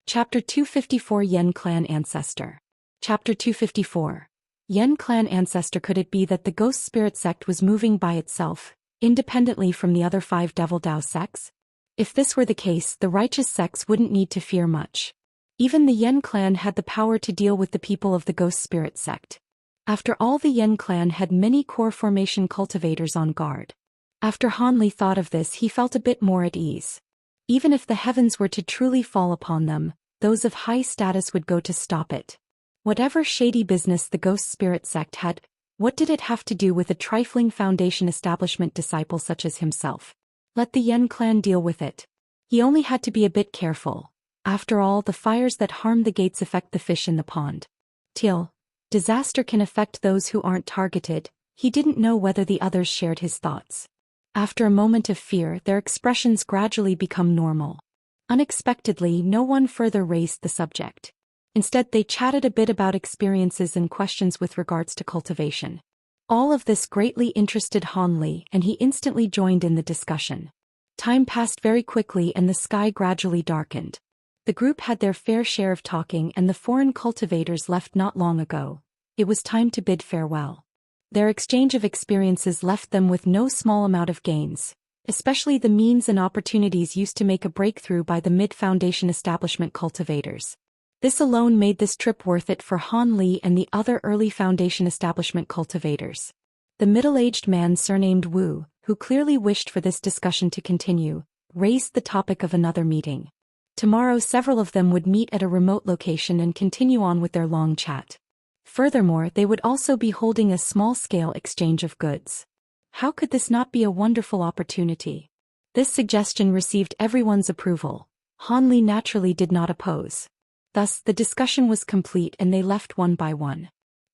Chapter 254 Yen Clan Ancestor. Chapter 254. Yen Clan Ancestor. Could it be that the ghost spirit sect was moving by itself, independently from the other 5 Devil Dao sects? If this were the case, the righteous sects wouldn't need to fear much. Even the Yen clan had the power to deal with the people of the ghost spirit sect. After all, the Yen clan had many core formation cultivators on guard. After Han Li thought of this, he felt a bit more at ease. Even if the heavens were to truly fall upon them, those of high status would go to stop it. Whatever shady business the ghost spirit sect had, what did it have to do with a trifling foundation establishment disciple such as himself? Let the Yen clan deal with it. He only had to be a bit careful. After all, the fires that harm the gates affect the fish in the pond. Till disaster can affect those who aren't targeted. He didn't know whether the others shared his thoughts. After a moment of fear, their expressions gradually become normal. Unexpectedly, no one further raised the subject. Instead, they chatted a bit about experiences and questions with regards to cultivation. All of this greatly interested Han Li, and he instantly joined in the discussion. Time passed very quickly and the sky gradually darkened. The group had their fair share of talking, and the foreign cultivators left not long ago. It was time to bid farewell. Their exchange of experiences left them with no small amount of gains, especially the means and opportunities used to make a breakthrough by the mid-foundation establishment cultivators. This alone made this trip worth it for Han Li and the other early foundation establishment cultivators. The middle-aged man surnamed Wu, who clearly wished for this discussion to continue, raised the topic of another meeting. Tomorrow several of them would meet at a remote location and continue on with their long chat. Furthermore, they would also be holding a small-scale exchange of goods. How could this not be a wonderful opportunity? This suggestion received everyone's approval. Han Li naturally did not oppose. Thus, the discussion was complete and they left one by one.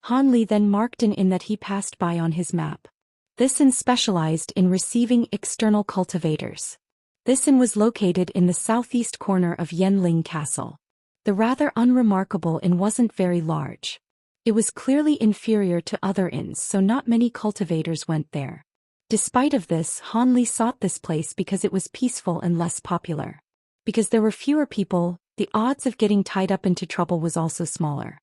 Han Li then marked an inn that he passed by on his map. This inn specialized in receiving external cultivators. This inn was located in the southeast corner of Yanling Castle. The rather unremarkable inn wasn't very large. It was clearly inferior to other inns, so not many cultivators went there. Despite of this, Han Li sought this place because it was peaceful and less popular. Because there were fewer people, the odds of getting tied up into trouble was also smaller.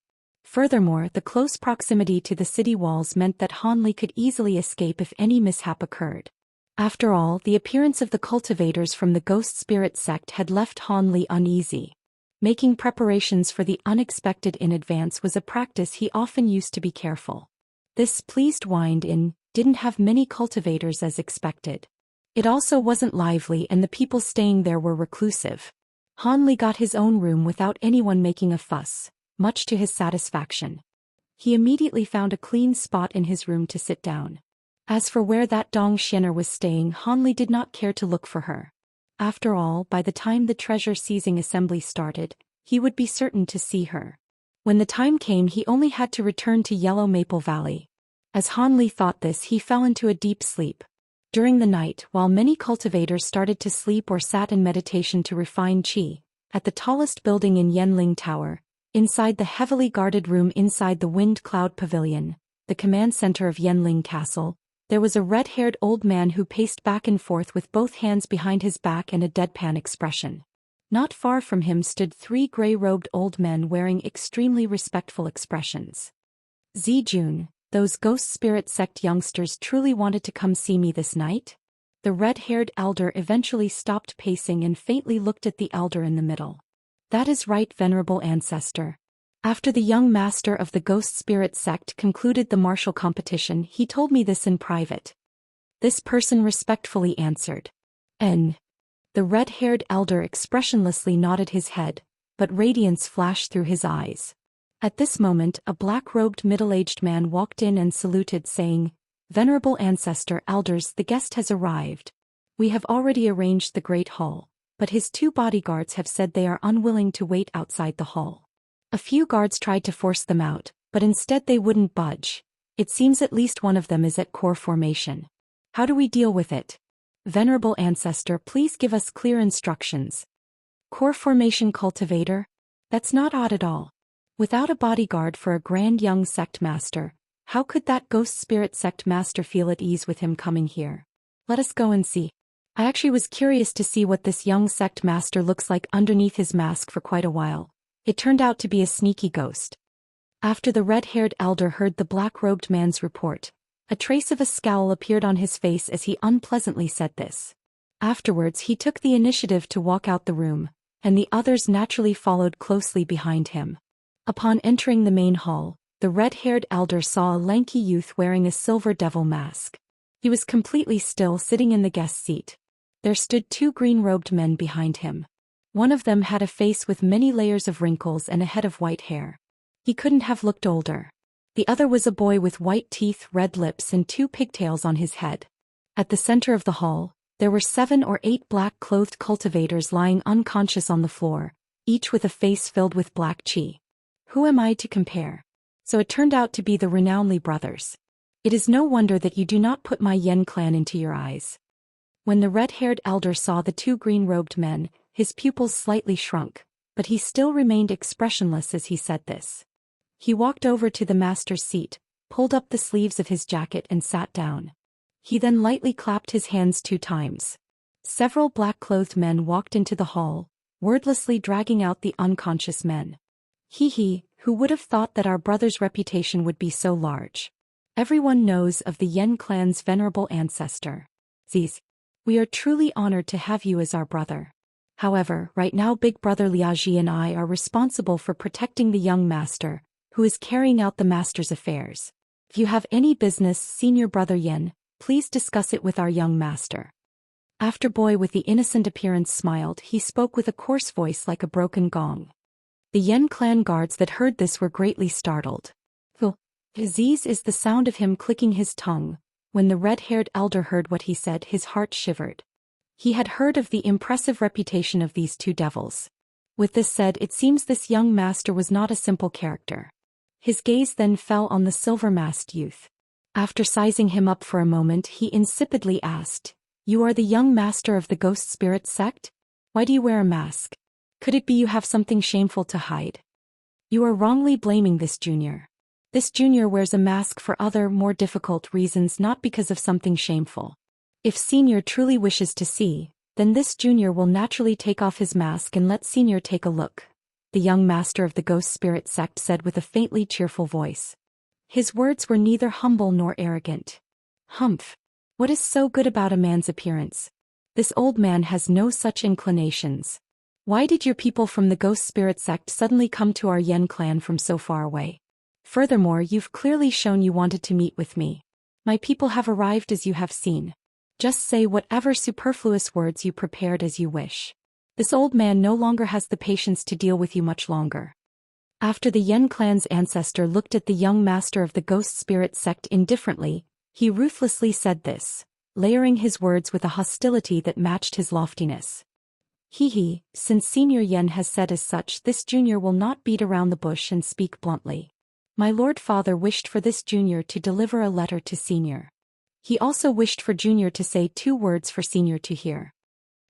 Furthermore, the close proximity to the city walls meant that Han Li could easily escape if any mishap occurred. After all, the appearance of the cultivators from the ghost spirit sect had left Han Li uneasy. Making preparations for the unexpected in advance was a practice he often used to be careful. This pleased wind inn didn't have many cultivators as expected. It also wasn't lively and the people staying there were reclusive. Han Li got his own room without anyone making a fuss, much to his satisfaction. He immediately found a clean spot in his room to sit down. As for where that Zhou Xian was staying, Han Li did not care to look for her. After all, by the time the treasure-seizing assembly started, he would be certain to see her. When the time came, he only had to return to Yellow Maple Valley. As Han Li thought this, he fell into a deep sleep. During the night, while many cultivators started to sleep or sat in meditation to refine qi, at the tallest building in Yanling Tower, inside the heavily guarded room inside the Wind Cloud Pavilion, the command center of Yanling Castle, there was a red-haired old man who paced back and forth with both hands behind his back and a deadpan expression. Not far from him stood 3 gray-robed old men wearing extremely respectful expressions. Zijun, those ghost spirit sect youngsters truly wanted to come see me this night? The red-haired elder eventually stopped pacing and faintly looked at the elder in the middle. That is right, venerable ancestor. After the young master of the ghost spirit sect concluded the martial competition, he told me this in private. This person respectfully answered. N. The red-haired elder expressionlessly nodded his head, but radiance flashed through his eyes. At this moment, a black-robed middle-aged man walked in and saluted, saying, Venerable ancestor, elders, the guest has arrived. We have already arranged the great hall, but his 2 bodyguards have said they are unwilling to wait outside the hall. A few guards tried to force them out, but instead they wouldn't budge. It seems at least one of them is at core formation. How do we deal with it? Venerable ancestor, please give us clear instructions. Core formation cultivator? That's not odd at all. Without a bodyguard for a grand young sect master, how could that ghost spirit sect master feel at ease with him coming here? Let us go and see. I actually was curious to see what this young sect master looks like underneath his mask for quite a while. It turned out to be a sneaky ghost. After the red-haired elder heard the black-robed man's report, a trace of a scowl appeared on his face as he unpleasantly said this. Afterwards he took the initiative to walk out the room, and the others naturally followed closely behind him. Upon entering the main hall, the red-haired elder saw a lanky youth wearing a silver devil mask. He was completely still sitting in the guest seat. There stood two green-robed men behind him. One of them had a face with many layers of wrinkles and a head of white hair. He couldn't have looked older. The other was a boy with white teeth, red lips and two pigtails on his head. At the center of the hall, there were 7 or 8 black-clothed cultivators lying unconscious on the floor, each with a face filled with black chi. Who am I to compare? So it turned out to be the renowned brothers. It is no wonder that you do not put my Yen clan into your eyes. When the red-haired elder saw the two green-robed men, his pupils slightly shrunk, but he still remained expressionless as he said this. He walked over to the master's seat, pulled up the sleeves of his jacket and sat down. He then lightly clapped his hands 2 times. Several black-clothed men walked into the hall, wordlessly dragging out the unconscious men. Who would have thought that our brother's reputation would be so large? Everyone knows of the Yen clan's venerable ancestor. Ziz. We are truly honored to have you as our brother. However, right now Big Brother Liaji and I are responsible for protecting the young master, who is carrying out the master's affairs. If you have any business, Senior Brother Yen, please discuss it with our young master. After boy with the innocent appearance smiled, he spoke with a coarse voice like a broken gong. The Yen clan guards that heard this were greatly startled. Ziz is the sound of him clicking his tongue. When the red-haired elder heard what he said, his heart shivered. He had heard of the impressive reputation of these two devils. With this said, it seems this young master was not a simple character. His gaze then fell on the silver-masked youth. After sizing him up for a moment, he insipidly asked, "You are the young master of the ghost spirit sect? Why do you wear a mask? Could it be you have something shameful to hide?" "You are wrongly blaming this junior. This junior wears a mask for other, more difficult reasons, not because of something shameful. If senior truly wishes to see, then this junior will naturally take off his mask and let senior take a look," the young master of the ghost spirit sect said with a faintly cheerful voice. His words were neither humble nor arrogant. Humph! What is so good about a man's appearance? This old man has no such inclinations. Why did your people from the ghost spirit sect suddenly come to our Yen clan from so far away? Furthermore, you've clearly shown you wanted to meet with me. My people have arrived as you have seen. Just say whatever superfluous words you prepared as you wish. This old man no longer has the patience to deal with you much longer. After the Yen clan's ancestor looked at the young master of the ghost spirit sect indifferently, he ruthlessly said this, layering his words with a hostility that matched his loftiness. Since Senior Yen has said as such, this junior will not beat around the bush and speak bluntly. My lord father wished for this junior to deliver a letter to senior. He also wished for junior to say 2 words for senior to hear.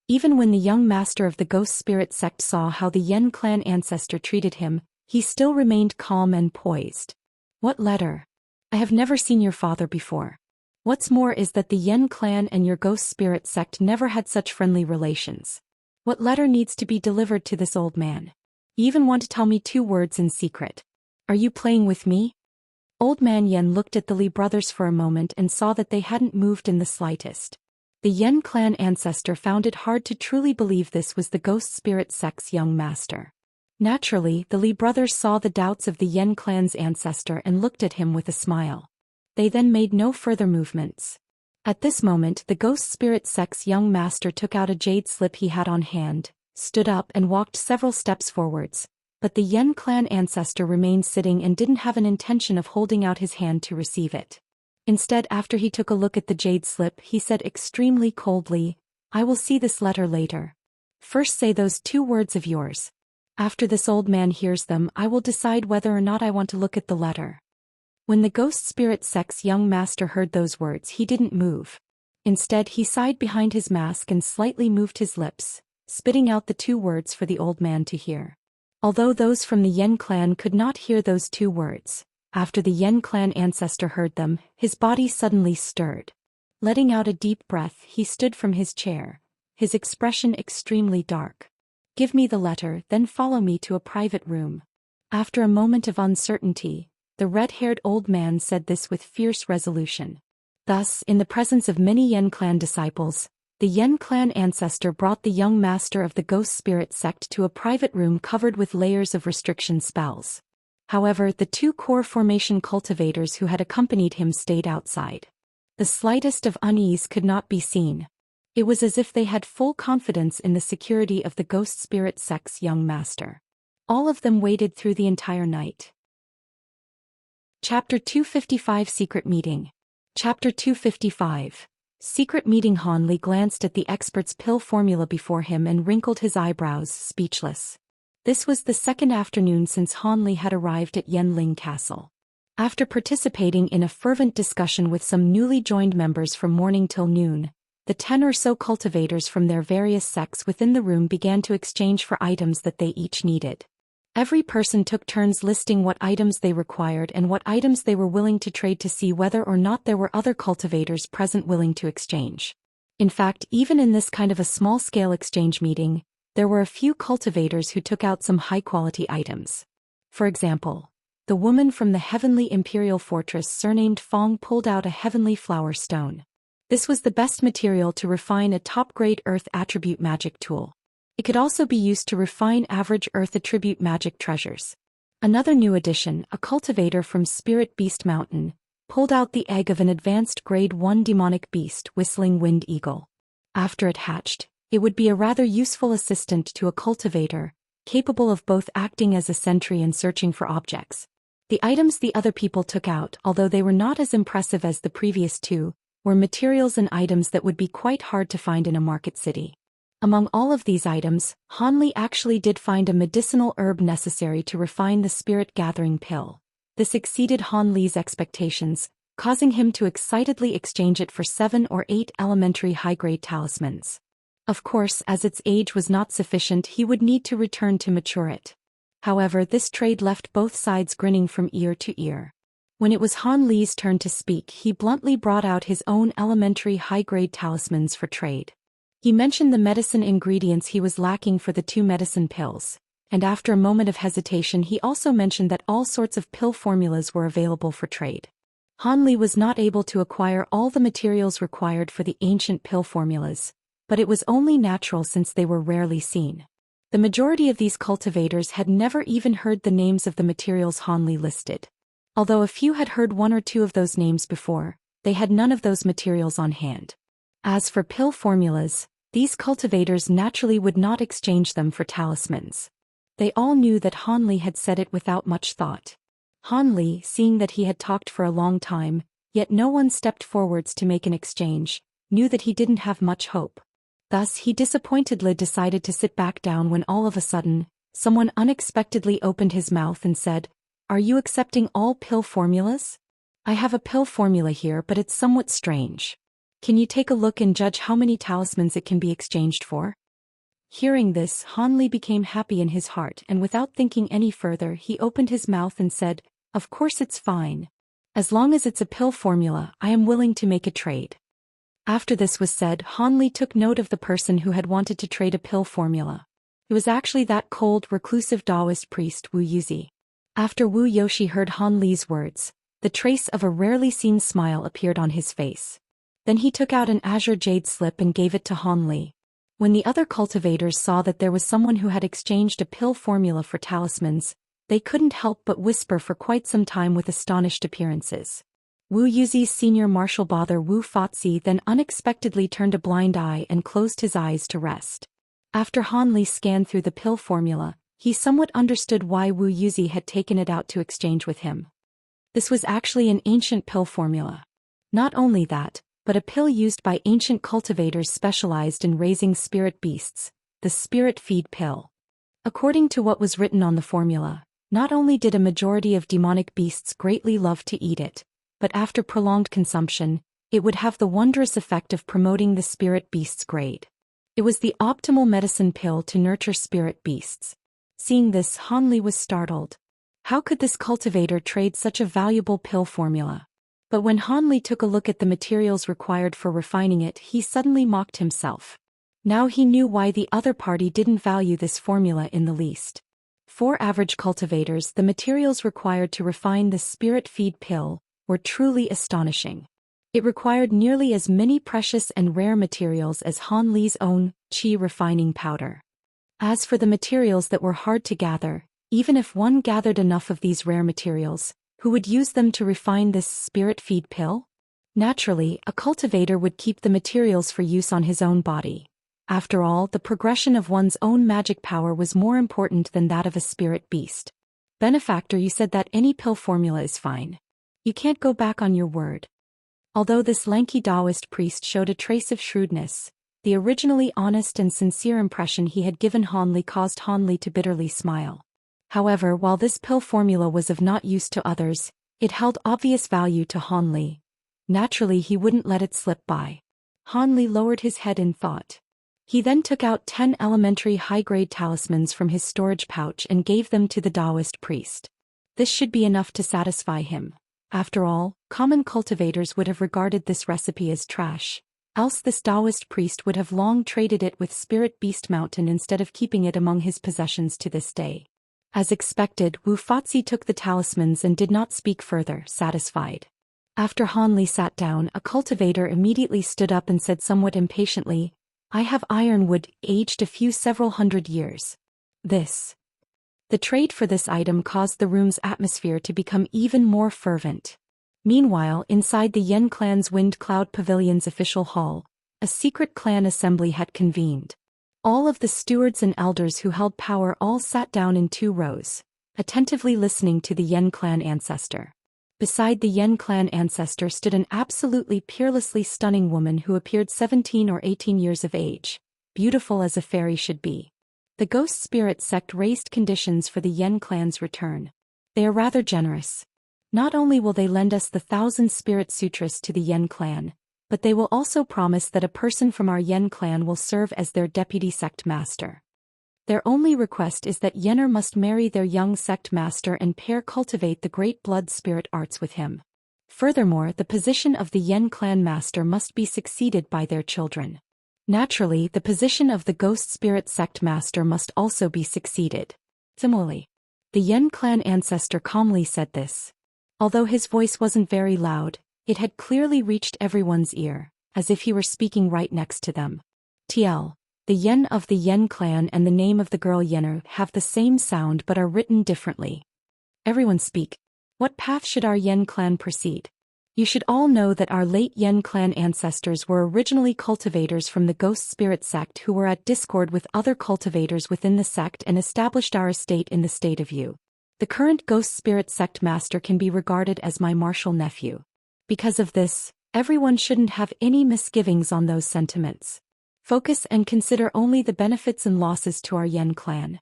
Even when the young master of the ghost spirit sect saw how the Yen clan ancestor treated him, he still remained calm and poised. What letter? I have never seen your father before. What's more is that the Yen clan and your ghost spirit sect never had such friendly relations. What letter needs to be delivered to this old man? You even want to tell me 2 words in secret. Are you playing with me? Old man Yen looked at the Li brothers for a moment and saw that they hadn't moved in the slightest. The Yen clan ancestor found it hard to truly believe this was the ghost spirit sect's young master. Naturally, the Li brothers saw the doubts of the Yen clan's ancestor and looked at him with a smile. They then made no further movements. At this moment, the ghost spirit sect's young master took out a jade slip he had on hand, stood up and walked several steps forwards. But the Yen clan ancestor remained sitting and didn't have an intention of holding out his hand to receive it. Instead, after he took a look at the jade slip, he said extremely coldly, "I will see this letter later. First say those 2 words of yours. After this old man hears them, I will decide whether or not I want to look at the letter." When the ghost spirit sect's young master heard those words, he didn't move. Instead, he sighed behind his mask and slightly moved his lips, spitting out the 2 words for the old man to hear. Although those from the Yen clan could not hear those 2 words, after the Yen clan ancestor heard them, his body suddenly stirred. Letting out a deep breath, he stood from his chair, his expression extremely dark. "Give me the letter, then follow me to a private room." After a moment of uncertainty, the red-haired old man said this with fierce resolution. Thus, in the presence of many Yen clan disciples, the Yen clan ancestor brought the young master of the ghost spirit sect to a private room covered with layers of restriction spells. However, the two core formation cultivators who had accompanied him stayed outside. The slightest of unease could not be seen. It was as if they had full confidence in the security of the ghost spirit sect's young master. All of them waited through the entire night. Chapter 255 Secret Meeting. Chapter 255. Secret Meeting. Han Li glanced at the expert's pill formula before him and wrinkled his eyebrows, speechless. This was the second afternoon since Han Li had arrived at Yanling Castle. After participating in a fervent discussion with some newly joined members from morning till noon, the 10 or so cultivators from their various sects within the room began to exchange for items that they each needed. Every person took turns listing what items they required and what items they were willing to trade to see whether or not there were other cultivators present willing to exchange. In fact, even in this kind of a small-scale exchange meeting, there were a few cultivators who took out some high-quality items. For example, the woman from the Heavenly Imperial Fortress surnamed Fong pulled out a heavenly flower stone. This was the best material to refine a top-grade earth attribute magic tool. It could also be used to refine average earth attribute magic treasures. Another new addition, a cultivator from Spirit Beast Mountain, pulled out the egg of an advanced grade 1 demonic beast, Whistling Wind Eagle. After it hatched, it would be a rather useful assistant to a cultivator, capable of both acting as a sentry and searching for objects. The items the other people took out, although they were not as impressive as the previous two, were materials and items that would be quite hard to find in a market city. Among all of these items, Han Li actually did find a medicinal herb necessary to refine the spirit-gathering pill. This exceeded Han Li's expectations, causing him to excitedly exchange it for 7 or 8 elementary high-grade talismans. Of course, as its age was not sufficient, he would need to return to mature it. However, this trade left both sides grinning from ear to ear. When it was Han Li's turn to speak, he bluntly brought out his own elementary high-grade talismans for trade. He mentioned the medicine ingredients he was lacking for the 2 medicine pills, and after a moment of hesitation he also mentioned that all sorts of pill formulas were available for trade. Han Li was not able to acquire all the materials required for the ancient pill formulas, but it was only natural since they were rarely seen. The majority of these cultivators had never even heard the names of the materials Han Li listed. Although a few had heard 1 or 2 of those names before, they had none of those materials on hand. As for pill formulas, these cultivators naturally would not exchange them for talismans. They all knew that Han Li had said it without much thought. Han Li, seeing that he had talked for a long time, yet no one stepped forwards to make an exchange, knew that he didn't have much hope. Thus he disappointedly decided to sit back down when all of a sudden, someone unexpectedly opened his mouth and said, "Are you accepting all pill formulas? I have a pill formula here, but it's somewhat strange. Can you take a look and judge how many talismans it can be exchanged for?" Hearing this, Han Li became happy in his heart, and without thinking any further he opened his mouth and said, "Of course it's fine. As long as it's a pill formula, I am willing to make a trade." After this was said, Han Li took note of the person who had wanted to trade a pill formula. It was actually that cold, reclusive Taoist priest Wu Yuzi. After Wu Yoshi heard Han Li's words, the trace of a rarely seen smile appeared on his face. Then he took out an azure jade slip and gave it to Han Li. When the other cultivators saw that there was someone who had exchanged a pill formula for talismans, they couldn't help but whisper for quite some time with astonished appearances. Wu Yuzi's senior martial bother Wu Fatsi then unexpectedly turned a blind eye and closed his eyes to rest. After Han Li scanned through the pill formula, he somewhat understood why Wu Yuzi had taken it out to exchange with him. This was actually an ancient pill formula. Not only that, but a pill used by ancient cultivators specialized in raising spirit beasts, the spirit feed pill. According to what was written on the formula, not only did a majority of demonic beasts greatly love to eat it, but after prolonged consumption, it would have the wondrous effect of promoting the spirit beast's grade. It was the optimal medicine pill to nurture spirit beasts. Seeing this, Han Li was startled. How could this cultivator trade such a valuable pill formula? But when Han Li took a look at the materials required for refining it, he suddenly mocked himself. Now he knew why the other party didn't value this formula in the least. For average cultivators, the materials required to refine the spirit feed pill were truly astonishing. It required nearly as many precious and rare materials as Han Li's own qi refining powder. As for the materials that were hard to gather, even if one gathered enough of these rare materials, who would use them to refine this spirit feed pill? Naturally, a cultivator would keep the materials for use on his own body. After all, the progression of one's own magic power was more important than that of a spirit beast. Benefactor, you said that any pill formula is fine. You can't go back on your word. Although this lanky Taoist priest showed a trace of shrewdness, the originally honest and sincere impression he had given Han Li caused Han Li to bitterly smile. However, while this pill formula was of not use to others, it held obvious value to Han Li. Naturally, he wouldn't let it slip by. Han Li lowered his head in thought. He then took out 10 elementary high-grade talismans from his storage pouch and gave them to the Taoist priest. This should be enough to satisfy him. After all, common cultivators would have regarded this recipe as trash. Else this Taoist priest would have long traded it with Spirit Beast Mountain instead of keeping it among his possessions to this day. As expected, Wu Fatsi took the talismans and did not speak further, satisfied. After Han Li sat down, a cultivator immediately stood up and said somewhat impatiently, "I have ironwood, aged a few several hundred years. The trade for this item caused the room's atmosphere to become even more fervent. Meanwhile, inside the Yen clan's Wind Cloud Pavilion's official hall, a secret clan assembly had convened. All of the stewards and elders who held power all sat down in 2 rows, attentively listening to the Yen clan ancestor. Beside the Yen clan ancestor stood an absolutely peerlessly stunning woman who appeared 17 or 18 years of age, beautiful as a fairy should be. The Ghost Spirit sect raised conditions for the Yen clan's return. They are rather generous. Not only will they lend us the 1,000 spirit sutras to the Yen clan, but they will also promise that a person from our Yen clan will serve as their deputy sect master. Their only request is that Yenner must marry their young sect master and pair cultivate the great blood spirit arts with him. Furthermore, the position of the Yen clan master must be succeeded by their children. Naturally, the position of the Ghost Spirit sect master must also be succeeded. Similarly, the Yen clan ancestor calmly said this. Although his voice wasn't very loud, it had clearly reached everyone's ear, as if he were speaking right next to them. TL. The Yen of the Yen clan and the name of the girl Yenner have the same sound but are written differently. Everyone speak. What path should our Yen clan proceed? You should all know that our late Yen clan ancestors were originally cultivators from the Ghost Spirit sect who were at discord with other cultivators within the sect and established our estate in the state of Yu. The current Ghost Spirit sect master can be regarded as my martial nephew. Because of this, everyone shouldn't have any misgivings on those sentiments. Focus and consider only the benefits and losses to our Yen clan.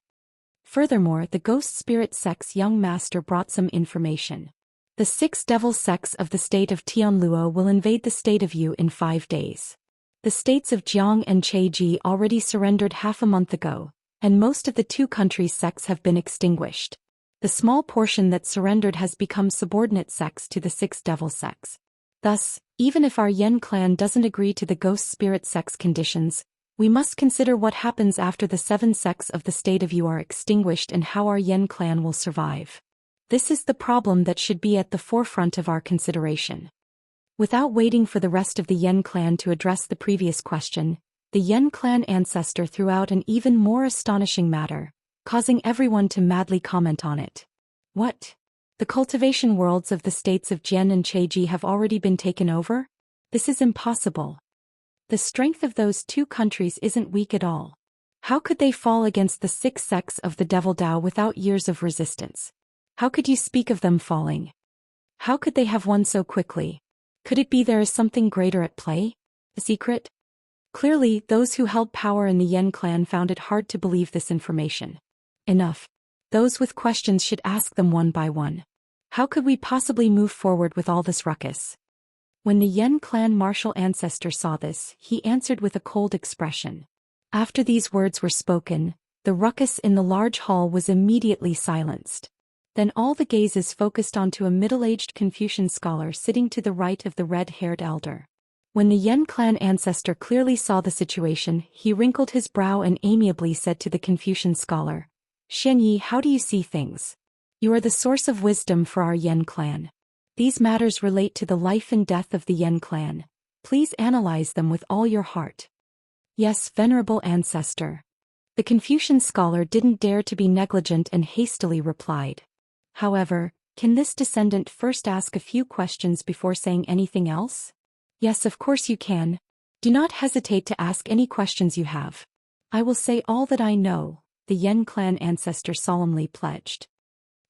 Furthermore, the Ghost Spirit sect's young master brought some information. The 6 devil sects of the state of Tianluo will invade the state of Yu in 5 days. The states of Jiang and Cheji already surrendered half a month ago, and most of the 2 countries' sects have been extinguished. The small portion that surrendered has become subordinate sects to the 6 devil sects. Thus, even if our Yen clan doesn't agree to the Ghost Spirit sect's conditions, we must consider what happens after the 7 sects of the state of Yu are extinguished and how our Yen clan will survive. This is the problem that should be at the forefront of our consideration. Without waiting for the rest of the Yen clan to address the previous question, the Yen clan ancestor threw out an even more astonishing matter, causing everyone to madly comment on it. What? The cultivation worlds of the states of Jian and Cheji have already been taken over? This is impossible. The strength of those 2 countries isn't weak at all. How could they fall against the 6 sects of the Devil Dao without years of resistance? How could you speak of them falling? How could they have won so quickly? Could it be there is something greater at play? A secret? Clearly, those who held power in the Yen clan found it hard to believe this information. Enough. Those with questions should ask them one by one. How could we possibly move forward with all this ruckus? When the Yen clan martial ancestor saw this, he answered with a cold expression. After these words were spoken, the ruckus in the large hall was immediately silenced. Then all the gazes focused onto a middle-aged Confucian scholar sitting to the right of the red-haired elder. When the Yan clan ancestor clearly saw the situation, he wrinkled his brow and amiably said to the Confucian scholar, "Xianyi, how do you see things? You are the source of wisdom for our Yan clan. These matters relate to the life and death of the Yan clan. Please analyze them with all your heart." "Yes, venerable ancestor." The Confucian scholar didn't dare to be negligent and hastily replied. "However, can this descendant first ask a few questions before saying anything else?" "Yes, of course you can. Do not hesitate to ask any questions you have. I will say all that I know," the Yan clan ancestor solemnly pledged.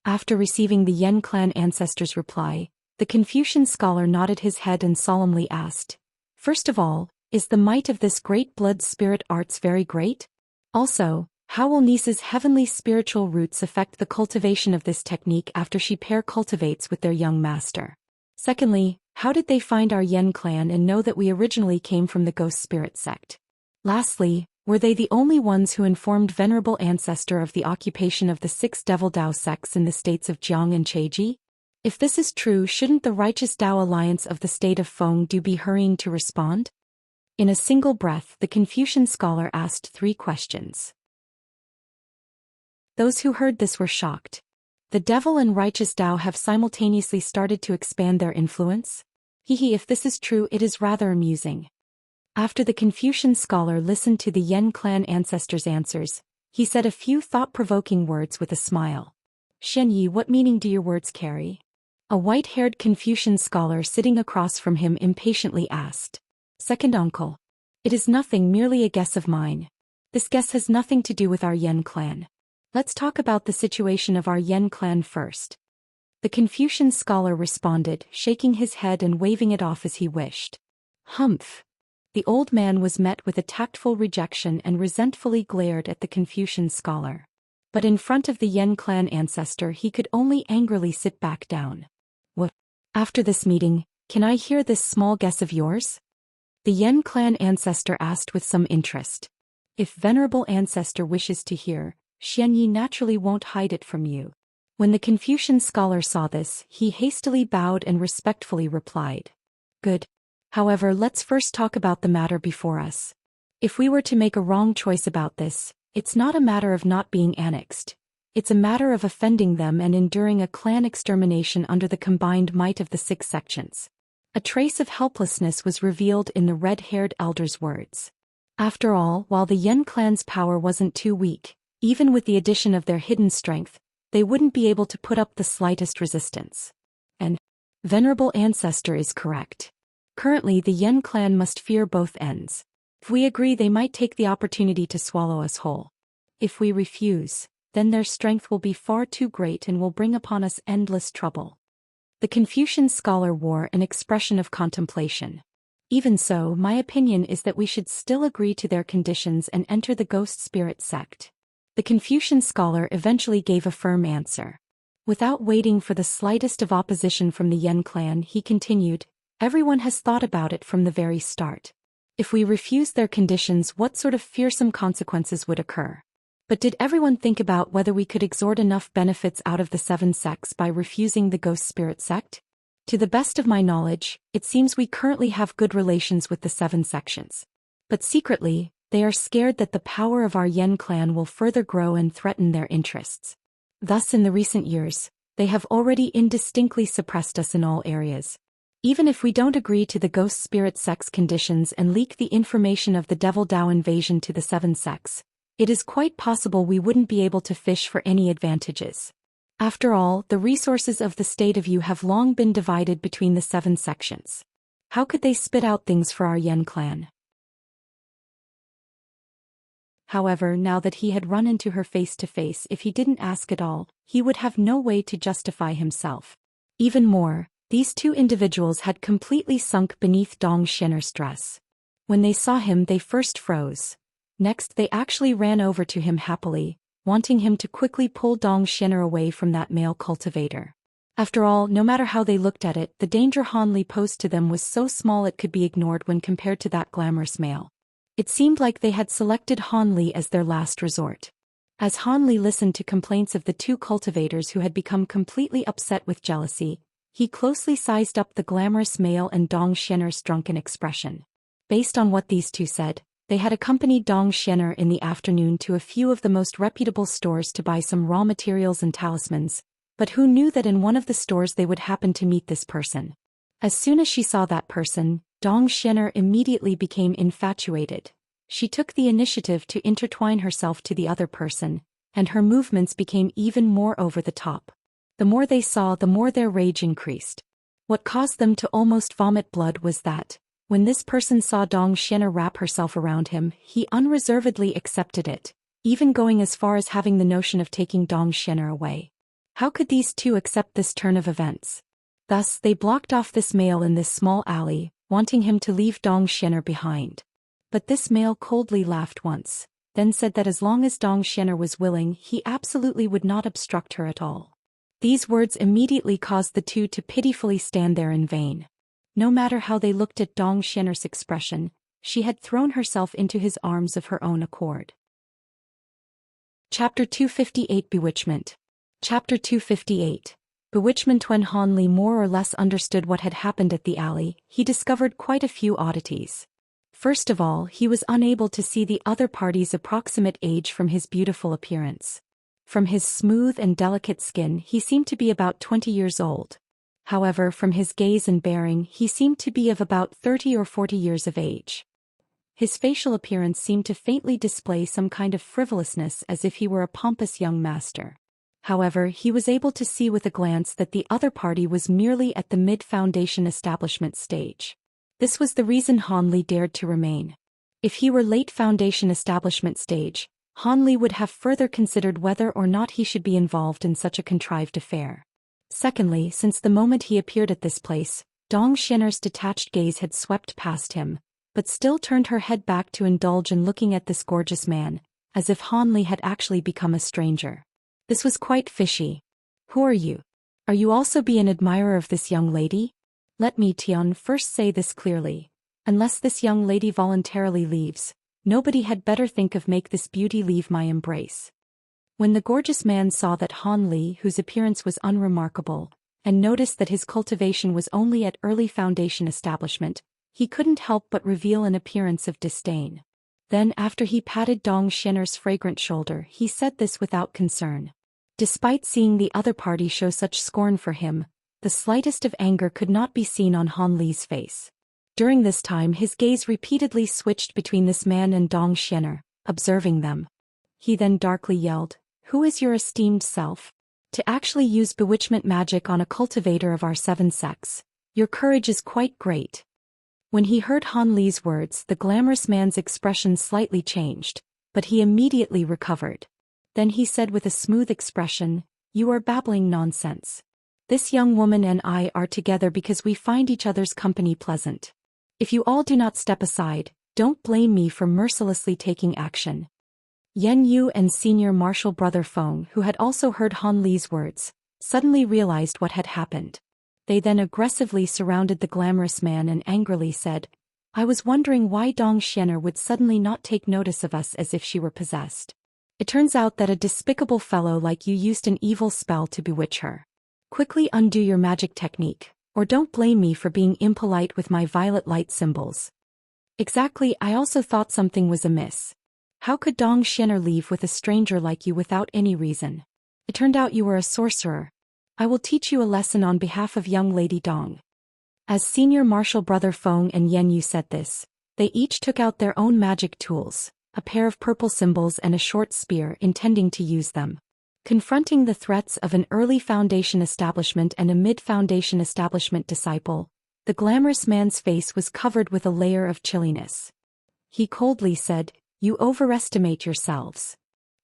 After receiving the Yan clan ancestor's reply, the Confucian scholar nodded his head and solemnly asked, "First of all, is the might of this great blood spirit arts very great? Also, how will Nisa's heavenly spiritual roots affect the cultivation of this technique after she cultivates with their young master? Secondly, how did they find our Yan clan and know that we originally came from the ghost spirit sect? Lastly, were they the only ones who informed venerable ancestor of the occupation of the 6 devil Dao sects in the states of Jiang and Cheji? If this is true, shouldn't the righteous Dao alliance of the state of Fengdu be hurrying to respond?" In a single breath, the Confucian scholar asked 3 questions. Those who heard this were shocked. The devil and righteous Dao have simultaneously started to expand their influence? If this is true, it is rather amusing. After the Confucian scholar listened to the Yan clan ancestors' answers, he said a few thought-provoking words with a smile. "Xianyi, what meaning do your words carry?" A white-haired Confucian scholar sitting across from him impatiently asked. "Second uncle. It is nothing, merely a guess of mine. This guess has nothing to do with our Yan clan. Let's talk about the situation of our Yan clan first." The Confucian scholar responded, shaking his head and waving it off as he wished. "Humph." The old man was met with a tactful rejection and resentfully glared at the Confucian scholar. But in front of the Yan clan ancestor he could only angrily sit back down. "What? After this meeting, can I hear this small guess of yours?" The Yan clan ancestor asked with some interest. "If venerable ancestor wishes to hear, Xianyi naturally won't hide it from you." When the Confucian scholar saw this, he hastily bowed and respectfully replied. "Good. However, let's first talk about the matter before us. If we were to make a wrong choice about this, it's not a matter of not being annexed. It's a matter of offending them and enduring a clan extermination under the combined might of the 6 sections." A trace of helplessness was revealed in the red-haired elder's words. After all, while the Yan clan's power wasn't too weak, even with the addition of their hidden strength, they wouldn't be able to put up the slightest resistance. And venerable ancestor is correct. Currently the Yan clan must fear both ends. If we agree, they might take the opportunity to swallow us whole. If we refuse, then their strength will be far too great and will bring upon us endless trouble. The Confucian scholar wore an expression of contemplation. "Even so, my opinion is that we should still agree to their conditions and enter the ghost spirit sect." The Confucian scholar eventually gave a firm answer. Without waiting for the slightest of opposition from the Yan clan, he continued, "Everyone has thought about it from the very start. If we refuse their conditions, what sort of fearsome consequences would occur? But did everyone think about whether we could extort enough benefits out of the 7 sects by refusing the ghost spirit sect? To the best of my knowledge, it seems we currently have good relations with the 7 sections. But secretly, they are scared that the power of our Yan clan will further grow and threaten their interests. Thus in the recent years, they have already indistinctly suppressed us in all areas. Even if we don't agree to the ghost spirit sect's conditions and leak the information of the devil Dao invasion to the 7 sects, it is quite possible we wouldn't be able to fish for any advantages. After all, the resources of the state of Yu have long been divided between the 7 sections. How could they spit out things for our Yan clan?" However, now that he had run into her face to face, if he didn't ask at all, he would have no way to justify himself. Even more, these 2 individuals had completely sunk beneath Dong Xian'er's dress. When they saw him, they first froze. Next, they actually ran over to him happily, wanting him to quickly pull Dong Xian'er away from that male cultivator. After all, no matter how they looked at it, the danger Han Li posed to them was so small it could be ignored when compared to that glamorous male. It seemed like they had selected Han Li as their last resort. As Han Li listened to complaints of the two cultivators who had become completely upset with jealousy, he closely sized up the glamorous male and Dong Xianer's drunken expression. Based on what these two said, they had accompanied Dong Xianer in the afternoon to a few of the most reputable stores to buy some raw materials and talismans, but who knew that in one of the stores they would happen to meet this person. As soon as she saw that person, Dong Xianer immediately became infatuated. She took the initiative to intertwine herself to the other person, and her movements became even more over the top. The more they saw, the more their rage increased. What caused them to almost vomit blood was that, when this person saw Dong Xianer wrap herself around him, he unreservedly accepted it, even going as far as having the notion of taking Dong Xianer away. How could these two accept this turn of events? Thus, they blocked off this male in this small alley, wanting him to leave Dong Xianer behind. But this male coldly laughed once, then said that as long as Dong Xianer was willing, he absolutely would not obstruct her at all. These words immediately caused the two to pitifully stand there in vain. No matter how they looked at Dong Xianer's expression, she had thrown herself into his arms of her own accord. Chapter 258 Bewitchment. Chapter 258 Bewitchment. When Han Li more or less understood what had happened at the alley, he discovered quite a few oddities. First of all, he was unable to see the other party's approximate age from his beautiful appearance. From his smooth and delicate skin, he seemed to be about 20 years old. However, from his gaze and bearing, he seemed to be of about 30 or 40 years of age. His facial appearance seemed to faintly display some kind of frivolousness, as if he were a pompous young master. However, he was able to see with a glance that the other party was merely at the mid-foundation establishment stage. This was the reason Han Li dared to remain. If he were late foundation establishment stage, Han Li would have further considered whether or not he should be involved in such a contrived affair. Secondly, since the moment he appeared at this place, Dong Xianer's detached gaze had swept past him, but still turned her head back to indulge in looking at this gorgeous man, as if Han Li had actually become a stranger. This was quite fishy. Who are you? Are you also be an admirer of this young lady? Let me Tian first say this clearly. Unless this young lady voluntarily leaves, nobody had better think of make this beauty leave my embrace. When the gorgeous man saw that Han Li, whose appearance was unremarkable, and noticed that his cultivation was only at early foundation establishment, he couldn't help but reveal an appearance of disdain. Then after he patted Dong Xianer's fragrant shoulder, he said this without concern. Despite seeing the other party show such scorn for him, the slightest of anger could not be seen on Han Li's face. During this time his gaze repeatedly switched between this man and Dong Xianer, observing them. He then darkly yelled, "Who is your esteemed self? To actually use bewitchment magic on a cultivator of our 7 sex. Your courage is quite great." When he heard Han Li's words, the glamorous man's expression slightly changed, but he immediately recovered. Then he said with a smooth expression, "You are babbling nonsense. This young woman and I are together because we find each other's company pleasant. If you all do not step aside, don't blame me for mercilessly taking action." Yan Yu and senior martial brother Feng, who had also heard Han Li's words, suddenly realized what had happened. They then aggressively surrounded the glamorous man and angrily said, "I was wondering why Dong Xianer would suddenly not take notice of us as if she were possessed. It turns out that a despicable fellow like you used an evil spell to bewitch her. Quickly undo your magic technique, or don't blame me for being impolite with my violet light symbols." "Exactly, I also thought something was amiss. How could Dong Xianer leave with a stranger like you without any reason? It turned out you were a sorcerer. I will teach you a lesson on behalf of young Lady Dong." As senior martial brother Feng and Yan Yu said this, they each took out their own magic tools, a pair of purple symbols and a short spear, intending to use them. Confronting the threats of an early foundation establishment and a mid-foundation establishment disciple, the glamorous man's face was covered with a layer of chilliness. He coldly said, "You overestimate yourselves."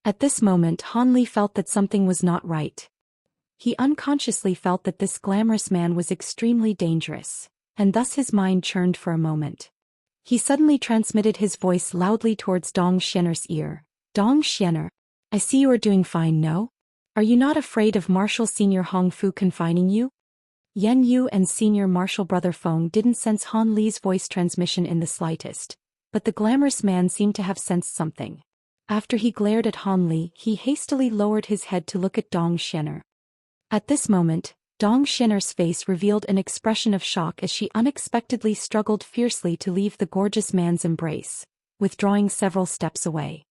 At this moment Han Li felt that something was not right. He unconsciously felt that this glamorous man was extremely dangerous, and thus his mind churned for a moment. He suddenly transmitted his voice loudly towards Dong Xianer's ear. "Dong Xianer, I see you are doing fine, no? Are you not afraid of Martial Senior Hong Fu confining you?" Yan Yu and senior martial brother Feng didn't sense Han Li's voice transmission in the slightest, but the glamorous man seemed to have sensed something. After he glared at Han Li, he hastily lowered his head to look at Dong Xianer. At this moment, Dong Xianer's face revealed an expression of shock as she unexpectedly struggled fiercely to leave the gorgeous man's embrace, withdrawing several steps away.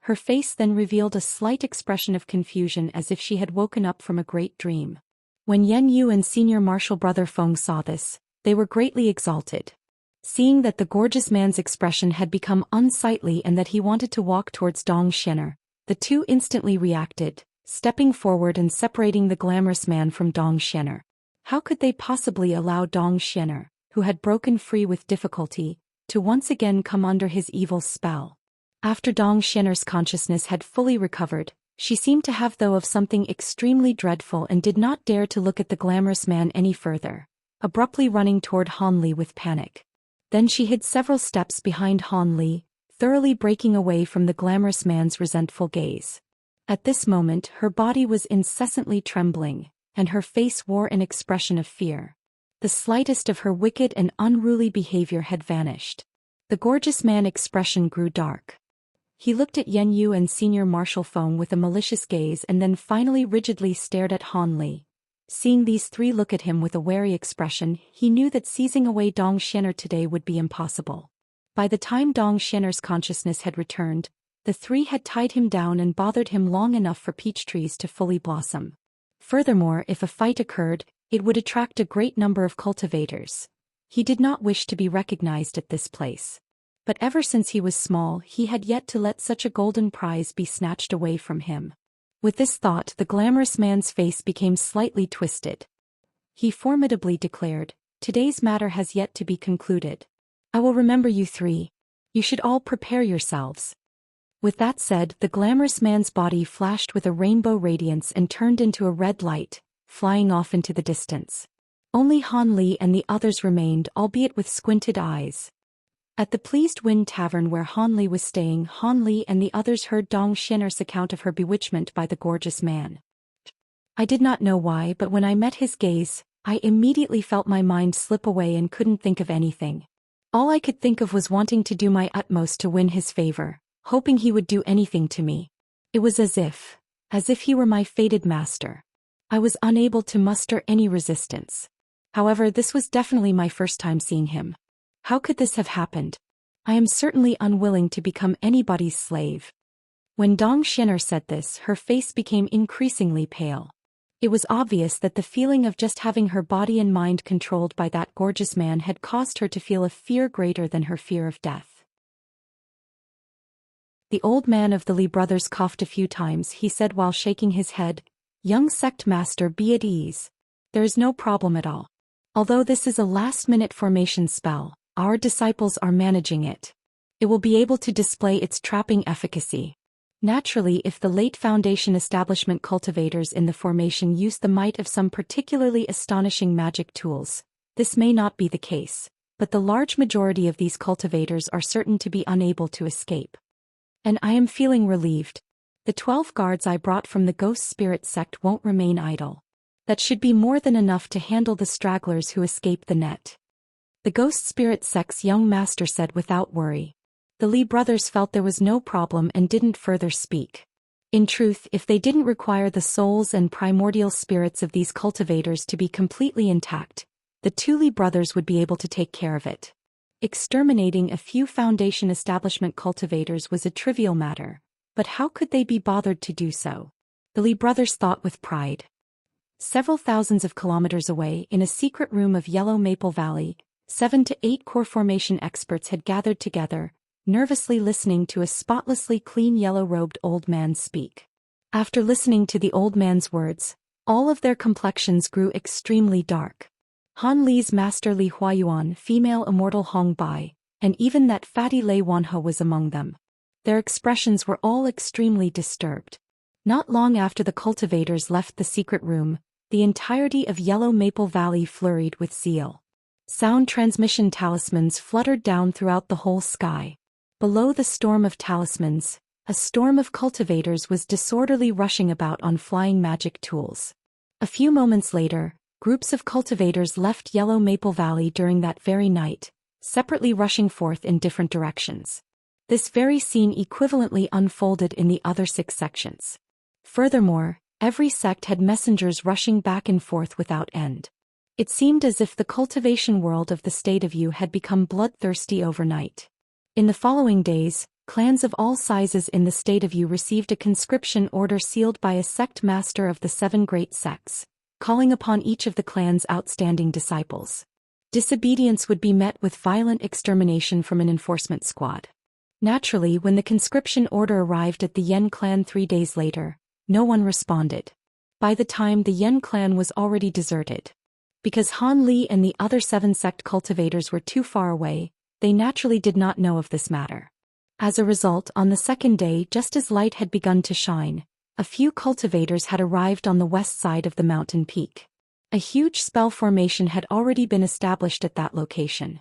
Her face then revealed a slight expression of confusion as if she had woken up from a great dream. When Yen Yu and senior marshal brother Feng saw this, they were greatly exalted. Seeing that the gorgeous man's expression had become unsightly and that he wanted to walk towards Dong Xianer, the two instantly reacted, stepping forward and separating the glamorous man from Dong Xianer. How could they possibly allow Dong Xianer, who had broken free with difficulty, to once again come under his evil spell? After Dong Xianer's consciousness had fully recovered, she seemed to have though of something extremely dreadful and did not dare to look at the glamorous man any further, abruptly running toward Han Li with panic. Then she hid several steps behind Han Li, thoroughly breaking away from the glamorous man's resentful gaze. At this moment her body was incessantly trembling, and her face wore an expression of fear. The slightest of her wicked and unruly behavior had vanished. The gorgeous man's expression grew dark. He looked at Yen Yu and senior marshal Feng with a malicious gaze and then finally rigidly stared at Han Li. Seeing these three look at him with a wary expression, he knew that seizing away Dong Xianer today would be impossible. By the time Dong Xianer's consciousness had returned, the three had tied him down and bothered him long enough for peach trees to fully blossom. Furthermore, if a fight occurred, it would attract a great number of cultivators. He did not wish to be recognized at this place. But ever since he was small, he had yet to let such a golden prize be snatched away from him. With this thought, the glamorous man's face became slightly twisted. He formidably declared, "Today's matter has yet to be concluded. I will remember you three. You should all prepare yourselves." With that said, the glamorous man's body flashed with a rainbow radiance and turned into a red light, flying off into the distance. Only Han Li and the others remained, albeit with squinted eyes. At the Pleased Wind Tavern where Han Li was staying, Han Li and the others heard Dong Xianer's account of her bewitchment by the gorgeous man. "I did not know why, but when I met his gaze, I immediately felt my mind slip away and couldn't think of anything. All I could think of was wanting to do my utmost to win his favor, hoping he would do anything to me. It was as if he were my fated master. I was unable to muster any resistance. However, this was definitely my first time seeing him. How could this have happened? I am certainly unwilling to become anybody's slave." When Dong Xianer said this, her face became increasingly pale. It was obvious that the feeling of just having her body and mind controlled by that gorgeous man had caused her to feel a fear greater than her fear of death. The old man of the Li brothers coughed a few times. He said while shaking his head, "Young sect master, be at ease. There is no problem at all. Although this is a last-minute formation spell, our disciples are managing it. It will be able to display its trapping efficacy. Naturally, if the late Foundation establishment cultivators in the formation use the might of some particularly astonishing magic tools, this may not be the case, but the large majority of these cultivators are certain to be unable to escape. And I am feeling relieved. The 12 guards I brought from the Ghost Spirit sect won't remain idle. That should be more than enough to handle the stragglers who escape the net." The Ghost Spirit sect's young master said without worry. The Li brothers felt there was no problem and didn't further speak. In truth, if they didn't require the souls and primordial spirits of these cultivators to be completely intact, the two Li brothers would be able to take care of it. Exterminating a few Foundation establishment cultivators was a trivial matter, but how could they be bothered to do so? The Li brothers thought with pride. Several thousands of kilometers away, in a secret room of Yellow Maple Valley, 7 to 8 core formation experts had gathered together, nervously listening to a spotlessly clean yellow-robed old man speak. After listening to the old man's words, all of their complexions grew extremely dark. Han Li's master Li Huayuan, female immortal Hong Bai, and even that fatty Lei Wanhe was among them. Their expressions were all extremely disturbed. Not long after the cultivators left the secret room, the entirety of Yellow Maple Valley flurried with zeal. Sound transmission talismans fluttered down throughout the whole sky. Below the storm of talismans, a storm of cultivators was disorderly rushing about on flying magic tools. A few moments later, groups of cultivators left Yellow Maple Valley during that very night, separately rushing forth in different directions. This very scene equivalently unfolded in the other 6 sections. Furthermore, every sect had messengers rushing back and forth without end. It seemed as if the cultivation world of the State of Yu had become bloodthirsty overnight. In the following days, clans of all sizes in the State of Yu received a conscription order sealed by a sect master of the 7 great sects, calling upon each of the clan's outstanding disciples. Disobedience would be met with violent extermination from an enforcement squad. Naturally, when the conscription order arrived at the Yan clan 3 days later, no one responded. By the time the Yan clan was already deserted. Because Han Li and the other 7 sect cultivators were too far away, they naturally did not know of this matter. As a result, on the 2nd day, just as light had begun to shine, a few cultivators had arrived on the west side of the mountain peak. A huge spell formation had already been established at that location.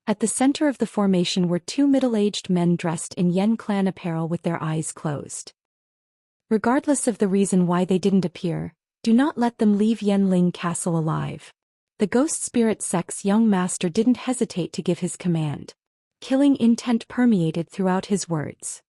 At the center of the formation were 2 middle-aged men dressed in Yan clan apparel with their eyes closed. Regardless of the reason why they didn't appear, do not let them leave Yanling Castle alive. The Ghost Spirit sect's young master didn't hesitate to give his command. Killing intent permeated throughout his words.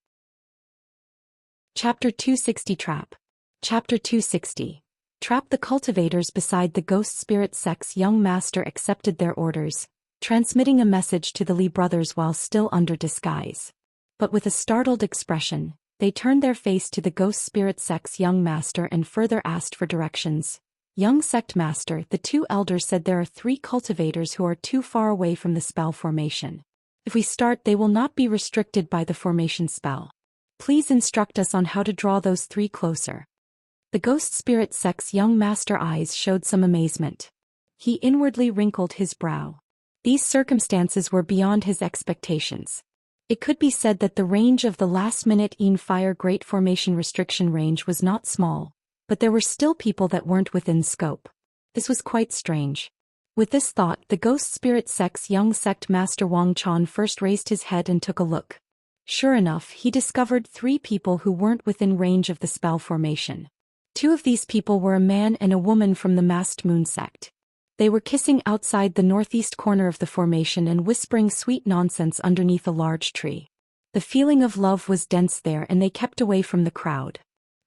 Chapter 260 Trap. Chapter 260. Trap. The cultivators beside the Ghost Spirit sect's young master accepted their orders, transmitting a message to the Li brothers while still under disguise. But with a startled expression, they turned their face to the Ghost Spirit sect's young master and further asked for directions. Young sect master, the 2 elders said there are 3 cultivators who are too far away from the spell formation. If we start, they will not be restricted by the formation spell. Please instruct us on how to draw those 3 closer. The Ghost Spirit sect's young master eyes showed some amazement. He inwardly wrinkled his brow. These circumstances were beyond his expectations. It could be said that the range of the last-minute Fire Great Formation restriction range was not small, but there were still people that weren't within scope. This was quite strange. With this thought, the Ghost Spirit sect's young sect master Wang Chan first raised his head and took a look. Sure enough, he discovered 3 people who weren't within range of the spell formation. 2 of these people were a man and a woman from the Masked Moon sect. They were kissing outside the northeast corner of the formation and whispering sweet nonsense underneath a large tree. The feeling of love was dense there and they kept away from the crowd.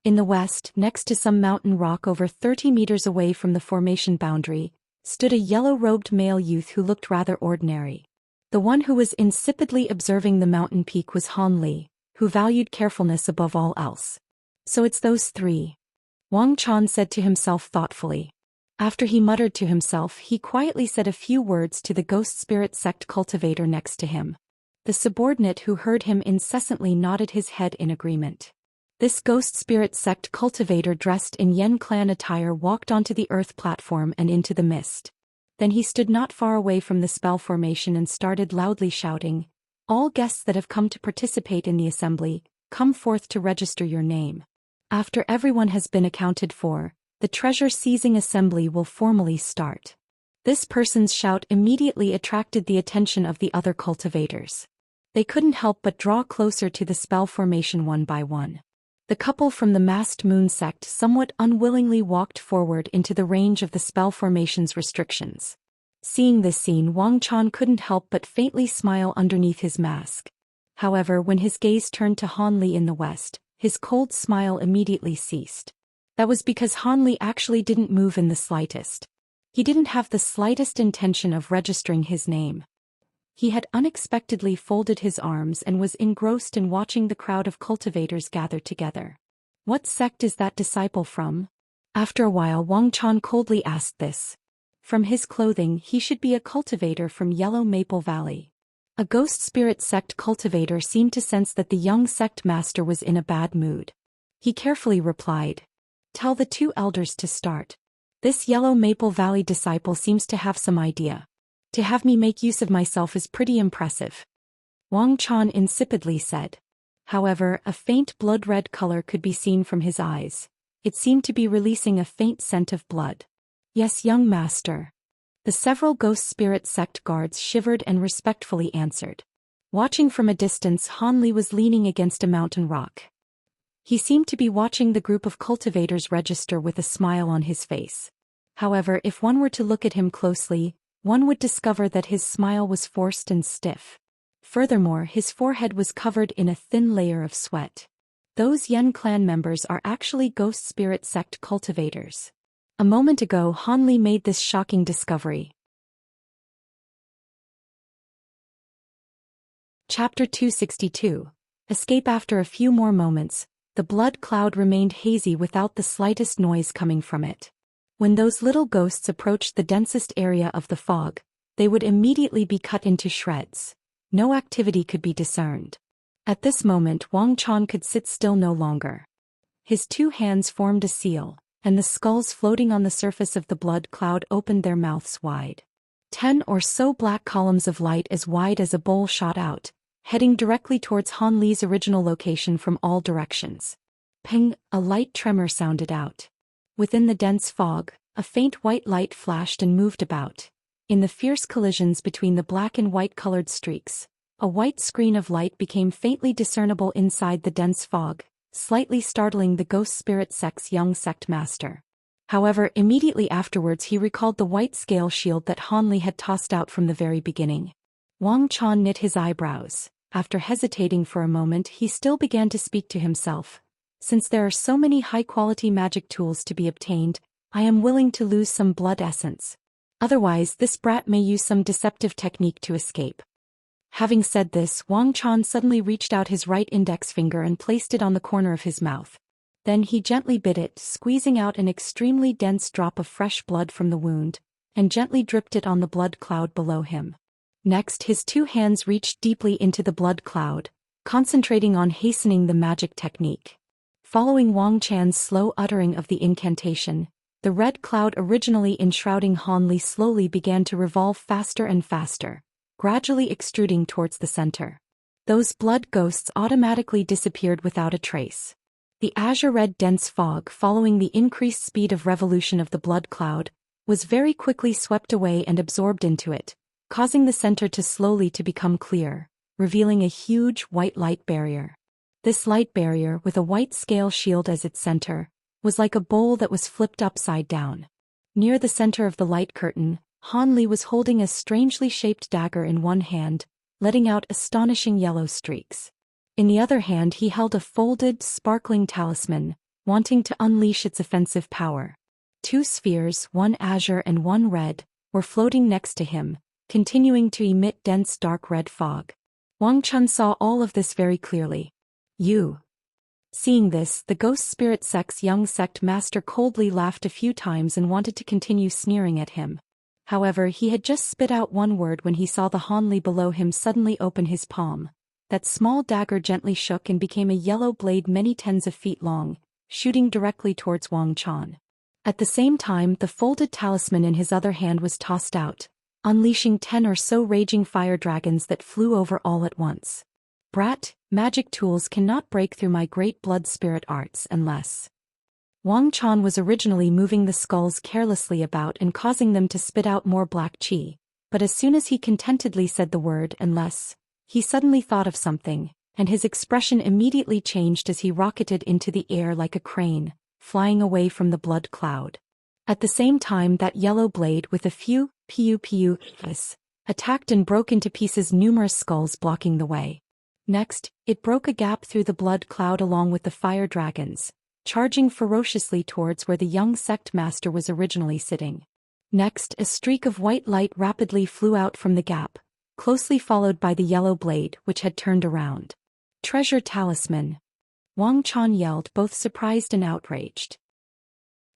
In the west, next to some mountain rock over 30 meters away from the formation boundary, stood a yellow-robed male youth who looked rather ordinary. The one who was insipidly observing the mountain peak was Han Li, who valued carefulness above all else. So it's those 3. Wang Chan said to himself thoughtfully. After he muttered to himself, he quietly said a few words to the Ghost Spirit sect cultivator next to him. The subordinate who heard him incessantly nodded his head in agreement. This Ghost Spirit sect cultivator dressed in Yan clan attire walked onto the earth platform and into the mist. Then he stood not far away from the spell formation and started loudly shouting, "All guests that have come to participate in the assembly, come forth to register your name. After everyone has been accounted for, the treasure-seizing assembly will formally start." This person's shout immediately attracted the attention of the other cultivators. They couldn't help but draw closer to the spell formation one by one. The couple from the Masked Moon sect somewhat unwillingly walked forward into the range of the spell formation's restrictions. Seeing this scene, Wang Chan couldn't help but faintly smile underneath his mask. However, when his gaze turned to Han Li in the west, his cold smile immediately ceased. That was because Han Li actually didn't move in the slightest. He didn't have the slightest intention of registering his name. He had unexpectedly folded his arms and was engrossed in watching the crowd of cultivators gather together. What sect is that disciple from? After a while, Wang Chan coldly asked this. From his clothing, he should be a cultivator from Yellow Maple Valley. A Ghost Spirit sect cultivator seemed to sense that the young sect master was in a bad mood. He carefully replied, "Tell the 2 elders to start. This Yellow Maple Valley disciple seems to have some idea. To have me make use of myself is pretty impressive," Wang Chan insipidly said. However, a faint blood-red color could be seen from his eyes. It seemed to be releasing a faint scent of blood. "Yes, young master." The several Ghost Spirit sect guards shivered and respectfully answered. Watching from a distance, Han Li was leaning against a mountain rock. He seemed to be watching the group of cultivators register with a smile on his face. However, if one were to look at him closely, one would discover that his smile was forced and stiff. Furthermore, his forehead was covered in a thin layer of sweat. Those Yen clan members are actually ghost spirit sect cultivators. A moment ago, Han Li made this shocking discovery. Chapter 262. Escape. After a few more moments, the blood cloud remained hazy without the slightest noise coming from it. When those little ghosts approached the densest area of the fog, they would immediately be cut into shreds. No activity could be discerned. At this moment, Wang Chan could sit still no longer. His two hands formed a seal, and the skulls floating on the surface of the blood cloud opened their mouths wide. 10 or so black columns of light as wide as a bowl shot out, heading directly towards Han Li's original location from all directions. Ping! A light tremor sounded out. Within the dense fog, a faint white light flashed and moved about. In the fierce collisions between the black and white-colored streaks, a white screen of light became faintly discernible inside the dense fog, slightly startling the ghost spirit sect's young sect master. However, immediately afterwards he recalled the white scale shield that Han Li had tossed out from the very beginning. Wang Chan knit his eyebrows. After hesitating for a moment, he still began to speak to himself. Since there are so many high-quality magic tools to be obtained, I am willing to lose some blood essence. Otherwise, this brat may use some deceptive technique to escape. Having said this, Wang Chan suddenly reached out his right index finger and placed it on the corner of his mouth. Then he gently bit it, squeezing out an extremely dense drop of fresh blood from the wound, and gently dripped it on the blood cloud below him. Next, his two hands reached deeply into the blood cloud, concentrating on hastening the magic technique. Following Wang Chan's slow uttering of the incantation, the red cloud originally enshrouding Han Li slowly began to revolve faster and faster, gradually extruding towards the center. Those blood ghosts automatically disappeared without a trace. The azure-red dense fog, following the increased speed of revolution of the blood cloud, was very quickly swept away and absorbed into it, causing the center to slowly to become clear, revealing a huge white light barrier. This light barrier, with a white scale shield as its center, was like a bowl that was flipped upside down. Near the center of the light curtain, Han Li was holding a strangely shaped dagger in one hand, letting out astonishing yellow streaks. In the other hand he held a folded, sparkling talisman, wanting to unleash its offensive power. Two spheres, one azure and one red, were floating next to him, continuing to emit dense dark red fog. Wang Chun saw all of this very clearly. You. Seeing this, the ghost spirit sect's young sect master coldly laughed a few times and wanted to continue sneering at him. However, he had just spit out one word when he saw the Han Li below him suddenly open his palm. That small dagger gently shook and became a yellow blade many tens of feet long, shooting directly towards Wang Chan. At the same time, the folded talisman in his other hand was tossed out, unleashing 10 or so raging fire dragons that flew over all at once. Brat, magic tools cannot break through my great blood spirit arts unless... Wang Chan was originally moving the skulls carelessly about and causing them to spit out more black chi, but as soon as he contentedly said the word unless, he suddenly thought of something, and his expression immediately changed as he rocketed into the air like a crane, flying away from the blood cloud. At the same time, that yellow blade with a few piu-piu attacked and broke into pieces numerous skulls blocking the way. Next, it broke a gap through the blood cloud along with the fire dragons, charging ferociously towards where the young sect master was originally sitting. Next, a streak of white light rapidly flew out from the gap, closely followed by the yellow blade, which had turned around. Treasure talisman. Wang Chan yelled, both surprised and outraged.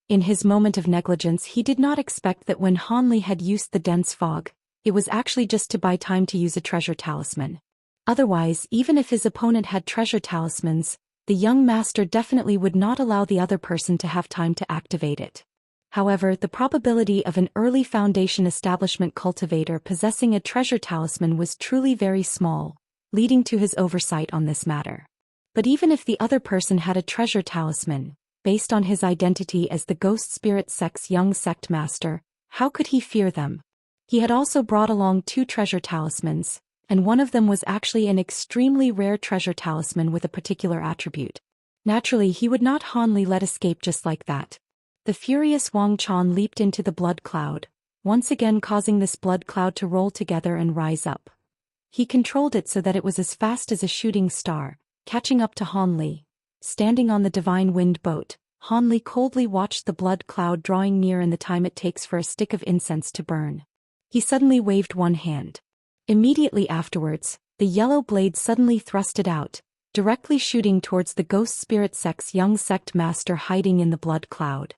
In his moment of negligence, he did not expect that when Han Li had used the dense fog, it was actually just to buy time to use a treasure talisman. Otherwise, even if his opponent had treasure talismans, the young master definitely would not allow the other person to have time to activate it. However, the probability of an early Foundation establishment cultivator possessing a treasure talisman was truly very small, leading to his oversight on this matter. But even if the other person had a treasure talisman, based on his identity as the ghost spirit sect's young sect master, how could he fear them? He had also brought along 2 treasure talismans, and one of them was actually an extremely rare treasure talisman with a particular attribute. Naturally, he would not Han Li let escape just like that. The furious Wang Chan leaped into the blood cloud, once again causing this blood cloud to roll together and rise up. He controlled it so that it was as fast as a shooting star, catching up to Han Li. Standing on the divine wind boat, Han Li coldly watched the blood cloud drawing near and the time it takes for a stick of incense to burn. He suddenly waved one hand. Immediately afterwards, the yellow blade suddenly thrusted out, directly shooting towards the ghost spirit sect's young sect master hiding in the blood cloud.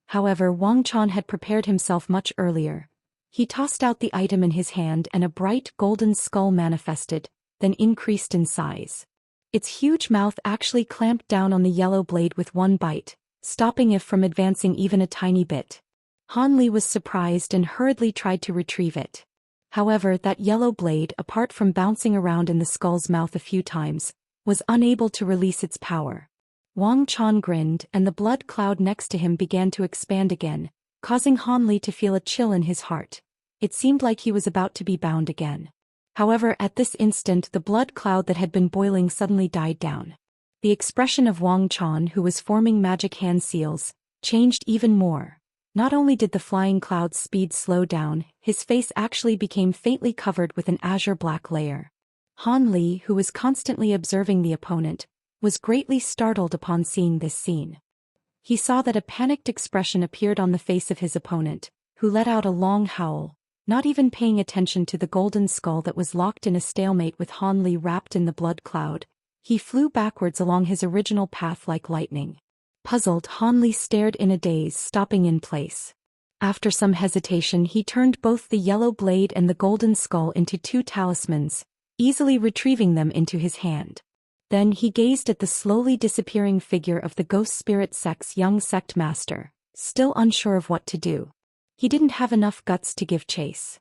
However, Wang Quan had prepared himself much earlier. He tossed out the item in his hand and a bright golden skull manifested, then increased in size. Its huge mouth actually clamped down on the yellow blade with one bite, stopping it from advancing even a tiny bit. Han Li was surprised and hurriedly tried to retrieve it. However, that yellow blade, apart from bouncing around in the skull's mouth a few times, was unable to release its power. Wang Quan grinned and the blood cloud next to him began to expand again, causing Han Li to feel a chill in his heart. It seemed like he was about to be bound again. However, at this instant the blood cloud that had been boiling suddenly died down. The expression of Wang Quan, who was forming magic hand seals, changed even more. Not only did the flying cloud's speed slow down, his face actually became faintly covered with an azure black layer. Han Li, who was constantly observing the opponent, was greatly startled upon seeing this scene. He saw that a panicked expression appeared on the face of his opponent, who let out a long howl, not even paying attention to the golden skull that was locked in a stalemate with Han Li wrapped in the blood cloud. He flew backwards along his original path like lightning. Puzzled, Han Li stared in a daze, stopping in place. After some hesitation, he turned both the yellow blade and the golden skull into two talismans, easily retrieving them into his hand. Then he gazed at the slowly disappearing figure of the ghost spirit sect's young sect master, still unsure of what to do. He didn't have enough guts to give chase.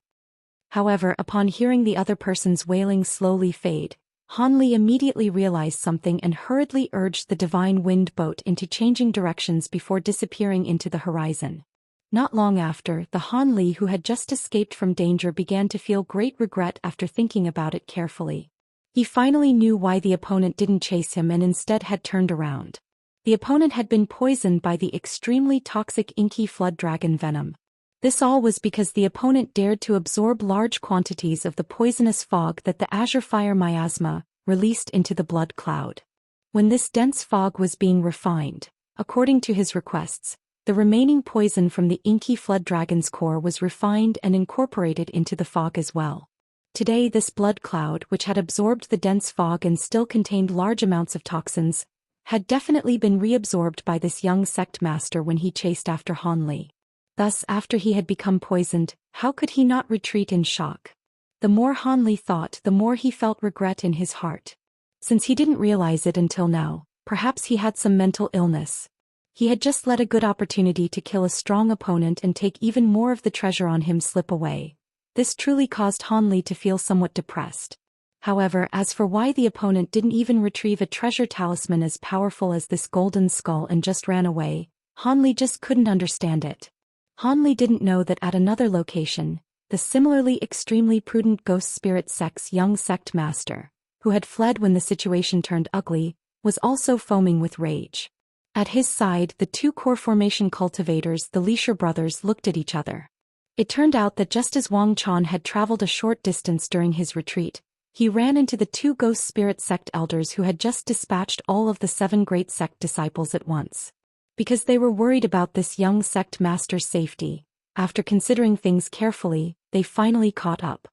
However, upon hearing the other person's wailing slowly fade, Han Li immediately realized something and hurriedly urged the divine wind boat into changing directions before disappearing into the horizon. Not long after, the Han Li who had just escaped from danger began to feel great regret after thinking about it carefully. He finally knew why the opponent didn't chase him and instead had turned around. The opponent had been poisoned by the extremely toxic inky flood dragon venom. This all was because the opponent dared to absorb large quantities of the poisonous fog that the azure fire miasma released into the blood cloud. When this dense fog was being refined, according to his requests, the remaining poison from the inky flood dragon's core was refined and incorporated into the fog as well. Today this blood cloud, which had absorbed the dense fog and still contained large amounts of toxins, had definitely been reabsorbed by this young sect master when he chased after Han Li. Thus, after he had become poisoned, how could he not retreat in shock? The more Han Li thought, the more he felt regret in his heart. Since he didn't realize it until now, perhaps he had some mental illness. He had just let a good opportunity to kill a strong opponent and take even more of the treasure on him slip away. This truly caused Han Li to feel somewhat depressed. However, as for why the opponent didn't even retrieve a treasure talisman as powerful as this golden skull and just ran away, Han Li just couldn't understand it. Han Li didn't know that at another location, the similarly extremely prudent ghost spirit sect's young sect master, who had fled when the situation turned ugly, was also foaming with rage. At his side, the two core formation cultivators, the Leisure brothers, looked at each other. It turned out that just as Wang Quan had traveled a short distance during his retreat, he ran into the two ghost spirit sect elders who had just dispatched all of the 7 great sect disciples at once. Because they were worried about this young sect master's safety, after considering things carefully, they finally caught up.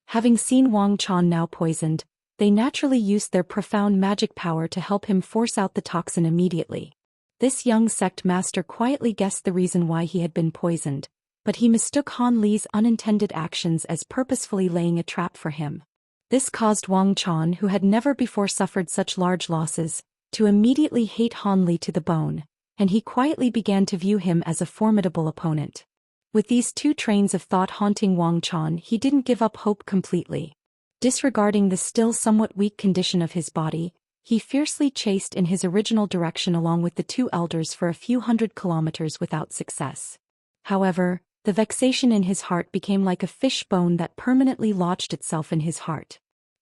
Having seen Wang Quan now poisoned, they naturally used their profound magic power to help him force out the toxin immediately. This young sect master quietly guessed the reason why he had been poisoned, but he mistook Han Li's unintended actions as purposefully laying a trap for him. This caused Wang Quan, who had never before suffered such large losses, to immediately hate Han Li to the bone, and he quietly began to view him as a formidable opponent. With these two trains of thought haunting Wang Quan, he didn't give up hope completely. Disregarding the still somewhat weak condition of his body, he fiercely chased in his original direction along with the two elders for a few hundred kilometers without success. However, the vexation in his heart became like a fish bone that permanently lodged itself in his heart.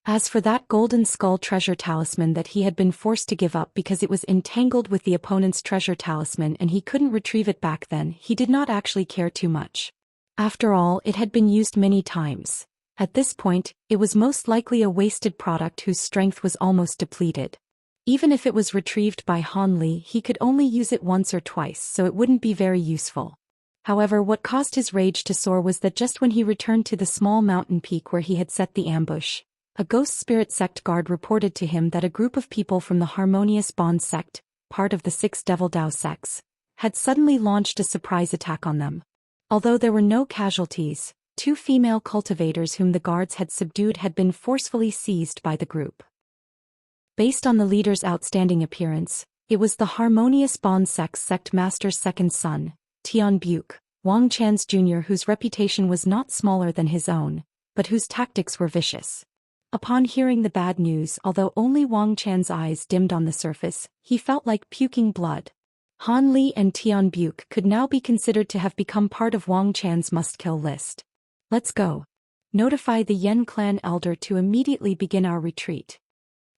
As for that golden skull treasure talisman that he had been forced to give up because it was entangled with the opponent's treasure talisman and he couldn't retrieve it back then, he did not actually care too much. After all, it had been used many times. At this point, it was most likely a wasted product whose strength was almost depleted. Even if it was retrieved by Han Li, he could only use it once or twice, so it wouldn't be very useful. However, what caused his rage to soar was that just when he returned to the small mountain peak where he had set the ambush, a ghost spirit sect guard reported to him that a group of people from the Harmonious Bond sect, part of the 6 Devil Dao sects, had suddenly launched a surprise attack on them. Although there were no casualties, 2 female cultivators whom the guards had subdued had been forcefully seized by the group. Based on the leader's outstanding appearance, it was the Harmonious Bond sect's sect master's second son, Tian Buke, Wang Chan's Jr., whose reputation was not smaller than his own, but whose tactics were vicious. Upon hearing the bad news, although only Wang Chan's eyes dimmed on the surface, he felt like puking blood. Han Li and Tian Buke could now be considered to have become part of Wang Chan's must-kill list. Let's go. Notify the Yen clan elder to immediately begin our retreat.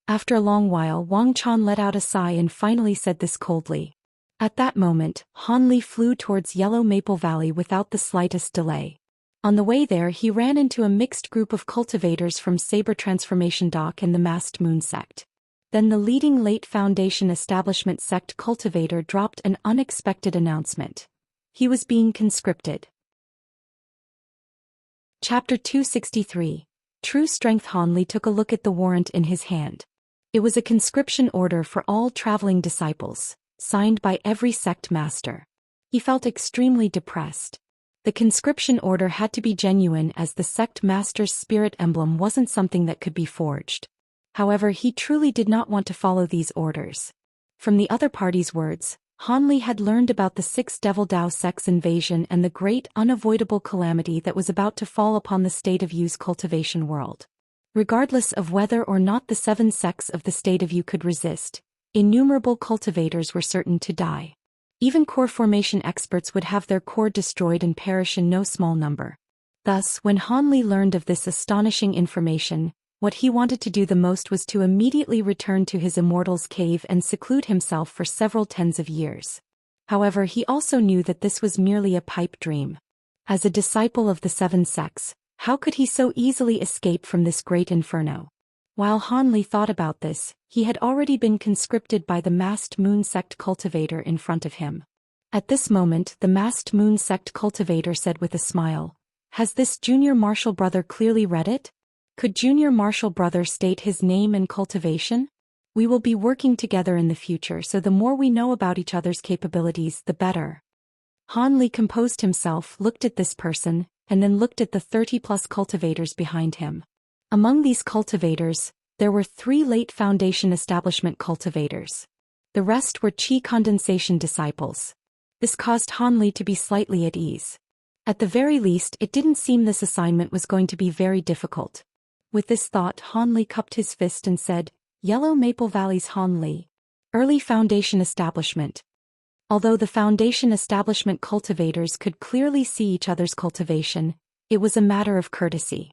After a long while, Wang Chan let out a sigh and finally said this coldly. At that moment, Han Li flew towards Yellow Maple Valley without the slightest delay. On the way there, he ran into a mixed group of cultivators from Saber Transformation Dock and the Masked Moon sect. Then the leading late Foundation Establishment sect cultivator dropped an unexpected announcement. He was being conscripted. Chapter 263. True Strength. Han Li took a look at the warrant in his hand. It was a conscription order for all traveling disciples, signed by every sect master. He felt extremely depressed. The conscription order had to be genuine, as the sect master's spirit emblem wasn't something that could be forged. However, he truly did not want to follow these orders. From the other party's words, Han Li had learned about the 6 Devil Dao sect's invasion and the great unavoidable calamity that was about to fall upon the State of Yu's cultivation world. Regardless of whether or not the 7 sects of the State of Yu could resist, innumerable cultivators were certain to die. Even core formation experts would have their core destroyed and perish in no small number. Thus, when Han Li learned of this astonishing information, what he wanted to do the most was to immediately return to his immortal's cave and seclude himself for several tens of years. However, he also knew that this was merely a pipe dream. As a disciple of the 7 sects, how could he so easily escape from this great inferno? While Han Li thought about this, he had already been conscripted by the Masked Moon sect cultivator in front of him. At this moment, the Masked Moon sect cultivator said with a smile, "Has this junior martial brother clearly read it? Could junior martial brother state his name and cultivation? We will be working together in the future, so the more we know about each other's capabilities, the better." Han Li composed himself, looked at this person, and then looked at the 30-plus cultivators behind him. Among these cultivators, there were 3 late Foundation Establishment cultivators. The rest were Qi condensation disciples. This caused Han Li to be slightly at ease. At the very least, it didn't seem this assignment was going to be very difficult. With this thought, Han Li cupped his fist and said, "Yellow Maple Valley's Han Li. Early Foundation Establishment." Although the Foundation Establishment cultivators could clearly see each other's cultivation, it was a matter of courtesy.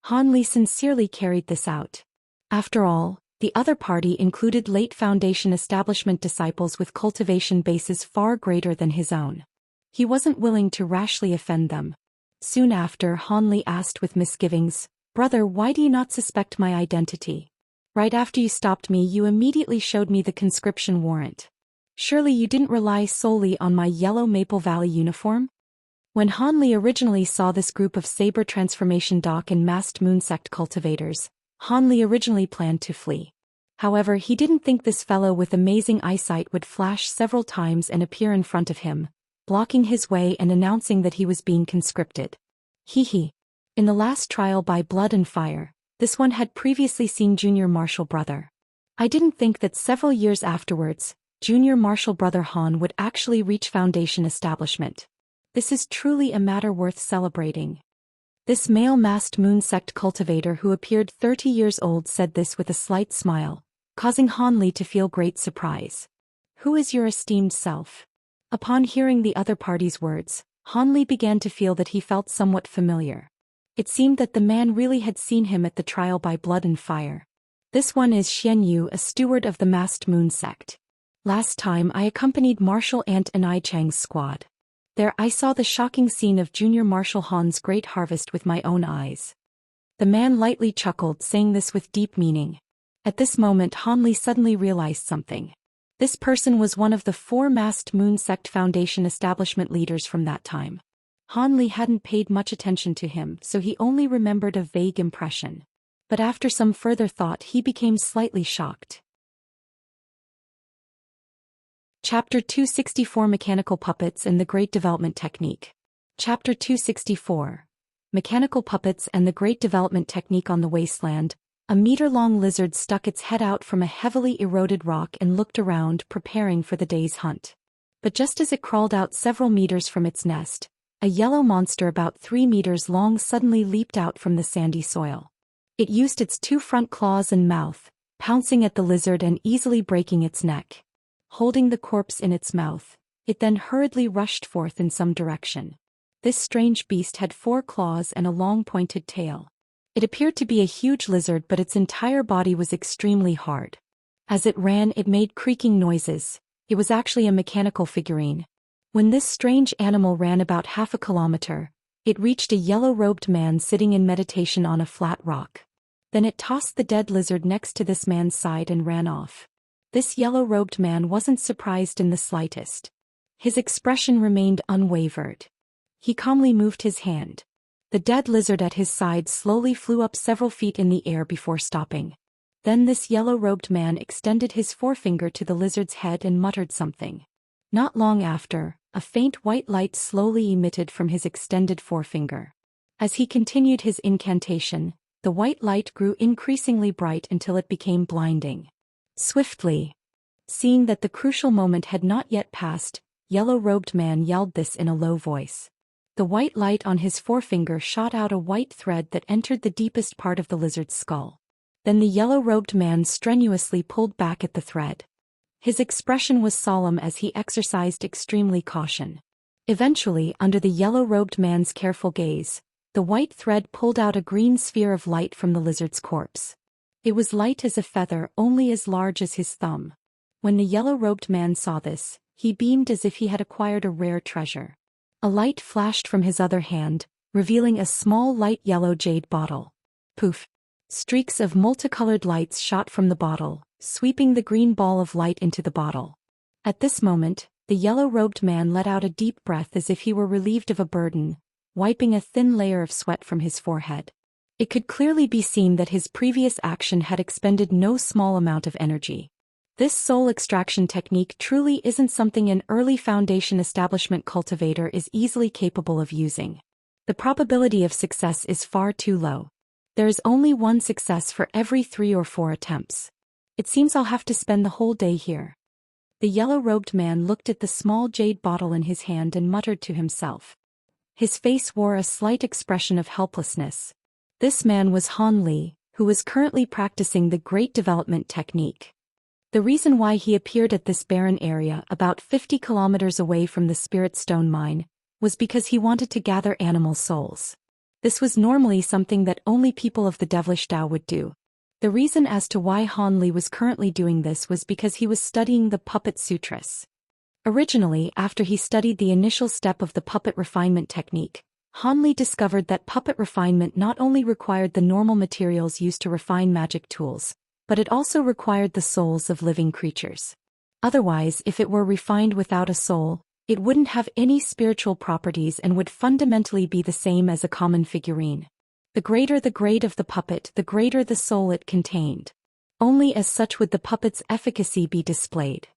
Han Li sincerely carried this out. After all, the other party included late Foundation Establishment disciples with cultivation bases far greater than his own. He wasn't willing to rashly offend them. Soon after, Han Li asked with misgivings, "Brother, why do you not suspect my identity? Right after you stopped me, you immediately showed me the conscription warrant. Surely you didn't rely solely on my Yellow Maple Valley uniform?" When Han Li originally saw this group of Saber Transformation Dock and Masked Moon sect cultivators, Han Li originally planned to flee. However, he didn't think this fellow with amazing eyesight would flash several times and appear in front of him, blocking his way and announcing that he was being conscripted. Hee. In the last trial by blood and fire, this one had previously seen Junior Martial Brother. I didn't think that several years afterwards, Junior Martial Brother Han would actually reach Foundation Establishment. This is truly a matter worth celebrating. This male Masked Moon sect cultivator who appeared 30 years old said this with a slight smile, causing Han Li to feel great surprise. "Who is your esteemed self?" Upon hearing the other party's words, Han Li began to feel that he felt somewhat familiar. It seemed that the man really had seen him at the trial by blood and fire. "This one is Xian Yu, a steward of the Masked Moon sect. Last time I accompanied Martial Ant and I Chang's squad. There I saw the shocking scene of Junior Martial Han's great harvest with my own eyes." The man lightly chuckled, saying this with deep meaning. At this moment Han Li suddenly realized something. This person was one of the 4 masked Moon Sect Foundation establishment leaders from that time. Han Li hadn't paid much attention to him, so he only remembered a vague impression. But after some further thought he became slightly shocked. Chapter 264 Mechanical Puppets and the Great Development Technique. Chapter 264 Mechanical Puppets and the Great Development Technique. On the wasteland, a meter-long lizard stuck its head out from a heavily eroded rock and looked around, preparing for the day's hunt. But just as it crawled out several meters from its nest, a yellow monster about 3 meters long suddenly leaped out from the sandy soil. It used its 2 front claws and mouth, pouncing at the lizard and easily breaking its neck. Holding the corpse in its mouth, it then hurriedly rushed forth in some direction. This strange beast had 4 claws and a long pointed tail. It appeared to be a huge lizard, but its entire body was extremely hard. As it ran, it made creaking noises. It was actually a mechanical figurine. When this strange animal ran about half a kilometer, it reached a yellow-robed man sitting in meditation on a flat rock. Then it tossed the dead lizard next to this man's side and ran off. This yellow-robed man wasn't surprised in the slightest. His expression remained unwavered. He calmly moved his hand. The dead lizard at his side slowly flew up several feet in the air before stopping. Then this yellow-robed man extended his forefinger to the lizard's head and muttered something. Not long after, a faint white light slowly emitted from his extended forefinger. As he continued his incantation, the white light grew increasingly bright until it became blinding. Swiftly, seeing that the crucial moment had not yet passed, yellow-robed man yelled this in a low voice. The white light on his forefinger shot out a white thread that entered the deepest part of the lizard's skull. Then the yellow-robed man strenuously pulled back at the thread. His expression was solemn as he exercised extremely caution. Eventually, under the yellow-robed man's careful gaze, the white thread pulled out a green sphere of light from the lizard's corpse. It was light as a feather, only as large as his thumb. When the yellow-robed man saw this, he beamed as if he had acquired a rare treasure. A light flashed from his other hand, revealing a small light yellow jade bottle. Poof! Streaks of multicolored lights shot from the bottle, sweeping the green ball of light into the bottle. At this moment, the yellow-robed man let out a deep breath as if he were relieved of a burden, wiping a thin layer of sweat from his forehead. It could clearly be seen that his previous action had expended no small amount of energy. This soul extraction technique truly isn't something an early Foundation establishment cultivator is easily capable of using. The probability of success is far too low. There is only 1 success for every 3 or 4 attempts. It seems I'll have to spend the whole day here. The yellow-robed man looked at the small jade bottle in his hand and muttered to himself. His face wore a slight expression of helplessness. This man was Han Li, who was currently practicing the Great Development Technique. The reason why he appeared at this barren area about 50 kilometers away from the Spirit Stone mine was because he wanted to gather animal souls. This was normally something that only people of the Devilish Tao would do. The reason as to why Han Li was currently doing this was because he was studying the Puppet Sutras. Originally, after he studied the initial step of the puppet refinement technique, Han Li discovered that puppet refinement not only required the normal materials used to refine magic tools, but it also required the souls of living creatures. Otherwise, if it were refined without a soul, it wouldn't have any spiritual properties and would fundamentally be the same as a common figurine. The greater the grade of the puppet, the greater the soul it contained. Only as such would the puppet's efficacy be displayed.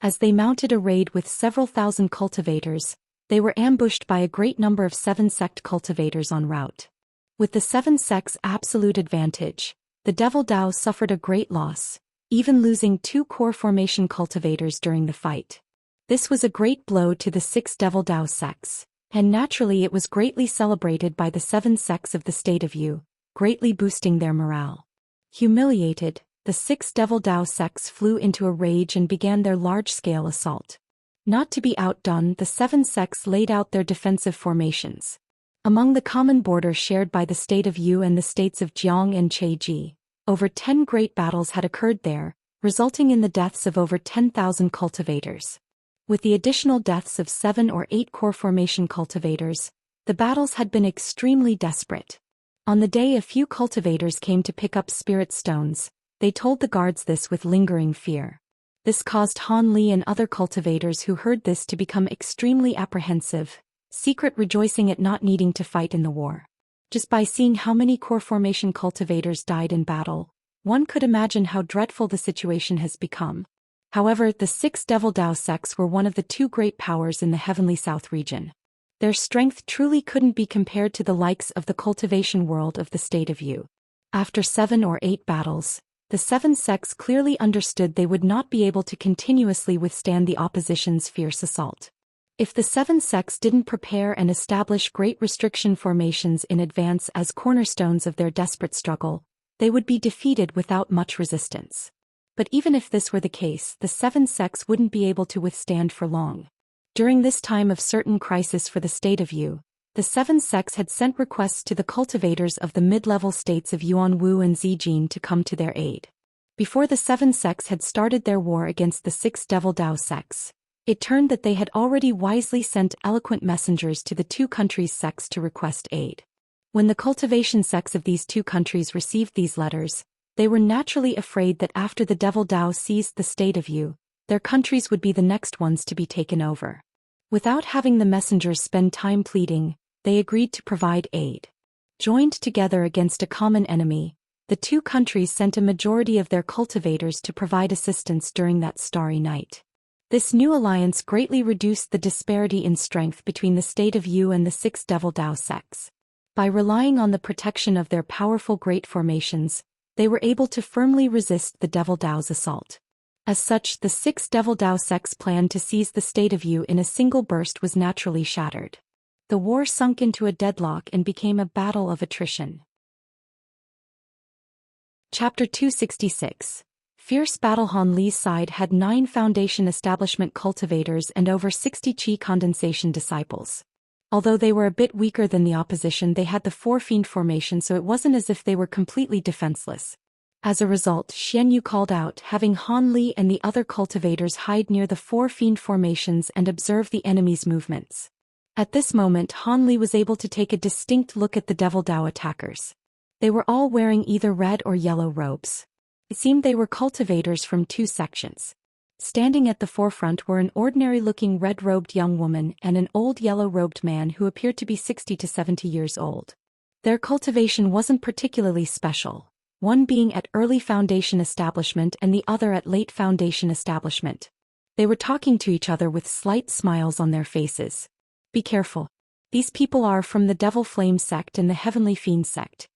As they mounted a raid with several thousand cultivators, they were ambushed by a great number of 7 sect cultivators en route. With the 7 sects' absolute advantage, the Devil Dao suffered a great loss, even losing 2 core formation cultivators during the fight. This was a great blow to the 6 Devil Dao sects, and naturally it was greatly celebrated by the 7 sects of the state of Yu, greatly boosting their morale. Humiliated, the 6 Devil Dao sects flew into a rage and began their large-scale assault. Not to be outdone, the 7 sects laid out their defensive formations. Among the common border shared by the state of Yu and the states of Jiang and Cheji, over 10 great battles had occurred there, resulting in the deaths of over 10,000 cultivators. With the additional deaths of 7 or 8 core formation cultivators, The battles had been extremely desperate. On the day a few cultivators came to pick up spirit stones, they told the guards this with lingering fear. This caused Han Li and other cultivators who heard this to become extremely apprehensive, secret rejoicing at not needing to fight in the war. Just by seeing how many core formation cultivators died in battle, one could imagine how dreadful the situation has become. However, the 6 Devil Dao sects were one of the 2 great powers in the Heavenly South region. Their strength truly couldn't be compared to the likes of the cultivation world of the state of Yu. After 7 or 8 battles, the 7 sects clearly understood they would not be able to continuously withstand the opposition's fierce assault. If the 7 sects didn't prepare and establish great restriction formations in advance as cornerstones of their desperate struggle, they would be defeated without much resistance. But even if this were the case, the 7 sects wouldn't be able to withstand for long. During this time of certain crisis for the state of Yu, the 7 sects had sent requests to the cultivators of the mid-level states of Yuanwu and Zijin to come to their aid. Before the 7 sects had started their war against the 6 Devil Dao sects, it turned that they had already wisely sent eloquent messengers to the 2 countries' sects to request aid. When the cultivation sects of these 2 countries received these letters, they were naturally afraid that after the Devil Dao seized the state of Yu, their countries would be the next ones to be taken over. Without having the messengers spend time pleading, they agreed to provide aid. Joined together against a common enemy, the 2 countries sent a majority of their cultivators to provide assistance during that starry night. This new alliance greatly reduced the disparity in strength between the state of Yu and the 6 Devil Dao sects. By relying on the protection of their powerful great formations, they were able to firmly resist the Devil Dao's assault. As such, the 6 Devil Dao sects' plan to seize the state of Yu in a single burst was naturally shattered. The war sunk into a deadlock and became a battle of attrition. Chapter 266. Fierce battle. Han Li's side had 9 foundation establishment cultivators and over 60 qi condensation disciples. Although they were a bit weaker than the opposition, they had the 4 fiend formation, so it wasn't as if they were completely defenseless. As a result, Xianyu called out, having Han Li and the other cultivators hide near the 4 fiend formations and observe the enemy's movements. At this moment, Han Li was able to take a distinct look at the Devil Dao attackers. They were all wearing either red or yellow robes. It seemed they were cultivators from 2 sections. Standing at the forefront were an ordinary-looking red-robed young woman and an old yellow-robed man who appeared to be 60 to 70 years old. Their cultivation wasn't particularly special, one being at early foundation establishment and the other at late foundation establishment. They were talking to each other with slight smiles on their faces. Be careful. These people are from the Devil Flame sect and the Heavenly Fiend sect.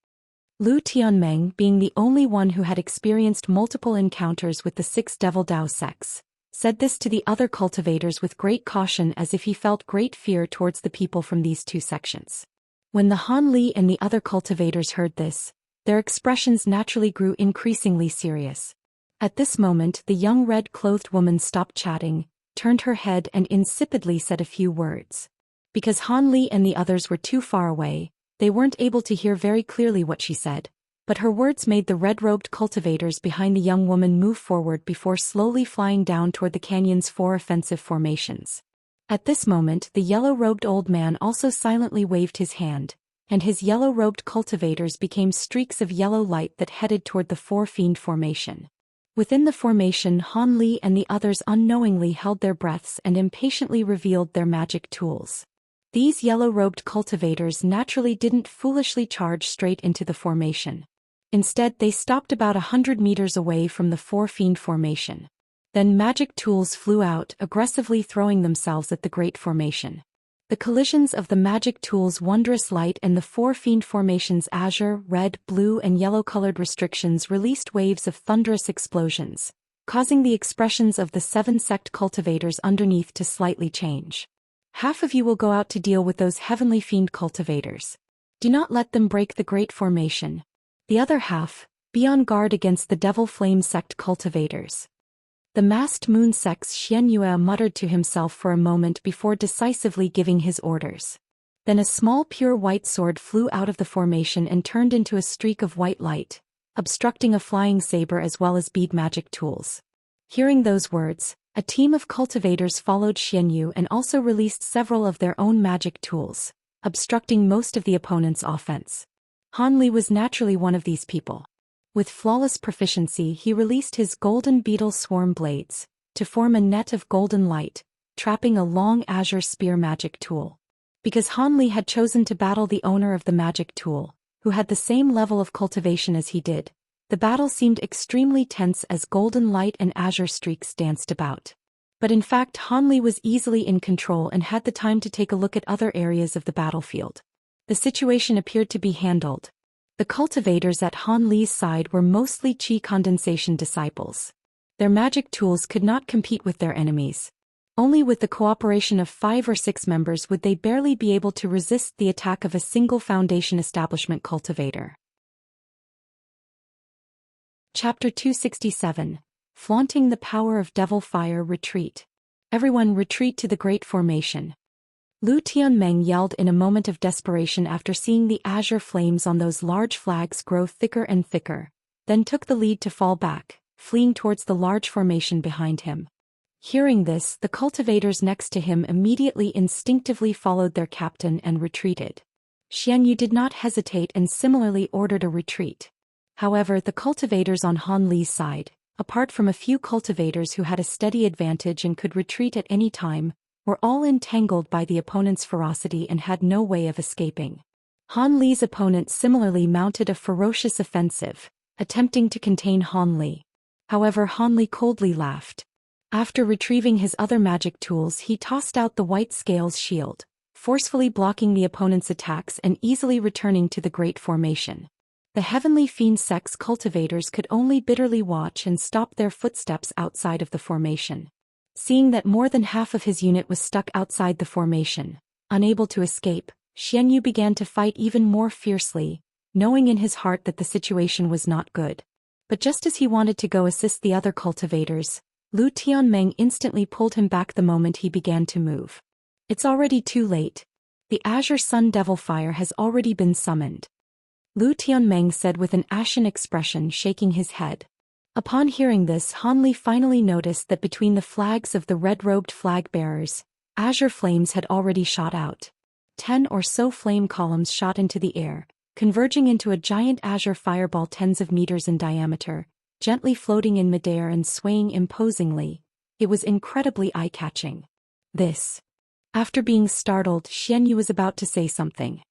Lu Tianmeng, being the only one who had experienced multiple encounters with the 6 Devil Dao sects, said this to the other cultivators with great caution as if he felt great fear towards the people from these 2 sections. When the Han Li and the other cultivators heard this, their expressions naturally grew increasingly serious. At this moment, the young red-clothed woman stopped chatting, turned her head and insipidly said a few words. Because Han Li and the others were too far away, they weren't able to hear very clearly what she said, but her words made the red-robed cultivators behind the young woman move forward before slowly flying down toward the canyon's 4 offensive formations. At this moment, the yellow-robed old man also silently waved his hand, and his yellow-robed cultivators became streaks of yellow light that headed toward the 4 fiend formation. Within the formation, Han Li and the others unknowingly held their breaths and impatiently revealed their magic tools. These yellow-robed cultivators naturally didn't foolishly charge straight into the formation. Instead, they stopped about 100 meters away from the 4 fiend formation. Then magic tools flew out, aggressively throwing themselves at the great formation. The collisions of the magic tools' wondrous light and the 4 fiend formation's azure, red, blue and yellow-colored restrictions released waves of thunderous explosions, causing the expressions of the 7 sect cultivators underneath to slightly change. Half of you will go out to deal with those heavenly fiend cultivators. Do not let them break the great formation. The other half, be on guard against the Devil Flame sect cultivators. The masked moon sect's Xianxia muttered to himself for a moment before decisively giving his orders. Then a small pure white sword flew out of the formation and turned into a streak of white light, obstructing a flying saber as well as bead magic tools. Hearing those words, a team of cultivators followed Xianyu and also released several of their own magic tools, obstructing most of the opponent's offense. Han Li was naturally one of these people. With flawless proficiency, he released his golden beetle swarm blades to form a net of golden light, trapping a long azure spear magic tool. Because Han Li had chosen to battle the owner of the magic tool, who had the same level of cultivation as he did, the battle seemed extremely tense as golden light and azure streaks danced about. But in fact, Han Li was easily in control and had the time to take a look at other areas of the battlefield. The situation appeared to be handled. The cultivators at Han Li's side were mostly Qi condensation disciples. Their magic tools could not compete with their enemies. Only with the cooperation of 5 or 6 members would they barely be able to resist the attack of a single Foundation establishment cultivator. Chapter 267. Flaunting the Power of Devil Fire. Retreat. Everyone retreat to the Great Formation. Lu Tianmeng yelled in a moment of desperation after seeing the azure flames on those large flags grow thicker and thicker, then took the lead to fall back, fleeing towards the large formation behind him. Hearing this, the cultivators next to him immediately instinctively followed their captain and retreated. Xianyu did not hesitate and similarly ordered a retreat. However, the cultivators on Han Li's side, apart from a few cultivators who had a steady advantage and could retreat at any time, were all entangled by the opponent's ferocity and had no way of escaping. Han Li's opponent similarly mounted a ferocious offensive, attempting to contain Han Li. However, Han Li coldly laughed. After retrieving his other magic tools, he tossed out the white scales shield, forcefully blocking the opponent's attacks and easily returning to the Great Formation. The Heavenly Fiend Sect's cultivators could only bitterly watch and stop their footsteps outside of the formation. Seeing that more than half of his unit was stuck outside the formation, unable to escape, Xianyu began to fight even more fiercely, knowing in his heart that the situation was not good. But just as he wanted to go assist the other cultivators, Lu Tianmeng instantly pulled him back the moment he began to move. It's already too late. The Azure Sun Devil Fire has already been summoned. Lu Tianmeng said with an ashen expression, shaking his head. Upon hearing this, Han Li finally noticed that between the flags of the red-robed flag bearers, azure flames had already shot out. 10 or so flame columns shot into the air, converging into a giant azure fireball tens of meters in diameter, gently floating in midair and swaying imposingly. It was incredibly eye-catching. This. After being startled, Xianyu was about to say something.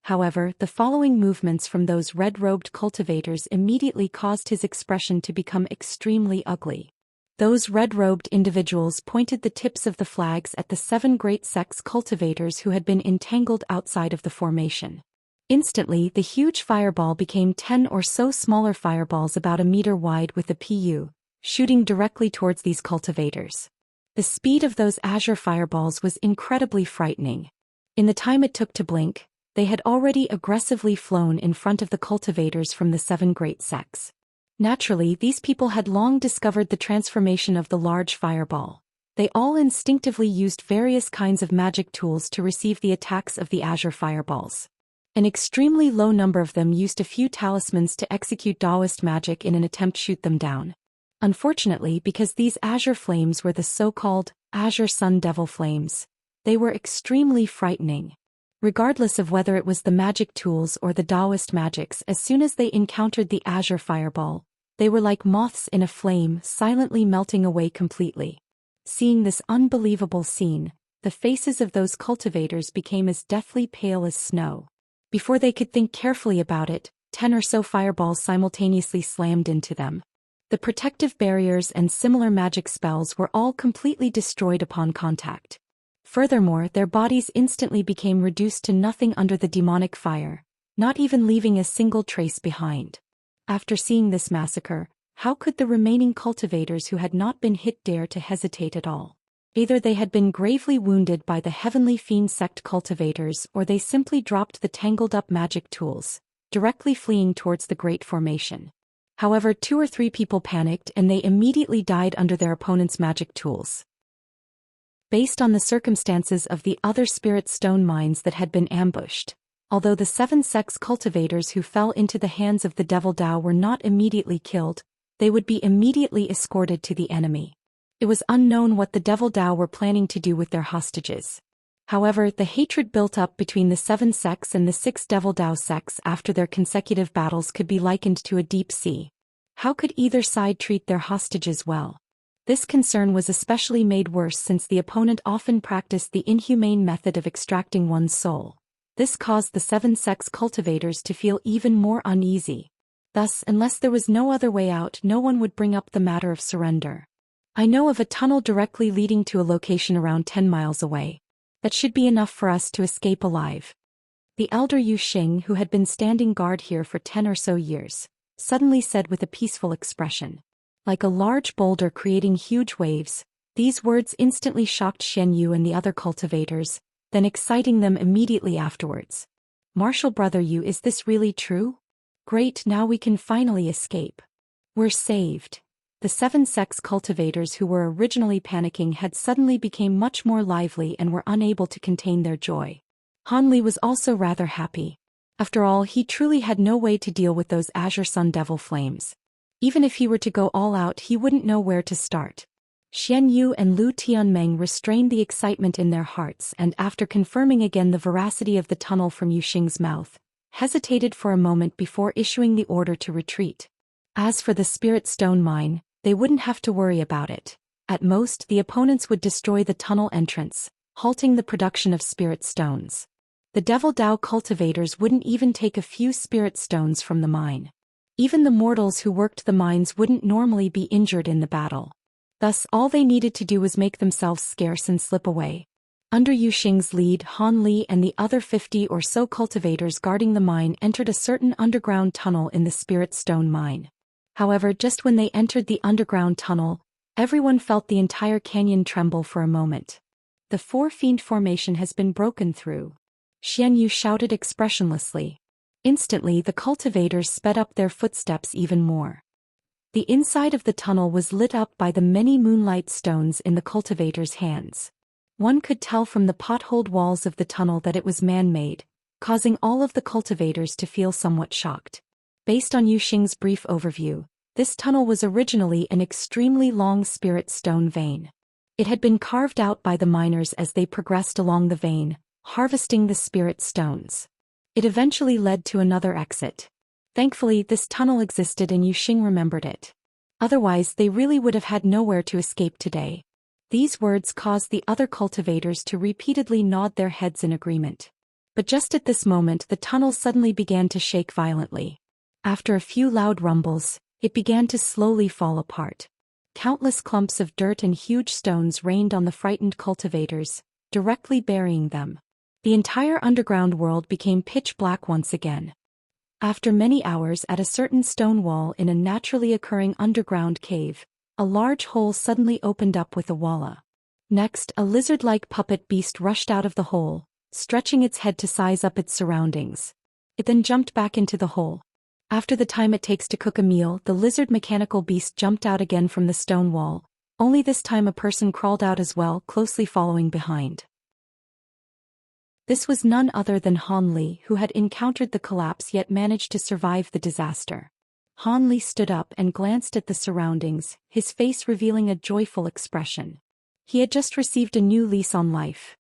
However, the following movements from those red-robed cultivators immediately caused his expression to become extremely ugly. Those red-robed individuals pointed the tips of the flags at the 7 great sects cultivators who had been entangled outside of the formation. Instantly, the huge fireball became 10 or so smaller fireballs about a meter wide with a PU, shooting directly towards these cultivators. The speed of those azure fireballs was incredibly frightening. In the time it took to blink, they had already aggressively flown in front of the cultivators from the 7 great sects. Naturally, these people had long discovered the transformation of the large fireball. They all instinctively used various kinds of magic tools to receive the attacks of the azure fireballs. An extremely low number of them used a few talismans to execute Taoist magic in an attempt to shoot them down. Unfortunately, because these azure flames were the so-called Azure Sun Devil Flames, they were extremely frightening. Regardless of whether it was the magic tools or the Taoist magics, as soon as they encountered the azure fireball, they were like moths in a flame, silently melting away completely. Seeing this unbelievable scene, the faces of those cultivators became as deathly pale as snow. Before they could think carefully about it, 10 or so fireballs simultaneously slammed into them. The protective barriers and similar magic spells were all completely destroyed upon contact. Furthermore, their bodies instantly became reduced to nothing under the demonic fire, not even leaving a single trace behind. After seeing this massacre, how could the remaining cultivators who had not been hit dare to hesitate at all? Either they had been gravely wounded by the Heavenly Fiend Sect cultivators, or they simply dropped the tangled-up magic tools, directly fleeing towards the Great Formation. However, 2 or 3 people panicked and they immediately died under their opponent's magic tools. Based on the circumstances of the other spirit stone mines that had been ambushed, although the 7 sects cultivators who fell into the hands of the Devil Dao were not immediately killed, they would be immediately escorted to the enemy. It was unknown what the Devil Dao were planning to do with their hostages. However, the hatred built up between the 7 sects and the 6 Devil Dao sects after their consecutive battles could be likened to a deep sea. How could either side treat their hostages well? This concern was especially made worse since the opponent often practiced the inhumane method of extracting one's soul. This caused the 7 sects cultivators to feel even more uneasy. Thus, unless there was no other way out, no one would bring up the matter of surrender. I know of a tunnel directly leading to a location around 10 miles away. That should be enough for us to escape alive. The elder Yu Xing, who had been standing guard here for 10 or so years, suddenly said with a peaceful expression. Like a large boulder creating huge waves, these words instantly shocked Xian Yu and the other cultivators, then exciting them immediately afterwards. Martial Brother Yu, is this really true? Great, now we can finally escape. We're saved. The 7 sects cultivators who were originally panicking had suddenly become much more lively and were unable to contain their joy. Han Li was also rather happy. After all, he truly had no way to deal with those Azure Sun Devil flames. Even if he were to go all out, he wouldn't know where to start. Xian Yu and Lu Tianmeng restrained the excitement in their hearts and, after confirming again the veracity of the tunnel from Yu Xing's mouth, hesitated for a moment before issuing the order to retreat. As for the Spirit Stone mine, they wouldn't have to worry about it. At most, the opponents would destroy the tunnel entrance, halting the production of spirit stones. The Devil Dao cultivators wouldn't even take a few spirit stones from the mine. Even the mortals who worked the mines wouldn't normally be injured in the battle. Thus, all they needed to do was make themselves scarce and slip away. Under Yu Xing's lead, Han Li and the other 50 or so cultivators guarding the mine entered a certain underground tunnel in the Spirit Stone mine. However, just when they entered the underground tunnel, everyone felt the entire canyon tremble for a moment. The 4-fiend formation has been broken through. Xian Yu shouted expressionlessly. Instantly, the cultivators sped up their footsteps even more. The inside of the tunnel was lit up by the many moonlight stones in the cultivators' hands. One could tell from the potholed walls of the tunnel that it was man-made, causing all of the cultivators to feel somewhat shocked. Based on Yu Xing's brief overview, this tunnel was originally an extremely long spirit stone vein. It had been carved out by the miners as they progressed along the vein, harvesting the spirit stones. It eventually led to another exit. Thankfully, this tunnel existed and Yu Xing remembered it. Otherwise, they really would have had nowhere to escape today. These words caused the other cultivators to repeatedly nod their heads in agreement. But just at this moment, the tunnel suddenly began to shake violently. After a few loud rumbles, it began to slowly fall apart. Countless clumps of dirt and huge stones rained on the frightened cultivators, directly burying them. The entire underground world became pitch black once again. After many hours at a certain stone wall in a naturally occurring underground cave, a large hole suddenly opened up with a walla. Next, a lizard-like puppet beast rushed out of the hole, stretching its head to size up its surroundings. It then jumped back into the hole. After the time it takes to cook a meal, the lizard mechanical beast jumped out again from the stone wall, only this time a person crawled out as well, closely following behind. This was none other than Han Li, who had encountered the collapse yet managed to survive the disaster. Han Li stood up and glanced at the surroundings, his face revealing a joyful expression. He had just received a new lease on life.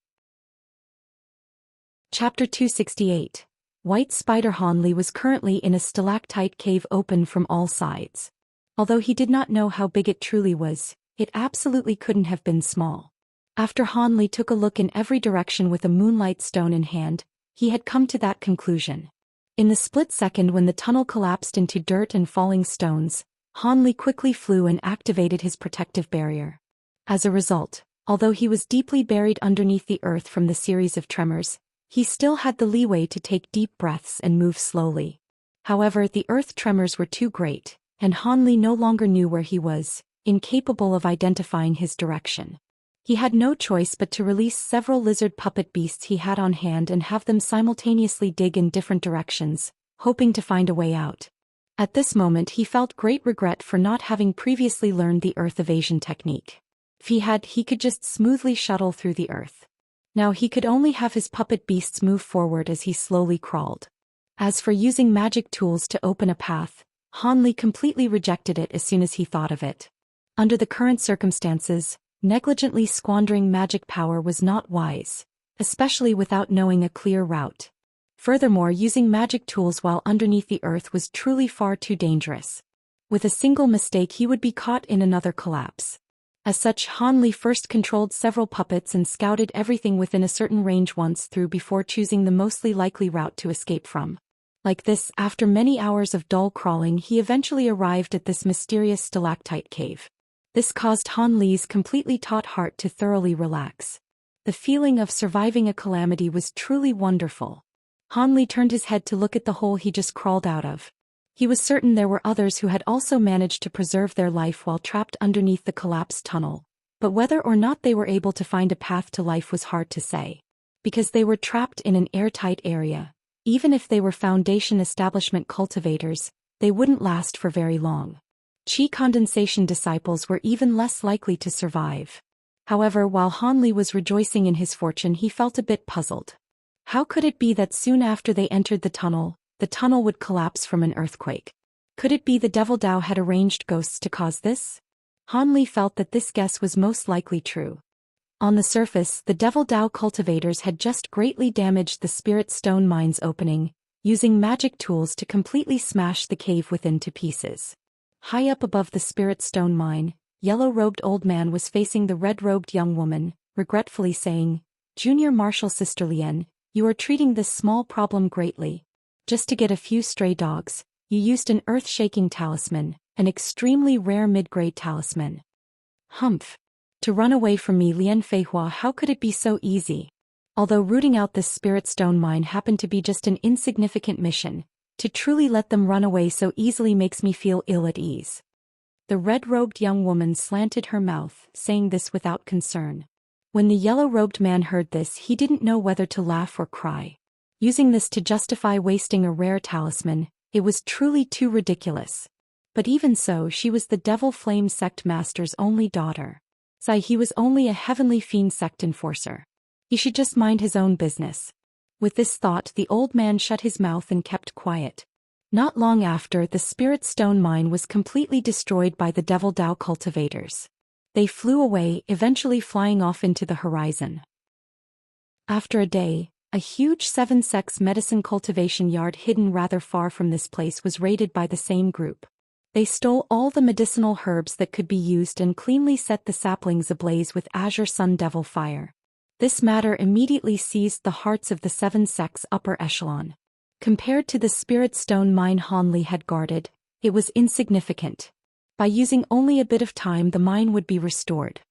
Chapter 268. White Spider. Han Li was currently in a stalactite cave open from all sides. Although he did not know how big it truly was, it absolutely couldn't have been small. After Han Li took a look in every direction with a moonlight stone in hand, he had come to that conclusion. In the split second when the tunnel collapsed into dirt and falling stones, Han Li quickly flew and activated his protective barrier. As a result, although he was deeply buried underneath the earth from the series of tremors, he still had the leeway to take deep breaths and move slowly. However, the earth tremors were too great, and Han Li no longer knew where he was, incapable of identifying his direction. He had no choice but to release several lizard puppet beasts he had on hand and have them simultaneously dig in different directions, hoping to find a way out. At this moment he felt great regret for not having previously learned the earth evasion technique. If he had, he could just smoothly shuttle through the earth. Now he could only have his puppet beasts move forward as he slowly crawled. As for using magic tools to open a path, Han Li completely rejected it as soon as he thought of it. Under the current circumstances, negligently squandering magic power was not wise. especially without knowing a clear route. Furthermore, using magic tools while underneath the earth was truly far too dangerous. With a single mistake he would be caught in another collapse. As such, Han Li first controlled several puppets and scouted everything within a certain range once through before choosing the mostly likely route to escape from. Like this, after many hours of dull crawling, he eventually arrived at this mysterious stalactite cave. This caused Han Li's completely taut heart to thoroughly relax. The feeling of surviving a calamity was truly wonderful. Han Li turned his head to look at the hole he just crawled out of. He was certain there were others who had also managed to preserve their life while trapped underneath the collapsed tunnel, but whether or not they were able to find a path to life was hard to say. Because they were trapped in an airtight area, even if they were Foundation establishment cultivators, they wouldn't last for very long. Qi condensation disciples were even less likely to survive. However, while Han Li was rejoicing in his fortune, he felt a bit puzzled. How could it be that soon after they entered the tunnel would collapse from an earthquake? Could it be the Devil Dao had arranged ghosts to cause this? Han Li felt that this guess was most likely true. On the surface, the Devil Dao cultivators had just greatly damaged the Spirit Stone mine's opening, using magic tools to completely smash the cave within to pieces. High up above the Spirit Stone mine, yellow-robed old man was facing the red-robed young woman, regretfully saying, "Junior Marshal Sister Lien, you are treating this small problem greatly. Just to get a few stray dogs, you used an earth-shaking talisman, an extremely rare mid-grade talisman. Humph. To run away from me, Lien Feihua, how could it be so easy? Although rooting out this Spirit Stone mine happened to be just an insignificant mission, to truly let them run away so easily makes me feel ill at ease." The red-robed young woman slanted her mouth, saying this without concern. When the yellow-robed man heard this, he didn't know whether to laugh or cry. Using this to justify wasting a rare talisman, it was truly too ridiculous. But even so, she was the Devil Flame Sect Master's only daughter. He was only a Heavenly Fiend Sect enforcer. He should just mind his own business. With this thought, the old man shut his mouth and kept quiet. Not long after, the Spirit Stone mine was completely destroyed by the Devil Dao cultivators. They flew away, eventually flying off into the horizon. After a day, a huge 7-sex medicine cultivation yard hidden rather far from this place was raided by the same group. They stole all the medicinal herbs that could be used and cleanly set the saplings ablaze with azure sun devil fire. This matter immediately seized the hearts of the 7-sex upper echelon. Compared to the Spirit Stone mine Han Li had guarded, it was insignificant. By using only a bit of time, the mine would be restored.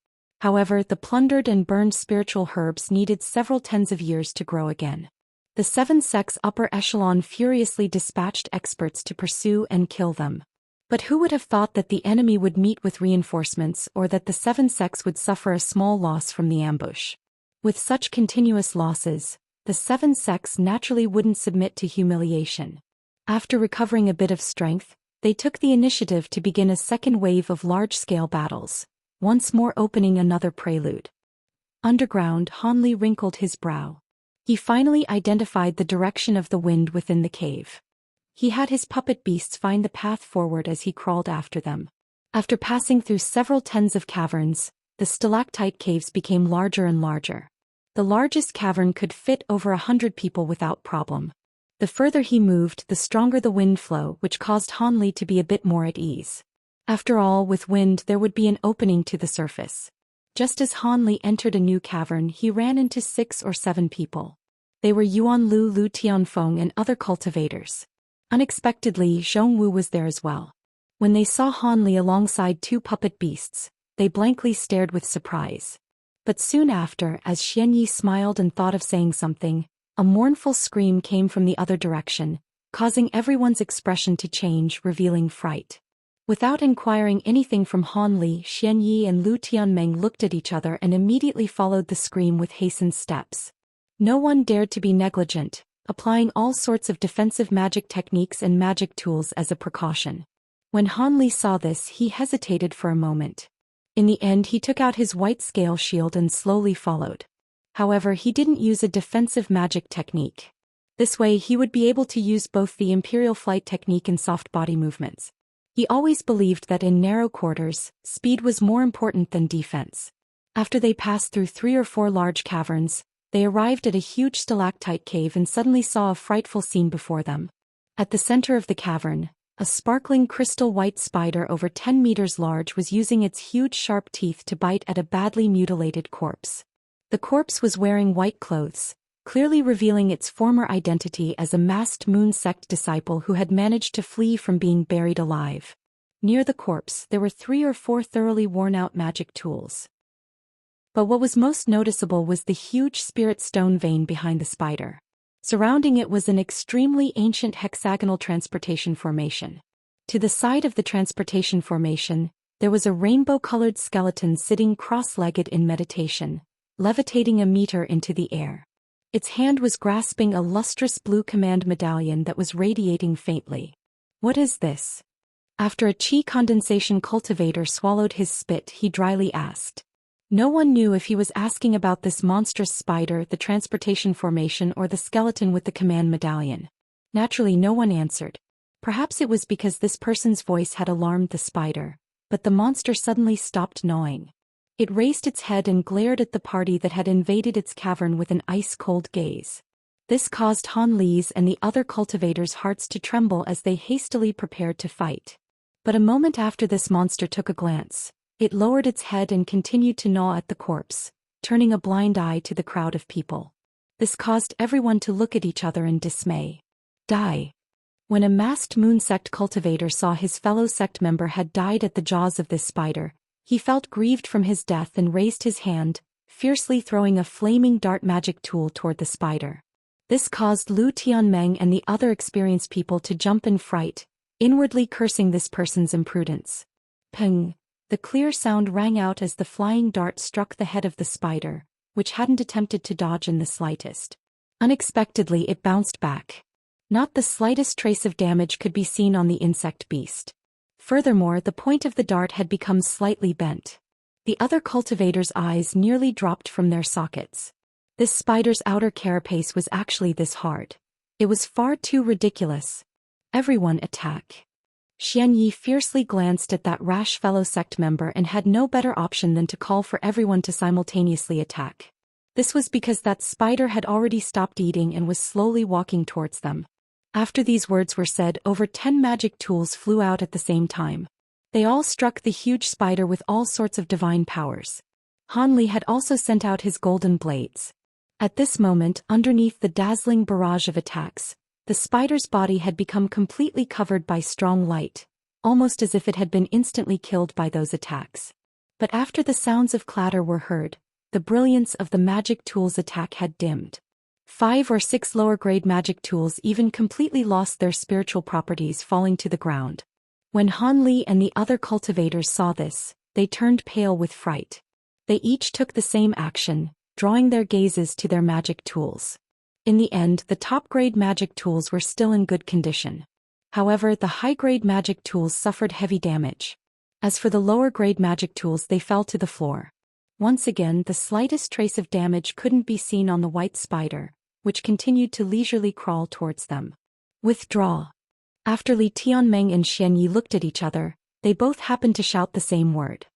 However, the plundered and burned spiritual herbs needed several tens of years to grow again. The 7-sex upper echelon furiously dispatched experts to pursue and kill them. But who would have thought that the enemy would meet with reinforcements, or that the 7-sex would suffer a small loss from the ambush? With such continuous losses, the 7-sex naturally wouldn't submit to humiliation. After recovering a bit of strength, they took the initiative to begin a second wave of large-scale battles, once more opening another prelude. Underground, Han Li wrinkled his brow. He finally identified the direction of the wind within the cave. He had his puppet beasts find the path forward as he crawled after them. After passing through several tens of caverns, the stalactite caves became larger and larger. The largest cavern could fit over 100 people without problem. The further he moved, the stronger the wind flow, which caused Han Li to be a bit more at ease. After all, with wind there would be an opening to the surface. Just as Han Li entered a new cavern, he ran into 6 or 7 people. They were Yuan Lu, Lu Tianfeng, and other cultivators. Unexpectedly, Zhong Wu was there as well. When they saw Han Li alongside 2 puppet beasts, they blankly stared with surprise. But soon after, as Xianyi smiled and thought of saying something, a mournful scream came from the other direction, causing everyone's expression to change, revealing fright. Without inquiring anything from Han Li, Xianyi and Lu Tianmeng looked at each other and immediately followed the scream with hastened steps. No one dared to be negligent, applying all sorts of defensive magic techniques and magic tools as a precaution. When Han Li saw this, he hesitated for a moment. In the end, he took out his white scale shield and slowly followed. However, he didn't use a defensive magic technique. This way, he would be able to use both the Imperial Flight technique and soft body movements. He always believed that in narrow quarters, speed was more important than defense. After they passed through 3 or 4 large caverns, They arrived at a huge stalactite cave and suddenly saw a frightful scene before them. At the center of the cavern, a sparkling crystal white spider over 10 meters large was using its huge sharp teeth to bite at a badly mutilated corpse. The corpse was wearing white clothes, clearly revealing its former identity as a masked moon sect disciple who had managed to flee from being buried alive. Near the corpse, there were 3 or 4 thoroughly worn-out magic tools. But what was most noticeable was the huge spirit stone vein behind the spider. Surrounding it was an extremely ancient hexagonal transportation formation. To the side of the transportation formation, there was a rainbow-colored skeleton sitting cross-legged in meditation, levitating a meter into the air. Its hand was grasping a lustrous blue command medallion that was radiating faintly. "What is this?" After a chi condensation cultivator swallowed his spit, he dryly asked. No one knew if he was asking about this monstrous spider, the transportation formation, or the skeleton with the command medallion. Naturally, no one answered. Perhaps it was because this person's voice had alarmed the spider, but the monster suddenly stopped gnawing. It raised its head and glared at the party that had invaded its cavern with an ice-cold gaze. This caused Han Li's and the other cultivators' hearts to tremble as they hastily prepared to fight. But a moment after this monster took a glance, it lowered its head and continued to gnaw at the corpse, turning a blind eye to the crowd of people. This caused everyone to look at each other in dismay. Die. When a masked moon sect cultivator saw his fellow sect member had died at the jaws of this spider, he felt grieved from his death and raised his hand, fiercely throwing a flaming dart magic tool toward the spider. This caused Lu Tianmeng and the other experienced people to jump in fright, inwardly cursing this person's imprudence. Peng! The clear sound rang out as the flying dart struck the head of the spider, which hadn't attempted to dodge in the slightest. Unexpectedly, it bounced back. Not the slightest trace of damage could be seen on the insect beast. Furthermore, the point of the dart had become slightly bent. The other cultivators' eyes nearly dropped from their sockets. This spider's outer carapace was actually this hard. It was far too ridiculous. Everyone attack. Xianyi fiercely glanced at that rash fellow sect member and had no better option than to call for everyone to simultaneously attack. This was because that spider had already stopped eating and was slowly walking towards them. After these words were said, over 10 magic tools flew out at the same time. They all struck the huge spider with all sorts of divine powers. Han Li had also sent out his golden blades. At this moment, underneath the dazzling barrage of attacks, the spider's body had become completely covered by strong light, almost as if it had been instantly killed by those attacks. But after the sounds of clatter were heard, the brilliance of the magic tool's attack had dimmed. 5 or 6 lower-grade magic tools even completely lost their spiritual properties, falling to the ground. When Han Li and the other cultivators saw this, they turned pale with fright. They each took the same action, drawing their gazes to their magic tools. In the end, the top-grade magic tools were still in good condition. However, the high-grade magic tools suffered heavy damage. As for the lower-grade magic tools, they fell to the floor. Once again, the slightest trace of damage couldn't be seen on the white spider, which continued to leisurely crawl towards them. Withdraw. After Li Tianmeng and Xianyi looked at each other, they both happened to shout the same word.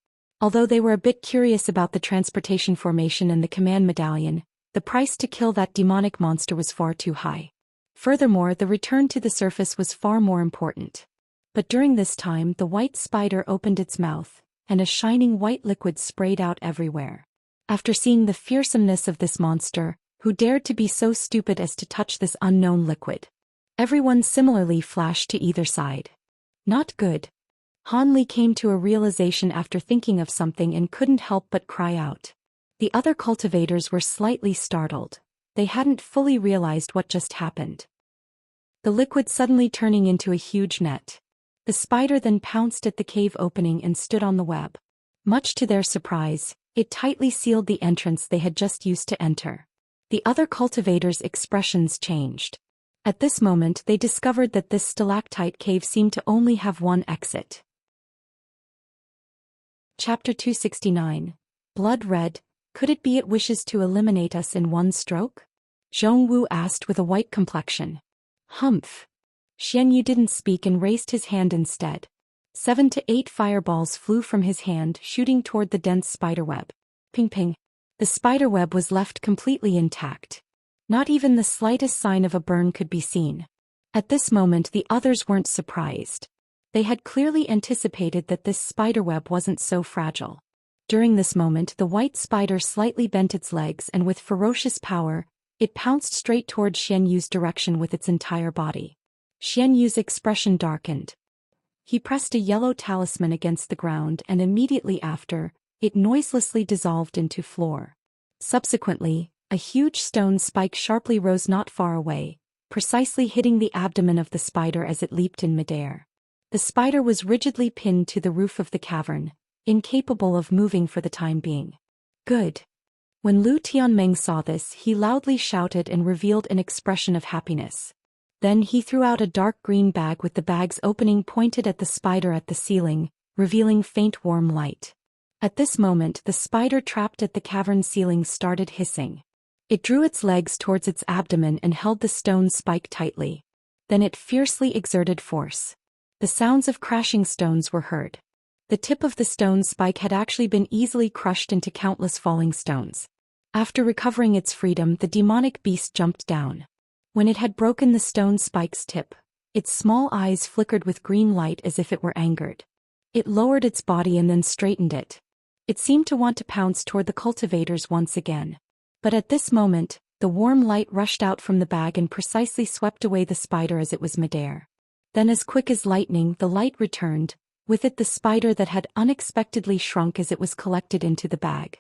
Although they were a bit curious about the transportation formation and the command medallion, the price to kill that demonic monster was far too high. Furthermore, the return to the surface was far more important. But during this time, the white spider opened its mouth, and a shining white liquid sprayed out everywhere. After seeing the fearsomeness of this monster, who dared to be so stupid as to touch this unknown liquid, everyone similarly flashed to either side. Not good. Han Li came to a realization after thinking of something and couldn't help but cry out. The other cultivators were slightly startled. They hadn't fully realized what just happened. The liquid suddenly turning into a huge net. The spider then pounced at the cave opening and stood on the web. Much to their surprise, it tightly sealed the entrance they had just used to enter. The other cultivators' expressions changed. At this moment, they discovered that this stalactite cave seemed to only have one exit. Chapter 269. Blood Red. Could it be it wishes to eliminate us in one stroke? Zhong Wu asked with a white complexion. Humph. Xianyu didn't speak and raised his hand instead. 7 to 8 fireballs flew from his hand, shooting toward the dense spiderweb. Ping ping. The spiderweb was left completely intact. Not even the slightest sign of a burn could be seen. At this moment the others weren't surprised. They had clearly anticipated that this spiderweb wasn't so fragile. During this moment the white spider slightly bent its legs and with ferocious power, it pounced straight toward Xianyu's direction with its entire body. Xianyu's expression darkened. He pressed a yellow talisman against the ground and immediately after, it noiselessly dissolved into floor. Subsequently, a huge stone spike sharply rose not far away, precisely hitting the abdomen of the spider as it leaped in midair. The spider was rigidly pinned to the roof of the cavern, incapable of moving for the time being. Good. When Lu Tianmeng saw this, he loudly shouted and revealed an expression of happiness. Then he threw out a dark green bag with the bag's opening pointed at the spider at the ceiling, revealing faint warm light. At this moment the spider trapped at the cavern ceiling started hissing. It drew its legs towards its abdomen and held the stone spike tightly. Then it fiercely exerted force. The sounds of crashing stones were heard. The tip of the stone spike had actually been easily crushed into countless falling stones. After recovering its freedom, the demonic beast jumped down. When it had broken the stone spike's tip, its small eyes flickered with green light as if it were angered. It lowered its body and then straightened it. It seemed to want to pounce toward the cultivators once again. But at this moment, the warm light rushed out from the bag and precisely swept away the spider as it was midair. Then as quick as lightning the light returned, with it the spider that had unexpectedly shrunk as it was collected into the bag.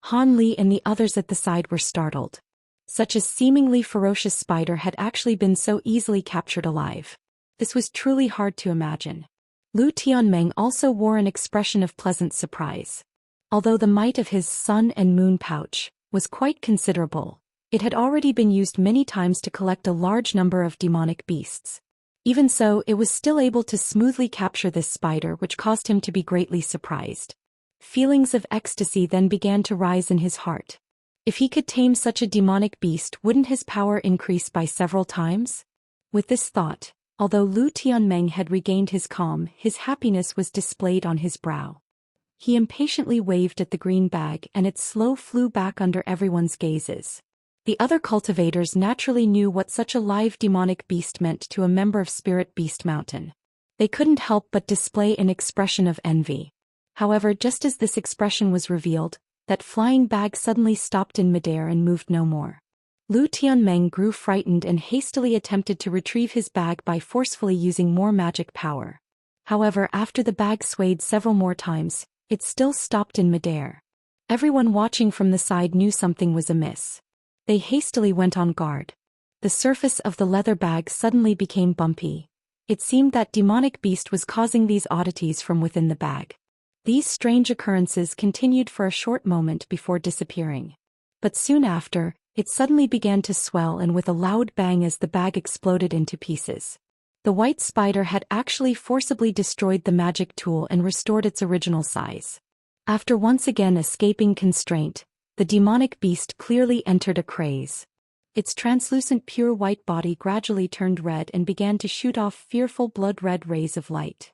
Han Li and the others at the side were startled. Such a seemingly ferocious spider had actually been so easily captured alive. This was truly hard to imagine. Lu Tianmeng also wore an expression of pleasant surprise. Although the might of his sun and moon pouch was quite considerable, it had already been used many times to collect a large number of demonic beasts. Even so, it was still able to smoothly capture this spider, which caused him to be greatly surprised. Feelings of ecstasy then began to rise in his heart. If he could tame such a demonic beast, wouldn't his power increase by several times? With this thought, although Lu Tianmeng had regained his calm, his happiness was displayed on his brow. He impatiently waved at the green bag and it slowly flew back under everyone's gazes. The other cultivators naturally knew what such a live demonic beast meant to a member of Spirit Beast Mountain. They couldn't help but display an expression of envy. However, just as this expression was revealed, that flying bag suddenly stopped in midair and moved no more. Lu Tianmeng grew frightened and hastily attempted to retrieve his bag by forcefully using more magic power. However, after the bag swayed several more times, it still stopped in midair. Everyone watching from the side knew something was amiss. They hastily went on guard. The surface of the leather bag suddenly became bumpy. It seemed that demonic beast was causing these oddities from within the bag. These strange occurrences continued for a short moment before disappearing. But soon after, it suddenly began to swell and with a loud bang as the bag exploded into pieces. The white spider had actually forcibly destroyed the magic tool and restored its original size. After once again escaping constraint, the demonic beast clearly entered a craze. Its translucent pure white body gradually turned red and began to shoot off fearful blood-red rays of light.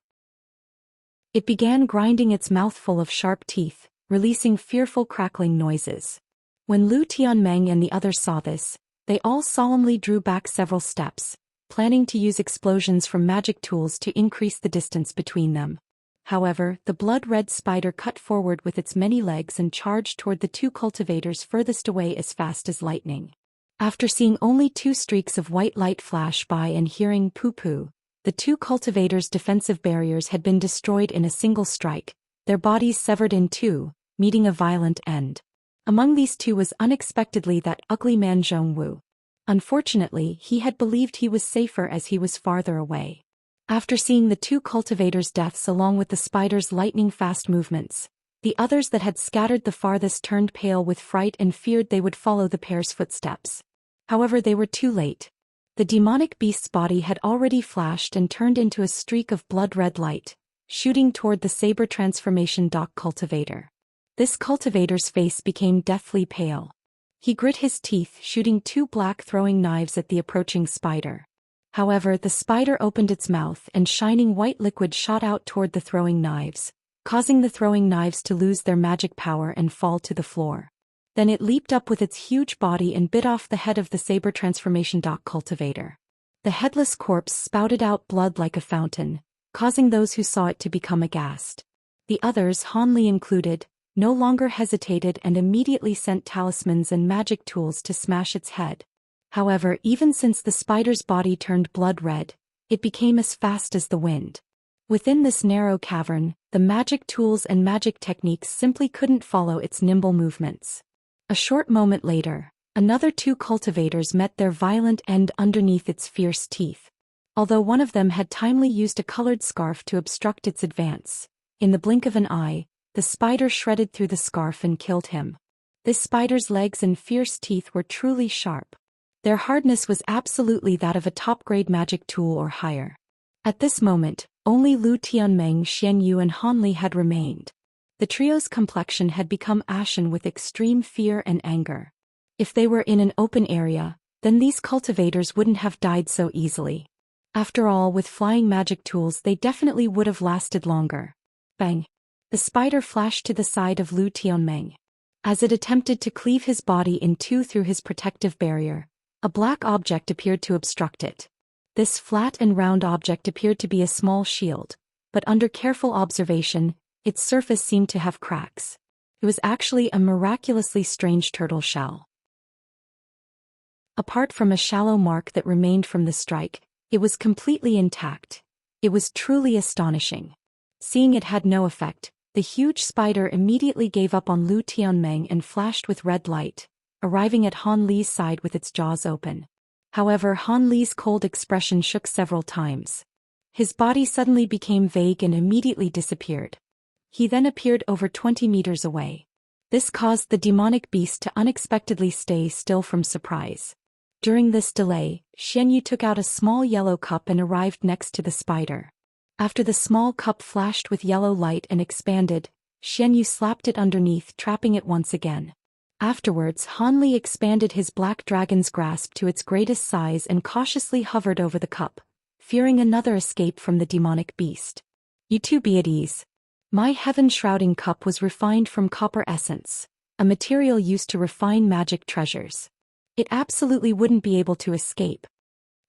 It began grinding its mouth full of sharp teeth, releasing fearful crackling noises. When Lu Tianmeng and the others saw this, they all solemnly drew back several steps, planning to use explosions from magic tools to increase the distance between them. However, the blood-red spider cut forward with its many legs and charged toward the two cultivators furthest away as fast as lightning. After seeing only 2 streaks of white light flash by and hearing poo-poo, the two cultivators' defensive barriers had been destroyed in a single strike, their bodies severed in two, meeting a violent end. Among these two was unexpectedly that ugly man Zhongwu. Unfortunately, he had believed he was safer as he was farther away. After seeing the two cultivators' deaths along with the spider's lightning-fast movements, the others that had scattered the farthest turned pale with fright and feared they would follow the pair's footsteps. However, they were too late. The demonic beast's body had already flashed and turned into a streak of blood-red light, shooting toward the saber transformation dock cultivator. This cultivator's face became deathly pale. He grit his teeth, shooting 2 black throwing knives at the approaching spider. However, the spider opened its mouth and shining white liquid shot out toward the throwing knives, causing the throwing knives to lose their magic power and fall to the floor. Then it leaped up with its huge body and bit off the head of the saber transformation cultivator. The headless corpse spouted out blood like a fountain, causing those who saw it to become aghast. The others, Han Li included, no longer hesitated and immediately sent talismans and magic tools to smash its head. However, even since the spider's body turned blood red, it became as fast as the wind. Within this narrow cavern, the magic tools and magic techniques simply couldn't follow its nimble movements. A short moment later, another 2 cultivators met their violent end underneath its fierce teeth. Although one of them had timely used a colored scarf to obstruct its advance, in the blink of an eye, the spider shredded through the scarf and killed him. This spider's legs and fierce teeth were truly sharp. Their hardness was absolutely that of a top-grade magic tool or higher. At this moment, only Lu Tianmeng, Xian Yu and Han Li had remained. The trio's complexion had become ashen with extreme fear and anger. If they were in an open area, then these cultivators wouldn't have died so easily. After all, with flying magic tools they definitely would have lasted longer. Bang! The spider flashed to the side of Lu Tianmeng. As it attempted to cleave his body in 2 through his protective barrier, a black object appeared to obstruct it. This flat and round object appeared to be a small shield, but under careful observation, its surface seemed to have cracks. It was actually a miraculously strange turtle shell. Apart from a shallow mark that remained from the strike, it was completely intact. It was truly astonishing. Seeing it had no effect, the huge spider immediately gave up on Lu Tianmeng and flashed with red light, arriving at Han Li's side with its jaws open. However, Han Li's cold expression shook several times. His body suddenly became vague and immediately disappeared. He then appeared over 20 meters away. This caused the demonic beast to unexpectedly stay still from surprise. During this delay, Xian Yu took out a small yellow cup and arrived next to the spider. After the small cup flashed with yellow light and expanded, Xian Yu slapped it underneath, trapping it once again. Afterwards, Han Li expanded his black dragon's grasp to its greatest size and cautiously hovered over the cup, fearing another escape from the demonic beast. You two be at ease. My heaven-shrouding cup was refined from copper essence, a material used to refine magic treasures. It absolutely wouldn't be able to escape.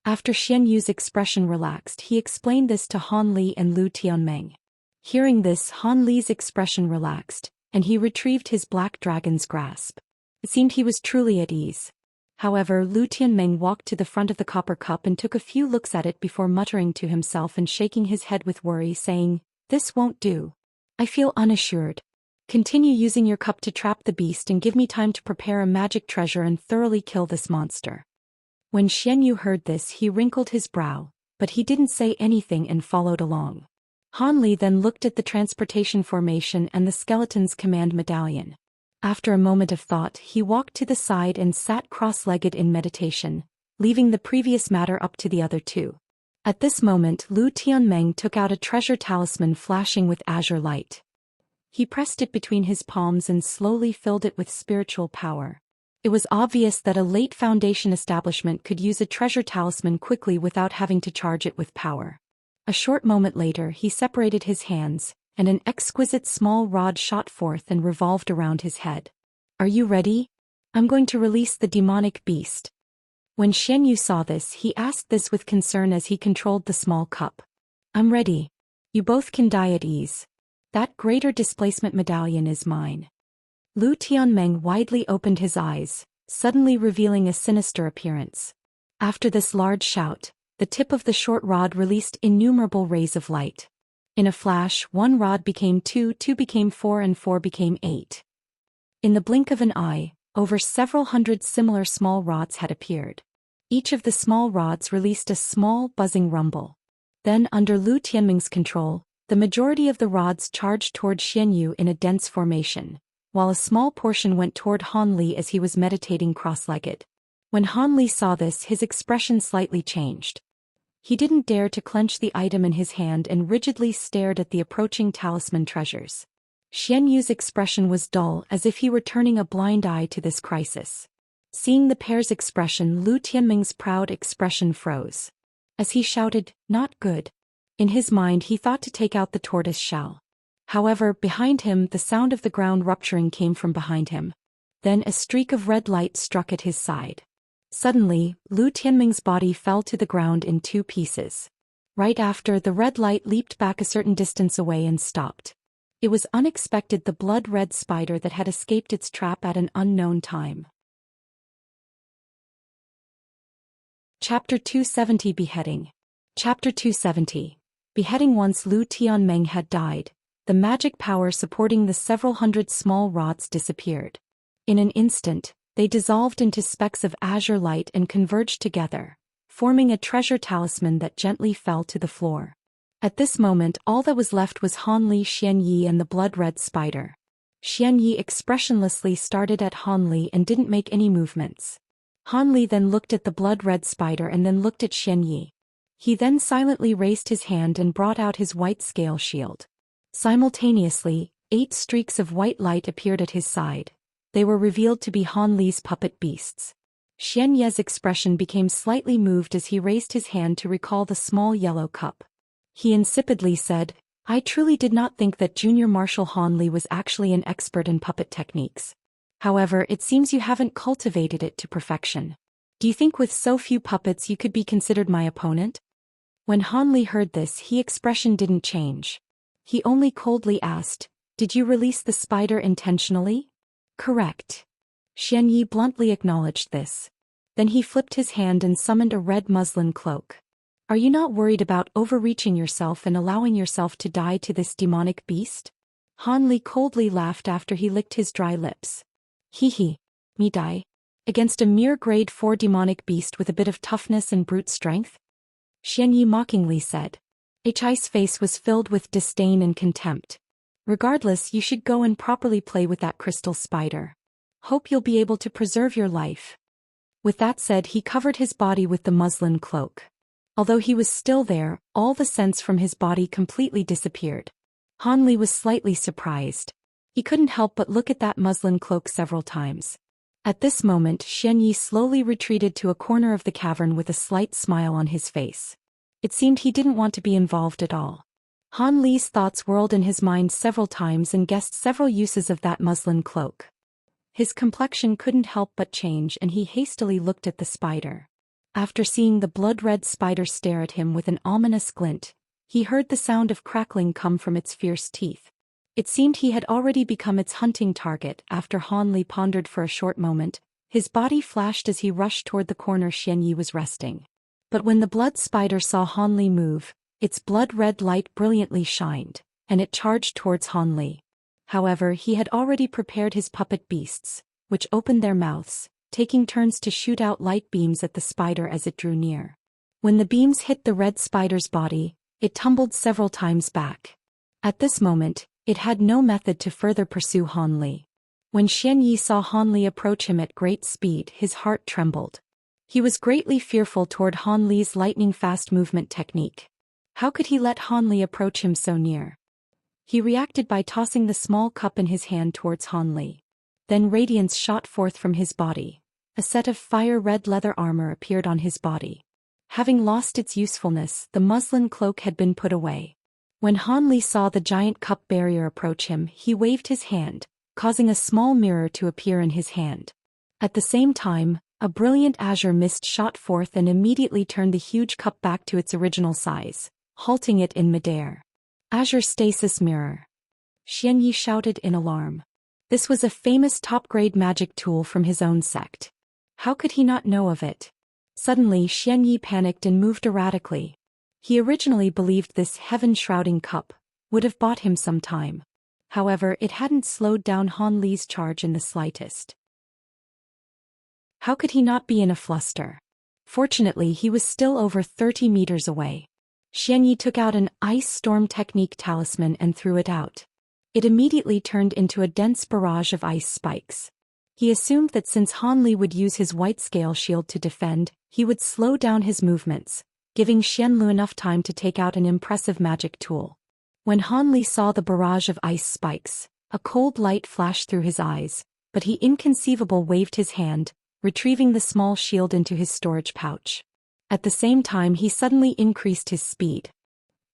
After Xian Yu's expression relaxed, he explained this to Han Li and Lu Tianmeng. Hearing this, Han Li's expression relaxed, and he retrieved his black dragon's grasp. It seemed he was truly at ease. However, Lu Tianmeng walked to the front of the copper cup and took a few looks at it before muttering to himself and shaking his head with worry, saying, "This won't do. I feel unassured. Continue using your cup to trap the beast and give me time to prepare a magic treasure and thoroughly kill this monster." When Xian Yu heard this, he wrinkled his brow, but he didn't say anything and followed along. Han Li then looked at the transportation formation and the skeleton's command medallion. After a moment of thought, he walked to the side and sat cross-legged in meditation, leaving the previous matter up to the other 2. At this moment, Lu Tianmeng took out a treasure talisman flashing with azure light. He pressed it between his palms and slowly filled it with spiritual power. It was obvious that a late foundation establishment could use a treasure talisman quickly without having to charge it with power. A short moment later, he separated his hands, and an exquisite small rod shot forth and revolved around his head. "Are you ready? I'm going to release the demonic beast." When Xian Yu saw this, he asked this with concern as he controlled the small cup. "I'm ready. You both can die at ease. That greater displacement medallion is mine." Lu Tianmeng widely opened his eyes, suddenly revealing a sinister appearance. After this large shout, the tip of the short rod released innumerable rays of light. In a flash, 1 rod became 2, 2 became 4 and 4 became 8. In the blink of an eye, over several hundred similar small rods had appeared. Each of the small rods released a small, buzzing rumble. Then, under Lu Tianmeng's control, the majority of the rods charged toward Xian Yu in a dense formation, while a small portion went toward Han Li as he was meditating cross-legged. When Han Li saw this, his expression slightly changed. He didn't dare to clench the item in his hand and rigidly stared at the approaching talisman treasures. Xian Yu's expression was dull, as if he were turning a blind eye to this crisis. Seeing the pair's expression, Lu Tianmeng's proud expression froze. As he shouted, "Not good." In his mind he thought to take out the tortoise shell. However, behind him, the sound of the ground rupturing came from behind him. Then a streak of red light struck at his side. Suddenly, Lu Tianming's body fell to the ground in 2 pieces. Right after, the red light leaped back a certain distance away and stopped. It was unexpected, the blood-red spider that had escaped its trap at an unknown time. Chapter 270 Beheading. Chapter 270. Beheading. Once Lu Tianming had died, the magic power supporting the several hundred small rods disappeared. In an instant, they dissolved into specks of azure light and converged together, forming a treasure talisman that gently fell to the floor. At this moment, all that was left was Hanli, Xianyi and the blood-red spider. Xianyi expressionlessly stared at Hanli and didn't make any movements. Hanli then looked at the blood-red spider and then looked at Xianyi. He then silently raised his hand and brought out his white scale shield. Simultaneously, 8 streaks of white light appeared at his side. They were revealed to be Hanli's puppet beasts. Xianye's expression became slightly moved as he raised his hand to recall the small yellow cup. He insipidly said, "I truly did not think that Junior Marshal Hanli was actually an expert in puppet techniques. However, it seems you haven't cultivated it to perfection. Do you think with so few puppets you could be considered my opponent?" When Hanli heard this, his expression didn't change. He only coldly asked, "Did you release the spider intentionally?" "Correct." Xianyi bluntly acknowledged this. Then he flipped his hand and summoned a red muslin cloak. "Are you not worried about overreaching yourself and allowing yourself to die to this demonic beast?" Hanli coldly laughed after he licked his dry lips. "Hee, me die? Against a mere grade 4 demonic beast with a bit of toughness and brute strength?" Xianyi mockingly said. Hi's face was filled with disdain and contempt. "Regardless, you should go and properly play with that crystal spider. Hope you'll be able to preserve your life." With that said, he covered his body with the muslin cloak. Although he was still there, all the sense from his body completely disappeared. Hanli was slightly surprised. He couldn't help but look at that muslin cloak several times. At this moment, Xianyi slowly retreated to a corner of the cavern with a slight smile on his face. It seemed he didn't want to be involved at all. Hanli's thoughts whirled in his mind several times and guessed several uses of that muslin cloak. His complexion couldn't help but change and he hastily looked at the spider. After seeing the blood-red spider stare at him with an ominous glint, he heard the sound of crackling come from its fierce teeth. It seemed he had already become its hunting target. After Hanli pondered for a short moment, his body flashed as he rushed toward the corner Xianyi was resting. But when the blood spider saw Hanli move, its blood-red light brilliantly shined, and it charged towards Hanli. However, he had already prepared his puppet beasts, which opened their mouths, taking turns to shoot out light beams at the spider as it drew near. When the beams hit the red spider's body, it tumbled several times back. At this moment, it had no method to further pursue Hanli. When Xianyi saw Hanli approach him at great speed, his heart trembled. He was greatly fearful toward Hanli's lightning-fast movement technique. How could he let Hanli approach him so near? He reacted by tossing the small cup in his hand towards Hanli. Then radiance shot forth from his body. A set of fire-red leather armor appeared on his body. Having lost its usefulness, the muslin cloak had been put away. When Hanli saw the giant cup barrier approach him, he waved his hand, causing a small mirror to appear in his hand. At the same time, a brilliant azure mist shot forth and immediately turned the huge cup back to its original size, halting it in midair. "Azure stasis mirror!" Xianyi shouted in alarm. This was a famous top-grade magic tool from his own sect. How could he not know of it? Suddenly Xianyi panicked and moved erratically. He originally believed this heaven-shrouding cup would have bought him some time. However, it hadn't slowed down Hanli's charge in the slightest. How could he not be in a fluster? Fortunately, he was still over 30 meters away. Xianyi took out an ice storm technique talisman and threw it out. It immediately turned into a dense barrage of ice spikes. He assumed that since Hanli would use his white scale shield to defend, he would slow down his movements, giving Xianlu enough time to take out an impressive magic tool. When Hanli saw the barrage of ice spikes, a cold light flashed through his eyes, but he inconceivable waved his hand, retrieving the small shield into his storage pouch. At the same time he suddenly increased his speed.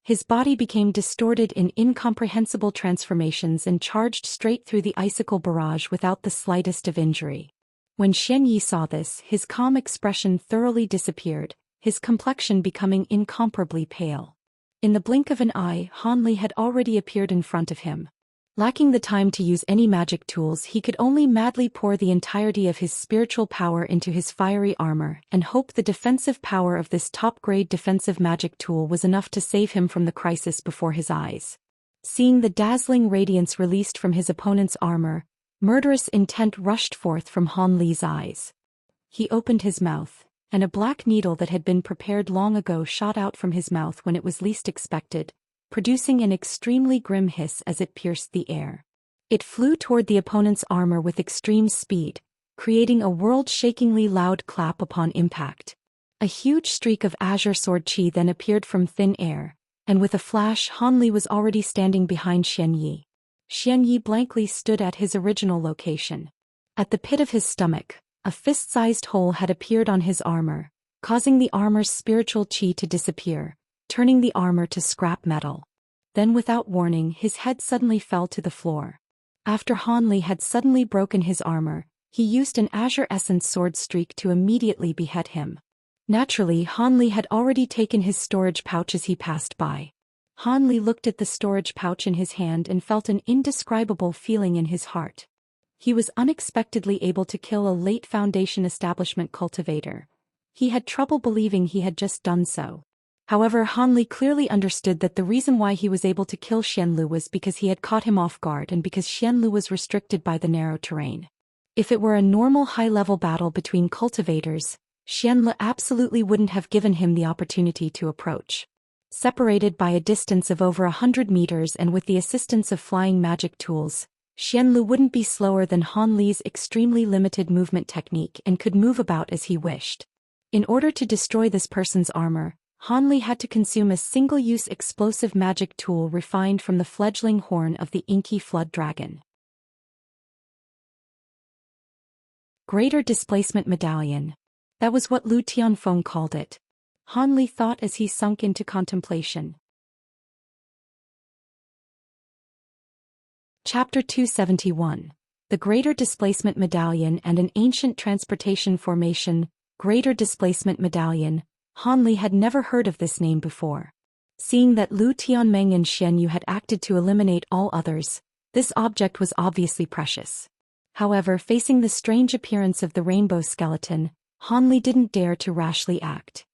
His body became distorted in incomprehensible transformations and charged straight through the icicle barrage without the slightest of injury. When Xianyi saw this, his calm expression thoroughly disappeared, his complexion becoming incomparably pale. In the blink of an eye, Hanli had already appeared in front of him. Lacking the time to use any magic tools, he could only madly pour the entirety of his spiritual power into his fiery armor and hope the defensive power of this top-grade defensive magic tool was enough to save him from the crisis before his eyes. Seeing the dazzling radiance released from his opponent's armor, murderous intent rushed forth from Han Li's eyes. He opened his mouth, and a black needle that had been prepared long ago shot out from his mouth when it was least expected, producing an extremely grim hiss as it pierced the air. It flew toward the opponent's armor with extreme speed, creating a world-shakingly loud clap upon impact. A huge streak of azure sword chi then appeared from thin air, and with a flash Han Li was already standing behind Xianyi. Xianyi blankly stood at his original location. At the pit of his stomach, a fist-sized hole had appeared on his armor, causing the armor's spiritual chi to disappear, turning the armor to scrap metal. Then without warning, his head suddenly fell to the floor. After Han Li had suddenly broken his armor, he used an azure essence sword streak to immediately behead him. Naturally, Han Li had already taken his storage pouch as he passed by. Han Li looked at the storage pouch in his hand and felt an indescribable feeling in his heart. He was unexpectedly able to kill a late Foundation establishment cultivator. He had trouble believing he had just done so. However, Han Li clearly understood that the reason why he was able to kill Xianlu was because he had caught him off guard and because Xianlu was restricted by the narrow terrain. If it were a normal high-level battle between cultivators, Xianlu absolutely wouldn't have given him the opportunity to approach. Separated by a distance of over 100 meters and with the assistance of flying magic tools, Xianlu wouldn't be slower than Han Li's extremely limited movement technique and could move about as he wished. In order to destroy this person's armor, Han Li had to consume a single-use explosive magic tool refined from the fledgling horn of the inky flood dragon. Greater Displacement Medallion. That was what Lu Tianfeng called it. Han Li thought as he sunk into contemplation. Chapter 271. The Greater Displacement Medallion and an Ancient Transportation Formation. Greater Displacement Medallion. Han Li had never heard of this name before. Seeing that Lu Tianmeng and Xianyu had acted to eliminate all others, this object was obviously precious. However, facing the strange appearance of the rainbow skeleton, Han Li didn't dare to rashly act.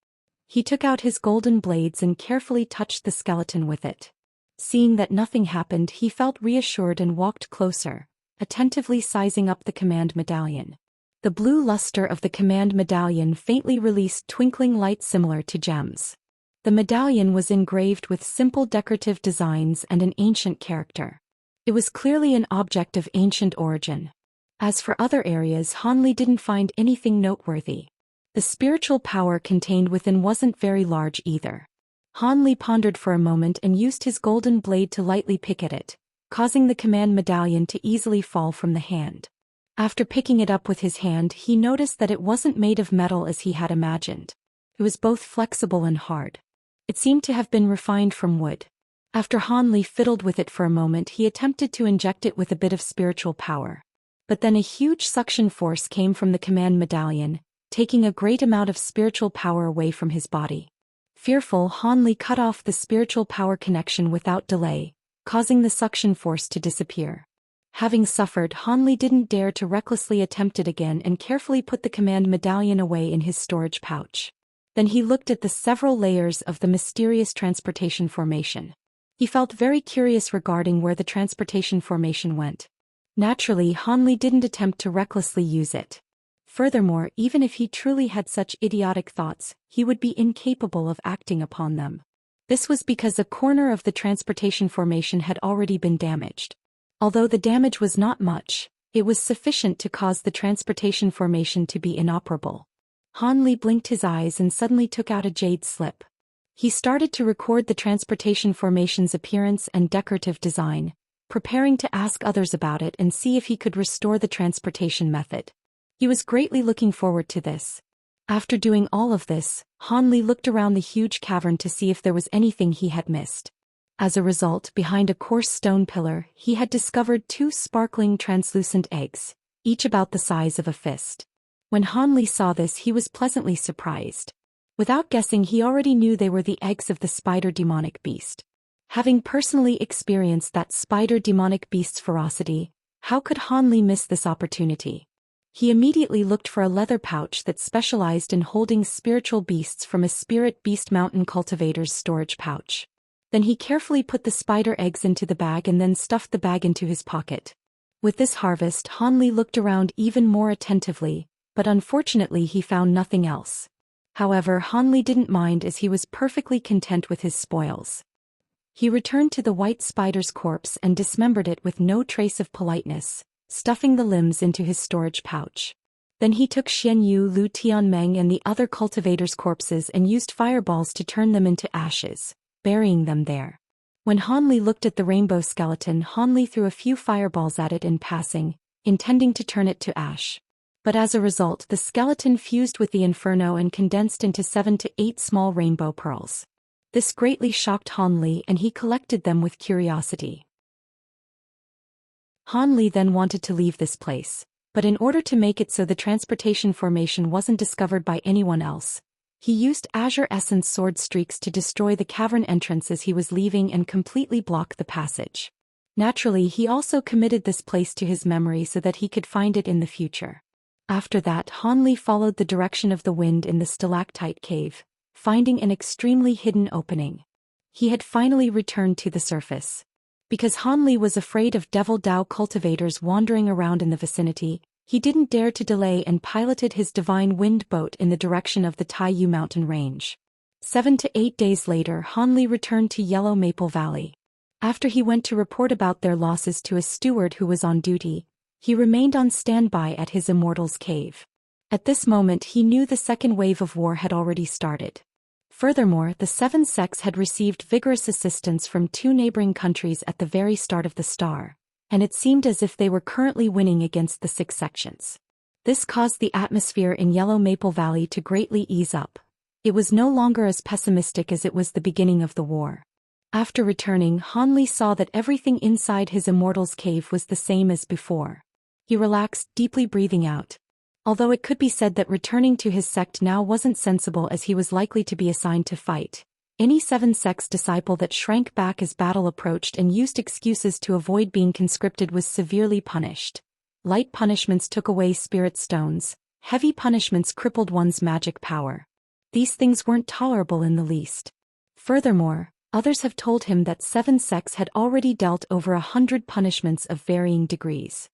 He took out his golden blades and carefully touched the skeleton with it. Seeing that nothing happened, he felt reassured and walked closer, attentively sizing up the command medallion. The blue luster of the command medallion faintly released twinkling light similar to gems. The medallion was engraved with simple decorative designs and an ancient character. It was clearly an object of ancient origin. As for other areas, Han Li didn't find anything noteworthy. The spiritual power contained within wasn't very large either. Han Li pondered for a moment and used his golden blade to lightly pick at it, causing the command medallion to easily fall from the hand. After picking it up with his hand, he noticed that it wasn't made of metal as he had imagined. It was both flexible and hard. It seemed to have been refined from wood. After Han Li fiddled with it for a moment, he attempted to inject it with a bit of spiritual power. But then a huge suction force came from the command medallion, taking a great amount of spiritual power away from his body. Fearful, Han Li cut off the spiritual power connection without delay, causing the suction force to disappear. Having suffered, Han Li didn't dare to recklessly attempt it again and carefully put the command medallion away in his storage pouch. Then he looked at the several layers of the mysterious transportation formation. He felt very curious regarding where the transportation formation went. Naturally, Han Li didn't attempt to recklessly use it. Furthermore, even if he truly had such idiotic thoughts, he would be incapable of acting upon them. This was because a corner of the transportation formation had already been damaged. Although the damage was not much, it was sufficient to cause the transportation formation to be inoperable. Han Li blinked his eyes and suddenly took out a jade slip. He started to record the transportation formation's appearance and decorative design, preparing to ask others about it and see if he could restore the transportation method. He was greatly looking forward to this. After doing all of this, Han Li looked around the huge cavern to see if there was anything he had missed. As a result, behind a coarse stone pillar, he had discovered 2 sparkling translucent eggs, each about the size of a fist. When Han Li saw this, he was pleasantly surprised. Without guessing, he already knew they were the eggs of the spider demonic beast. Having personally experienced that spider demonic beast's ferocity, how could Han Li miss this opportunity? He immediately looked for a leather pouch that specialized in holding spiritual beasts from a spirit beast mountain cultivator's storage pouch. Then he carefully put the spider eggs into the bag and then stuffed the bag into his pocket. With this harvest, Han Li looked around even more attentively, but unfortunately he found nothing else. However, Han Li didn't mind as he was perfectly content with his spoils. He returned to the white spider's corpse and dismembered it with no trace of politeness, stuffing the limbs into his storage pouch. Then he took Xian Yu, Lu Tianmeng and the other cultivators' corpses and used fireballs to turn them into ashes, burying them there. When Han Li looked at the rainbow skeleton, Han Li threw a few fireballs at it in passing, intending to turn it to ash. But as a result, the skeleton fused with the inferno and condensed into 7 to 8 small rainbow pearls. This greatly shocked Han Li and he collected them with curiosity. Han Li then wanted to leave this place, but in order to make it so the transportation formation wasn't discovered by anyone else, he used azure essence sword streaks to destroy the cavern entrance as he was leaving and completely block the passage. Naturally, he also committed this place to his memory so that he could find it in the future. After that, Han Li followed the direction of the wind in the stalactite cave, finding an extremely hidden opening. He had finally returned to the surface. Because Han Li was afraid of Devil Dao cultivators wandering around in the vicinity, he didn't dare to delay and piloted his divine wind boat in the direction of the Taiyu mountain range. 7 to 8 days later, Han Li returned to Yellow Maple Valley. After he went to report about their losses to a steward who was on duty, he remained on standby at his Immortal's cave. At this moment he knew the second wave of war had already started. Furthermore, the 7 sects had received vigorous assistance from 2 neighboring countries at the very start of the star, and it seemed as if they were currently winning against the 6 sections. This caused the atmosphere in Yellow Maple Valley to greatly ease up. It was no longer as pessimistic as it was the beginning of the war. After returning, Han Li saw that everything inside his Immortal's cave was the same as before. He relaxed, deeply breathing out. Although it could be said that returning to his sect now wasn't sensible as he was likely to be assigned to fight, any 7 sects disciple that shrank back as battle approached and used excuses to avoid being conscripted was severely punished. Light punishments took away spirit stones, heavy punishments crippled one's magic power. These things weren't tolerable in the least. Furthermore, others have told him that 7 sects had already dealt over 100 punishments of varying degrees.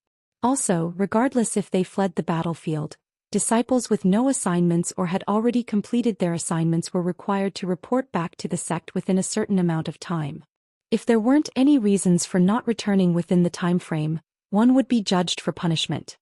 Also, regardless if they fled the battlefield, disciples with no assignments or had already completed their assignments were required to report back to the sect within a certain amount of time. If there weren't any reasons for not returning within the time frame, one would be judged for punishment.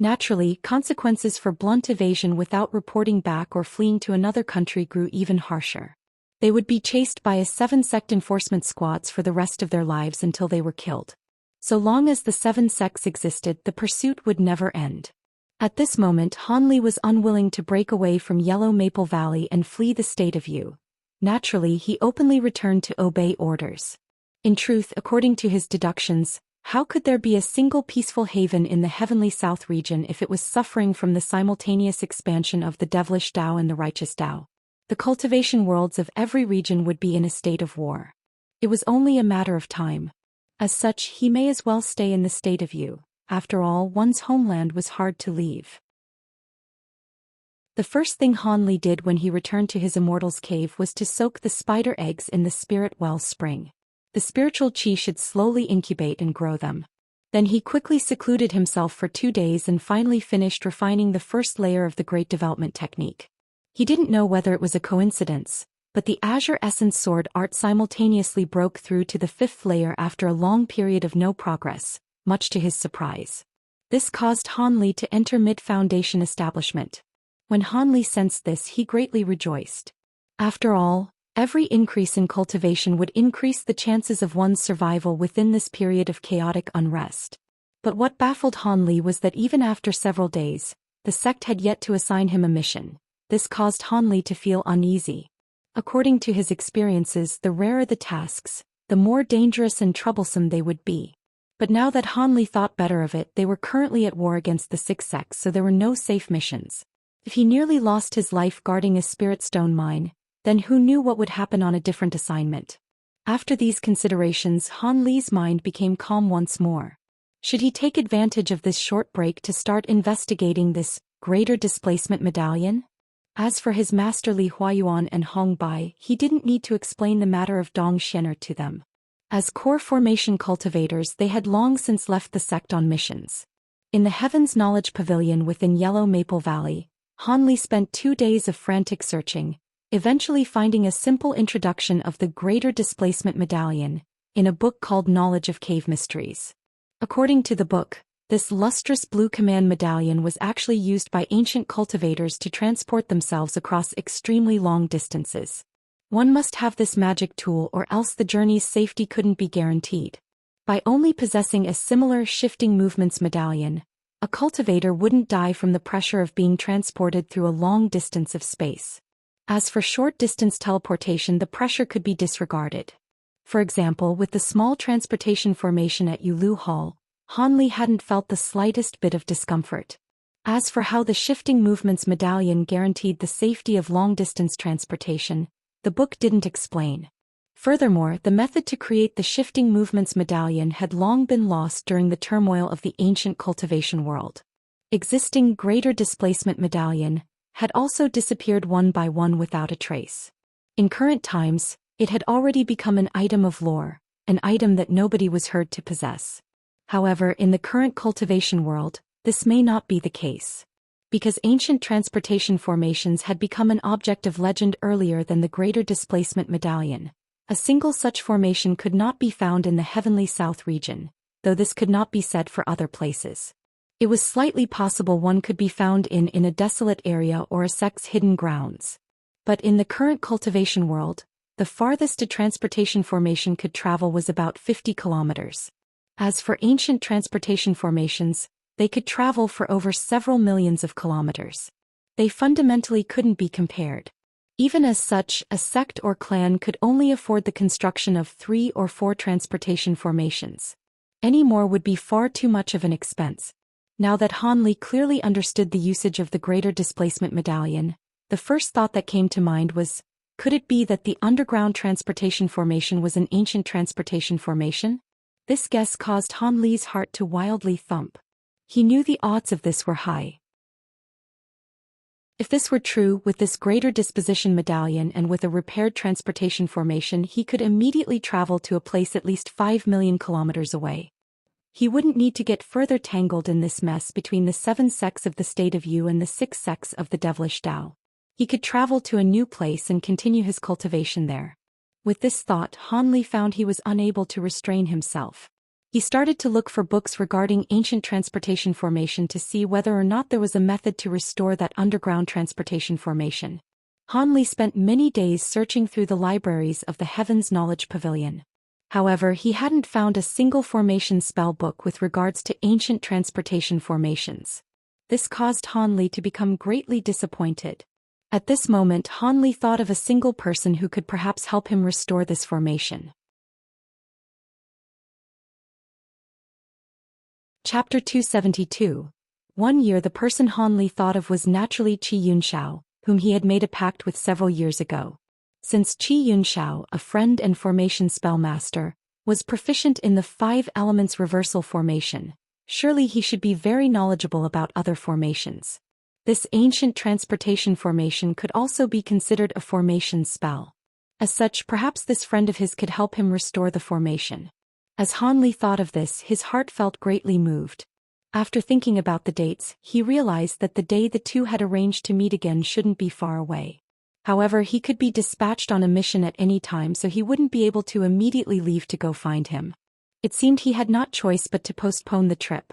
Naturally, consequences for blunt evasion without reporting back or fleeing to another country grew even harsher. They would be chased by a 7 sect enforcement squads for the rest of their lives until they were killed. So long as the 7 sects existed, the pursuit would never end. At this moment, Han Li was unwilling to break away from Yellow Maple Valley and flee the state of Yu. Naturally, he openly returned to obey orders. In truth, according to his deductions, how could there be a single peaceful haven in the Heavenly South region if it was suffering from the simultaneous expansion of the devilish Dao and the righteous Dao? The cultivation worlds of every region would be in a state of war. It was only a matter of time. As such, he may as well stay in the state of Yu. After all, one's homeland was hard to leave. The first thing Han Li did when he returned to his Immortal's cave was to soak the spider eggs in the spirit well spring. The spiritual qi should slowly incubate and grow them. Then he quickly secluded himself for 2 days and finally finished refining the first layer of the Great Development Technique. He didn't know whether it was a coincidence, but the Azure Essence Sword art simultaneously broke through to the 5th layer after a long period of no progress, much to his surprise. This caused Han Li to enter mid-foundation establishment. When Han Li sensed this, he greatly rejoiced. After all, every increase in cultivation would increase the chances of one's survival within this period of chaotic unrest. But what baffled Han Li was that even after several days, the sect had yet to assign him a mission. This caused Han Li to feel uneasy. According to his experiences, the rarer the tasks, the more dangerous and troublesome they would be. But now that Han Li thought better of it, they were currently at war against the six sects, so there were no safe missions. If he nearly lost his life guarding a spirit stone mine, then who knew what would happen on a different assignment? After these considerations, Han Li's mind became calm once more. Should he take advantage of this short break to start investigating this greater displacement medallion? As for his master Li Huayuan and Hong Bai, he didn't need to explain the matter of Dong Xianer to them. As core formation cultivators, they had long since left the sect on missions. In the Heavens Knowledge Pavilion within Yellow Maple Valley, Han Li spent 2 days of frantic searching, eventually finding a simple introduction of the Greater Displacement Medallion in a book called Knowledge of Cave Mysteries. According to the book, this lustrous blue command medallion was actually used by ancient cultivators to transport themselves across extremely long distances. One must have this magic tool or else the journey's safety couldn't be guaranteed. By only possessing a similar shifting movements medallion, a cultivator wouldn't die from the pressure of being transported through a long distance of space. As for short-distance teleportation, the pressure could be disregarded. For example, with the small transportation formation at Yulu Hall, Han Li hadn't felt the slightest bit of discomfort. As for how the shifting movements medallion guaranteed the safety of long-distance transportation, the book didn't explain. Furthermore, the method to create the shifting movements medallion had long been lost during the turmoil of the ancient cultivation world. Existing greater displacement medallion had also disappeared one by one without a trace. In current times, it had already become an item of lore, an item that nobody was heard to possess. However, in the current cultivation world, this may not be the case. Because ancient transportation formations had become an object of legend earlier than the Greater Displacement Medallion, a single such formation could not be found in the Heavenly South region, though this could not be said for other places. It was slightly possible one could be found in a desolate area or a sect's hidden grounds. But in the current cultivation world, the farthest a transportation formation could travel was about 50 kilometers. As for ancient transportation formations, they could travel for over several millions of kilometers. They fundamentally couldn't be compared. Even as such, a sect or clan could only afford the construction of 3 or 4 transportation formations. Any more would be far too much of an expense. Now that Han Li clearly understood the usage of the Greater Displacement Medallion, the first thought that came to mind was, could it be that the underground transportation formation was an ancient transportation formation? This guess caused Han Li's heart to wildly thump. He knew the odds of this were high. If this were true, with this greater disposition medallion and with a repaired transportation formation, he could immediately travel to a place at least 5 million kilometers away. He wouldn't need to get further tangled in this mess between the 7 sects of the state of Yu and the 6 sects of the devilish Tao. He could travel to a new place and continue his cultivation there. With this thought, Han Li found he was unable to restrain himself. He started to look for books regarding ancient transportation formation to see whether or not there was a method to restore that underground transportation formation. Han Li spent many days searching through the libraries of the Heavens Knowledge Pavilion. However, he hadn't found a single formation spell book with regards to ancient transportation formations. This caused Han Li to become greatly disappointed. At this moment, Han Li thought of a single person who could perhaps help him restore this formation. Chapter 272. 1 year. The person Han Li thought of was naturally Qi Yunxiao, whom he had made a pact with several years ago. Since Qi Yunxiao, a friend and formation spellmaster, was proficient in the 5 elements reversal formation, surely he should be very knowledgeable about other formations. This ancient transportation formation could also be considered a formation spell. As such, perhaps this friend of his could help him restore the formation. As Han Li thought of this, his heart felt greatly moved. After thinking about the dates, he realized that the day the two had arranged to meet again shouldn't be far away. However, he could be dispatched on a mission at any time, so he wouldn't be able to immediately leave to go find him. It seemed he had not choice but to postpone the trip.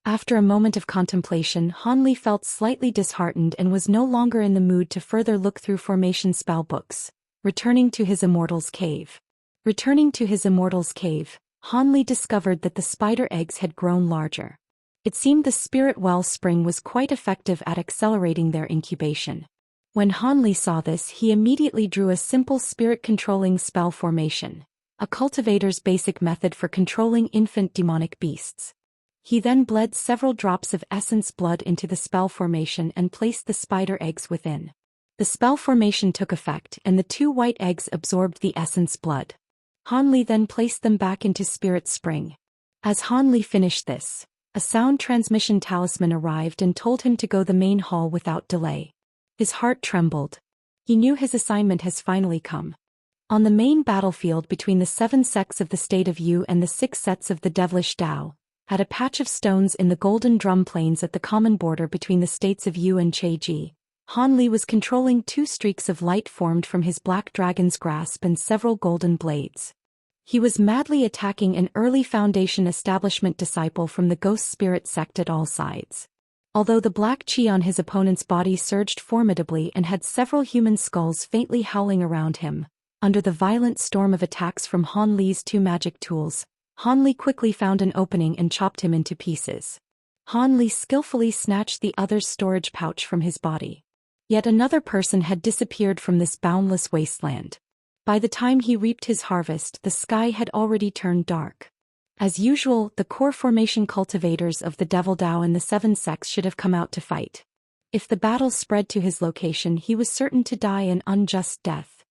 After a moment of contemplation, Han Li felt slightly disheartened and was no longer in the mood to further look through formation spell books, returning to his Immortal's Cave. Returning to his Immortal's Cave, Han Li discovered that the spider eggs had grown larger. It seemed the spirit well spring was quite effective at accelerating their incubation. When Han Li saw this, he immediately drew a simple spirit-controlling spell formation, a cultivator's basic method for controlling infant demonic beasts. He then bled several drops of essence blood into the spell formation and placed the spider eggs within. The spell formation took effect and the 2 white eggs absorbed the essence blood. Han Li then placed them back into Spirit Spring. As Han Li finished this, a sound transmission talisman arrived and told him to go the main hall without delay. His heart trembled. He knew his assignment has finally come. On the main battlefield between the 7 sects of the state of Yu and the 6 sets of the devilish Dao, at a patch of stones in the Golden Drum Plains at the common border between the states of Yu and Cheji, Han Li was controlling 2 streaks of light formed from his black dragon's grasp and several golden blades. He was madly attacking an early Foundation establishment disciple from the Ghost Spirit sect at all sides. Although the black chi on his opponent's body surged formidably and had several human skulls faintly howling around him, under the violent storm of attacks from Han Li's 2 magic tools, Han Li quickly found an opening and chopped him into pieces. Han Li skillfully snatched the other's storage pouch from his body. Yet another person had disappeared from this boundless wasteland. By the time he reaped his harvest, the sky had already turned dark. As usual, the core formation cultivators of the Devil Dao and the 7 sects should have come out to fight. If the battle spread to his location, he was certain to die an unjust death.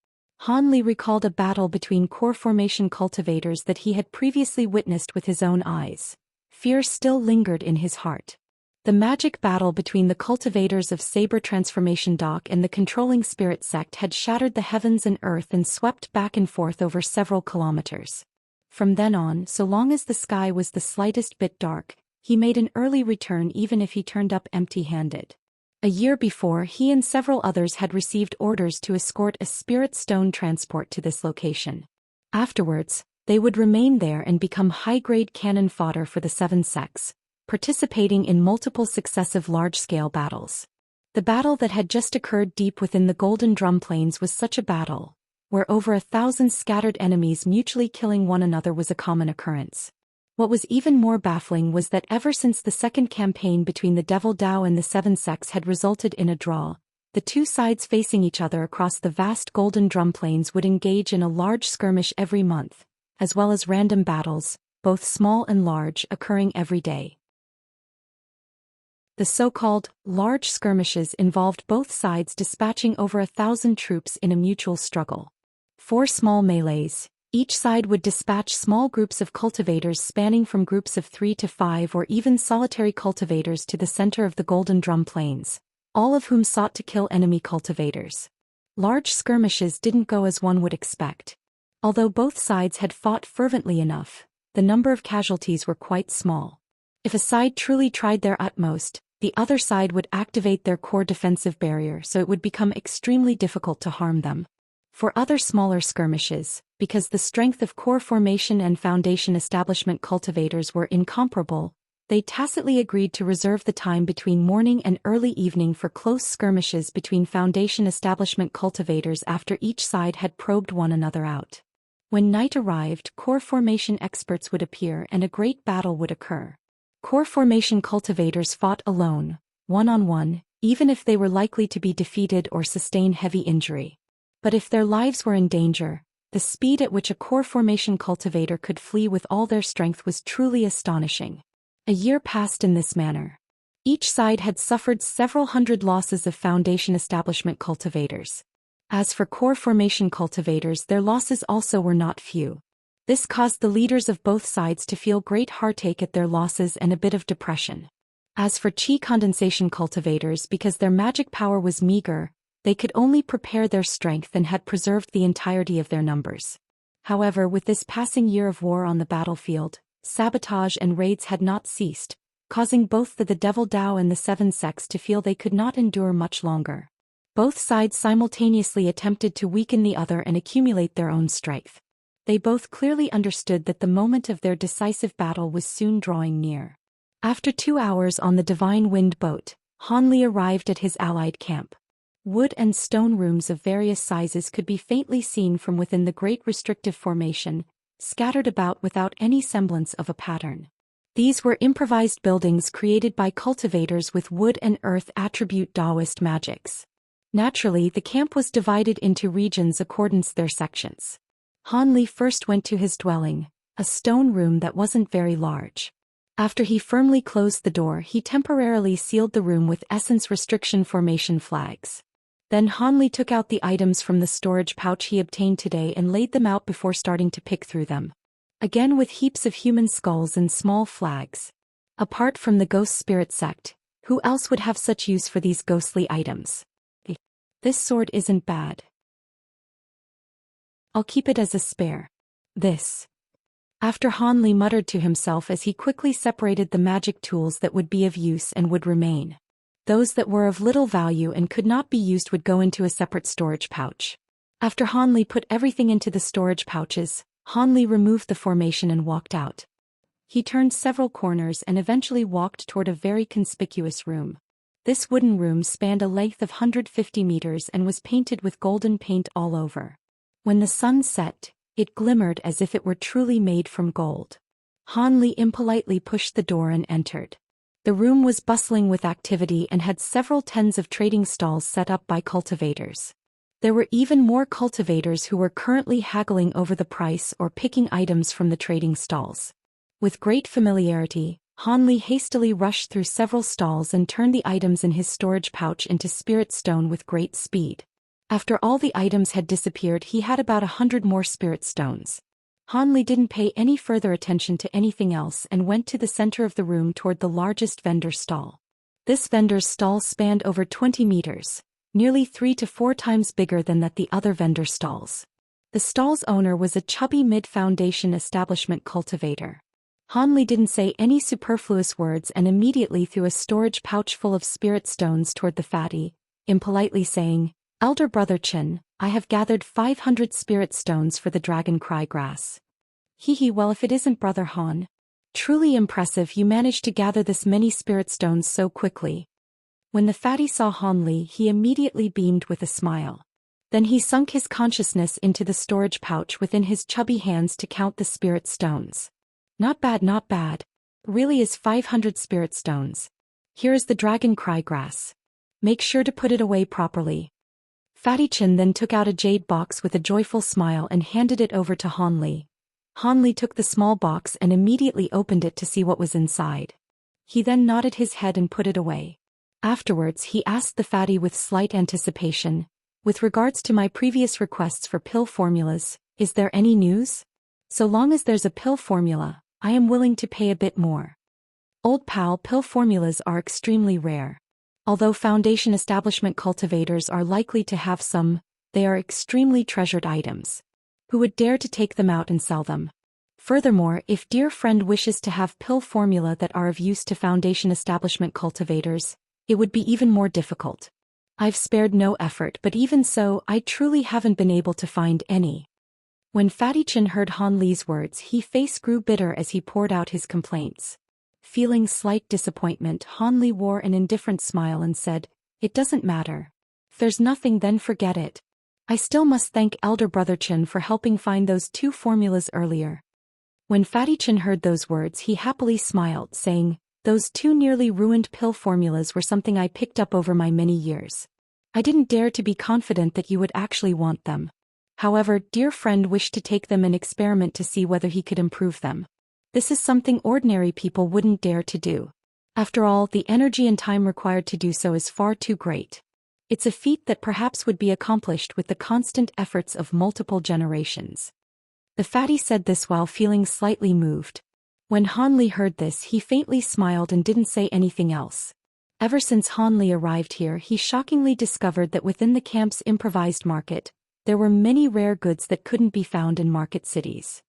Han Li recalled a battle between core formation cultivators that he had previously witnessed with his own eyes. Fear still lingered in his heart. The magic battle between the cultivators of Saber Transformation Dock and the controlling spirit sect had shattered the heavens and earth and swept back and forth over several kilometers. From then on, so long as the sky was the slightest bit dark, he made an early return even if he turned up empty-handed. A year before, he and several others had received orders to escort a spirit stone transport to this location. Afterwards, they would remain there and become high-grade cannon fodder for the 7 sects, participating in multiple successive large-scale battles. The battle that had just occurred deep within the Golden Drum Plains was such a battle, where over 1,000 scattered enemies mutually killing one another was a common occurrence. What was even more baffling was that ever since the second campaign between the Devil Dao and the 7 sects had resulted in a draw, the 2 sides facing each other across the vast Golden Drum Plains would engage in a large skirmish every month, as well as random battles, both small and large, occurring every day. The so-called large skirmishes involved both sides dispatching over 1,000 troops in a mutual struggle. 4 small melees. Each side would dispatch small groups of cultivators spanning from groups of 3 to 5 or even solitary cultivators to the center of the Golden Drum Plains, all of whom sought to kill enemy cultivators. Large skirmishes didn't go as one would expect. Although both sides had fought fervently enough, the number of casualties were quite small. If a side truly tried their utmost, the other side would activate their core defensive barrier, so it would become extremely difficult to harm them. For other smaller skirmishes, because the strength of core formation and foundation establishment cultivators were incomparable, they tacitly agreed to reserve the time between morning and early evening for close skirmishes between foundation establishment cultivators after each side had probed one another out. When night arrived, core formation experts would appear and a great battle would occur. Core formation cultivators fought alone, one-on-one, even if they were likely to be defeated or sustain heavy injury. But if their lives were in danger, the speed at which a core formation cultivator could flee with all their strength was truly astonishing. A year passed in this manner. Each side had suffered several hundred losses of foundation establishment cultivators. As for core formation cultivators, their losses also were not few. This caused the leaders of both sides to feel great heartache at their losses and a bit of depression. As for chi condensation cultivators, because their magic power was meager, they could only prepare their strength and had preserved the entirety of their numbers. However, with this passing year of war on the battlefield, sabotage and raids had not ceased, causing both the Devil Dao and the 7 sects to feel they could not endure much longer. Both sides simultaneously attempted to weaken the other and accumulate their own strength. They both clearly understood that the moment of their decisive battle was soon drawing near. After 2 hours on the Divine Wind boat, Han Li arrived at his allied camp. Wood and stone rooms of various sizes could be faintly seen from within the great restrictive formation, scattered about without any semblance of a pattern. These were improvised buildings created by cultivators with wood and earth attribute Taoist magics. Naturally, the camp was divided into regions according to their sections. Han Li first went to his dwelling, a stone room that wasn't very large. After he firmly closed the door, he temporarily sealed the room with essence restriction formation flags. Then Han Li took out the items from the storage pouch he obtained today and laid them out before starting to pick through them. Again with heaps of human skulls and small flags. Apart from the ghost spirit sect, who else would have such use for these ghostly items? This sword isn't bad. I'll keep it as a spare. This. After Han Li muttered to himself as he quickly separated the magic tools that would be of use and would remain. Those that were of little value and could not be used would go into a separate storage pouch. After Han Li put everything into the storage pouches, Han Li removed the formation and walked out. He turned several corners and eventually walked toward a very conspicuous room. This wooden room spanned a length of 150 meters and was painted with golden paint all over. When the sun set, it glimmered as if it were truly made from gold. Han Li impolitely pushed the door and entered. The room was bustling with activity and had several tens of trading stalls set up by cultivators. There were even more cultivators who were currently haggling over the price or picking items from the trading stalls. With great familiarity, Han Li hastily rushed through several stalls and turned the items in his storage pouch into spirit stone with great speed. After all the items had disappeared, he had about 100 more spirit stones. Han Li didn't pay any further attention to anything else and went to the center of the room toward the largest vendor stall. This vendor's stall spanned over 20 meters, nearly 3 to 4 times bigger than the other vendor stalls. The stall's owner was a chubby mid-foundation establishment cultivator. Han Li didn't say any superfluous words and immediately threw a storage pouch full of spirit stones toward the fatty, impolitely saying, "Elder brother Chen, I have gathered 500 spirit stones for the dragon crygrass." Well, if it isn't brother Han. Truly impressive you managed to gather this many spirit stones so quickly. When the fatty saw Han Li, he immediately beamed with a smile. Then he sunk his consciousness into the storage pouch within his chubby hands to count the spirit stones. Not bad, not bad. Really is 500 spirit stones. Here is the dragon crygrass. Make sure to put it away properly. Fatty Chen then took out a jade box with a joyful smile and handed it over to Han Li. Han Li took the small box and immediately opened it to see what was inside. He then nodded his head and put it away. Afterwards he asked the fatty with slight anticipation, "With regards to my previous requests for pill formulas, is there any news? So long as there's a pill formula, I am willing to pay a bit more." Old pal, pill formulas are extremely rare. Although foundation establishment cultivators are likely to have some, they are extremely treasured items. Who would dare to take them out and sell them? Furthermore, if dear friend wishes to have pill formula that are of use to foundation establishment cultivators, it would be even more difficult. I've spared no effort, but even so, I truly haven't been able to find any. When Fatty Chen heard Han Li's words, his face grew bitter as he poured out his complaints. Feeling slight disappointment, Han Li wore an indifferent smile and said, "It doesn't matter. If there's nothing, then forget it. I still must thank elder brother Chen for helping find those 2 formulas earlier." When Fatty Chen heard those words, he happily smiled, saying, "Those 2 nearly ruined pill formulas were something I picked up over my many years. I didn't dare to be confident that you would actually want them. However, dear friend wished to take them and experiment to see whether he could improve them. This is something ordinary people wouldn't dare to do. After all, the energy and time required to do so is far too great. It's a feat that perhaps would be accomplished with the constant efforts of multiple generations." The fatty said this while feeling slightly moved. When Han Li heard this, he faintly smiled and didn't say anything else. Ever since Han Li arrived here, he shockingly discovered that within the camp's improvised market, there were many rare goods that couldn't be found in market cities.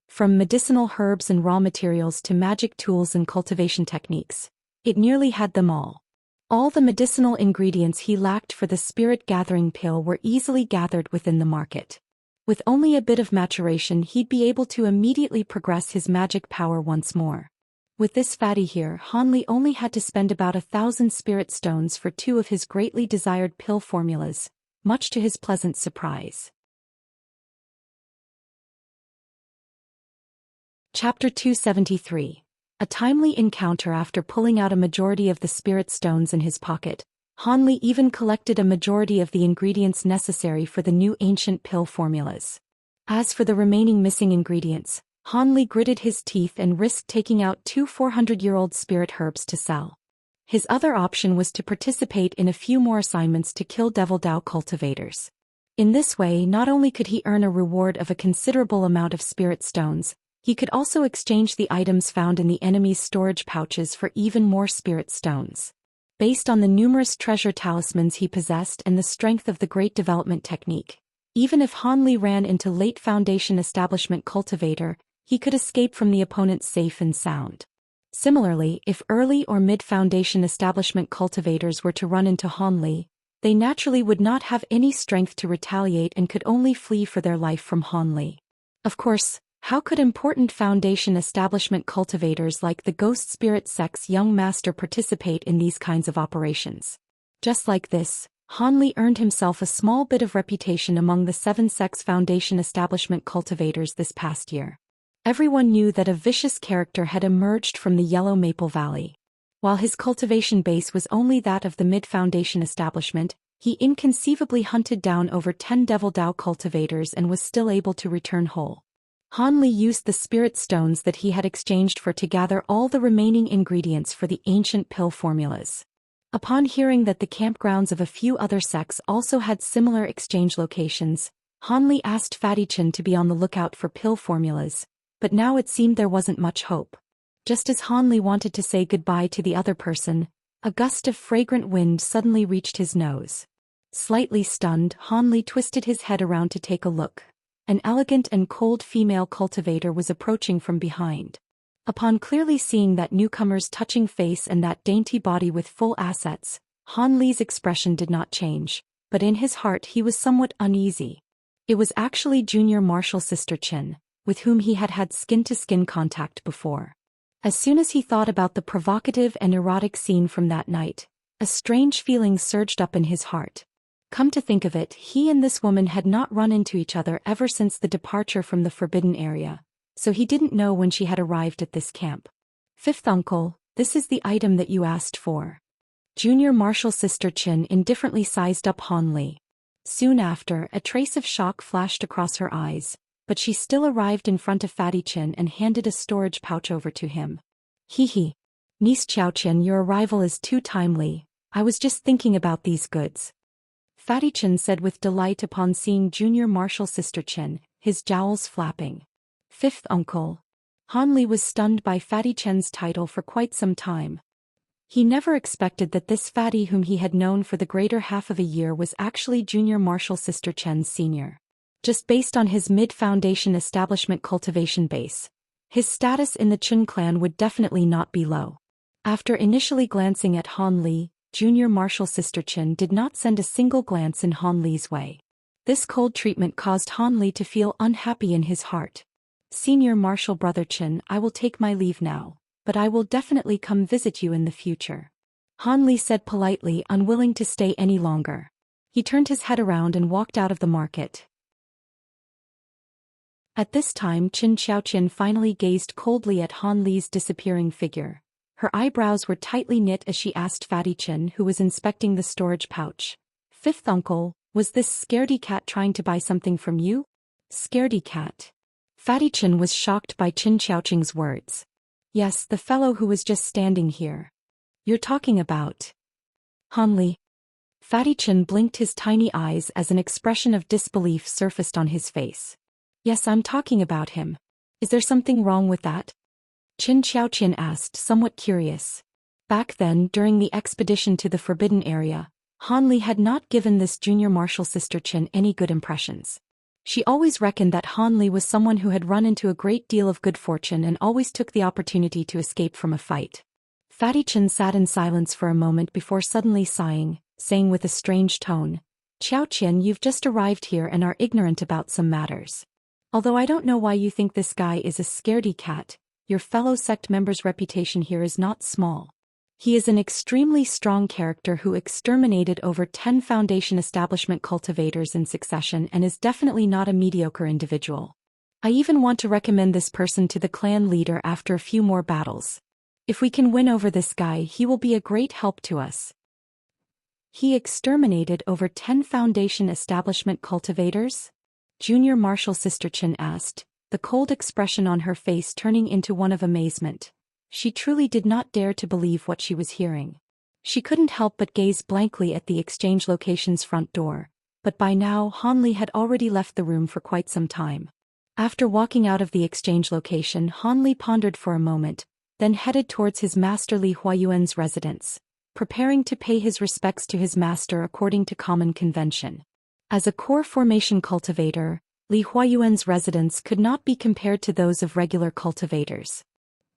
From medicinal herbs and raw materials to magic tools and cultivation techniques, it nearly had them all. All the medicinal ingredients he lacked for the spirit-gathering pill were easily gathered within the market. With only a bit of maturation, he'd be able to immediately progress his magic power once more. With this fatty here, Han Li only had to spend about 1,000 spirit stones for 2 of his greatly desired pill formulas, much to his pleasant surprise. Chapter 273. A timely encounter. After pulling out a majority of the spirit stones in his pocket, Han Li even collected a majority of the ingredients necessary for the new ancient pill formulas. As for the remaining missing ingredients, Han Li gritted his teeth and risked taking out 2 400-year-old spirit herbs to sell. His other option was to participate in a few more assignments to kill Devil Dao cultivators. In this way, not only could he earn a reward of a considerable amount of spirit stones, he could also exchange the items found in the enemy's storage pouches for even more spirit stones. Based on the numerous treasure talismans he possessed and the strength of the Great Development Technique, even if Han Li ran into late Foundation Establishment cultivator, he could escape from the opponent safe and sound. Similarly, if early or mid-Foundation Establishment cultivators were to run into Han Li, they naturally would not have any strength to retaliate and could only flee for their life from Han Li. Of course, how could important Foundation Establishment cultivators like the Ghost Spirit Sect's young master participate in these kinds of operations? Just like this, Han Li earned himself a small bit of reputation among the 7 sects Foundation Establishment cultivators this past year. Everyone knew that a vicious character had emerged from the Yellow Maple Valley. While his cultivation base was only that of the mid-Foundation establishment, he inconceivably hunted down over 10 Devil Dao cultivators and was still able to return whole. Han Li used the spirit stones that he had exchanged for to gather all the remaining ingredients for the ancient pill formulas. Upon hearing that the campgrounds of a few other sects also had similar exchange locations, Han Li asked Fatty Chin to be on the lookout for pill formulas, but now it seemed there wasn't much hope. Just as Han Li wanted to say goodbye to the other person, a gust of fragrant wind suddenly reached his nose. Slightly stunned, Han Li twisted his head around to take a look. An elegant and cold female cultivator was approaching from behind. Upon clearly seeing that newcomer's touching face and that dainty body with full assets, Han Li's expression did not change, but in his heart he was somewhat uneasy. It was actually Junior Marshal Sister Chin, with whom he had had skin-to-skin contact before. As soon as he thought about the provocative and erotic scene from that night, a strange feeling surged up in his heart. Come to think of it, he and this woman had not run into each other ever since the departure from the Forbidden Area, so he didn't know when she had arrived at this camp. Fifth uncle, this is the item that you asked for. Junior Marshal Sister Chin indifferently sized up Han Li. Soon after, a trace of shock flashed across her eyes, but she still arrived in front of Fatty Chin and handed a storage pouch over to him. Hee. Niece Xiaoqian, your arrival is too timely. I was just thinking about these goods. Fatty Chin said with delight upon seeing Junior Marshal Sister Chin, his jowls flapping. Fifth uncle. Han Li was stunned by Fatty Chin's title for quite some time. He never expected that this Fatty whom he had known for the greater half of a year was actually Junior Marshal Sister Chen's senior. Just based on his mid-Foundation Establishment cultivation base, his status in the Chun clan would definitely not be low. After initially glancing at Han Li, Junior Marshal Sister Chin did not send a single glance in Han Li's way. This cold treatment caused Han Li to feel unhappy in his heart. Senior Marshal Brother Chin, I will take my leave now, but I will definitely come visit you in the future. Han Li said politely, unwilling to stay any longer. He turned his head around and walked out of the market. At this time, Qin Xiaoqian finally gazed coldly at Han Li's disappearing figure. Her eyebrows were tightly knit as she asked Fatty Chin, who was inspecting the storage pouch. Fifth uncle, was this scaredy cat trying to buy something from you? Scaredy cat. Fatty Chin was shocked by Qin Xiaoqian's words. Yes, the fellow who was just standing here. You're talking about Han Li. Fatty Chin blinked his tiny eyes as an expression of disbelief surfaced on his face. Yes, I'm talking about him. Is there something wrong with that? Qin Xiaoqian asked, somewhat curious. Back then, during the expedition to the Forbidden Area, Han Li had not given this Junior Marshal Sister Chin any good impressions. She always reckoned that Han Li was someone who had run into a great deal of good fortune and always took the opportunity to escape from a fight. Fatty Chin sat in silence for a moment before suddenly sighing, saying with a strange tone, Xiaoqian, you've just arrived here and are ignorant about some matters. Although I don't know why you think this guy is a scaredy cat, your fellow sect member's reputation here is not small. He is an extremely strong character who exterminated over 10 Foundation Establishment cultivators in succession and is definitely not a mediocre individual. I even want to recommend this person to the clan leader after a few more battles. If we can win over this guy, he will be a great help to us. He exterminated over 10 Foundation establishment cultivators? Junior Marshal Sister Chen asked, the cold expression on her face turning into one of amazement. She truly did not dare to believe what she was hearing. She couldn't help but gaze blankly at the exchange location's front door, but by now Han Li had already left the room for quite some time. After walking out of the exchange location, Han Li pondered for a moment, then headed towards his master Li Huayuan's residence, preparing to pay his respects to his master according to common convention. As a core formation cultivator, Li Huayuan's residence could not be compared to those of regular cultivators.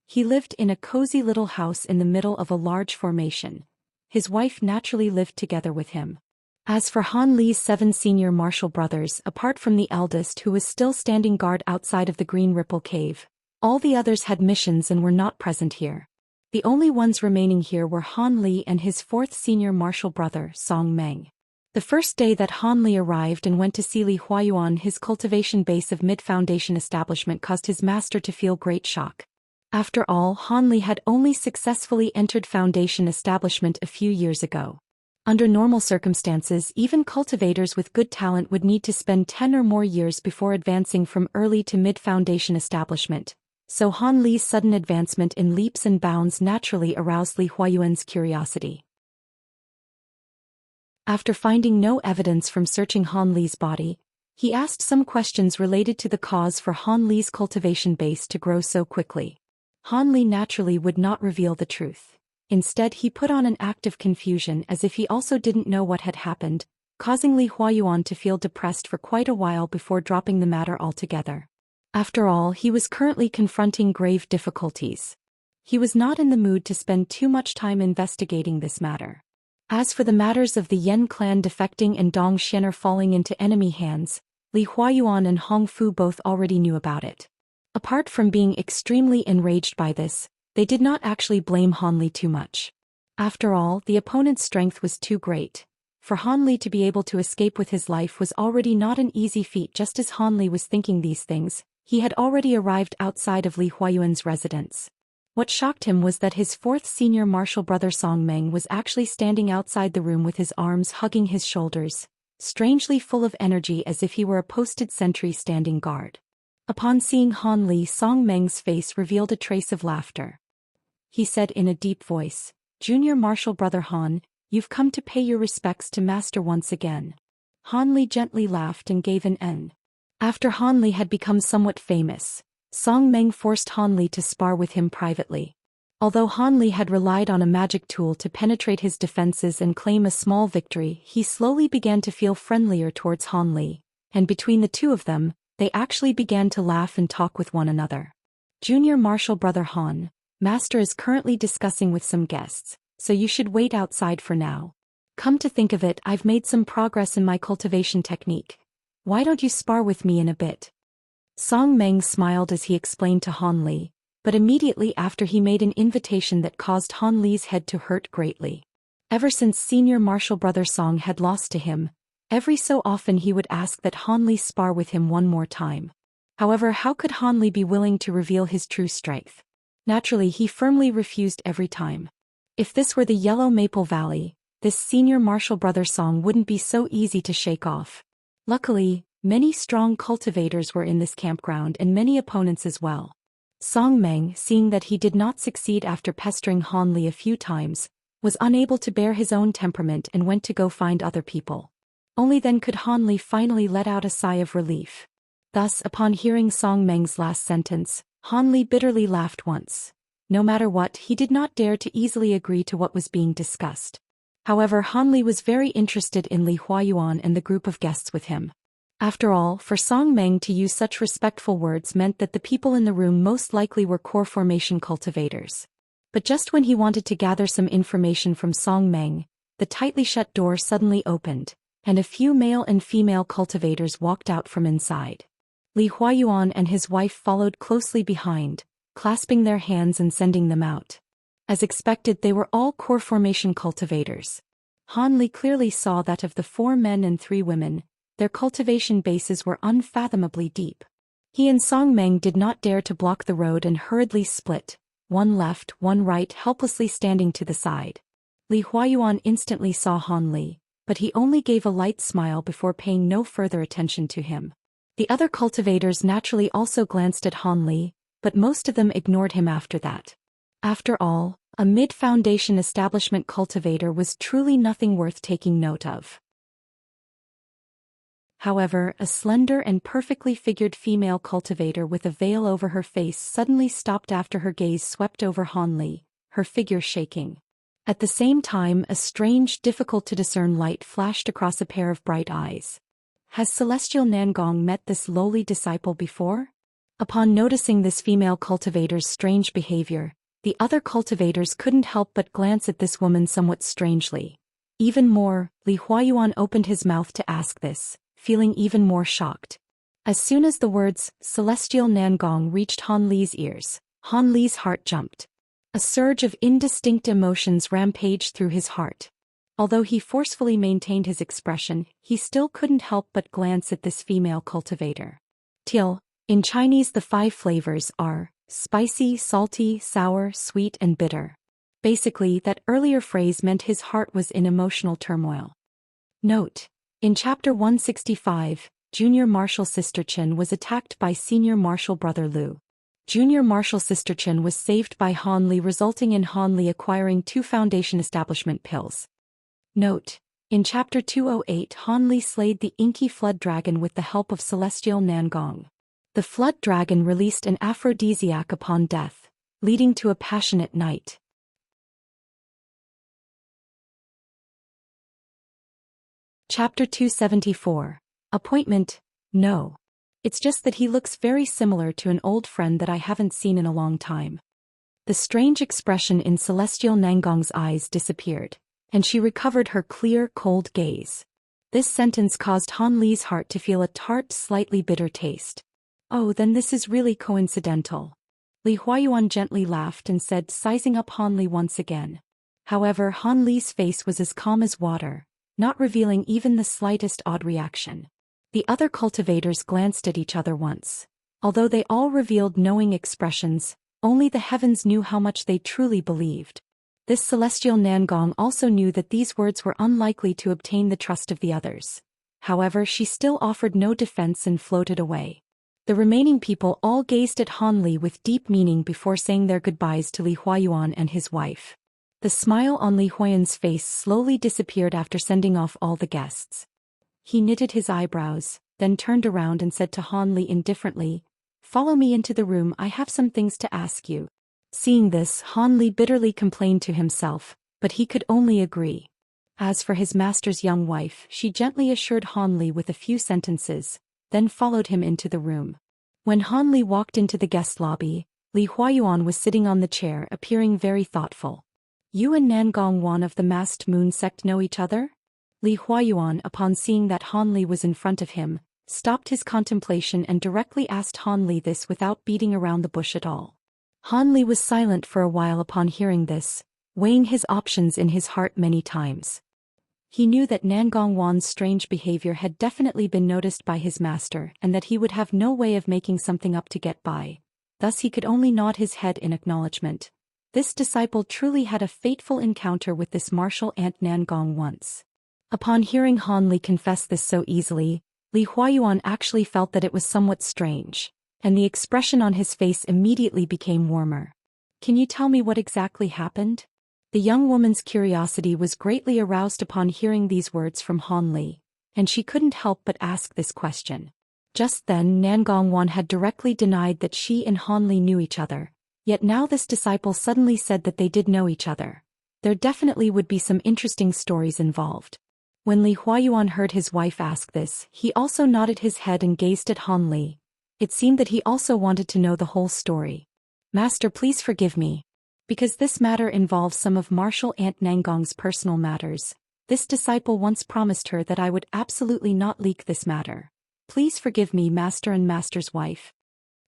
He lived in a cozy little house in the middle of a large formation. His wife naturally lived together with him. As for Han Li's 7 senior martial brothers, apart from the eldest who was still standing guard outside of the Green Ripple Cave, all the others had missions and were not present here. The only ones remaining here were Han Li and his 4th senior martial brother, Song Meng. The first day that Han Li arrived and went to see Li Huayuan, his cultivation base of mid-foundation establishment, caused his master to feel great shock. After all, Han Li had only successfully entered foundation establishment a few years ago. Under normal circumstances, even cultivators with good talent would need to spend 10 or more years before advancing from early to mid-foundation establishment, so Han Li's sudden advancement in leaps and bounds naturally aroused Li Huayuan's curiosity. After finding no evidence from searching Han Li's body, he asked some questions related to the cause for Han Li's cultivation base to grow so quickly. Han Li naturally would not reveal the truth. Instead, he put on an act of confusion as if he also didn't know what had happened, causing Li Huayuan to feel depressed for quite a while before dropping the matter altogether. After all, he was currently confronting grave difficulties. He was not in the mood to spend too much time investigating this matter. As for the matters of the Yan clan defecting and Zhou Xian falling into enemy hands, Li Huayuan and Hong Fu both already knew about it. Apart from being extremely enraged by this, they did not actually blame Han Li too much. After all, the opponent's strength was too great. For Han Li to be able to escape with his life was already not an easy feat. Just as Han Li was thinking these things, he had already arrived outside of Li Huayuan's residence. What shocked him was that his 4th senior martial brother Song Meng was actually standing outside the room with his arms hugging his shoulders, strangely full of energy as if he were a posted sentry standing guard. Upon seeing Han Li, Song Meng's face revealed a trace of laughter. He said in a deep voice, "Junior martial brother Han, you've come to pay your respects to master once again." Han Li gently laughed and gave an N. After Han Li had become somewhat famous, Song Meng forced Han Li to spar with him privately. Although Han Li had relied on a magic tool to penetrate his defenses and claim a small victory, he slowly began to feel friendlier towards Han Li, and between the two of them, they actually began to laugh and talk with one another. "Junior martial brother Han, master is currently discussing with some guests, so you should wait outside for now. Come to think of it, I've made some progress in my cultivation technique. Why don't you spar with me in a bit?" Song Meng smiled as he explained to Han Li, but immediately after he made an invitation that caused Han Li's head to hurt greatly. Ever since senior martial brother Song had lost to him, every so often he would ask that Han Li spar with him one more time. However, how could Han Li be willing to reveal his true strength? Naturally, he firmly refused every time. If this were the Yellow Maple Valley, this senior martial brother Song wouldn't be so easy to shake off. Luckily, many strong cultivators were in this campground and many opponents as well. Song Meng, seeing that he did not succeed after pestering Han Li a few times, was unable to bear his own temperament and went to go find other people. Only then could Han Li finally let out a sigh of relief. Thus, upon hearing Song Meng's last sentence, Han Li bitterly laughed once. No matter what, he did not dare to easily agree to what was being discussed. However, Han Li was very interested in Li Huayuan and the group of guests with him. After all, for Song Meng to use such respectful words meant that the people in the room most likely were core formation cultivators. But just when he wanted to gather some information from Song Meng, the tightly shut door suddenly opened, and a few male and female cultivators walked out from inside. Li Huayuan and his wife followed closely behind, clasping their hands and sending them out. As expected, they were all core formation cultivators. Han Li clearly saw that of the 4 men and 3 women, their cultivation bases were unfathomably deep. He and Song Meng did not dare to block the road and hurriedly split, one left, one right, helplessly standing to the side. Li Huayuan instantly saw Han Li, but he only gave a light smile before paying no further attention to him. The other cultivators naturally also glanced at Han Li, but most of them ignored him after that. After all, a mid-foundation establishment cultivator was truly nothing worth taking note of. However, a slender and perfectly figured female cultivator with a veil over her face suddenly stopped after her gaze swept over Han Li, her figure shaking. At the same time, a strange, difficult-to-discern light flashed across a pair of bright eyes. Has Celestial Nangong met this lowly disciple before? Upon noticing this female cultivator's strange behavior, the other cultivators couldn't help but glance at this woman somewhat strangely. Even more, Li Huayuan opened his mouth to ask this, feeling even more shocked. As soon as the words, Celestial Nangong, reached Han Li's ears, Han Li's heart jumped. A surge of indistinct emotions rampaged through his heart. Although he forcefully maintained his expression, he still couldn't help but glance at this female cultivator. Til, in Chinese the 5 flavors are spicy, salty, sour, sweet and bitter. Basically, that earlier phrase meant his heart was in emotional turmoil. Note: in Chapter 165, Junior Marshal Sister Chen was attacked by Senior Marshal Brother Liu. Junior Marshal Sister Chen was saved by Han Li, resulting in Han Li acquiring 2 Foundation Establishment pills. Note: in Chapter 208, Han Li slayed the inky flood dragon with the help of Celestial Nangong. The flood dragon released an aphrodisiac upon death, leading to a passionate night. Chapter 274. Appointment? No. It's just that he looks very similar to an old friend that I haven't seen in a long time. The strange expression in Celestial Nangong's eyes disappeared, and she recovered her clear, cold gaze. This sentence caused Han Li's heart to feel a tart, slightly bitter taste. Oh, then this is really coincidental. Li Huayuan gently laughed and said, sizing up Han Li once again. However, Han Li's face was as calm as water, not revealing even the slightest odd reaction. The other cultivators glanced at each other once. Although they all revealed knowing expressions, only the heavens knew how much they truly believed. This Celestial Nangong also knew that these words were unlikely to obtain the trust of the others. However, she still offered no defense and floated away. The remaining people all gazed at Han Li with deep meaning before saying their goodbyes to Li Huayuan and his wife. The smile on Li Huayuan's face slowly disappeared after sending off all the guests. He knitted his eyebrows, then turned around and said to Han Li indifferently, "Follow me into the room, I have some things to ask you." Seeing this, Han Li bitterly complained to himself, but he could only agree. As for his master's young wife, she gently assured Han Li with a few sentences, then followed him into the room. When Han Li walked into the guest lobby, Li Huayuan was sitting on the chair, appearing very thoughtful. "You and Nangong Wan of the Masked Moon sect know each other?" Li Huayuan, upon seeing that Han Li was in front of him, stopped his contemplation and directly asked Han Li this without beating around the bush at all. Han Li was silent for a while upon hearing this, weighing his options in his heart many times. He knew that Nangong Wan's strange behavior had definitely been noticed by his master and that he would have no way of making something up to get by. Thus he could only nod his head in acknowledgement. This disciple truly had a fateful encounter with this martial ant Nangong once. Upon hearing Han Li confess this so easily, Li Huayuan actually felt that it was somewhat strange, and the expression on his face immediately became warmer. "Can you tell me what exactly happened?" The young woman's curiosity was greatly aroused upon hearing these words from Han Li, and she couldn't help but ask this question. Just then Nangong Wan had directly denied that she and Han Li knew each other, yet now this disciple suddenly said that they did know each other. There definitely would be some interesting stories involved. When Li Huayuan heard his wife ask this, he also nodded his head and gazed at Han Li. It seemed that he also wanted to know the whole story. "Master, please forgive me. Because this matter involves some of Marshal Aunt Nangong's personal matters, this disciple once promised her that I would absolutely not leak this matter. Please forgive me, Master and Master's wife."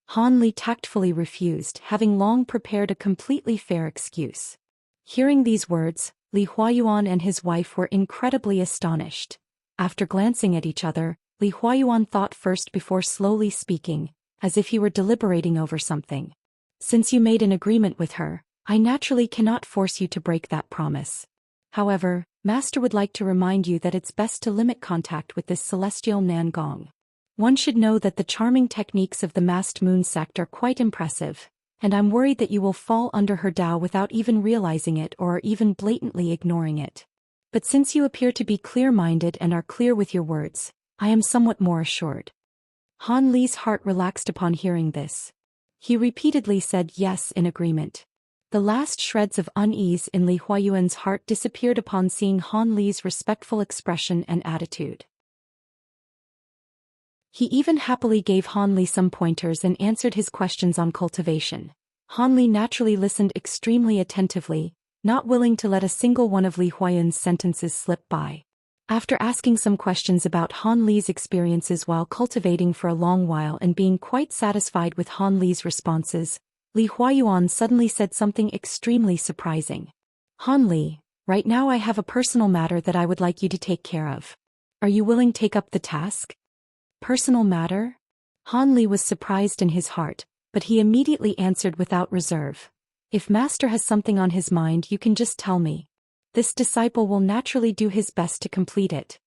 Han Li tactfully refused, having long prepared a completely fair excuse. Hearing these words, Li Huayuan and his wife were incredibly astonished. After glancing at each other, Li Huayuan thought first before slowly speaking, as if he were deliberating over something. "Since you made an agreement with her, I naturally cannot force you to break that promise. However, Master would like to remind you that it's best to limit contact with this celestial Nangong. One should know that the charming techniques of the masked moon sect are quite impressive, and I'm worried that you will fall under her Tao without even realizing it or even blatantly ignoring it. But since you appear to be clear-minded and are clear with your words, I am somewhat more assured. Han Li's heart relaxed upon hearing this. He repeatedly said yes in agreement. The last shreds of unease in Li Huayuan's heart disappeared upon seeing Han Li's respectful expression and attitude. He even happily gave Han Li some pointers and answered his questions on cultivation. Han Li naturally listened extremely attentively, not willing to let a single one of Li Huayuan's sentences slip by. After asking some questions about Han Li's experiences while cultivating for a long while and being quite satisfied with Han Li's responses, Li Huayuan suddenly said something extremely surprising. Han Li, right now I have a personal matter that I would like you to take care of. Are you willing to take up the task? Personal matter? Han Li was surprised in his heart, but he immediately answered without reserve. If Master has something on his mind, you can just tell me. This disciple will naturally do his best to complete it.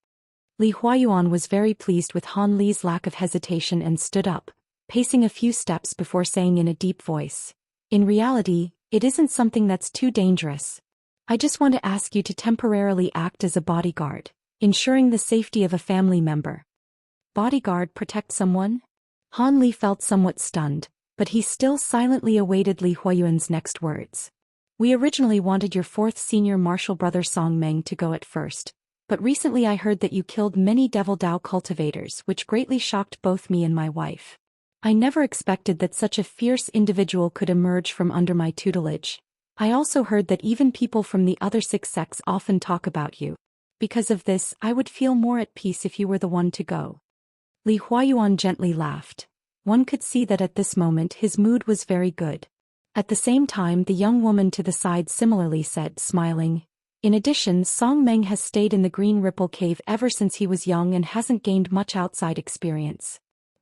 Li Huayuan was very pleased with Han Li's lack of hesitation and stood up, pacing a few steps before saying in a deep voice, "In reality, it isn't something that's too dangerous. I just want to ask you to temporarily act as a bodyguard, ensuring the safety of a family member." Bodyguard protect someone? Han Li felt somewhat stunned, but he still silently awaited Li Huayuan's next words. We originally wanted your fourth senior martial brother Song Meng to go at first, but recently I heard that you killed many Devil Dao cultivators, which greatly shocked both me and my wife. I never expected that such a fierce individual could emerge from under my tutelage. I also heard that even people from the other 6 sects often talk about you. Because of this, I would feel more at peace if you were the one to go. Li Huayuan gently laughed. One could see that at this moment his mood was very good. At the same time, the young woman to the side similarly said, smiling, "In addition, Song Meng has stayed in the Green Ripple Cave ever since he was young and hasn't gained much outside experience.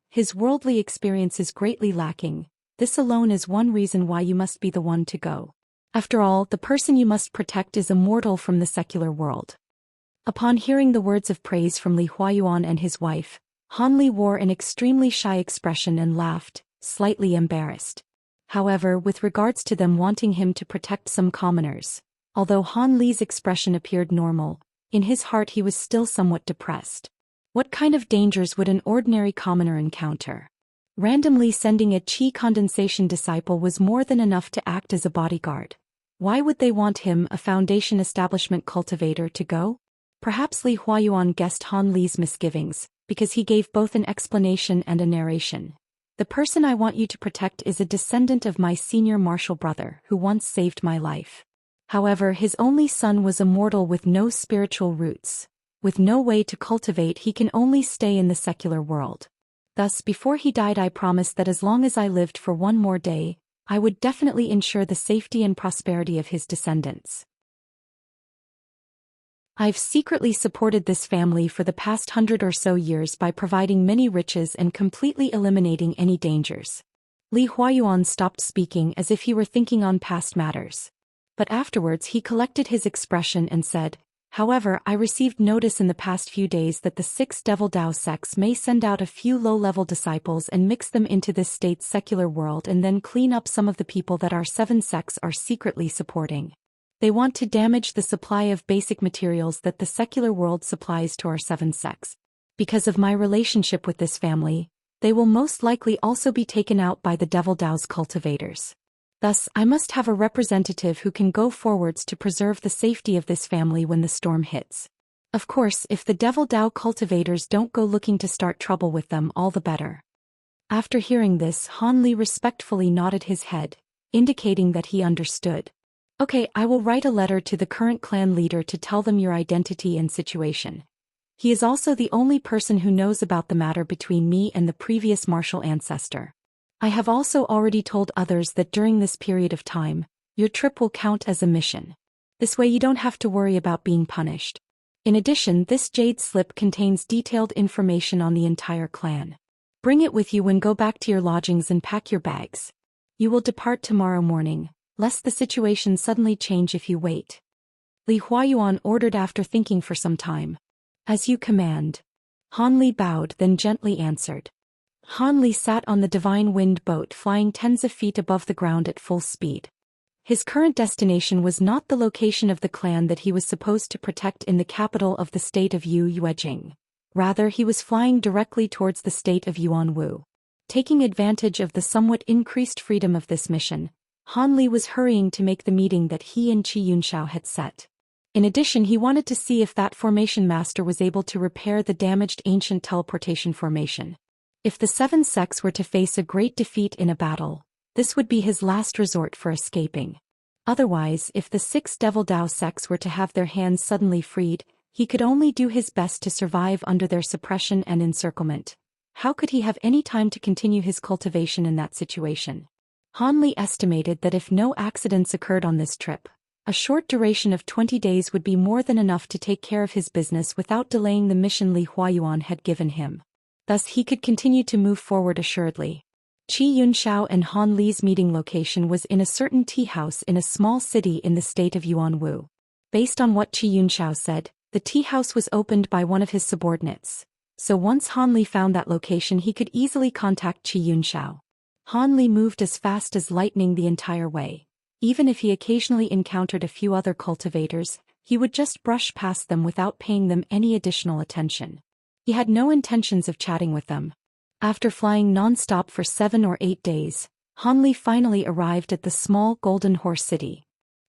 His worldly experience is greatly lacking. This alone is one reason why you must be the one to go. After all, the person you must protect is immortal from the secular world." Upon hearing the words of praise from Li Huayuan and his wife, Han Li wore an extremely shy expression and laughed, slightly embarrassed. However, with regards to them wanting him to protect some commoners, although Han Li's expression appeared normal, in his heart he was still somewhat depressed. What kind of dangers would an ordinary commoner encounter? Randomly sending a qi condensation disciple was more than enough to act as a bodyguard. Why would they want him, a foundation establishment cultivator, to go? Perhaps Li Huayuan guessed Han Li's misgivings, because he gave both an explanation and a narration. The person I want you to protect is a descendant of my senior martial brother who once saved my life. However, his only son was immortal with no spiritual roots. With no way to cultivate, he can only stay in the secular world. Thus, before he died, I promised that as long as I lived for one more day, I would definitely ensure the safety and prosperity of his descendants. I've secretly supported this family for the past 100 or so years by providing many riches and completely eliminating any dangers. Li Huayuan stopped speaking as if he were thinking on past matters. But afterwards he collected his expression and said, "However, I received notice in the past few days that the 6 Devil Dao sects may send out a few low-level disciples and mix them into this state's secular world and then clean up some of the people that our 7 sects are secretly supporting. They want to damage the supply of basic materials that the secular world supplies to our 7 sects. Because of my relationship with this family, they will most likely also be taken out by the Devil Dao's cultivators. Thus, I must have a representative who can go forwards to preserve the safety of this family when the storm hits. Of course, if the Devil Dao cultivators don't go looking to start trouble with them, all the better." After hearing this, Han Li respectfully nodded his head, indicating that he understood. "Okay, I will write a letter to the current clan leader to tell them your identity and situation. He is also the only person who knows about the matter between me and the previous martial ancestor. I have also already told others that during this period of time, your trip will count as a mission. This way you don't have to worry about being punished. In addition, this jade slip contains detailed information on the entire clan. Bring it with you when go back to your lodgings and pack your bags. You will depart tomorrow morning, lest the situation suddenly change if you wait." Li Huayuan ordered after thinking for some time. As you command. Han Li bowed then gently answered. Han Li sat on the divine wind boat flying tens of feet above the ground at full speed. His current destination was not the location of the clan that he was supposed to protect in the capital of the state of Yuejing. Rather, he was flying directly towards the state of Yuanwu. Taking advantage of the somewhat increased freedom of this mission, Han Li was hurrying to make the meeting that he and Qi Yunxiao had set. In addition, he wanted to see if that formation master was able to repair the damaged ancient teleportation formation. If the seven sects were to face a great defeat in a battle, this would be his last resort for escaping. Otherwise, if the 6 Devil Dao sects were to have their hands suddenly freed, he could only do his best to survive under their suppression and encirclement. How could he have any time to continue his cultivation in that situation? Han Li estimated that if no accidents occurred on this trip, a short duration of 20 days would be more than enough to take care of his business without delaying the mission Li Huayuan had given him. Thus he could continue to move forward assuredly. Qi Yunxiao and Han Li's meeting location was in a certain tea house in a small city in the state of Yuanwu. Based on what Qi Yunxiao said, the tea house was opened by one of his subordinates. So once Han Li found that location, he could easily contact Qi Yunxiao. Han Li moved as fast as lightning the entire way. Even if he occasionally encountered a few other cultivators, he would just brush past them without paying them any additional attention. He had no intentions of chatting with them. After flying non-stop for 7 or 8 days, Han Li finally arrived at the small Golden Horse City.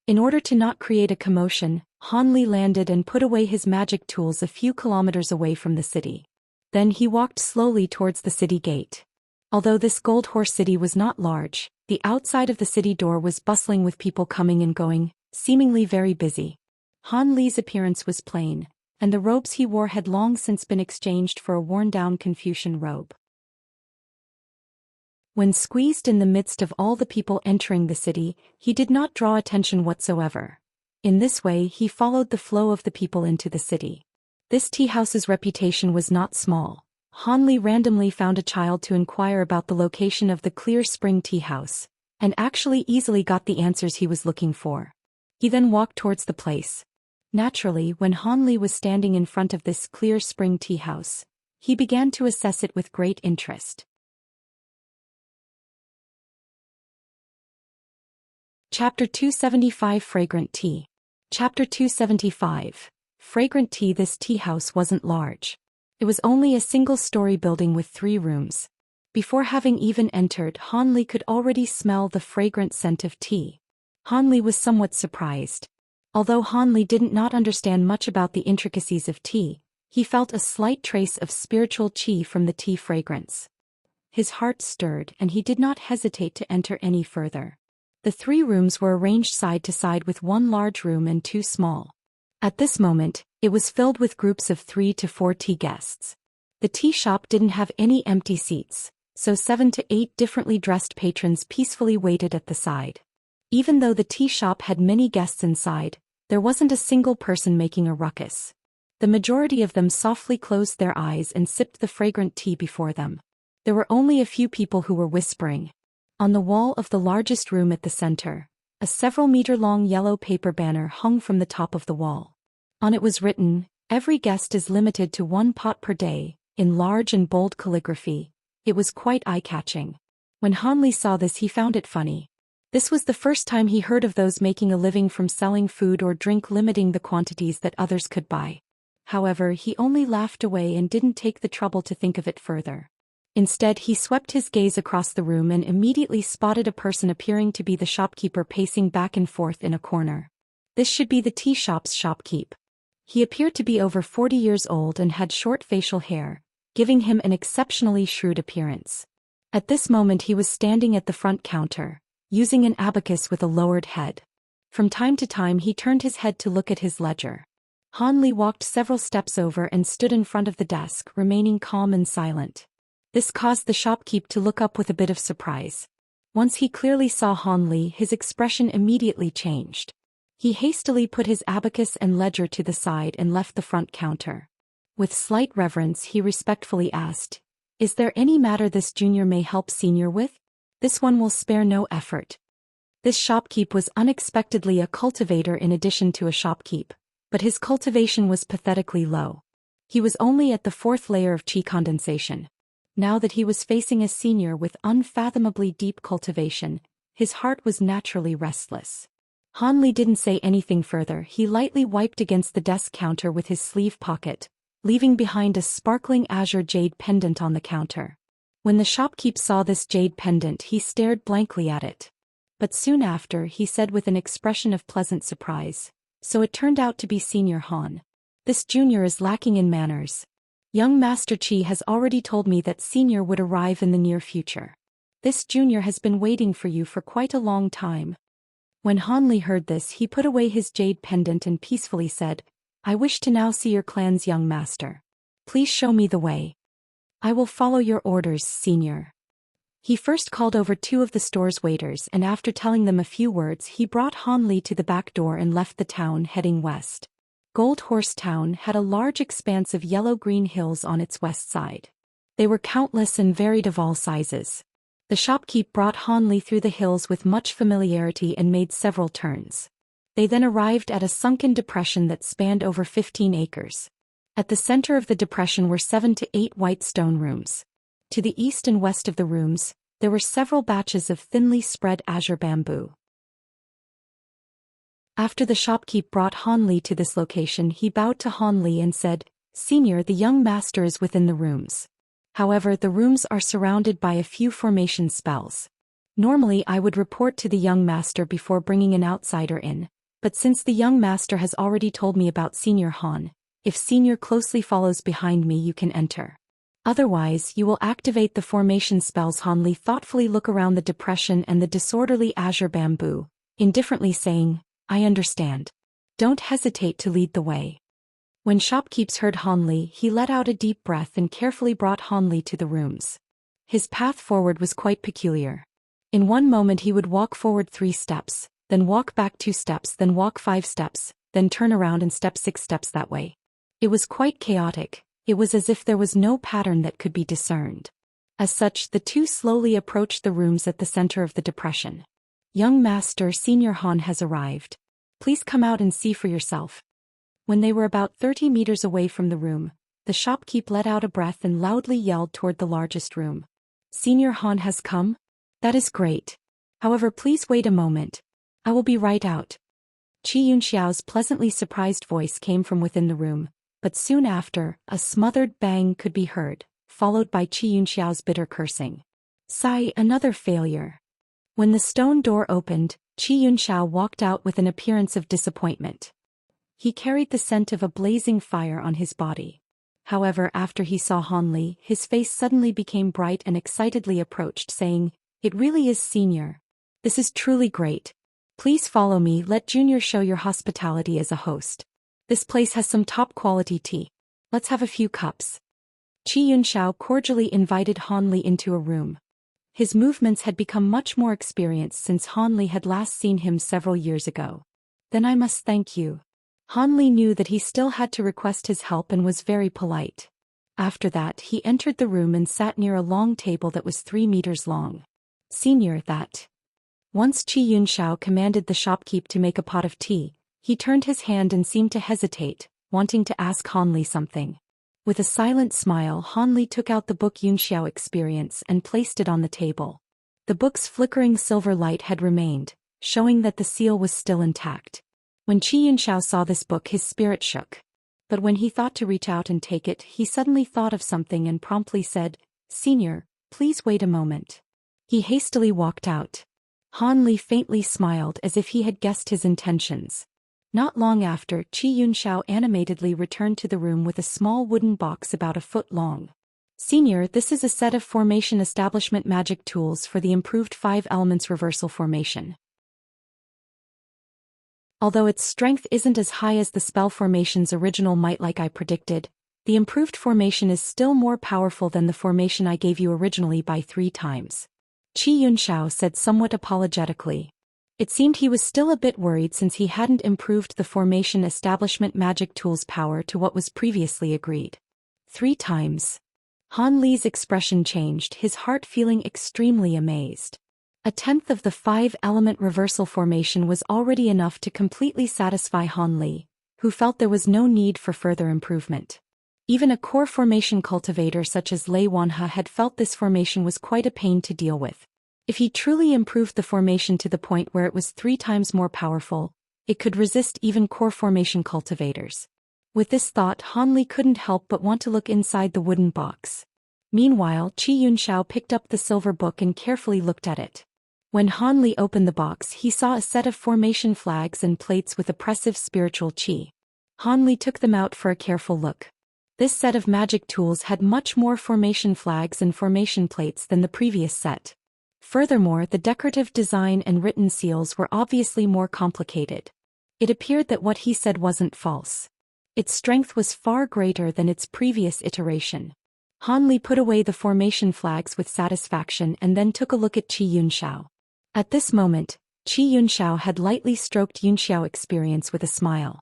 In order to not create a commotion, Han Li landed and put away his magic tools a few kilometers away from the city. Then he walked slowly towards the city gate. Although this Gold Horse City was not large, the outside of the city door was bustling with people coming and going, seemingly very busy. Han Li's appearance was plain, and the robes he wore had long since been exchanged for a worn-down Confucian robe. When squeezed in the midst of all the people entering the city, he did not draw attention whatsoever. In this way, he followed the flow of the people into the city. This tea house's reputation was not small. Han Li randomly found a child to inquire about the location of the Clear Spring Tea House, and actually easily got the answers he was looking for. He then walked towards the place. Naturally, when Han Li was standing in front of this Clear Spring Tea House, he began to assess it with great interest. Chapter 275 Fragrant Tea. Chapter 275. Fragrant Tea. This tea house wasn't large. It was only a single-story building with 3 rooms. Before having even entered, Han Li could already smell the fragrant scent of tea. Han Li was somewhat surprised. Although Han Li did not understand much about the intricacies of tea, he felt a slight trace of spiritual qi from the tea fragrance. His heart stirred and he did not hesitate to enter any further. The 3 rooms were arranged side to side with 1 large room and 2 small. At this moment, it was filled with groups of 3 to 4 tea guests. The tea shop didn't have any empty seats, so 7 to 8 differently dressed patrons peacefully waited at the side. Even though the tea shop had many guests inside, there wasn't a single person making a ruckus. The majority of them softly closed their eyes and sipped the fragrant tea before them. There were only a few people who were whispering. On the wall of the largest room at the center, a several-meter-long yellow paper banner hung from the top of the wall. On it was written, "Every guest is limited to 1 pot per day," in large and bold calligraphy. It was quite eye-catching. When Han Li saw this, he found it funny. This was the first time he heard of those making a living from selling food or drink limiting the quantities that others could buy. However, he only laughed away and didn't take the trouble to think of it further. Instead, he swept his gaze across the room and immediately spotted a person appearing to be the shopkeeper pacing back and forth in a corner. This should be the tea shop's shopkeep. He appeared to be over 40 years old and had short facial hair, giving him an exceptionally shrewd appearance. At this moment he was standing at the front counter, using an abacus with a lowered head. From time to time he turned his head to look at his ledger. Han Li walked several steps over and stood in front of the desk, remaining calm and silent. This caused the shopkeep to look up with a bit of surprise. Once he clearly saw Han Li, his expression immediately changed. He hastily put his abacus and ledger to the side and left the front counter. With slight reverence, he respectfully asked, "Is there any matter this junior may help senior with? This one will spare no effort." This shopkeep was unexpectedly a cultivator in addition to a shopkeep, but his cultivation was pathetically low. He was only at the 4th layer of qi condensation. Now that he was facing a senior with unfathomably deep cultivation, his heart was naturally restless. Han Li didn't say anything further. He lightly wiped against the desk counter with his sleeve pocket, leaving behind a sparkling azure jade pendant on the counter. When the shopkeep saw this jade pendant, he stared blankly at it. But soon after, he said with an expression of pleasant surprise, "So it turned out to be Senior Han. This junior is lacking in manners. Young Master Qi has already told me that Senior would arrive in the near future. This junior has been waiting for you for quite a long time." When Han Li heard this, he put away his jade pendant and peacefully said, "I wish to now see your clan's young master. Please show me the way." "I will follow your orders, Senior." He first called over 2 of the store's waiters, and after telling them a few words, he brought Han Li to the back door and left the town, heading west. Gold Horse Town had a large expanse of yellow-green hills on its west side. They were countless and varied of all sizes. The shopkeep brought Han Li through the hills with much familiarity and made several turns. They then arrived at a sunken depression that spanned over 15 acres. At the center of the depression were 7 to 8 white stone rooms. To the east and west of the rooms, there were several batches of thinly spread azure bamboo. After the shopkeep brought Han Li to this location, he bowed to Han Li and said, "Senior, the young master is within the rooms. However, the rooms are surrounded by a few formation spells. Normally I would report to the young master before bringing an outsider in, but since the young master has already told me about Senior Han, if Senior closely follows behind me, you can enter. Otherwise, you will activate the formation spells." Han Li thoughtfully looked around the depression and the disorderly azure bamboo, indifferently saying, "I understand. Don't hesitate to lead the way." When shopkeeps heard Han Li, he let out a deep breath and carefully brought Han Li to the rooms. His path forward was quite peculiar. In one moment he would walk forward 3 steps, then walk back 2 steps, then walk 5 steps, then turn around and step 6 steps that way. It was quite chaotic. It was as if there was no pattern that could be discerned. As such, the 2 slowly approached the rooms at the center of the depression. "Young Master, Senior Han has arrived. Please come out and see for yourself." When they were about 30 meters away from the room, the shopkeep let out a breath and loudly yelled toward the largest room. "Senior Han has come? That is great. However, please wait a moment. I will be right out." Xianxia's pleasantly surprised voice came from within the room, but soon after, a smothered bang could be heard, followed by Xianxia's bitter cursing. "Sigh, another failure." When the stone door opened, Xianxia walked out with an appearance of disappointment. He carried the scent of a blazing fire on his body. However, after he saw Han Li, his face suddenly became bright and excitedly approached, saying, "It really is Senior. This is truly great. Please follow me. Let Junior show your hospitality as a host. This place has some top-quality tea. Let's have a few cups." Xianxia cordially invited Han Li into a room. His movements had become much more experienced since Han Li had last seen him several years ago. "Then I must thank you." Han Li knew that he still had to request his help and was very polite. After that, he entered the room and sat near a long table that was 3 meters long. "Senior, that." Once Xianxia commanded the shopkeep to make a pot of tea, he turned his hand and seemed to hesitate, wanting to ask Han Li something. With a silent smile, Han Li took out the book Yunxiao Experience and placed it on the table. The book's flickering silver light had remained, showing that the seal was still intact. When Xianxiao saw this book, his spirit shook. But when he thought to reach out and take it, he suddenly thought of something and promptly said, "Senior, please wait a moment." He hastily walked out. Han Li faintly smiled as if he had guessed his intentions. Not long after, Xianxiao animatedly returned to the room with a small wooden box about a foot long. "Senior, this is a set of formation establishment magic tools for the improved 5 elements reversal formation. Although its strength isn't as high as the spell formation's original might like I predicted, the improved formation is still more powerful than the formation I gave you originally by 3 times. Xianxiao said somewhat apologetically. It seemed he was still a bit worried since he hadn't improved the formation establishment magic tool's power to what was previously agreed. 3 times. Han Li's expression changed, his heart feeling extremely amazed. 1/10 of the 5-element reversal formation was already enough to completely satisfy Han Li, who felt there was no need for further improvement. Even a core formation cultivator such as Lei Wanhe had felt this formation was quite a pain to deal with. If he truly improved the formation to the point where it was 3 times more powerful, it could resist even core formation cultivators. With this thought, Han Li couldn't help but want to look inside the wooden box. Meanwhile, Qi Yunxiao picked up the silver book and carefully looked at it. When Han Li opened the box, he saw a set of formation flags and plates with oppressive spiritual qi. Han Li took them out for a careful look. This set of magic tools had much more formation flags and formation plates than the previous set. Furthermore, the decorative design and written seals were obviously more complicated. It appeared that what he said wasn't false. Its strength was far greater than its previous iteration. Han Li put away the formation flags with satisfaction and then took a look at Qi Yunxiao. At this moment, Qi Yunxiao had lightly stroked Yunxiao experience with a smile.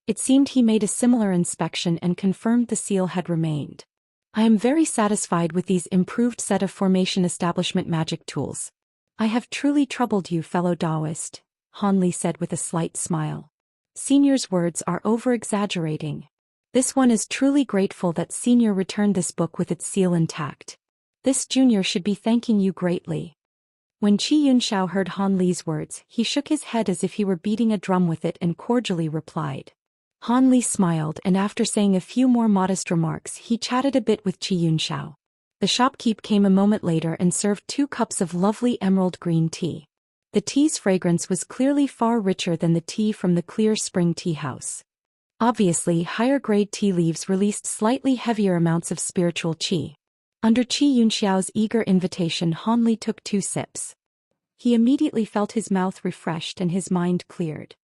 It seemed he made a similar inspection and confirmed the seal had remained. I am very satisfied with these improved set of formation establishment magic tools. I have truly troubled you, fellow Taoist, Han Li said with a slight smile. Senior's words are over-exaggerating. This one is truly grateful that Senior returned this book with its seal intact. This junior should be thanking you greatly. When Qi Yunxiao heard Han Li's words, he shook his head as if he were beating a drum with it and cordially replied. Han Li smiled, and after saying a few more modest remarks, he chatted a bit with Qi Yunxiao. The shopkeep came a moment later and served 2 cups of lovely emerald green tea. The tea's fragrance was clearly far richer than the tea from the Clear Spring Tea House. Obviously, higher-grade tea leaves released slightly heavier amounts of spiritual qi. Under Qi Yunxiao's eager invitation, Han Li took 2 sips. He immediately felt his mouth refreshed and his mind cleared.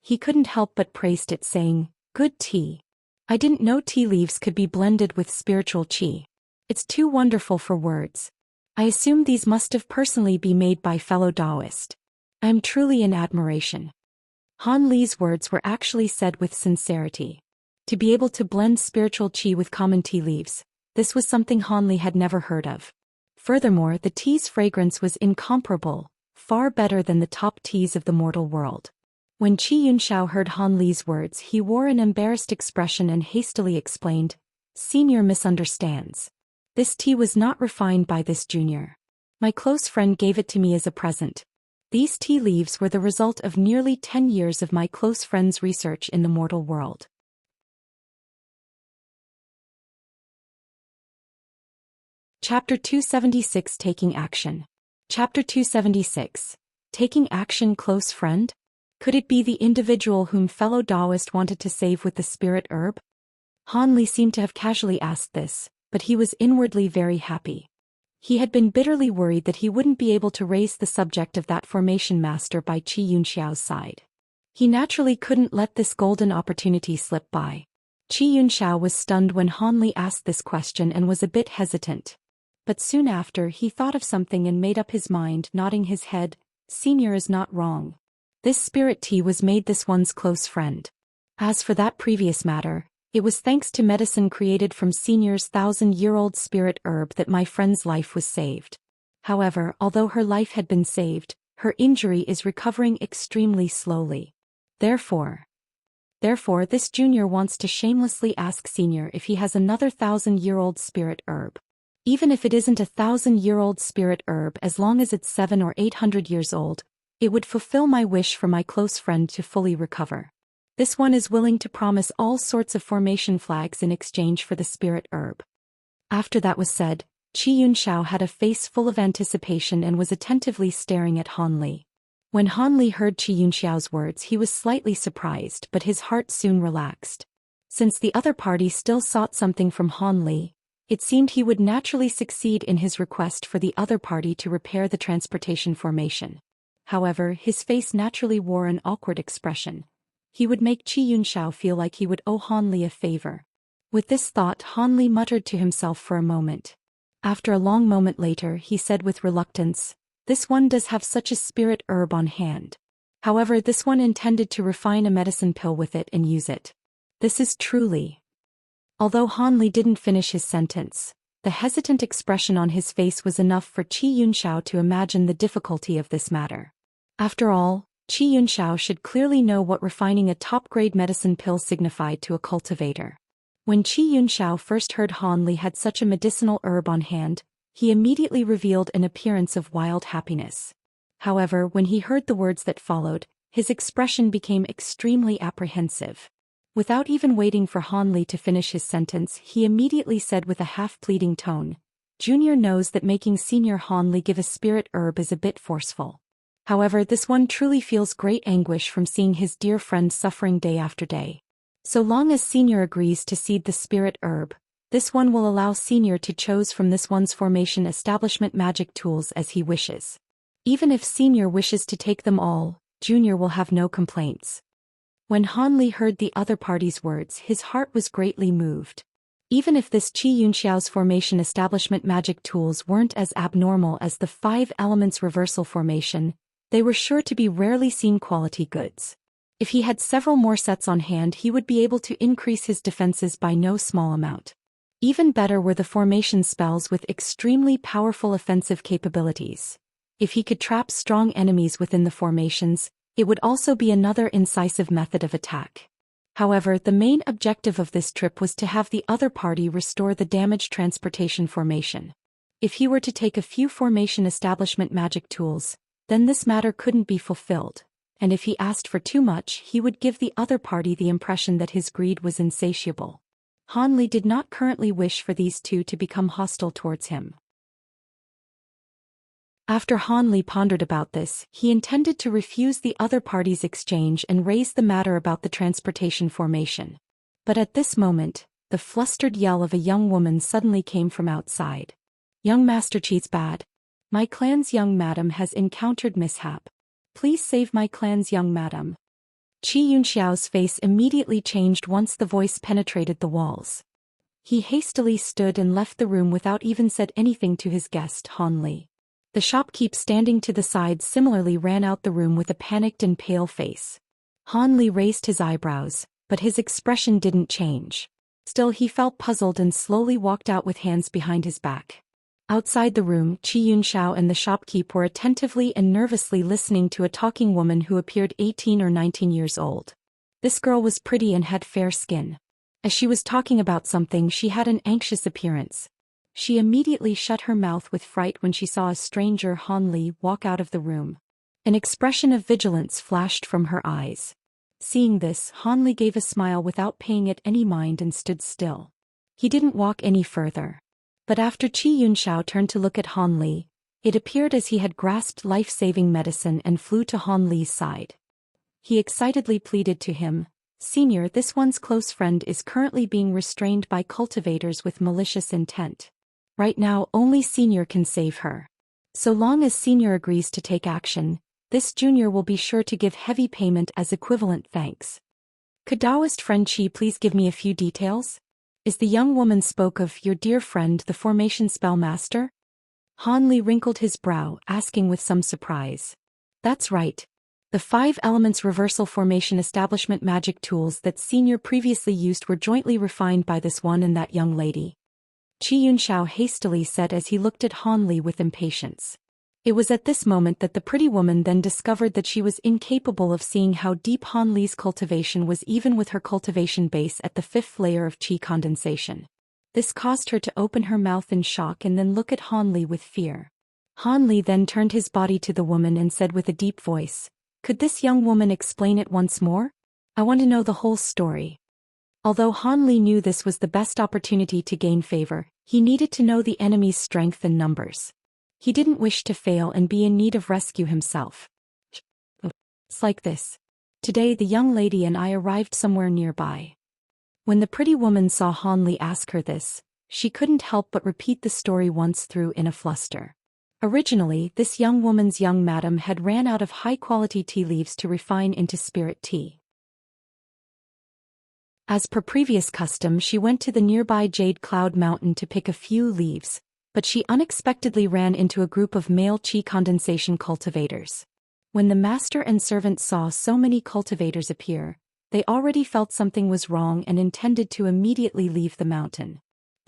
He couldn't help but praised it, saying, "Good tea. I didn't know tea leaves could be blended with spiritual qi. It's too wonderful for words. I assume these must have personally be made by fellow Taoist. I am truly in admiration." Han Li's words were actually said with sincerity. To be able to blend spiritual qi with common tea leaves, this was something Han Li had never heard of. Furthermore, the tea's fragrance was incomparable, far better than the top teas of the mortal world. When Qi Yunxiao heard Han Li's words, he wore an embarrassed expression and hastily explained, "Senior misunderstands. This tea was not refined by this junior. My close friend gave it to me as a present. These tea leaves were the result of nearly 10 years of my close friend's research in the mortal world." Chapter 276 Taking Action. Chapter 276. Taking Action. Close friend? Could it be the individual whom fellow Taoist wanted to save with the spirit herb? Han Li seemed to have casually asked this, but he was inwardly very happy. He had been bitterly worried that he wouldn't be able to raise the subject of that formation master by Qi Yunxiao's side. He naturally couldn't let this golden opportunity slip by. Qi Yunxiao was stunned when Han Li asked this question and was a bit hesitant. But soon after, he thought of something and made up his mind, nodding his head. "Senior is not wrong. This spirit tea was made this one's close friend. As for that previous matter, it was thanks to medicine created from Senior's 1,000-year-old spirit herb that my friend's life was saved. However, although her life had been saved, her injury is recovering extremely slowly. Therefore, this junior wants to shamelessly ask Senior if he has another 1,000-year-old spirit herb. Even if it isn't a 1,000-year-old spirit herb, as long as it's 700 or 800 years old, it would fulfill my wish for my close friend to fully recover. This one is willing to promise all sorts of formation flags in exchange for the spirit herb." After that was said, Qi Yunxiao had a face full of anticipation and was attentively staring at Han Li. When Han Li heard Qi Yunxiao's words, he was slightly surprised, but his heart soon relaxed. Since the other party still sought something from Han Li, it seemed he would naturally succeed in his request for the other party to repair the transportation formation. However, his face naturally wore an awkward expression. He would make Qi Yunxiao feel like he would owe Han Li a favor. With this thought, Han Li muttered to himself for a moment. After a long moment later, he said with reluctance, "This one does have such a spirit herb on hand. However, this one intended to refine a medicine pill with it and use it. This is truly..." Although Han Li didn't finish his sentence, The hesitant expression on his face was enough for Qi Yunxiao to imagine the difficulty of this matter. After all, Qi Yunxiao should clearly know what refining a top-grade medicine pill signified to a cultivator. When Qi Yunxiao first heard Han Li had such a medicinal herb on hand, he immediately revealed an appearance of wild happiness. However, when he heard the words that followed, his expression became extremely apprehensive. Without even waiting for Han Li to finish his sentence, he immediately said with a half-pleading tone, "Junior knows that making Senior Han Li give a spirit herb is a bit forceful. However, this one truly feels great anguish from seeing his dear friend suffering day after day. So long as Senior agrees to seed the spirit herb, this one will allow Senior to choose from this one's formation establishment magic tools as he wishes. Even if Senior wishes to take them all, Junior will have no complaints." When Han Li heard the other party's words, his heart was greatly moved. Even if this Qi Yunxiao's formation establishment magic tools weren't as abnormal as the 5 elements reversal formation, they were sure to be rarely seen quality goods. If he had several more sets on hand, he would be able to increase his defenses by no small amount. Even better were the formation spells with extremely powerful offensive capabilities. If he could trap strong enemies within the formations, it would also be another incisive method of attack. However, the main objective of this trip was to have the other party restore the damaged transportation formation. If he were to take a few formation establishment magic tools, then this matter couldn't be fulfilled, and if he asked for too much, he would give the other party the impression that his greed was insatiable. Han Li did not currently wish for these two to become hostile towards him. After Han Li pondered about this, he intended to refuse the other party's exchange and raise the matter about the transportation formation. But at this moment, the flustered yell of a young woman suddenly came from outside. "Young Master Qi's bad. My clan's young madam has encountered mishap. Please save my clan's young madam." Qi Yunxiao's face immediately changed once the voice penetrated the walls. He hastily stood and left the room without even said anything to his guest, Han Li. The shopkeep standing to the side similarly ran out the room with a panicked and pale face. Han Li raised his eyebrows, but his expression didn't change. Still, he felt puzzled and slowly walked out with hands behind his back. Outside the room, Qi Yunxiao and the shopkeep were attentively and nervously listening to a talking woman who appeared 18 or 19 years old. This girl was pretty and had fair skin. As she was talking about something, she had an anxious appearance. She immediately shut her mouth with fright when she saw a stranger, Han Li, walk out of the room. An expression of vigilance flashed from her eyes. Seeing this, Han Li gave a smile without paying it any mind and stood still. He didn't walk any further. But after Qi Yunxiao turned to look at Han Li, it appeared as he had grasped life-saving medicine and flew to Han Li's side. He excitedly pleaded to him, "Senior, this one's close friend is currently being restrained by cultivators with malicious intent. Right now, only Senior can save her. So long as Senior agrees to take action, this junior will be sure to give heavy payment as equivalent thanks. Could Taoist friend Qi please give me a few details? Is the young woman spoke of your dear friend the formation spell master?" Han Li wrinkled his brow, asking with some surprise. "That's right. The 5 elements reversal formation establishment magic tools that Senior previously used were jointly refined by this one and that young lady," Qi Yunxiao hastily said as he looked at Han Li with impatience. It was at this moment that the pretty woman then discovered that she was incapable of seeing how deep Han Li's cultivation was even with her cultivation base at the 5th layer of qi condensation. This caused her to open her mouth in shock and then look at Han Li with fear. Han Li then turned his body to the woman and said with a deep voice, "Could this young woman explain it once more? I want to know the whole story." Although Han Li knew this was the best opportunity to gain favor, he needed to know the enemy's strength and numbers. He didn't wish to fail and be in need of rescue himself. "It's like this. Today the young lady and I arrived somewhere nearby." When the pretty woman saw Han Li ask her this, she couldn't help but repeat the story once through in a fluster. Originally, this young woman's young madam had ran out of high-quality tea leaves to refine into spirit tea. As per previous custom, she went to the nearby Jade Cloud Mountain to pick a few leaves, but she unexpectedly ran into a group of male qi condensation cultivators. When the master and servant saw so many cultivators appear, they already felt something was wrong and intended to immediately leave the mountain.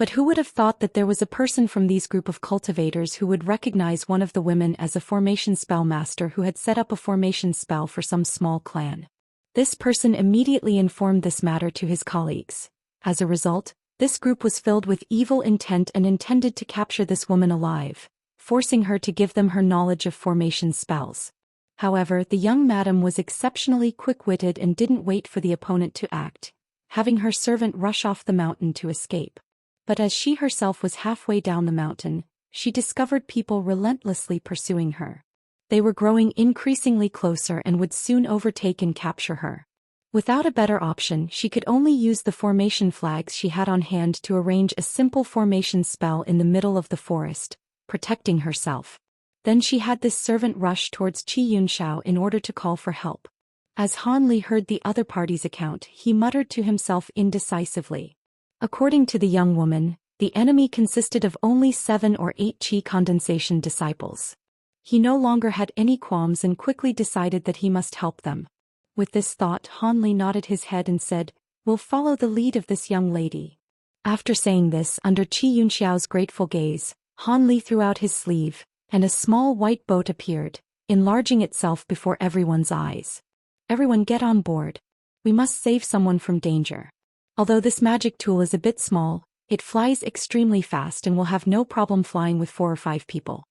But who would have thought that there was a person from these group of cultivators who would recognize one of the women as a formation spell master who had set up a formation spell for some small clan. This person immediately informed this matter to his colleagues. As a result, this group was filled with evil intent and intended to capture this woman alive, forcing her to give them her knowledge of formation spells. However, the young madam was exceptionally quick-witted and didn't wait for the opponent to act, having her servant rush off the mountain to escape. But as she herself was halfway down the mountain, she discovered people relentlessly pursuing her. They were growing increasingly closer and would soon overtake and capture her. Without a better option, she could only use the formation flags she had on hand to arrange a simple formation spell in the middle of the forest, protecting herself. Then she had this servant rush towards Xianxia in order to call for help. As Han Li heard the other party's account, he muttered to himself indecisively. According to the young woman, the enemy consisted of only 7 or 8 qi condensation disciples. He no longer had any qualms and quickly decided that he must help them. With this thought, Han Li nodded his head and said, "We'll follow the lead of this young lady." After saying this, under Xianxiao's grateful gaze, Han Li threw out his sleeve, and a small white boat appeared, enlarging itself before everyone's eyes. "Everyone get on board. We must save someone from danger. Although this magic tool is a bit small, it flies extremely fast and will have no problem flying with 4 or 5 people."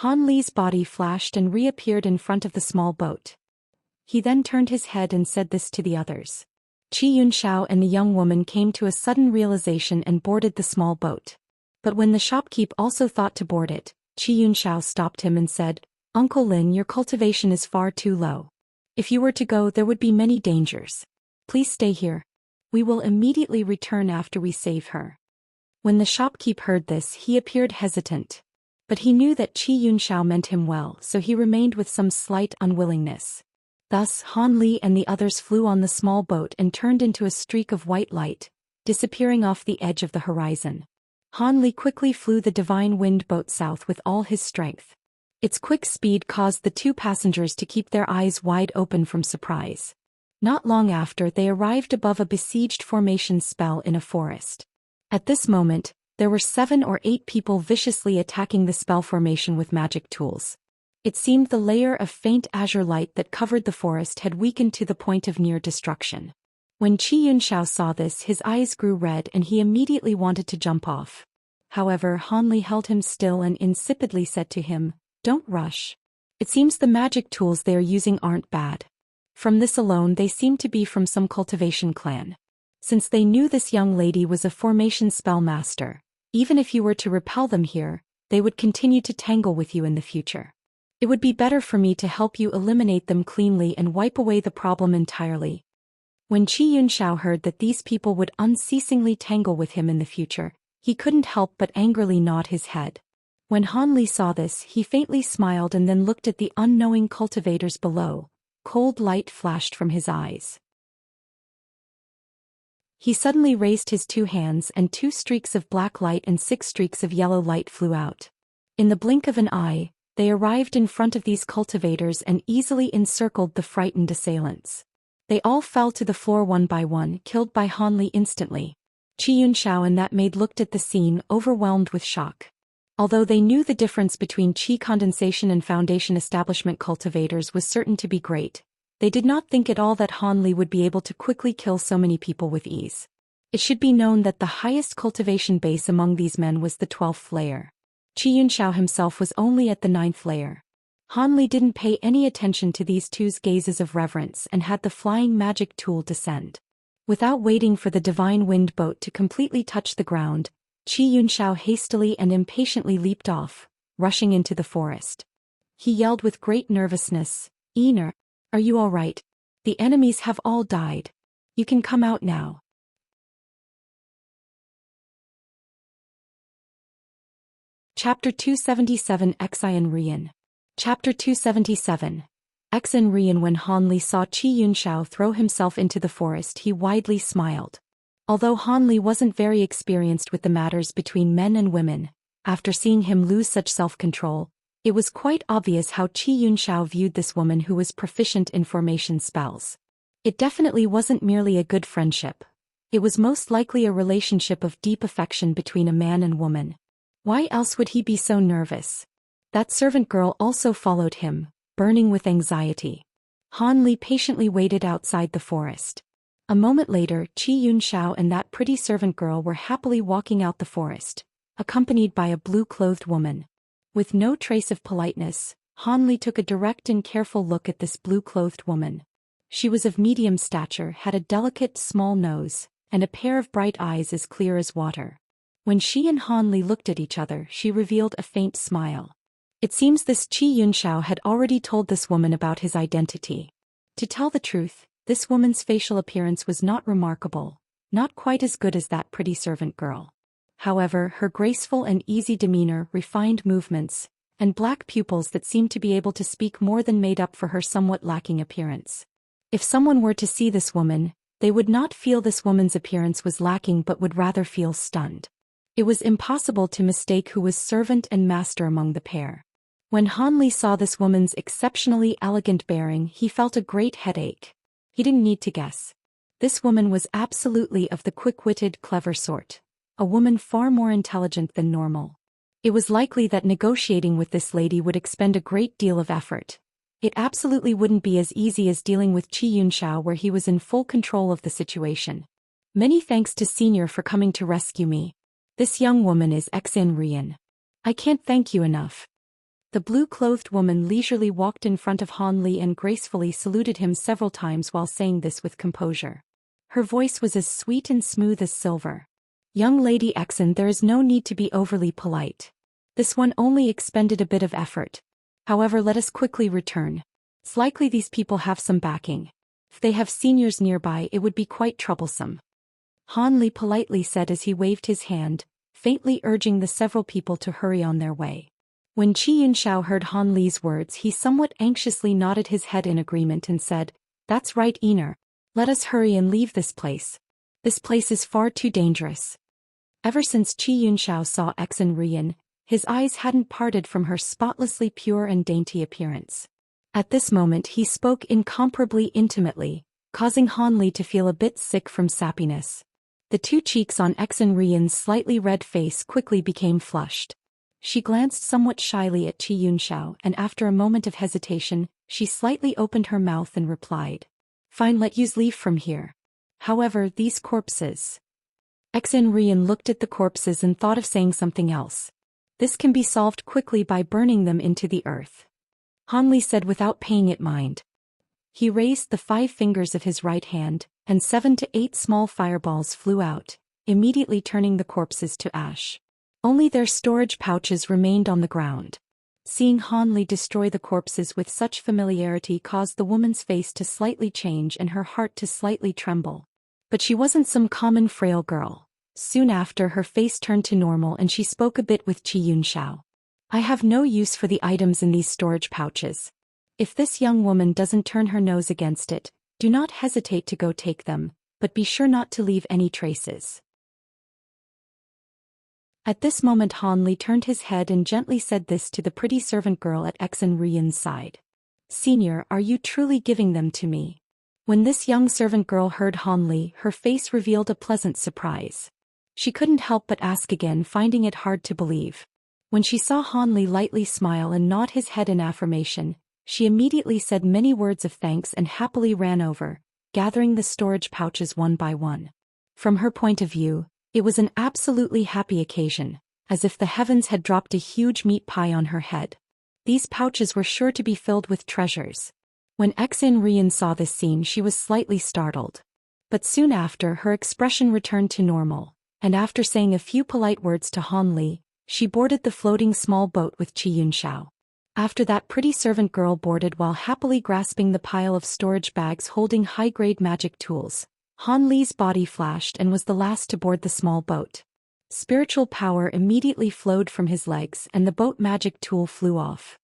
Han Li's body flashed and reappeared in front of the small boat. He then turned his head and said this to the others. Xianxia and the young woman came to a sudden realization and boarded the small boat. But when the shopkeep also thought to board it, Xianxia stopped him and said, "Uncle Lin, your cultivation is far too low. If you were to go, there would be many dangers. Please stay here. We will immediately return after we save her." When the shopkeep heard this, he appeared hesitant. But he knew that Xianxia meant him well, so he remained with some slight unwillingness. Thus, Han Li and the others flew on the small boat and turned into a streak of white light, disappearing off the edge of the horizon. Han Li quickly flew the divine wind boat south with all his strength. Its quick speed caused the 2 passengers to keep their eyes wide open from surprise. Not long after, they arrived above a besieged formation spell in a forest. At this moment, there were 7 or 8 people viciously attacking the spell formation with magic tools. It seemed the layer of faint azure light that covered the forest had weakened to the point of near destruction. When Xianxia saw this, his eyes grew red and he immediately wanted to jump off. However, Han Li held him still and insipidly said to him, "Don't rush. It seems the magic tools they are using aren't bad. From this alone, they seem to be from some cultivation clan. Since they knew this young lady was a formation spell master, even if you were to repel them here, they would continue to tangle with you in the future. It would be better for me to help you eliminate them cleanly and wipe away the problem entirely." When Xianxia heard that these people would unceasingly tangle with him in the future, he couldn't help but angrily nod his head. When Han Li saw this, he faintly smiled and then looked at the unknowing cultivators below. Cold light flashed from his eyes. He suddenly raised his 2 hands and 2 streaks of black light and 6 streaks of yellow light flew out. In the blink of an eye, they arrived in front of these cultivators and easily encircled the frightened assailants. They all fell to the floor one by one, killed by Han Li instantly. Xianxia and that maid looked at the scene, overwhelmed with shock. Although they knew the difference between qi condensation and foundation establishment cultivators was certain to be great, they did not think at all that Han Li would be able to quickly kill so many people with ease. It should be known that the highest cultivation base among these men was the 12th layer. Xianxia himself was only at the 9th layer. Han Li didn't pay any attention to these 2's gazes of reverence and had the flying magic tool descend. Without waiting for the divine wind boat to completely touch the ground, Xianxia hastily and impatiently leaped off, rushing into the forest. He yelled with great nervousness, "Iner, are you all right? The enemies have all died. You can come out now." Chapter 277 Xianxia. Chapter 277. Xianxia. When Han Li saw Xianxia throw himself into the forest, he widely smiled. Although Han Li wasn't very experienced with the matters between men and women, after seeing him lose such self-control, it was quite obvious how Xianxia viewed this woman who was proficient in formation spells. It definitely wasn't merely a good friendship, It was most likely a relationship of deep affection between a man and woman. Why else would he be so nervous? That servant girl also followed him, burning with anxiety. Han Li patiently waited outside the forest. A moment later, Xianxia and that pretty servant girl were happily walking out the forest, accompanied by a blue-clothed woman. With no trace of politeness, Han Li took a direct and careful look at this blue-clothed woman. She was of medium stature, had a delicate, small nose, and a pair of bright eyes as clear as water. When she and Han Li looked at each other, she revealed a faint smile. It seems this Xianxia had already told this woman about his identity. To tell the truth, this woman's facial appearance was not remarkable, not quite as good as that pretty servant girl. However, her graceful and easy demeanor, refined movements, and black pupils that seemed to be able to speak more than made up for her somewhat lacking appearance. If someone were to see this woman, they would not feel this woman's appearance was lacking but would rather feel stunned. It was impossible to mistake who was servant and master among the pair. When Han Li saw this woman's exceptionally elegant bearing, he felt a great headache. He didn't need to guess. This woman was absolutely of the quick-witted, clever sort. A woman far more intelligent than normal. It was likely that negotiating with this lady would expend a great deal of effort. It absolutely wouldn't be as easy as dealing with Xianxia, where he was in full control of the situation. Many thanks to Senior for coming to rescue me. This young woman is Xianxia. I can't thank you enough. The blue-clothed woman leisurely walked in front of Han Li and gracefully saluted him several times while saying this with composure. Her voice was as sweet and smooth as silver. Young Lady Xian, there is no need to be overly polite. This one only expended a bit of effort. However, let us quickly return. It's likely these people have some backing. If they have seniors nearby, it would be quite troublesome. Han Li politely said as he waved his hand, faintly urging the several people to hurry on their way. When Xianxia heard Han Li's words, he somewhat anxiously nodded his head in agreement and said, "That's right, Iner. Let us hurry and leave this place. This place is far too dangerous." Ever since Xianxia saw Xianxia, his eyes hadn't parted from her spotlessly pure and dainty appearance. At this moment he spoke incomparably intimately, causing Han Li to feel a bit sick from sappiness. The two cheeks on Xianxia's slightly red face quickly became flushed. She glanced somewhat shyly at Xianxia, and after a moment of hesitation, she slightly opened her mouth and replied, "Fine, let yous leave from here. However, these corpses..." Xianxia looked at the corpses and thought of saying something else. "This can be solved quickly by burning them into the earth," Han Li said without paying it mind. He raised the 5 fingers of his right hand, and 7 to 8 small fireballs flew out, immediately turning the corpses to ash. Only their storage pouches remained on the ground. Seeing Han Li destroy the corpses with such familiarity caused the woman's face to slightly change and her heart to slightly tremble. But she wasn't some common frail girl. Soon after, her face turned to normal and she spoke a bit with Xianxia. "I have no use for the items in these storage pouches. If this young woman doesn't turn her nose against it, do not hesitate to go take them, but be sure not to leave any traces." At this moment Han Li turned his head and gently said this to the pretty servant girl at Xianxia's side. "Senior, are you truly giving them to me?" When this young servant girl heard Han Li, her face revealed a pleasant surprise. She couldn't help but ask again, finding it hard to believe. When she saw Han Li lightly smile and nod his head in affirmation, she immediately said many words of thanks and happily ran over, gathering the storage pouches one by one. From her point of view, it was an absolutely happy occasion, as if the heavens had dropped a huge meat pie on her head. These pouches were sure to be filled with treasures. When Xianxia saw this scene, she was slightly startled. But soon after, her expression returned to normal, and after saying a few polite words to Han Li, she boarded the floating small boat with Xianxia. After that, pretty servant girl boarded while happily grasping the pile of storage bags holding high-grade magic tools. Han Li's body flashed and was the last to board the small boat. Spiritual power immediately flowed from his legs and the boat magic tool flew off.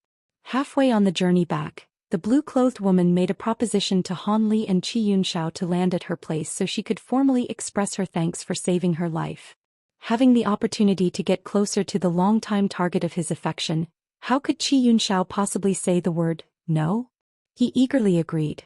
Halfway on the journey back, the blue-clothed woman made a proposition to Han Li and Xianxia to land at her place so she could formally express her thanks for saving her life. Having the opportunity to get closer to the long-time target of his affection, how could Xianxia possibly say the word no? He eagerly agreed.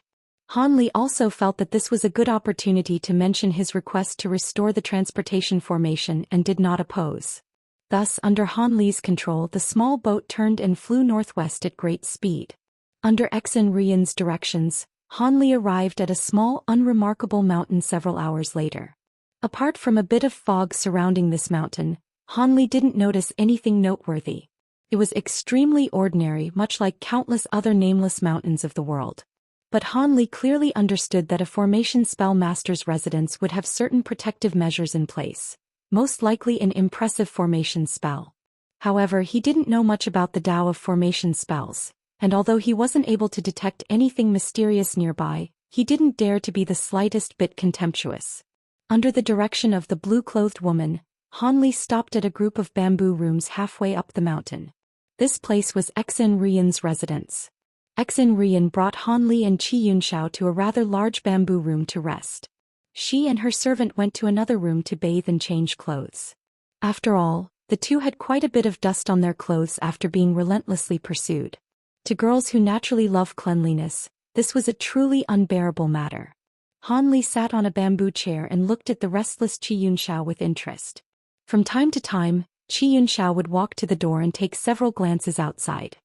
Han Li also felt that this was a good opportunity to mention his request to restore the transportation formation and did not oppose. Thus, under Han Li's control, the small boat turned and flew northwest at great speed. Under Exin Rian's directions, Han Li arrived at a small, unremarkable mountain several hours later. Apart from a bit of fog surrounding this mountain, Han Li didn't notice anything noteworthy. It was extremely ordinary, much like countless other nameless mountains of the world. But Han Li clearly understood that a formation spell master's residence would have certain protective measures in place, most likely an impressive formation spell. However, he didn't know much about the Tao of formation spells, and although he wasn't able to detect anything mysterious nearby, he didn't dare to be the slightest bit contemptuous. Under the direction of the blue-clothed woman, Han Li stopped at a group of bamboo rooms halfway up the mountain. This place was Exin Rian's residence. Exin Rian brought Han Li and Qi Yunxiao to a rather large bamboo room to rest. She and her servant went to another room to bathe and change clothes. After all, the two had quite a bit of dust on their clothes after being relentlessly pursued. To girls who naturally love cleanliness, this was a truly unbearable matter. Han Li sat on a bamboo chair and looked at the restless Qi Yunxiao with interest. From time to time, Qi Yunxiao would walk to the door and take several glances outside.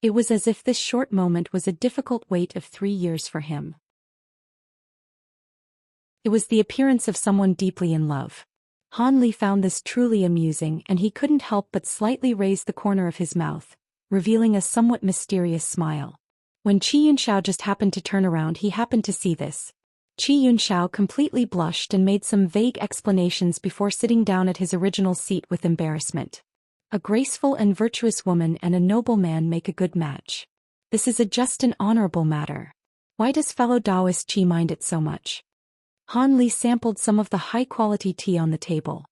It was as if this short moment was a difficult wait of 3 years for him. It was the appearance of someone deeply in love. Han Li found this truly amusing, and he couldn't help but slightly raise the corner of his mouth, revealing a somewhat mysterious smile. When Qi Yunxiao just happened to turn around, he happened to see this. Qi Yunxiao completely blushed and made some vague explanations before sitting down at his original seat with embarrassment. A graceful and virtuous woman and a noble man make a good match. This is a just and honorable matter. Why does fellow Taoist Qi mind it so much? Han Li sampled some of the high-quality tea on the table.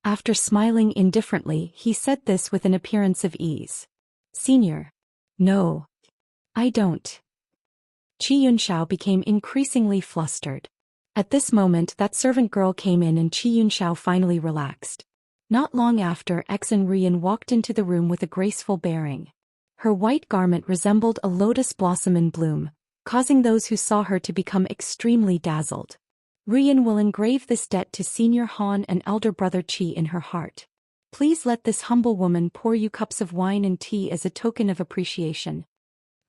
After smiling indifferently, he said this with an appearance of ease. Senior. No. I don't. Qi Yunxiao became increasingly flustered. At this moment, that servant girl came in and Qi Yunxiao finally relaxed. Not long after, Exin Rian walked into the room with a graceful bearing. Her white garment resembled a lotus blossom in bloom, causing those who saw her to become extremely dazzled. Rian will engrave this debt to Senior Han and elder brother Qi in her heart. Please let this humble woman pour you cups of wine and tea as a token of appreciation.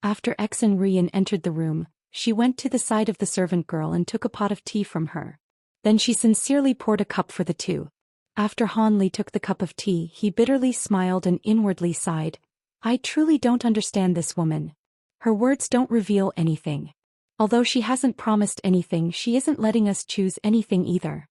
After Exin Rian entered the room, she went to the side of the servant girl and took a pot of tea from her. Then she sincerely poured a cup for the two. After Han Li took the cup of tea, he bitterly smiled and inwardly sighed. I truly don't understand this woman. Her words don't reveal anything. Although she hasn't promised anything, she isn't letting us choose anything either.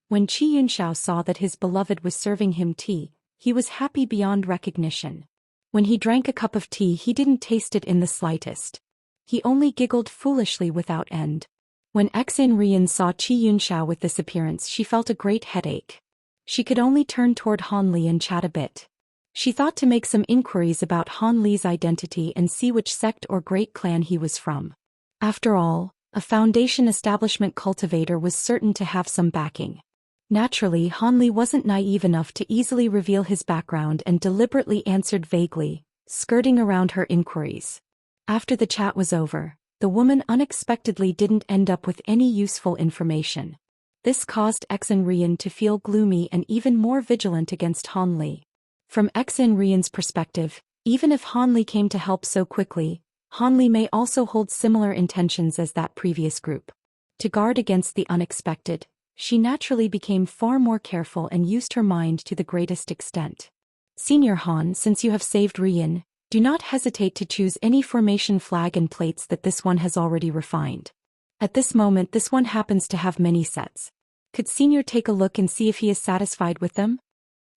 When Qi Yunxiao saw that his beloved was serving him tea, he was happy beyond recognition. When he drank a cup of tea, he didn't taste it in the slightest. He only giggled foolishly without end. When Exin Rian saw Qi Yunxiao with this appearance, she felt a great headache. She could only turn toward Han Li and chat a bit. She thought to make some inquiries about Han Li's identity and see which sect or great clan he was from. After all, a foundation establishment cultivator was certain to have some backing. Naturally, Han Li wasn't naive enough to easily reveal his background and deliberately answered vaguely, skirting around her inquiries. After the chat was over, the woman unexpectedly didn't end up with any useful information. This caused Exin Rian to feel gloomy and even more vigilant against Han Li. From Exin Rian's perspective, even if Han Li came to help so quickly, Han Li may also hold similar intentions as that previous group. To guard against the unexpected, she naturally became far more careful and used her mind to the greatest extent. Senior Han, since you have saved Rian, do not hesitate to choose any formation flag and plates that this one has already refined. At this moment, this one happens to have many sets. Could Senior take a look and see if he is satisfied with them?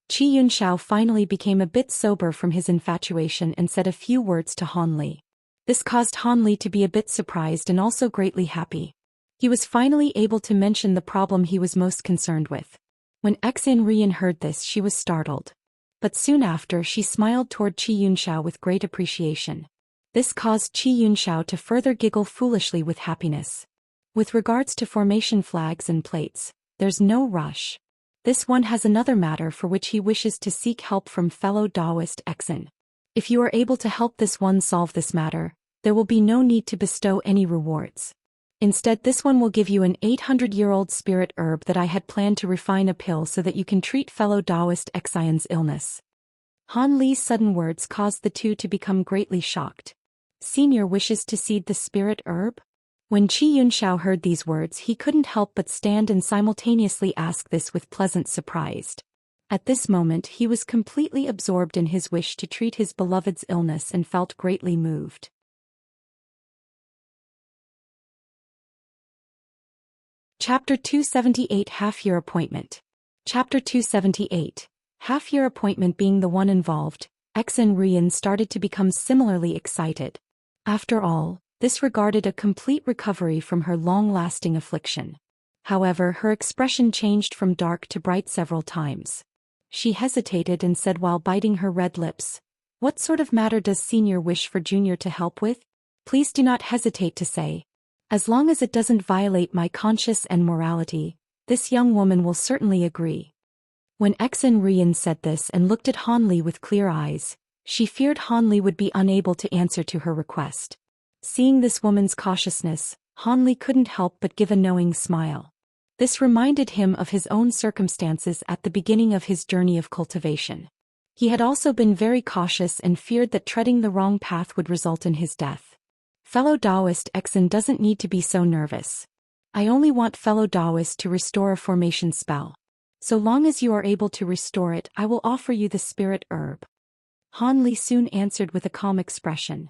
Qi Yunxiao finally became a bit sober from his infatuation and said a few words to Han Li. This caused Han Li to be a bit surprised and also greatly happy. He was finally able to mention the problem he was most concerned with. When Exin Rian heard this, she was startled. But soon after, she smiled toward Qi Yunxiao with great appreciation. This caused Qi Yunxiao to further giggle foolishly with happiness. With regards to formation flags and plates, there's no rush. This one has another matter for which he wishes to seek help from fellow Taoist Exin. If you are able to help this one solve this matter, there will be no need to bestow any rewards. Instead, this one will give you an 800-year-old spirit herb that I had planned to refine a pill so that you can treat fellow Taoist Xian's illness. Han Li's sudden words caused the two to become greatly shocked. Senior wishes to seed the spirit herb? When Qi Yunxiao heard these words, he couldn't help but stand and simultaneously ask this with pleasant surprise. At this moment he was completely absorbed in his wish to treat his beloved's illness and felt greatly moved. Chapter 278 Half-Year Appointment. Chapter 278. Half-Year Appointment. Being the one involved, Xin Rian started to become similarly excited. After all, this regarded a complete recovery from her long-lasting affliction. However, her expression changed from dark to bright several times. She hesitated and said while biting her red lips, "What sort of matter does Senior wish for Junior to help with? Please do not hesitate to say. As long as it doesn't violate my conscience and morality, this young woman will certainly agree." When Xin Rian said this and looked at Han Li with clear eyes, she feared Han Li would be unable to answer to her request. Seeing this woman's cautiousness, Han Li couldn't help but give a knowing smile. This reminded him of his own circumstances at the beginning of his journey of cultivation. He had also been very cautious and feared that treading the wrong path would result in his death. Fellow Taoist Xin doesn't need to be so nervous. I only want fellow Taoist to restore a formation spell. So long as you are able to restore it, I will offer you the spirit herb. Han Li soon answered with a calm expression.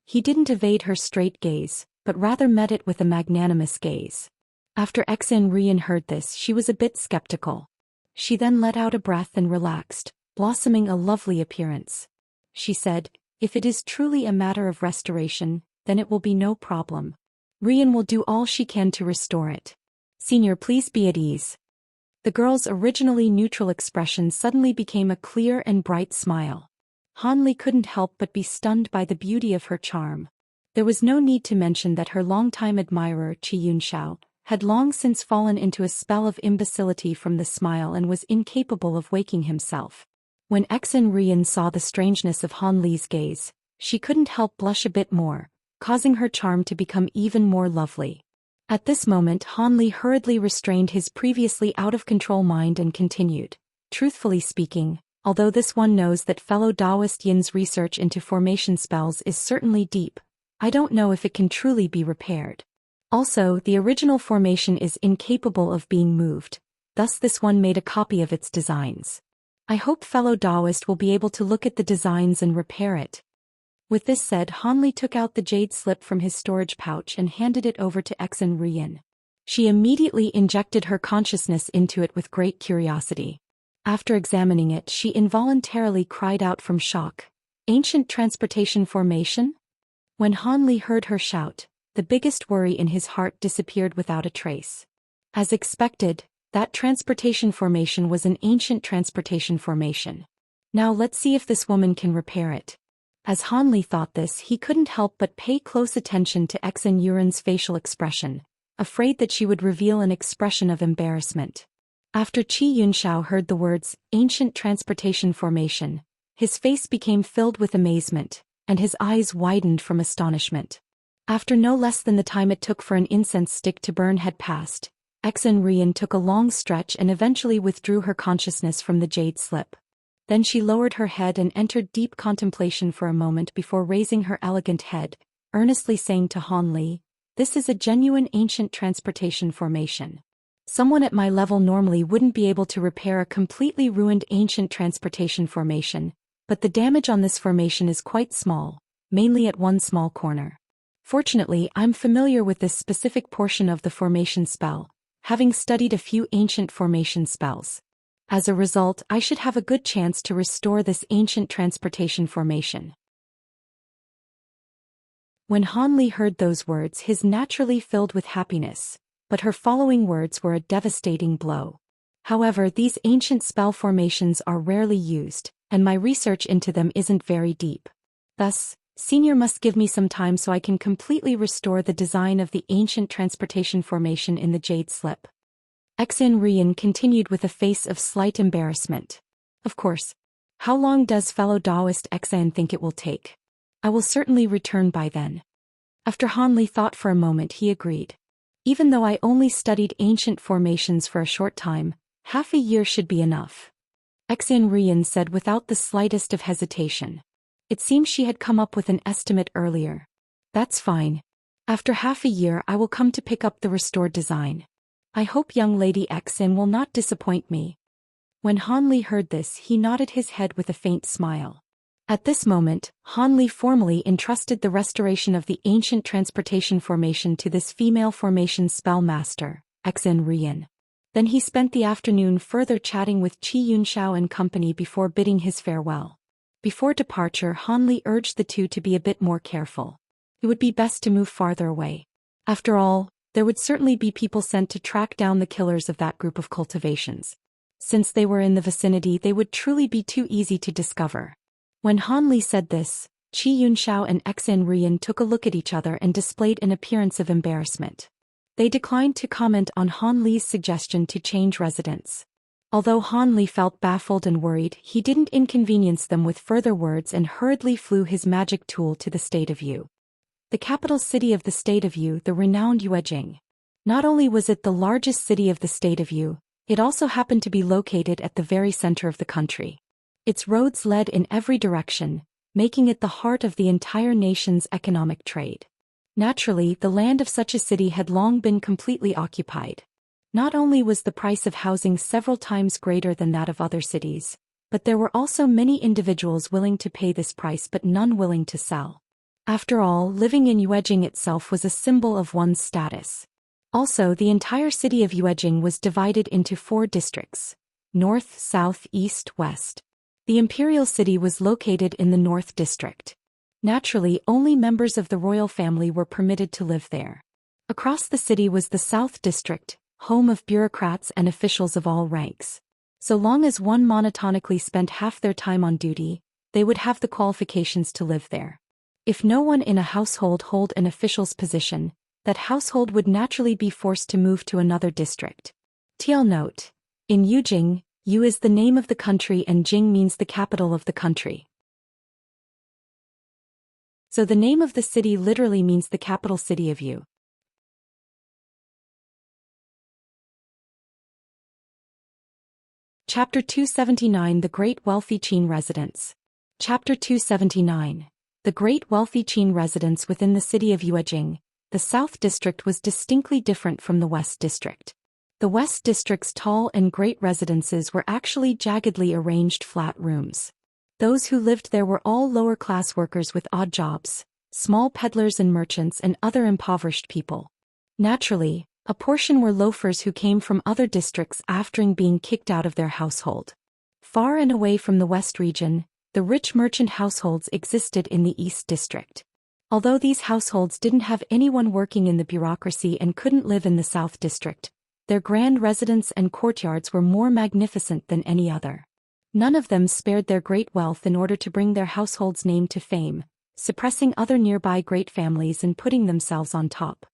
He didn't evade her straight gaze, but rather met it with a magnanimous gaze. After Xin Rian heard this, she was a bit skeptical. She then let out a breath and relaxed, blossoming a lovely appearance. She said, "If it is truly a matter of restoration, then it will be no problem. Rian will do all she can to restore it. Senior, please be at ease." The girl's originally neutral expression suddenly became a clear and bright smile. Han Li couldn't help but be stunned by the beauty of her charm. There was no need to mention that her longtime admirer Qi Yunxiao had long since fallen into a spell of imbecility from the smile and was incapable of waking himself. When Xin Rian saw the strangeness of Han Li's gaze, she couldn't help blush a bit more, causing her charm to become even more lovely. At this moment Han Li hurriedly restrained his previously out-of-control mind and continued, "Truthfully speaking, although this one knows that fellow Taoist Yin's research into formation spells is certainly deep, I don't know if it can truly be repaired. Also, the original formation is incapable of being moved, thus this one made a copy of its designs. I hope fellow Taoist will be able to look at the designs and repair it." With this said, Han Li took out the jade slip from his storage pouch and handed it over to Xin Rian. She immediately injected her consciousness into it with great curiosity. After examining it, she involuntarily cried out from shock, "Ancient transportation formation?" When Han Li heard her shout, the biggest worry in his heart disappeared without a trace. As expected, that transportation formation was an ancient transportation formation. Now let's see if this woman can repair it. As Han Li thought this, he couldn't help but pay close attention to Xin Yuren's facial expression, afraid that she would reveal an expression of embarrassment. After Qi Yunxiao heard the words, "ancient transportation formation," his face became filled with amazement, and his eyes widened from astonishment. After no less than the time it took for an incense stick to burn had passed, Xin Rian took a long stretch and eventually withdrew her consciousness from the jade slip. Then she lowered her head and entered deep contemplation for a moment before raising her elegant head, earnestly saying to Han Li, "This is a genuine ancient transportation formation. Someone at my level normally wouldn't be able to repair a completely ruined ancient transportation formation, but the damage on this formation is quite small, mainly at one small corner. Fortunately, I'm familiar with this specific portion of the formation spell, having studied a few ancient formation spells. As a result, I should have a good chance to restore this ancient transportation formation." When Han Li heard those words, his naturally filled with happiness, but her following words were a devastating blow. "However, these ancient spell formations are rarely used, and my research into them isn't very deep. Thus, Senior must give me some time so I can completely restore the design of the ancient transportation formation in the jade slip." Xin Rian continued with a face of slight embarrassment. "Of course. How long does fellow Taoist Xian think it will take? I will certainly return by then." After Han Li thought for a moment, he agreed. Even though I only studied ancient formations for a short time, half a year should be enough. Xianxia said without the slightest of hesitation. It seems she had come up with an estimate earlier. That's fine. After half a year I will come to pick up the restored design. I hope young Lady Xin will not disappoint me. When Han Li heard this, he nodded his head with a faint smile. At this moment, Han Li formally entrusted the restoration of the ancient transportation formation to this female formation spell master, Xianxia. Then he spent the afternoon further chatting with Qi Yunxiao and company before bidding his farewell. Before departure, Han Li urged the two to be a bit more careful. It would be best to move farther away. After all, there would certainly be people sent to track down the killers of that group of cultivations. Since they were in the vicinity, they would truly be too easy to discover. When Han Li said this, Qi Yunxiao and Xianxia took a look at each other and displayed an appearance of embarrassment. They declined to comment on Han Li's suggestion to change residence. Although Han Li felt baffled and worried, he didn't inconvenience them with further words and hurriedly flew his magic tool to the state of Yu. The capital city of the state of Yu, the renowned Yuejing. Not only was it the largest city of the state of Yu, it also happened to be located at the very center of the country. Its roads led in every direction, making it the heart of the entire nation's economic trade. Naturally, the land of such a city had long been completely occupied. Not only was the price of housing several times greater than that of other cities, but there were also many individuals willing to pay this price but none willing to sell. After all, living in Yuejing itself was a symbol of one's status. Also, the entire city of Yuejing was divided into 4 districts: north, south, east, west. The imperial city was located in the north district. Naturally, only members of the royal family were permitted to live there. Across the city was the south district, home of bureaucrats and officials of all ranks. So long as one monotonically spent half their time on duty, they would have the qualifications to live there. If no one in a household held an official's position, that household would naturally be forced to move to another district. TL note: in Yujing, Yu is the name of the country and Jing means the capital of the country. So the name of the city literally means the capital city of Yu. Chapter 279: The Great Wealthy Qin Residence. Chapter 279. The Great Wealthy Qin Residence within the city of Yuejing. The South District was distinctly different from the West District. The West District's tall and great residences were actually jaggedly arranged flat rooms. Those who lived there were all lower-class workers with odd jobs, small peddlers and merchants and other impoverished people. Naturally, a portion were loafers who came from other districts after being kicked out of their household. Far and away from the West region, the rich merchant households existed in the East District. Although these households didn't have anyone working in the bureaucracy and couldn't live in the South District, their grand residence and courtyards were more magnificent than any other. None of them spared their great wealth in order to bring their household's name to fame, suppressing other nearby great families and putting themselves on top.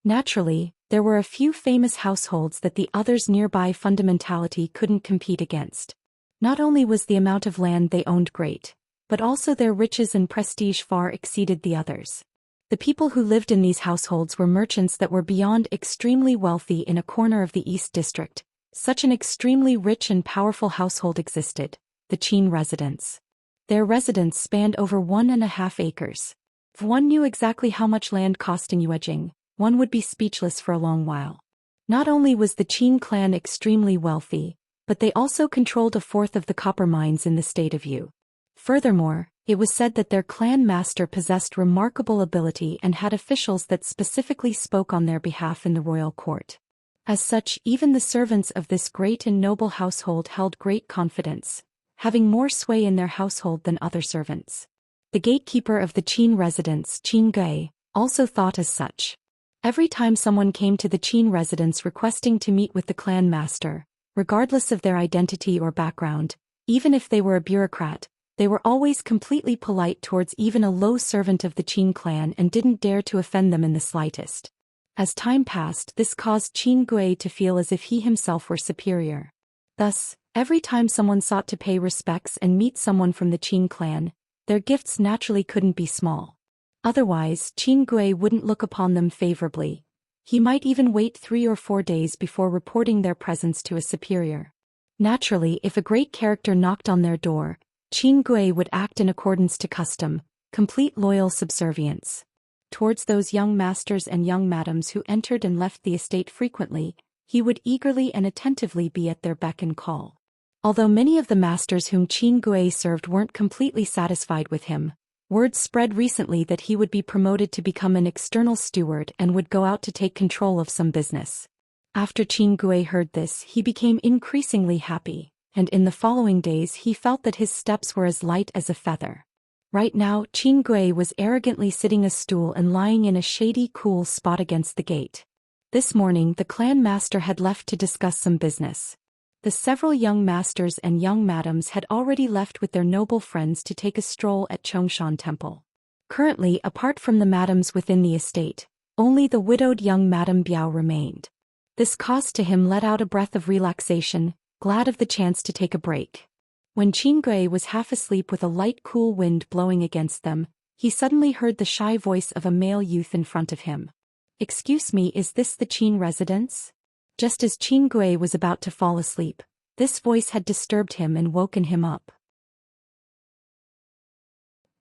Naturally, there were a few famous households that the others nearby fundamentality couldn't compete against. Not only was the amount of land they owned great, but also their riches and prestige far exceeded the others. The people who lived in these households were merchants that were beyond extremely wealthy. In a corner of the East District, such an extremely rich and powerful household existed, the Qin residence. Their residence spanned over 1.5 acres. If one knew exactly how much land cost in Yuejing, one would be speechless for a long while. Not only was the Qin clan extremely wealthy, but they also controlled 1/4 of the copper mines in the state of Yu. Furthermore, it was said that their clan master possessed remarkable ability and had officials that specifically spoke on their behalf in the royal court. As such, even the servants of this great and noble household held great confidence, having more sway in their household than other servants. The gatekeeper of the Qin residence, Qin Gui, also thought as such. Every time someone came to the Qin residence requesting to meet with the clan master, regardless of their identity or background, even if they were a bureaucrat, they were always completely polite towards even a low servant of the Qin clan and didn't dare to offend them in the slightest. As time passed, this caused Qin Gui to feel as if he himself were superior. Thus, every time someone sought to pay respects and meet someone from the Qin clan, their gifts naturally couldn't be small. Otherwise, Qin Gui wouldn't look upon them favorably. He might even wait 3 or 4 days before reporting their presence to a superior. Naturally, if a great character knocked on their door, Qin Gui would act in accordance to custom, complete loyal subservience. Towards those young masters and young madams who entered and left the estate frequently, he would eagerly and attentively be at their beck and call. Although many of the masters whom Qin Gui served weren't completely satisfied with him, word spread recently that he would be promoted to become an external steward and would go out to take control of some business. After Qin Gui heard this, he became increasingly happy, and in the following days he felt that his steps were as light as a feather. Right now, Qin Gui was arrogantly sitting a stool and lying in a shady, cool spot against the gate. This morning the clan master had left to discuss some business. The several young masters and young madams had already left with their noble friends to take a stroll at Xianxia Temple. Currently, apart from the madams within the estate, only the widowed young Madame Biao remained. This caused to him let out a breath of relaxation, glad of the chance to take a break. When Qin Gui was half asleep with a light cool wind blowing against them, he suddenly heard the shy voice of a male youth in front of him. "Excuse me, is this the Qin residence?" Just as Qin Gui was about to fall asleep, this voice had disturbed him and woken him up.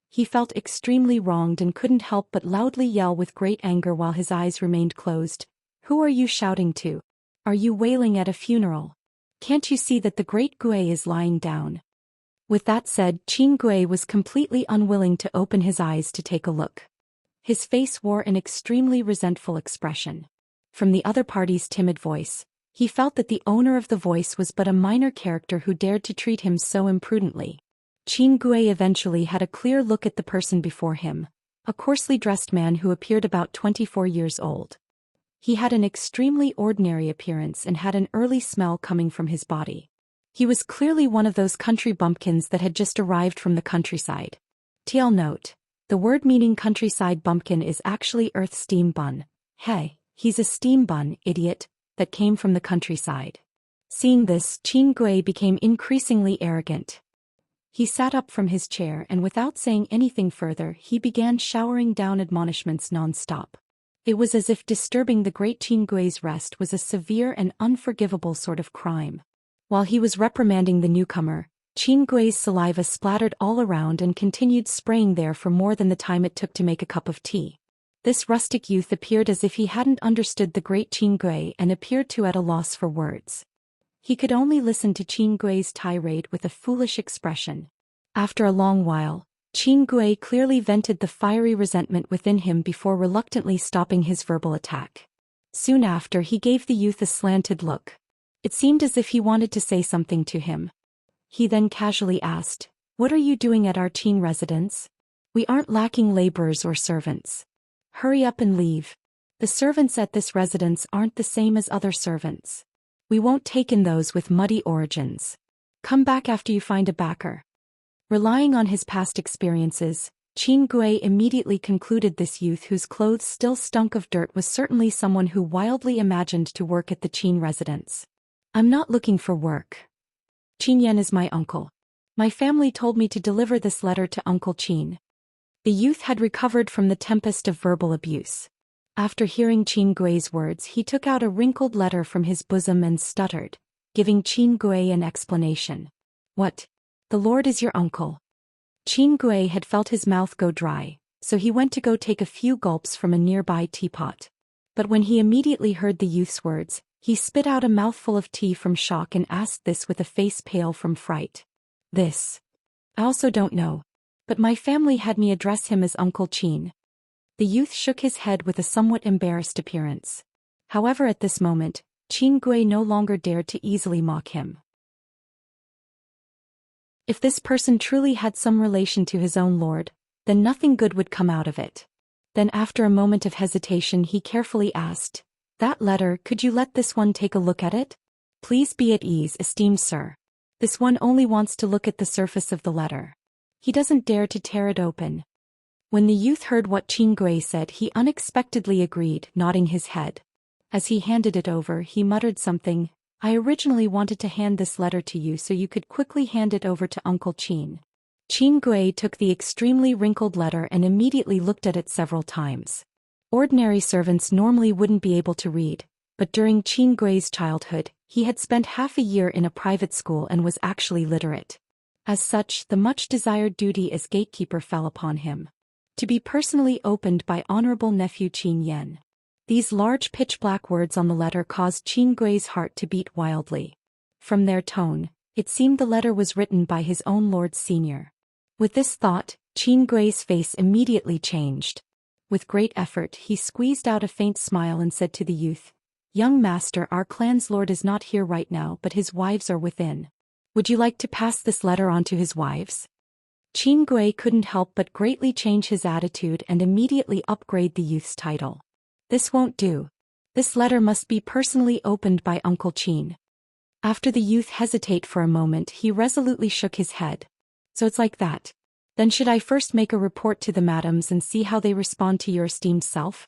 He felt extremely wronged and couldn't help but loudly yell with great anger while his eyes remained closed. "Who are you shouting to? Are you wailing at a funeral? Can't you see that the great Gui is lying down?" With that said, Qin Gui was completely unwilling to open his eyes to take a look. His face wore an extremely resentful expression. From the other party's timid voice, he felt that the owner of the voice was but a minor character who dared to treat him so imprudently. Qin Gui eventually had a clear look at the person before him, a coarsely dressed man who appeared about 24 years old. He had an extremely ordinary appearance and had an early smell coming from his body. He was clearly one of those country bumpkins that had just arrived from the countryside. TL note: the word meaning countryside bumpkin is actually earth steam bun. Hey, he's a steam bun, idiot, that came from the countryside. Seeing this, Qin Gui became increasingly arrogant. He sat up from his chair and without saying anything further, he began showering down admonishments non-stop. It was as if disturbing the great Qin Gui's rest was a severe and unforgivable sort of crime. While he was reprimanding the newcomer, Qin Gui's saliva splattered all around and continued spraying there for more than the time it took to make a cup of tea. This rustic youth appeared as if he hadn't understood the great Qin Gui and appeared to at a loss for words. He could only listen to Qin Gui's tirade with a foolish expression. After a long while, Qin Gui clearly vented the fiery resentment within him before reluctantly stopping his verbal attack. Soon after, he gave the youth a slanted look. It seemed as if he wanted to say something to him. He then casually asked, "What are you doing at our Qin residence? We aren't lacking laborers or servants. Hurry up and leave. The servants at this residence aren't the same as other servants. We won't take in those with muddy origins. Come back after you find a backer." Relying on his past experiences, Qin Gui immediately concluded this youth whose clothes still stunk of dirt was certainly someone who wildly imagined to work at the Qin residence. "I'm not looking for work. Qin Yan is my uncle. My family told me to deliver this letter to Uncle Qin." The youth had recovered from the tempest of verbal abuse. After hearing Qin Gui's words, he took out a wrinkled letter from his bosom and stuttered, giving Qin Gui an explanation. "What? The Lord is your uncle." Qin Gui had felt his mouth go dry, so he went to go take a few gulps from a nearby teapot. But when he immediately heard the youth's words, he spit out a mouthful of tea from shock and asked this with a face pale from fright. "This? I also don't know. But my family had me address him as Uncle Qin." The youth shook his head with a somewhat embarrassed appearance. However, at this moment, Qin Gui no longer dared to easily mock him. If this person truly had some relation to his own lord, then nothing good would come out of it. Then after a moment of hesitation he carefully asked, "That letter, could you let this one take a look at it? Please be at ease, esteemed sir. This one only wants to look at the surface of the letter. He doesn't dare to tear it open." When the youth heard what Qin Gui said, he unexpectedly agreed, nodding his head. As he handed it over, he muttered something. "I originally wanted to hand this letter to you so you could quickly hand it over to Uncle Qin." Qin Gui took the extremely wrinkled letter and immediately looked at it several times. Ordinary servants normally wouldn't be able to read, but during Qin Gui's childhood, he had spent half a year in a private school and was actually literate. As such, the much-desired duty as gatekeeper fell upon him. To be personally opened by Honorable Nephew Qin Yan. These large pitch-black words on the letter caused Qin Gui's heart to beat wildly. From their tone, it seemed the letter was written by his own Lord Senior. With this thought, Qin Gui's face immediately changed. With great effort, he squeezed out a faint smile and said to the youth, "Young master, our clan's lord is not here right now, but his wives are within. Would you like to pass this letter on to his wives?" Qin Gui couldn't help but greatly change his attitude and immediately upgrade the youth's title. "This won't do. This letter must be personally opened by Uncle Qin." After the youth hesitated for a moment, he resolutely shook his head. "So it's like that. Then should I first make a report to the madams and see how they respond to your esteemed self?"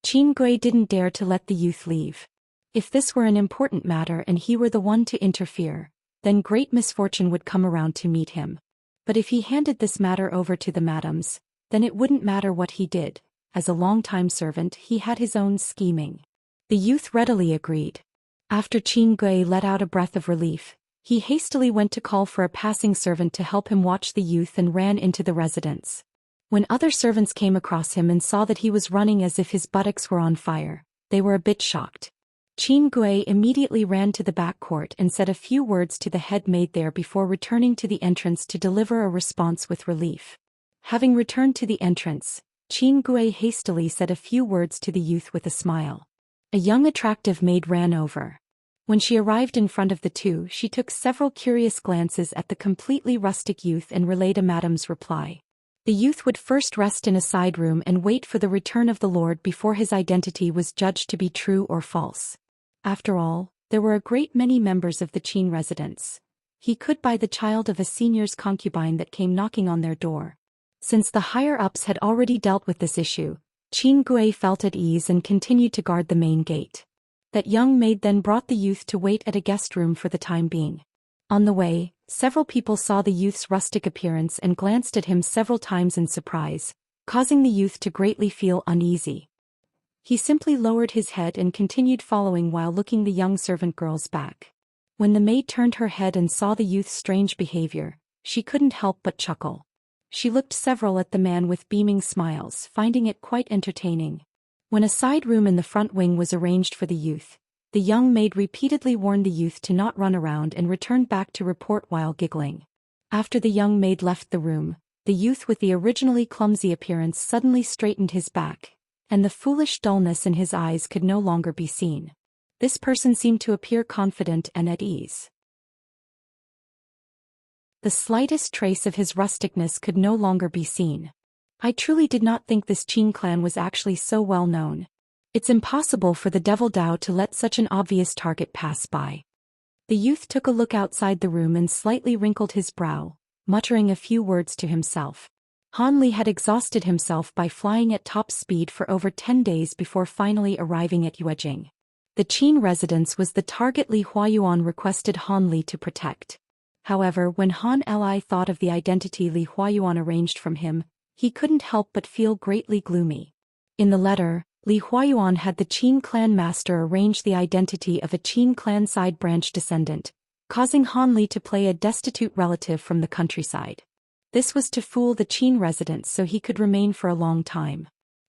Qin Gui didn't dare to let the youth leave. If this were an important matter and he were the one to interfere, then great misfortune would come around to meet him. But if he handed this matter over to the madams, then it wouldn't matter what he did. As a long-time servant, he had his own scheming. The youth readily agreed. After Qin Gui let out a breath of relief, he hastily went to call for a passing servant to help him watch the youth and ran into the residence. When other servants came across him and saw that he was running as if his buttocks were on fire, they were a bit shocked. Qin Gui immediately ran to the back court and said a few words to the head maid there before returning to the entrance to deliver a response with relief. Having returned to the entrance, Qin Gui hastily said a few words to the youth with a smile. A young attractive maid ran over. When she arrived in front of the two, she took several curious glances at the completely rustic youth and relayed a madam's reply. The youth would first rest in a side room and wait for the return of the lord before his identity was judged to be true or false. After all, there were a great many members of the Qin residence. He could buy the child of a senior's concubine that came knocking on their door. Since the higher-ups had already dealt with this issue, Qin Gui felt at ease and continued to guard the main gate. That young maid then brought the youth to wait at a guest room for the time being. On the way, several people saw the youth's rustic appearance and glanced at him several times in surprise, causing the youth to greatly feel uneasy. He simply lowered his head and continued following while looking the young servant girl's back. When the maid turned her head and saw the youth's strange behavior, she couldn't help but chuckle. She looked several at the man with beaming smiles, finding it quite entertaining. When a side room in the front wing was arranged for the youth, the young maid repeatedly warned the youth to not run around and returned back to report while giggling. After the young maid left the room, the youth with the originally clumsy appearance suddenly straightened his back, and the foolish dullness in his eyes could no longer be seen. This person seemed to appear confident and at ease. The slightest trace of his rusticness could no longer be seen. I truly did not think this Qin clan was actually so well known. It's impossible for the Devil Dao to let such an obvious target pass by. The youth took a look outside the room and slightly wrinkled his brow, muttering a few words to himself. Han Li had exhausted himself by flying at top speed for over 10 days before finally arriving at Yuejing. The Qin residence was the target Li Huayuan requested Han Li to protect. However, when Han Li thought of the identity Li Huayuan arranged from him, he couldn't help but feel greatly gloomy. In the letter, Li Huayuan had the Qin clan master arrange the identity of a Qin clan side branch descendant, causing Han Li to play a destitute relative from the countryside. This was to fool the Qin residents so he could remain for a long time.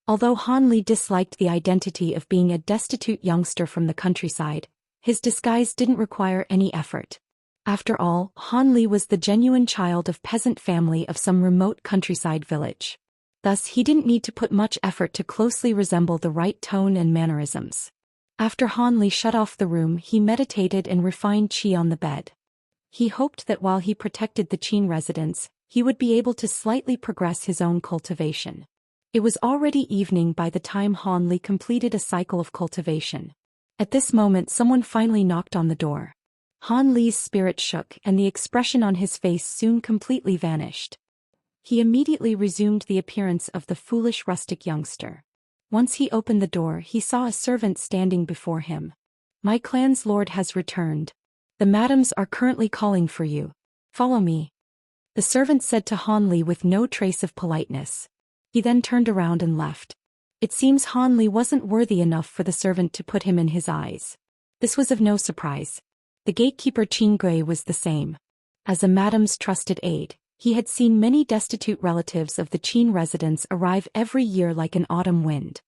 Although Han Li disliked the identity of being a destitute youngster from the countryside, his disguise didn't require any effort. After all, Han Li was the genuine child of peasant family of some remote countryside village. Thus he didn't need to put much effort to closely resemble the right tone and mannerisms. After Han Li shut off the room, he meditated and refined qi on the bed. He hoped that while he protected the Qin residents, he would be able to slightly progress his own cultivation. It was already evening by the time Han Li completed a cycle of cultivation. At this moment someone finally knocked on the door. Han Li's spirit shook and the expression on his face soon completely vanished. He immediately resumed the appearance of the foolish rustic youngster. Once he opened the door, he saw a servant standing before him. "My clan's lord has returned. The madams are currently calling for you. Follow me," the servant said to Han Li with no trace of politeness. He then turned around and left. It seems Han Li wasn't worthy enough for the servant to put him in his eyes. This was of no surprise. The gatekeeper Qin Gui was the same. As a madam's trusted aide, he had seen many destitute relatives of the Qin residents arrive every year like an autumn wind.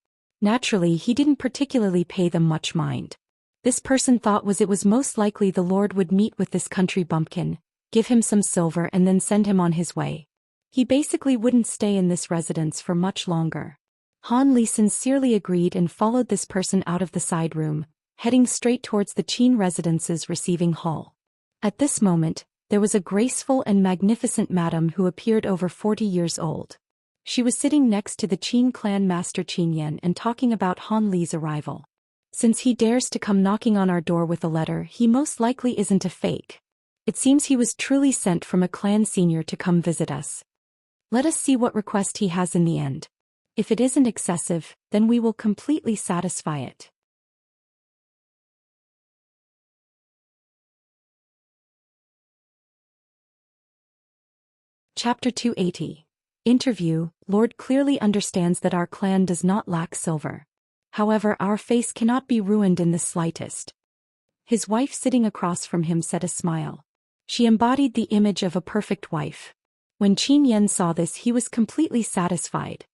Naturally, he didn't particularly pay them much mind. This person thought it was most likely the Lord would meet with this country bumpkin, give him some silver and then send him on his way. He basically wouldn't stay in this residence for much longer. Han Li sincerely agreed and followed this person out of the side room, heading straight towards the Qin residence's receiving hall. At this moment, there was a graceful and magnificent madam who appeared over 40 years old. She was sitting next to the Qin clan master Qin Yan and talking about Han Li's arrival. Since he dares to come knocking on our door with a letter, he most likely isn't a fake. It seems he was truly sent from a clan senior to come visit us. Let us see what request he has in the end. If it isn't excessive, then we will completely satisfy it. Chapter 280. Interview. Lord clearly understands that our clan does not lack silver. However, our face cannot be ruined in the slightest. His wife sitting across from him said a smile. She embodied the image of a perfect wife. When Qin Yan saw this, he was completely satisfied.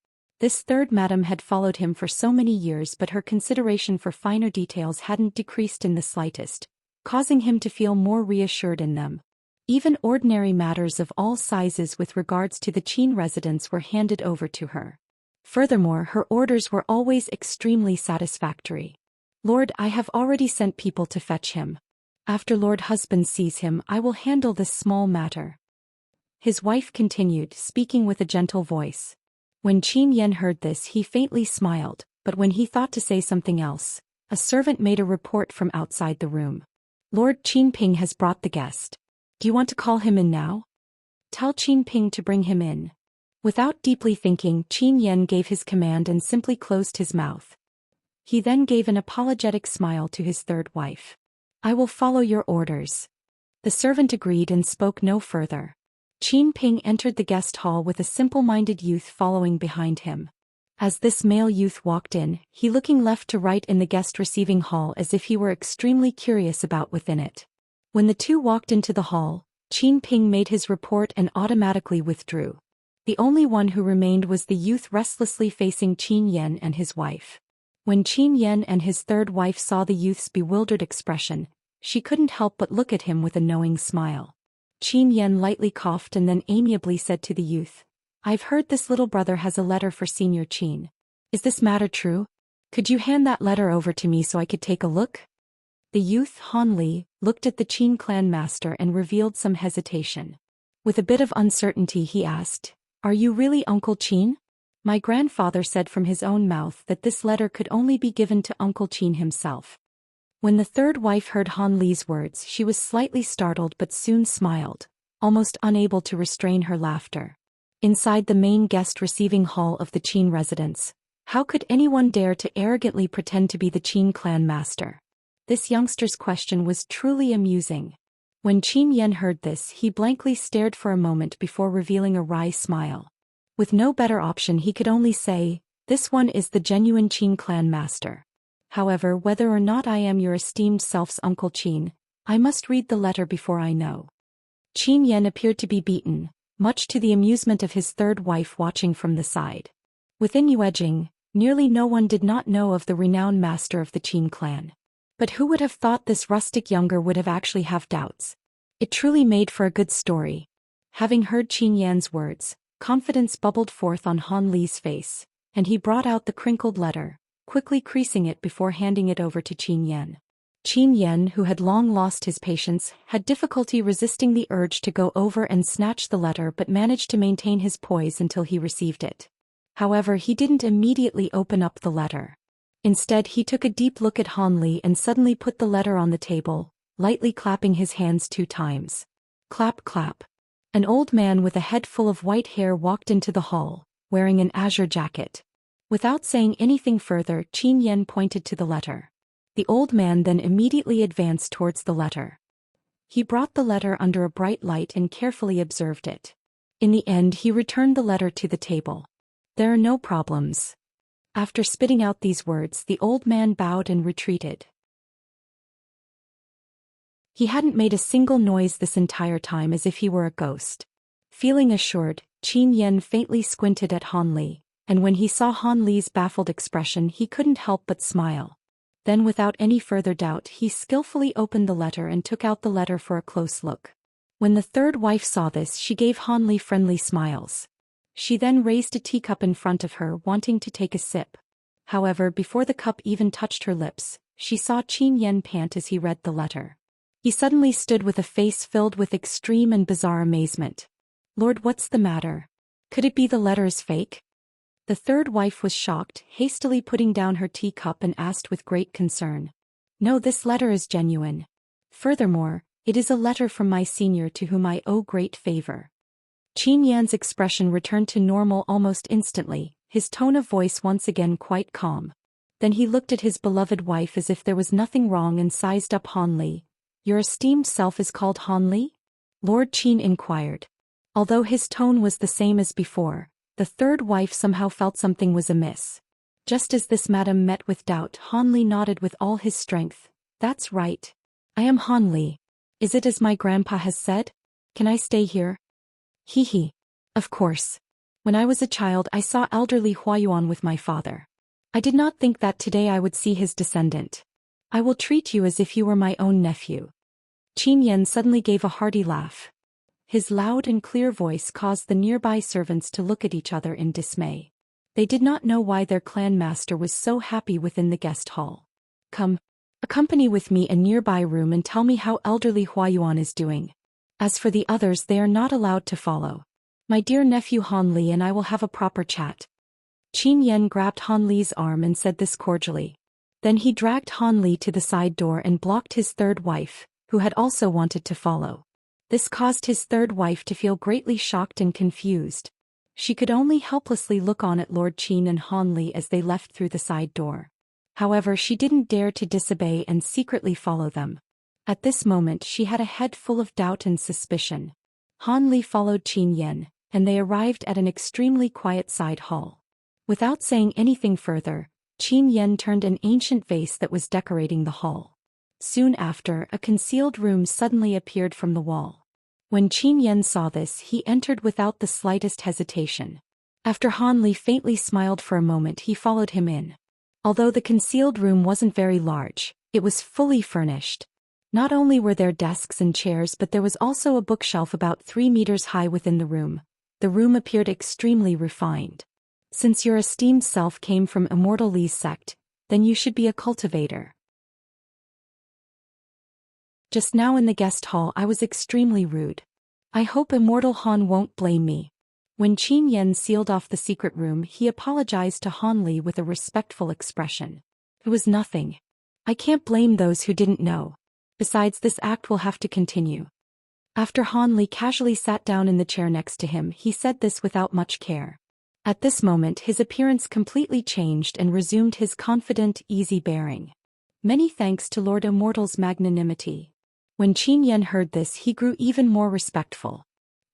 This third madam had followed him for so many years, but her consideration for finer details hadn't decreased in the slightest, causing him to feel more reassured in them. Even ordinary matters of all sizes with regards to the Qin residents were handed over to her. Furthermore, her orders were always extremely satisfactory. Lord, I have already sent people to fetch him. After Lord Husband sees him, I will handle this small matter. His wife continued, speaking with a gentle voice. When Qin Yan heard this, he faintly smiled, but when he thought to say something else, a servant made a report from outside the room. Lord Qin Ping has brought the guest. Do you want to call him in now? Tell Qin Ping to bring him in. Without deeply thinking, Qin Yan gave his command and simply closed his mouth. He then gave an apologetic smile to his third wife. I will follow your orders. The servant agreed and spoke no further. Qin Ping entered the guest hall with a simple-minded youth following behind him. As this male youth walked in, he looking left to right in the guest receiving hall as if he were extremely curious about within it. When the two walked into the hall, Qin Ping made his report and automatically withdrew. The only one who remained was the youth restlessly facing Qin Yan and his wife. When Qin Yan and his third wife saw the youth's bewildered expression, she couldn't help but look at him with a knowing smile. Qin Yan lightly coughed and then amiably said to the youth, I've heard this little brother has a letter for Senior Qin. Is this matter true? Could you hand that letter over to me so I could take a look? The youth, Han Li, looked at the Qin clan master and revealed some hesitation. With a bit of uncertainty he asked, Are you really Uncle Qin? My grandfather said from his own mouth that this letter could only be given to Uncle Qin himself. When the third wife heard Han Li's words, she was slightly startled but soon smiled, almost unable to restrain her laughter. Inside the main guest receiving hall of the Qin residence, how could anyone dare to arrogantly pretend to be the Qin clan master? This youngster's question was truly amusing. When Qin Yan heard this, he blankly stared for a moment before revealing a wry smile. With no better option, he could only say, This one is the genuine Qin clan master. However, whether or not I am your esteemed self's Uncle Qin, I must read the letter before I know. Qin Yan appeared to be beaten, much to the amusement of his third wife watching from the side. Within Yuejing, nearly no one did not know of the renowned master of the Qin clan. But who would have thought this rustic younger would have actually have doubts? It truly made for a good story. Having heard Qin Yan's words, confidence bubbled forth on Han Li's face, and he brought out the crinkled letter, quickly creasing it before handing it over to Qin Yan. Qin Yan, who had long lost his patience, had difficulty resisting the urge to go over and snatch the letter but managed to maintain his poise until he received it. However, he didn't immediately open up the letter. Instead, he took a deep look at Han Li and suddenly put the letter on the table, lightly clapping his hands 2 times. Clap, clap. An old man with a head full of white hair walked into the hall, wearing an azure jacket. Without saying anything further, Qin Yan pointed to the letter. The old man then immediately advanced towards the letter. He brought the letter under a bright light and carefully observed it. In the end, he returned the letter to the table. There are no problems. After spitting out these words, the old man bowed and retreated. He hadn't made a single noise this entire time, as if he were a ghost. Feeling assured, Qin Yan faintly squinted at Han Li, and when he saw Han Li's baffled expression he couldn't help but smile. Then without any further doubt he skillfully opened the letter and took out the letter for a close look. When the third wife saw this, she gave Han Li friendly smiles. She then raised a teacup in front of her, wanting to take a sip. However, before the cup even touched her lips, she saw Qin Yan pant as he read the letter. He suddenly stood with a face filled with extreme and bizarre amazement. "Lord, what's the matter? Could it be the letters fake?" The third wife was shocked, hastily putting down her teacup and asked with great concern. "No, this letter is genuine. Furthermore, it is a letter from my senior to whom I owe great favor." Qin Yan's expression returned to normal almost instantly, his tone of voice once again quite calm. Then he looked at his beloved wife as if there was nothing wrong and sized up Han Li. "Your esteemed self is called Han Li?" Lord Qin inquired. Although his tone was the same as before, the third wife somehow felt something was amiss. Just as this madam met with doubt, Han Li nodded with all his strength. "That's right. I am Han Li. Is it as my grandpa has said? Can I stay here?" "Hee. Of course. When I was a child I saw elderly Huayuan with my father. I did not think that today I would see his descendant. I will treat you as if you were my own nephew." Qin Yan suddenly gave a hearty laugh. His loud and clear voice caused the nearby servants to look at each other in dismay. They did not know why their clan master was so happy within the guest hall. "Come, accompany with me a nearby room and tell me how elderly Huayuan is doing. As for the others, they are not allowed to follow. My dear nephew Han Li and I will have a proper chat." Qin Yan grabbed Han Li's arm and said this cordially. Then he dragged Han Li to the side door and blocked his third wife, who had also wanted to follow. This caused his third wife to feel greatly shocked and confused. She could only helplessly look on at Lord Qin and Han Li as they left through the side door. However, she didn't dare to disobey and secretly follow them. At this moment she had a head full of doubt and suspicion. Han Li followed Qin Yan, and they arrived at an extremely quiet side hall. Without saying anything further, Qin Yan turned an ancient vase that was decorating the hall. Soon after, a concealed room suddenly appeared from the wall. When Qin Yan saw this, he entered without the slightest hesitation. After Han Li faintly smiled for a moment, he followed him in. Although the concealed room wasn't very large, it was fully furnished. Not only were there desks and chairs, but there was also a bookshelf about 3 meters high within the room. The room appeared extremely refined. "Since your esteemed self came from Immortal Li's sect, then you should be a cultivator. Just now in the guest hall I was extremely rude. I hope Immortal Han won't blame me." When Qin Yan sealed off the secret room, he apologized to Han Li with a respectful expression. "It was nothing. I can't blame those who didn't know. Besides, this act will have to continue." After Han Li casually sat down in the chair next to him, he said this without much care. At this moment his appearance completely changed and resumed his confident, easy bearing. "Many thanks to Lord Immortal's magnanimity." When Qin Yan heard this, he grew even more respectful.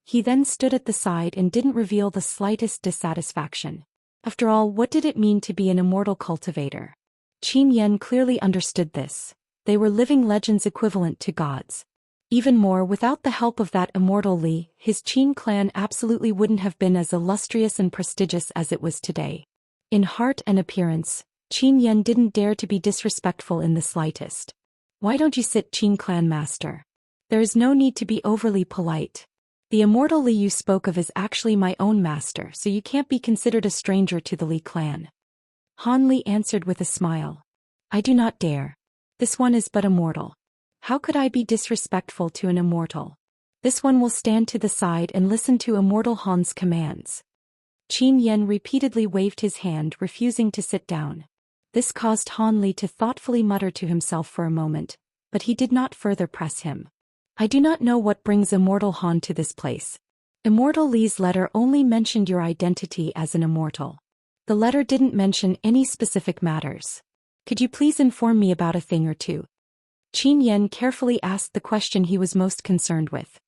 He then stood at the side and didn't reveal the slightest dissatisfaction. After all, what did it mean to be an immortal cultivator? Qin Yan clearly understood this. They were living legends equivalent to gods. Even more, without the help of that Immortal Li, his Qin clan absolutely wouldn't have been as illustrious and prestigious as it was today. In heart and appearance, Qin Yan didn't dare to be disrespectful in the slightest. "Why don't you sit, Qin clan master? There is no need to be overly polite. The Immortal Li you spoke of is actually my own master, so you can't be considered a stranger to the Li clan." Han Li answered with a smile. "I do not dare. This one is but a mortal. How could I be disrespectful to an immortal? This one will stand to the side and listen to Immortal Han's commands." Qin Yan repeatedly waved his hand, refusing to sit down. This caused Han Li to thoughtfully mutter to himself for a moment, but he did not further press him. "I do not know what brings Immortal Han to this place. Immortal Li's letter only mentioned your identity as an immortal. The letter didn't mention any specific matters. Could you please inform me about a thing or two?" Qin Yan carefully asked the question he was most concerned with.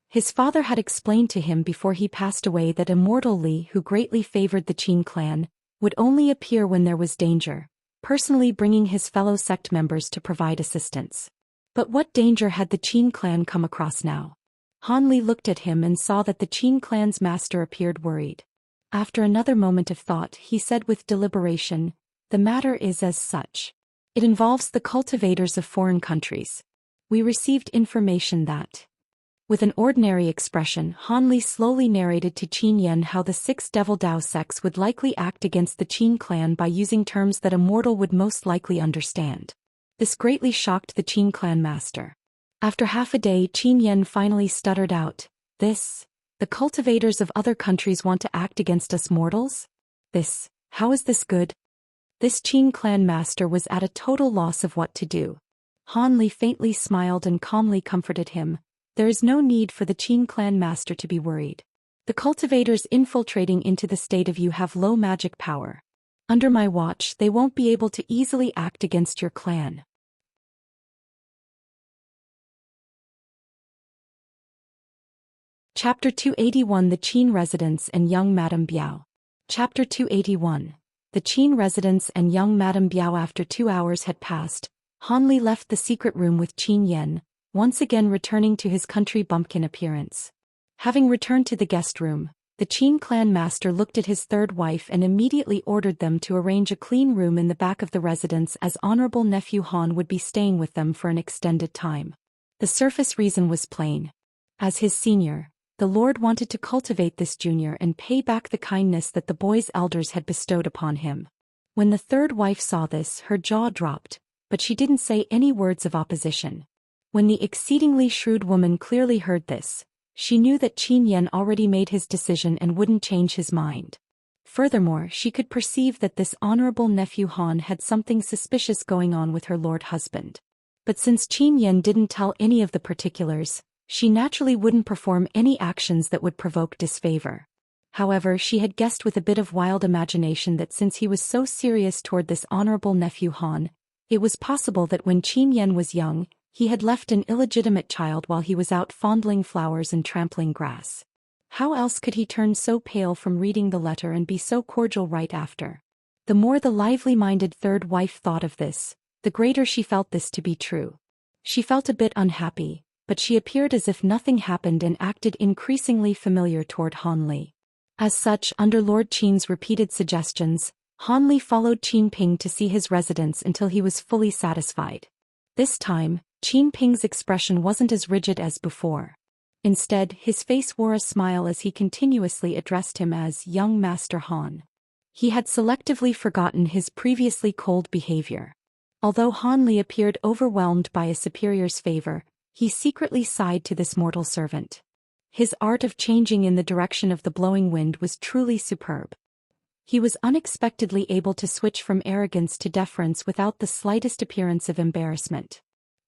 His father had explained to him before he passed away that Immortal Li, who greatly favored the Qin clan, would only appear when there was danger, personally bringing his fellow sect members to provide assistance. But what danger had the Qin clan come across now? Han Li looked at him and saw that the Qin clan's master appeared worried. After another moment of thought, he said with deliberation, "The matter is as such. It involves the cultivators of foreign countries. We received information that..." With an ordinary expression, Han Li slowly narrated to Qin Yan how the 6 Devil Dao sects would likely act against the Qin clan by using terms that a mortal would most likely understand. This greatly shocked the Qin clan master. After half a day, Qin Yan finally stuttered out, "The cultivators of other countries want to act against us mortals? How is this good?" This Qin clan master was at a total loss of what to do. Han Li faintly smiled and calmly comforted him. There is no need for the Qin clan master to be worried. The cultivators infiltrating into the state of you have low magic power. Under my watch, they won't be able to easily act against your clan. Chapter 281 The Qin Residence and Young Madame Biao. Chapter 281 The Qin Residence and Young Madame Biao. After 2 hours had passed, Han Li left the secret room with Qin Yan, once again returning to his country bumpkin appearance. Having returned to the guest room, the Qin clan master looked at his third wife and immediately ordered them to arrange a clean room in the back of the residence, as honorable nephew Han would be staying with them for an extended time. The surface reason was plain. As his senior, the Lord wanted to cultivate this junior and pay back the kindness that the boy's elders had bestowed upon him. When the third wife saw this, her jaw dropped, but she didn't say any words of opposition. When the exceedingly shrewd woman clearly heard this, she knew that Qin Yan already made his decision and wouldn't change his mind. Furthermore, she could perceive that this honorable nephew Han had something suspicious going on with her lord husband. But since Qin Yan didn't tell any of the particulars, she naturally wouldn't perform any actions that would provoke disfavor. However, she had guessed with a bit of wild imagination that since he was so serious toward this honorable nephew Han, it was possible that when Qin Yan was young, he had left an illegitimate child while he was out fondling flowers and trampling grass. How else could he turn so pale from reading the letter and be so cordial right after? The more the lively-minded third wife thought of this, the greater she felt this to be true. She felt a bit unhappy, but she appeared as if nothing happened and acted increasingly familiar toward Han Li. As such, under Lord Qin's repeated suggestions, Han Li followed Qin Ping to see his residence until he was fully satisfied. This time, Qin Ping's expression wasn't as rigid as before. Instead, his face wore a smile as he continuously addressed him as young Master Han. He had selectively forgotten his previously cold behavior. Although Han Li appeared overwhelmed by a superior's favor, he secretly sighed to this mortal servant. His art of changing in the direction of the blowing wind was truly superb. He was unexpectedly able to switch from arrogance to deference without the slightest appearance of embarrassment.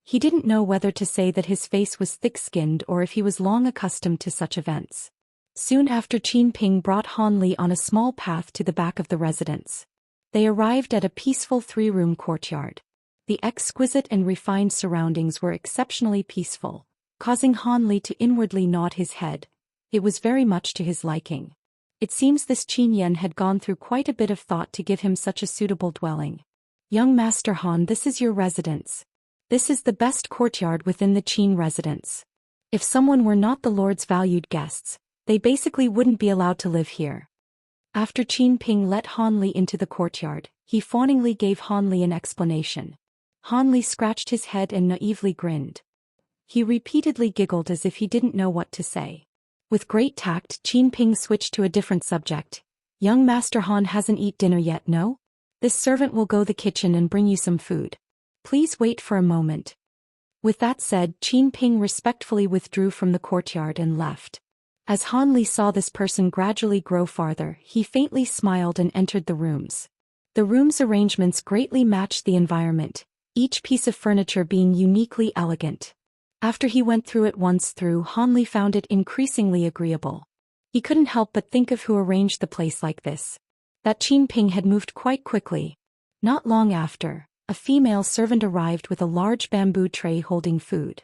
He didn't know whether to say that his face was thick-skinned or if he was long accustomed to such events. Soon after, Qin Ping brought Han Li on a small path to the back of the residence. They arrived at a peaceful 3-room courtyard. The exquisite and refined surroundings were exceptionally peaceful, causing Han Li to inwardly nod his head. It was very much to his liking. It seems this Qin Yan had gone through quite a bit of thought to give him such a suitable dwelling. Young Master Han, this is your residence. This is the best courtyard within the Qin residence. If someone were not the Lord's valued guests, they basically wouldn't be allowed to live here. After Qin Ping let Han Li into the courtyard, he fawningly gave Han Li an explanation. Han Li scratched his head and naively grinned. He repeatedly giggled as if he didn't know what to say. With great tact, Qin Ping switched to a different subject. Young Master Han hasn't eaten dinner yet, no? This servant will go to the kitchen and bring you some food. Please wait for a moment. With that said, Qin Ping respectfully withdrew from the courtyard and left. As Han Li saw this person gradually grow farther, he faintly smiled and entered the rooms. The room's arrangements greatly matched the environment, each piece of furniture being uniquely elegant. After he went through it once, Han Li found it increasingly agreeable. He couldn't help but think of who arranged the place like this. That Qin Ping had moved quite quickly. Not long after, a female servant arrived with a large bamboo tray holding food.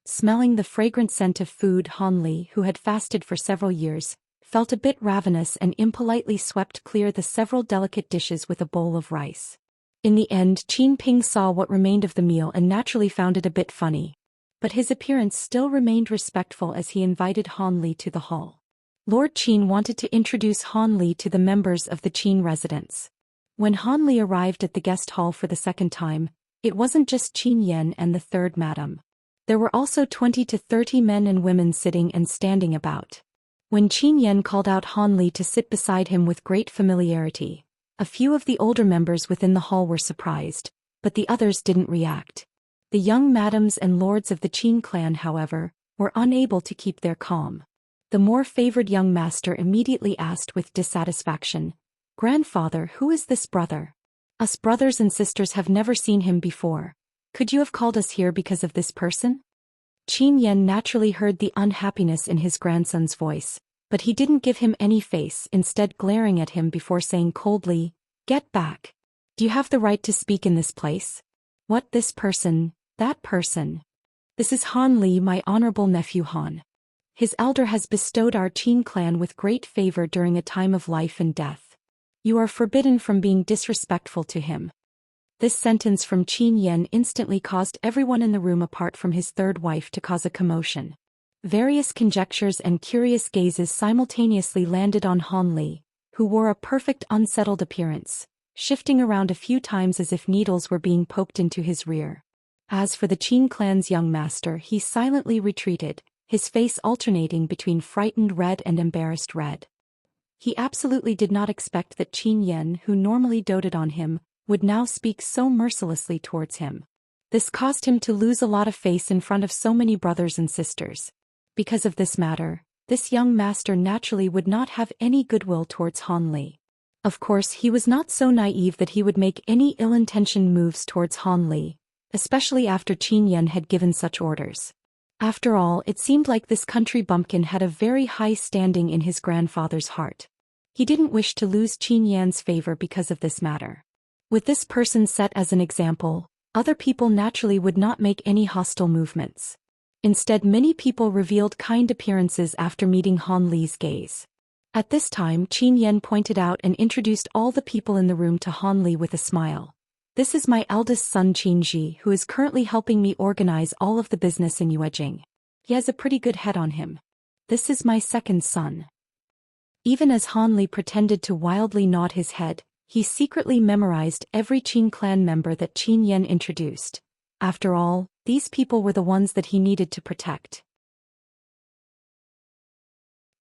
Smelling the fragrant scent of food, Han Li, who had fasted for several years, felt a bit ravenous and impolitely swept clear the several delicate dishes with a bowl of rice. In the end, Qin Ping saw what remained of the meal and naturally found it a bit funny. But his appearance still remained respectful as he invited Han Li to the hall. Lord Qin wanted to introduce Han Li to the members of the Qin residence. When Han Li arrived at the guest hall for the second time, it wasn't just Qin Yan and the third madam. There were also 20 to 30 men and women sitting and standing about. When Qin Yan called out Han Li to sit beside him with great familiarity, a few of the older members within the hall were surprised, but the others didn't react. The young madams and lords of the Qin clan, however, were unable to keep their calm. The more favored young master immediately asked with dissatisfaction, "Grandfather, who is this brother? Us brothers and sisters have never seen him before. Could you have called us here because of this person?" Qin Yan naturally heard the unhappiness in his grandson's voice, but he didn't give him any face, instead glaring at him before saying coldly, "Get back. Do you have the right to speak in this place? What, this person, that person? This is Han Li, my honorable nephew Han. His elder has bestowed our Qin clan with great favor during a time of life and death. You are forbidden from being disrespectful to him." This sentence from Qin Yan instantly caused everyone in the room apart from his third wife to cause a commotion. Various conjectures and curious gazes simultaneously landed on Han Li, who wore a perfect unsettled appearance, shifting around a few times as if needles were being poked into his rear. As for the Qin clan's young master, he silently retreated, his face alternating between frightened red and embarrassed red. He absolutely did not expect that Qin Yan, who normally doted on him, would now speak so mercilessly towards him. This caused him to lose a lot of face in front of so many brothers and sisters. Because of this matter, this young master naturally would not have any goodwill towards Han Li. Of course, he was not so naive that he would make any ill-intentioned moves towards Han Li, especially after Qin Yan had given such orders. After all, it seemed like this country bumpkin had a very high standing in his grandfather's heart. He didn't wish to lose Qin Yan's favor because of this matter. With this person set as an example, other people naturally would not make any hostile movements. Instead, many people revealed kind appearances after meeting Han Li's gaze. At this time, Qin Yan pointed out and introduced all the people in the room to Han Li with a smile. "This is my eldest son Qin Ji, who is currently helping me organize all of the business in Yuejing. He has a pretty good head on him. This is my second son." Even as Han Li pretended to wildly nod his head, he secretly memorized every Qin clan member that Qin Yan introduced. After all, these people were the ones that he needed to protect.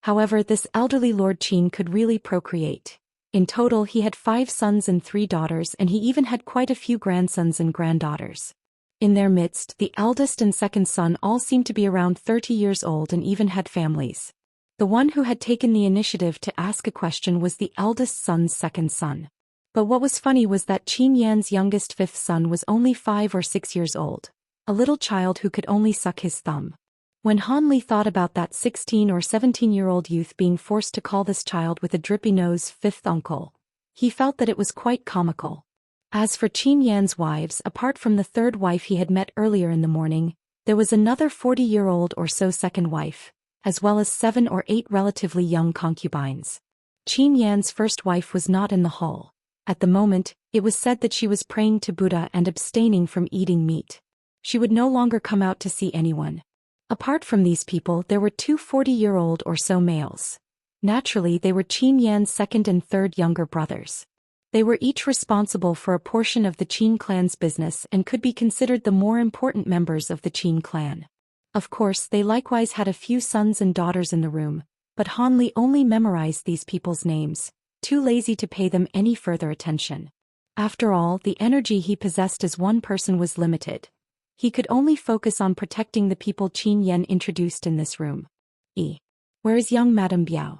However, this elderly Lord Qin could really procreate. In total, he had 5 sons and 3 daughters, and he even had quite a few grandsons and granddaughters. In their midst, the eldest and second son all seemed to be around 30 years old and even had families. The one who had taken the initiative to ask a question was the eldest son's second son. But what was funny was that Qin Yan's youngest 5th son was only 5 or 6 years old, a little child who could only suck his thumb. When Han Li thought about that 16 or 17-year-old youth being forced to call this child with a drippy nose 5th uncle, he felt that it was quite comical. As for Qin Yan's wives, apart from the third wife he had met earlier in the morning, there was another 40-year-old or so second wife, as well as 7 or 8 relatively young concubines. Qin Yan's first wife was not in the hall. At the moment, it was said that she was praying to Buddha and abstaining from eating meat. She would no longer come out to see anyone. Apart from these people, there were 2 40-year-old or so males. Naturally, they were Qin Yan's second and third younger brothers. They were each responsible for a portion of the Qin clan's business and could be considered the more important members of the Qin clan. Of course, they likewise had a few sons and daughters in the room, but Han Li only memorized these people's names, too lazy to pay them any further attention. After all, the energy he possessed as one person was limited. He could only focus on protecting the people Qin Yan introduced in this room. Where is young Madame Biao?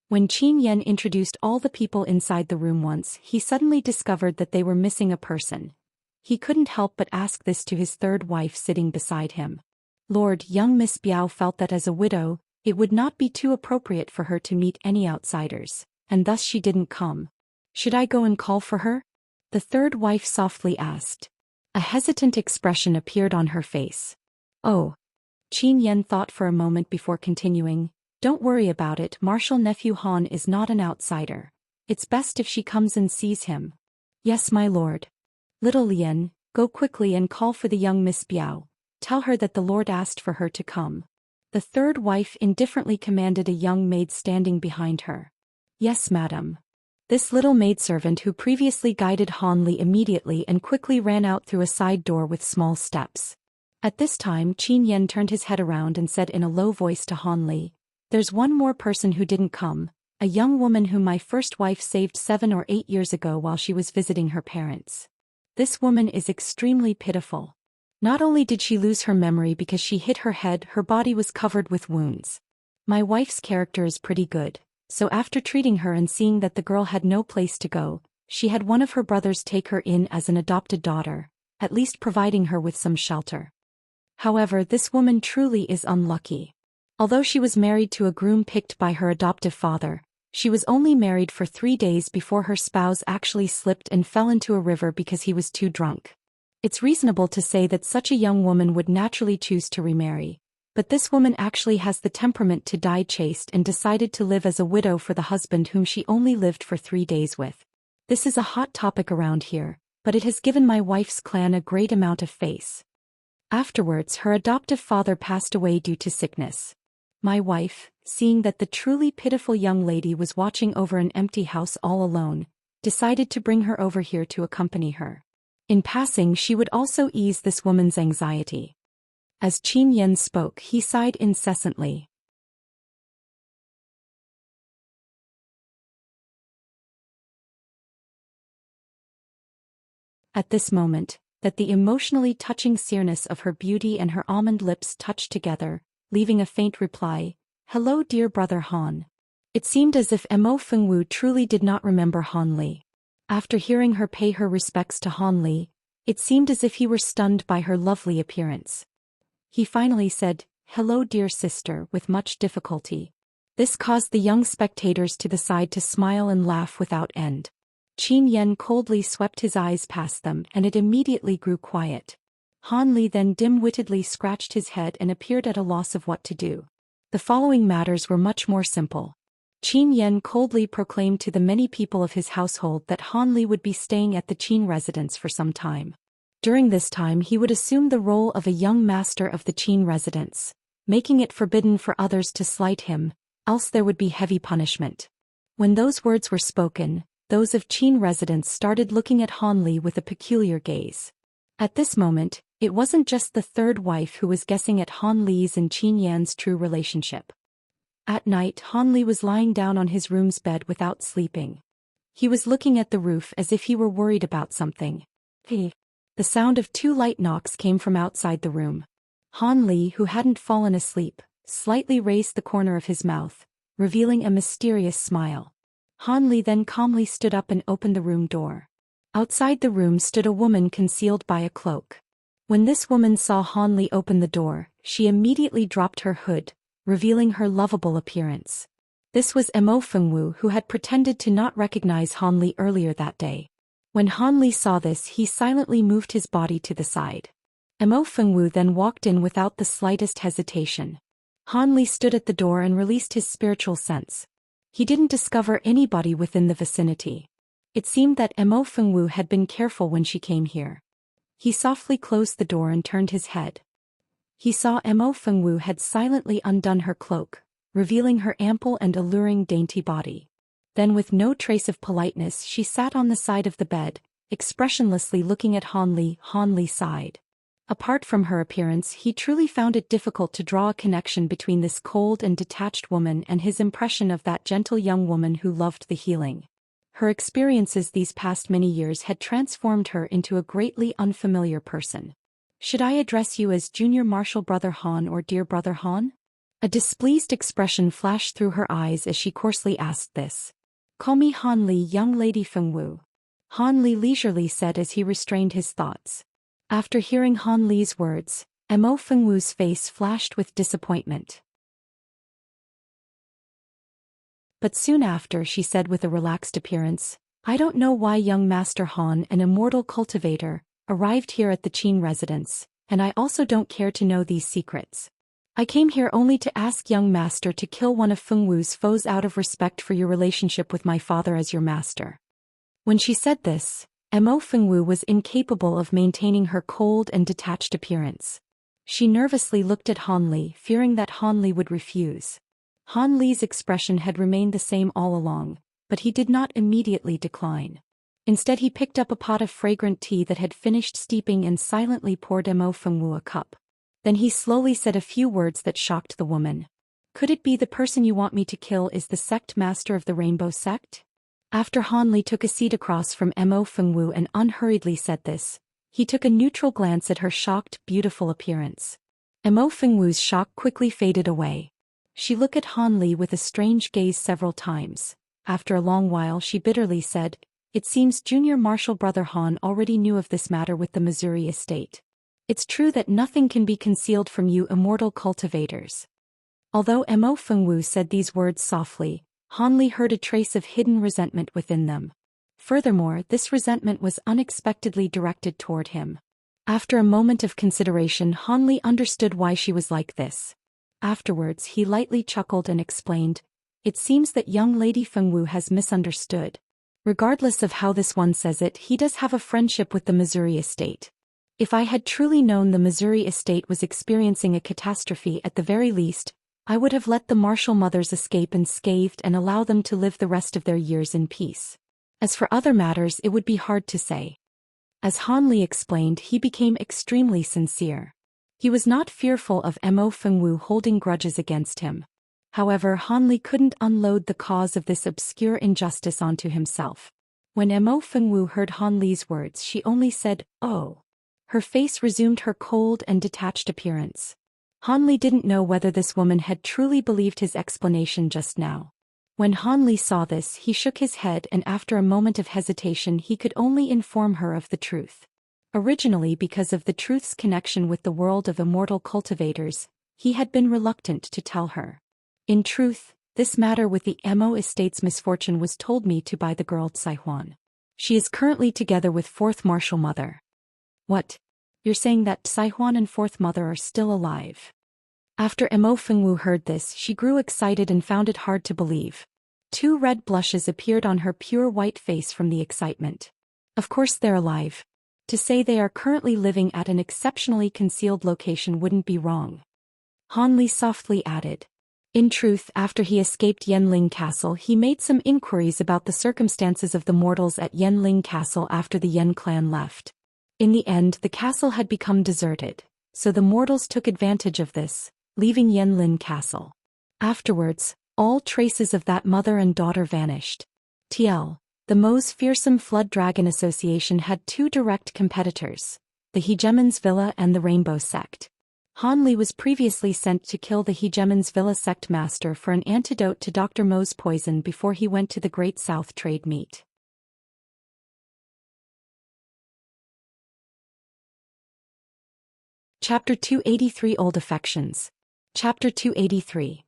When Qin Yan introduced all the people inside the room once, he suddenly discovered that they were missing a person. He couldn't help but ask this to his third wife sitting beside him. Lord, young Miss Biao felt that as a widow, it would not be too appropriate for her to meet any outsiders, and thus she didn't come. Should I go and call for her? The third wife softly asked. A hesitant expression appeared on her face. Oh. Qin Yan thought for a moment before continuing. Don't worry about it, Marshal Nephew Han is not an outsider. It's best if she comes and sees him. Yes, my lord. Little Lien, go quickly and call for the young Miss Biao. Tell her that the lord asked for her to come. The third wife indifferently commanded a young maid standing behind her. Yes, madam. This little maidservant who previously guided Han Li immediately and quickly ran out through a side door with small steps. At this time Qin Yan turned his head around and said in a low voice to Han Li, "There's one more person who didn't come, a young woman whom my first wife saved 7 or 8 years ago while she was visiting her parents. This woman is extremely pitiful. Not only did she lose her memory because she hit her head, her body was covered with wounds. My wife's character is pretty good, so after treating her and seeing that the girl had no place to go, she had one of her brothers take her in as an adopted daughter, at least providing her with some shelter. However, this woman truly is unlucky. Although she was married to a groom picked by her adoptive father, she was only married for 3 days before her spouse actually slipped and fell into a river because he was too drunk. It's reasonable to say that such a young woman would naturally choose to remarry, but this woman actually has the temperament to die chaste and decided to live as a widow for the husband whom she only lived for 3 days with. This is a hot topic around here, but it has given my wife's clan a great amount of face. Afterwards, her adoptive father passed away due to sickness. My wife, seeing that the truly pitiful young lady was watching over an empty house all alone, decided to bring her over here to accompany her. In passing, she would also ease this woman's anxiety." As Qin Yan spoke, he sighed incessantly. At this moment, that the emotionally touching sereness of her beauty and her almond lips touched together, leaving a faint reply, "Hello, dear brother Han." It seemed as if Mo Fengwu truly did not remember Han Li. After hearing her pay her respects to Han Li, it seemed as if he were stunned by her lovely appearance. He finally said, "Hello, dear sister," with much difficulty. This caused the young spectators to the side to smile and laugh without end. Qin Yan coldly swept his eyes past them and it immediately grew quiet. Han Li then dim-wittedly scratched his head and appeared at a loss of what to do. The following matters were much more simple. Qin Yan coldly proclaimed to the many people of his household that Han Li would be staying at the Qin residence for some time. During this time he would assume the role of a young master of the Qin residence, making it forbidden for others to slight him, else there would be heavy punishment. When those words were spoken, those of Qin residents started looking at Han Li with a peculiar gaze. At this moment, it wasn't just the third wife who was guessing at Han Li's and Qin Yan's true relationship. At night, Han Li was lying down on his room's bed without sleeping. He was looking at the roof as if he were worried about something. Hey! The sound of 2 light knocks came from outside the room. Han Li, who hadn't fallen asleep, slightly raised the corner of his mouth, revealing a mysterious smile. Han Li then calmly stood up and opened the room door. Outside the room stood a woman concealed by a cloak. When this woman saw Han Li open the door, she immediately dropped her hood, revealing her lovable appearance. This was Mo Fengwu, who had pretended to not recognize Han Li earlier that day. When Han Li saw this, he silently moved his body to the side. Mo Fengwu then walked in without the slightest hesitation. Han Li stood at the door and released his spiritual sense. He didn't discover anybody within the vicinity. It seemed that Mo Fengwu had been careful when she came here. He softly closed the door and turned his head. He saw Mo Fengwu had silently undone her cloak, revealing her ample and alluring dainty body. Then with no trace of politeness she sat on the side of the bed, expressionlessly looking at Han Li. Han Li sighed. Apart from her appearance, he truly found it difficult to draw a connection between this cold and detached woman and his impression of that gentle young woman who loved the healing. Her experiences these past many years had transformed her into a greatly unfamiliar person. "Should I address you as Junior Marshal Brother Han or Dear Brother Han?" A displeased expression flashed through her eyes as she coarsely asked this. "Call me Han Li, young lady Fengwu," Han Li leisurely said as he restrained his thoughts. After hearing Han Li's words, Mo Fengwu's face flashed with disappointment. But soon after she said with a relaxed appearance, "I don't know why young Master Han, an immortal cultivator, arrived here at the Qin residence, and I also don't care to know these secrets. I came here only to ask young master to kill one of Fengwu's foes out of respect for your relationship with my father as your master. When she said this, Mo Fengwu was incapable of maintaining her cold and detached appearance. She nervously looked at Han Li, fearing that Han Li would refuse. Han Li's expression had remained the same all along, but he did not immediately decline. Instead he picked up a pot of fragrant tea that had finished steeping and silently poured Mo Fengwu a cup. Then he slowly said a few words that shocked the woman. Could it be the person you want me to kill is the sect master of the Rainbow Sect? After Han Li took a seat across from Mo Fengwu and unhurriedly said this, he took a neutral glance at her shocked, beautiful appearance. Mo Fengwu's shock quickly faded away. She looked at Han Li with a strange gaze several times. After a long while she bitterly said, "It seems Junior Marshal Brother Han already knew of this matter with the Missouri estate. It's true that nothing can be concealed from you immortal cultivators." Although Mo Fengwu said these words softly, Han Li heard a trace of hidden resentment within them. Furthermore, this resentment was unexpectedly directed toward him. After a moment of consideration, Han Li understood why she was like this. Afterwards he lightly chuckled and explained, "It seems that young Lady Fengwu has misunderstood. Regardless of how this one says it, he does have a friendship with the Missouri estate. If I had truly known the Missouri estate was experiencing a catastrophe at the very least, I would have let the Marshall mothers escape unscathed and allow them to live the rest of their years in peace. As for other matters, it would be hard to say." As Han Li explained, he became extremely sincere. He was not fearful of Mo Fengwu holding grudges against him. However, Han Li couldn't unload the cause of this obscure injustice onto himself. When Mo Fengwu heard Han Li's words, she only said, "Oh." Her face resumed her cold and detached appearance. Han Li didn't know whether this woman had truly believed his explanation just now. When Han Li saw this, he shook his head and after a moment of hesitation he could only inform her of the truth. Originally, because of the truth's connection with the world of immortal cultivators, he had been reluctant to tell her. In truth, this matter with the Mo estate's misfortune was told me to by the girl Tsai Huan. She is currently together with Fourth Marshal Mother. What? You're saying that Tsai Huan and Fourth Mother are still alive? After Mo Fengwu heard this, she grew excited and found it hard to believe. 2 red blushes appeared on her pure white face from the excitement. Of course they're alive. To say they are currently living at an exceptionally concealed location wouldn't be wrong. Han Li softly added. In truth, after he escaped Yanling Castle, he made some inquiries about the circumstances of the mortals at Yanling Castle after the Yan clan left. In the end, the castle had become deserted, so the mortals took advantage of this, leaving Yanling Castle. Afterwards, all traces of that mother and daughter vanished. The Mo's fearsome Flood Dragon Association had 2 direct competitors, the Hegemon's Villa and the Rainbow Sect. Han Li was previously sent to kill the Hegemon's Villa sect master for an antidote to Dr. Mo's poison before he went to the Great South trade meet. Chapter 283 Old Affections. Chapter 283.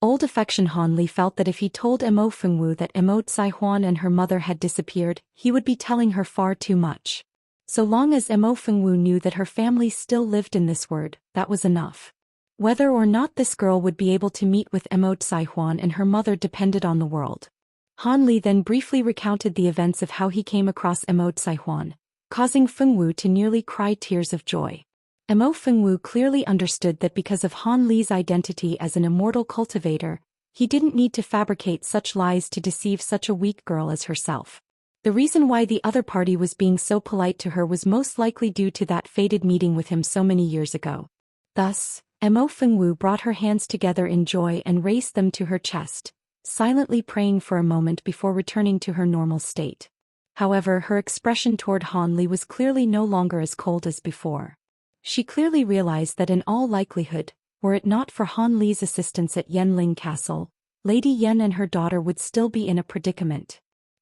Old Affection. Han Li felt that if he told Mo Fengwu that Mo Tsai Huan and her mother had disappeared, he would be telling her far too much. So long as Mo Fengwu knew that her family still lived in this world, that was enough. Whether or not this girl would be able to meet with Mo Tsai Huan and her mother depended on the world. Han Li then briefly recounted the events of how he came across Mo Tsai Huan, causing Fengwu to nearly cry tears of joy. Mo Fengwu clearly understood that because of Han Li's identity as an immortal cultivator, he didn't need to fabricate such lies to deceive such a weak girl as herself. The reason why the other party was being so polite to her was most likely due to that fated meeting with him so many years ago. Thus, Mo Fengwu brought her hands together in joy and raised them to her chest, silently praying for a moment before returning to her normal state. However, her expression toward Han Li was clearly no longer as cold as before. She clearly realized that in all likelihood, were it not for Han Li's assistance at Yanling Castle, Lady Yan and her daughter would still be in a predicament.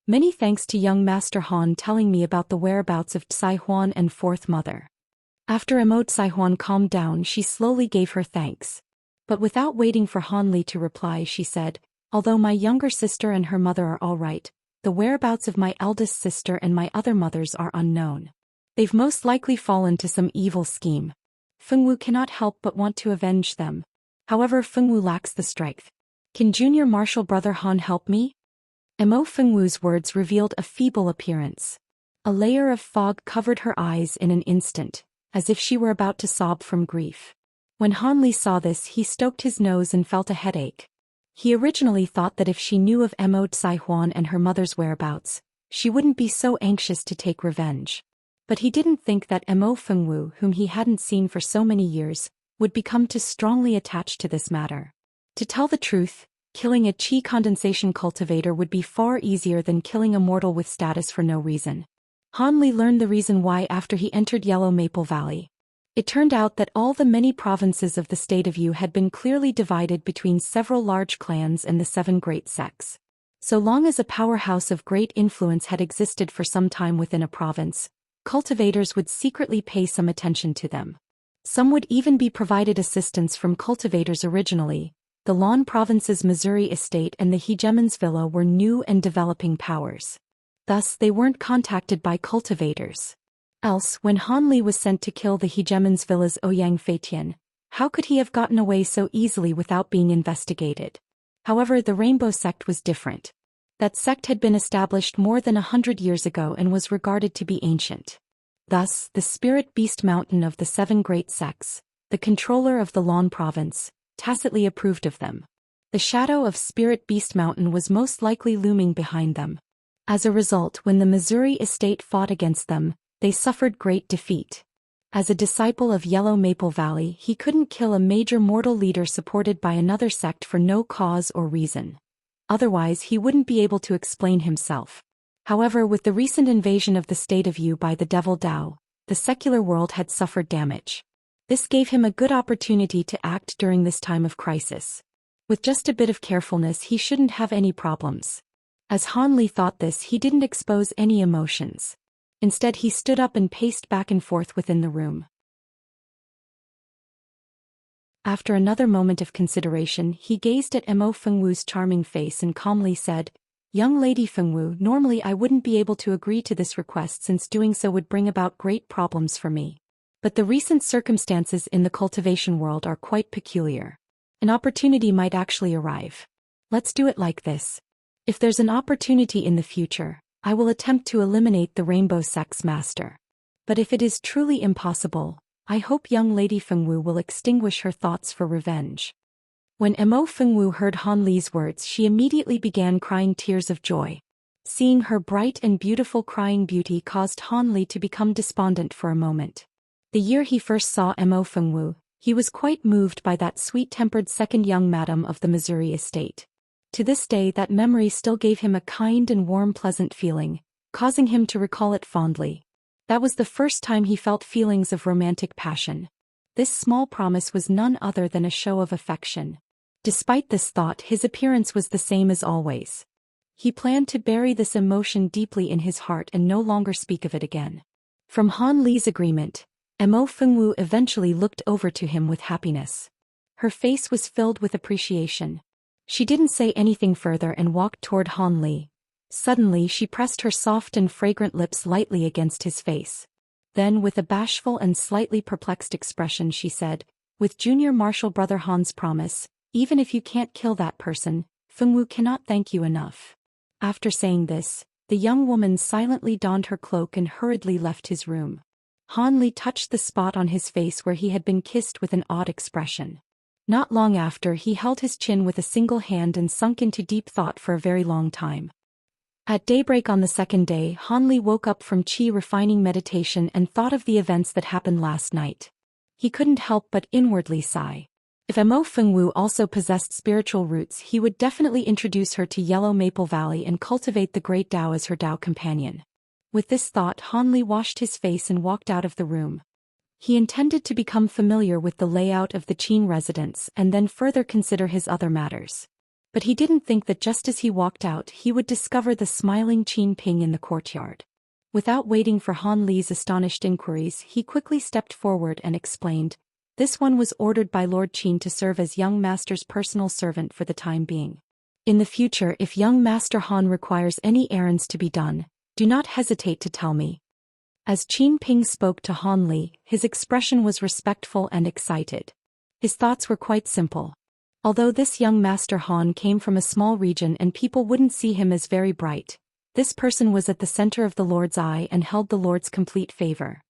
Many thanks to young Master Han telling me about the whereabouts of Tsai Huan and Fourth Mother. After Mo Tsai Huan calmed down, she slowly gave her thanks. But without waiting for Han Li to reply, she said, "Although my younger sister and her mother are all right, the whereabouts of my eldest sister and my other mothers are unknown. They've most likely fallen to some evil scheme. Fengwu cannot help but want to avenge them. However, Fengwu lacks the strength. Can junior martial brother Han help me? Mo Fengwu's words revealed a feeble appearance. A layer of fog covered her eyes in an instant, as if she were about to sob from grief. When Han Li saw this, he stoked his nose and felt a headache. He originally thought that if she knew of Mo Tsai Huan and her mother's whereabouts, she wouldn't be so anxious to take revenge. But he didn't think that Mo Fengwu, whom he hadn't seen for so many years, would become too strongly attached to this matter. To tell the truth, killing a qi condensation cultivator would be far easier than killing a mortal with status for no reason. Han Li learned the reason why after he entered Yellow Maple Valley. It turned out that all the many provinces of the state of Yu had been clearly divided between several large clans and the 7 great sects. So long as a powerhouse of great influence had existed for some time within a province, cultivators would secretly pay some attention to them. Some would even be provided assistance from cultivators originally. The Lan Province's Missouri estate and the Hegemon's villa were new and developing powers. Thus, they weren't contacted by cultivators. Else, when Han Li was sent to kill the Hegemon's villa's Ouyang Feitian, how could he have gotten away so easily without being investigated? However, the Rainbow Sect was different. That sect had been established more than 100 years ago and was regarded to be ancient. Thus, the Spirit Beast Mountain of the 7 great sects, the controller of the Lan Province, tacitly approved of them. The shadow of Spirit Beast Mountain was most likely looming behind them. As a result, when the Missouri estate fought against them, they suffered great defeat. As a disciple of Yellow Maple Valley, he couldn't kill a major mortal leader supported by another sect for no cause or reason. Otherwise, he wouldn't be able to explain himself. However, with the recent invasion of the state of Yu by the Devil Dao, the secular world had suffered damage. This gave him a good opportunity to act during this time of crisis. With just a bit of carefulness, he shouldn't have any problems. As Han Li thought this, he didn't expose any emotions. Instead, he stood up and paced back and forth within the room. After another moment of consideration, he gazed at Mo Fengwu's charming face and calmly said, "Young lady Fengwu, normally I wouldn't be able to agree to this request since doing so would bring about great problems for me. But the recent circumstances in the cultivation world are quite peculiar. An opportunity might actually arrive. Let's do it like this. If there's an opportunity in the future, I will attempt to eliminate the Rainbow Sect's master. But if it is truly impossible, I hope young lady Fengwu will extinguish her thoughts for revenge." When Mo Fengwu heard Han Li's words, she immediately began crying tears of joy. Seeing her bright and beautiful crying beauty caused Han Li to become despondent for a moment. The year he first saw Mo Fengwu, he was quite moved by that sweet-tempered second young madam of the Missouri estate. To this day, that memory still gave him a kind and warm pleasant feeling, causing him to recall it fondly. That was the first time he felt feelings of romantic passion. This small promise was none other than a show of affection. Despite this thought, his appearance was the same as always. He planned to bury this emotion deeply in his heart and no longer speak of it again. From Han Li's agreement, Mo Fengwu eventually looked over to him with happiness. Her face was filled with appreciation. She didn't say anything further and walked toward Han Li. Suddenly, she pressed her soft and fragrant lips lightly against his face. Then, with a bashful and slightly perplexed expression, she said, "With junior martial brother Han's promise, even if you can't kill that person, Fengwu cannot thank you enough." After saying this, the young woman silently donned her cloak and hurriedly left his room. Han Li touched the spot on his face where he had been kissed with an odd expression. Not long after, he held his chin with a single hand and sunk into deep thought for a very long time. At daybreak on the second day, Han Li woke up from qi refining meditation and thought of the events that happened last night. He couldn't help but inwardly sigh. If Mo Fengwu also possessed spiritual roots, he would definitely introduce her to Yellow Maple Valley and cultivate the Great Dao as her Dao companion. With this thought, Han Li washed his face and walked out of the room. He intended to become familiar with the layout of the Qin residence and then further consider his other matters. But he didn't think that just as he walked out, he would discover the smiling Qin Ping in the courtyard. Without waiting for Han Li's astonished inquiries, he quickly stepped forward and explained, "This one was ordered by Lord Qin to serve as young master's personal servant for the time being. In the future, if young master Han requires any errands to be done, do not hesitate to tell me." As Qin Ping spoke to Han Li, his expression was respectful and excited. His thoughts were quite simple. Although this young Master Han came from a small region and people wouldn't see him as very bright, this person was at the center of the Lord's eye and held the Lord's complete favor.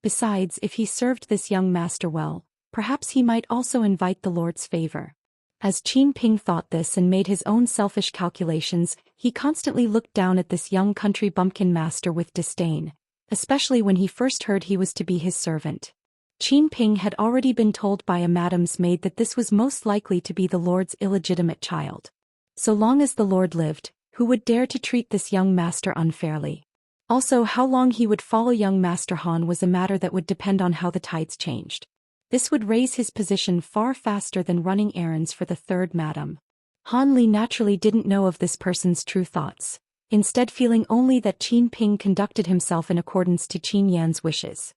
Besides, if he served this young master well, perhaps he might also invite the Lord's favor. As Qin Ping thought this and made his own selfish calculations, he constantly looked down at this young country bumpkin master with disdain, especially when he first heard he was to be his servant. Qin Ping had already been told by a madam's maid that this was most likely to be the Lord's illegitimate child. So long as the Lord lived, who would dare to treat this young master unfairly? Also, how long he would follow young Master Han was a matter that would depend on how the tides changed. This would raise his position far faster than running errands for the third madam. Han Li naturally didn't know of this person's true thoughts, instead feeling only that Qin Ping conducted himself in accordance to Qin Yan's wishes.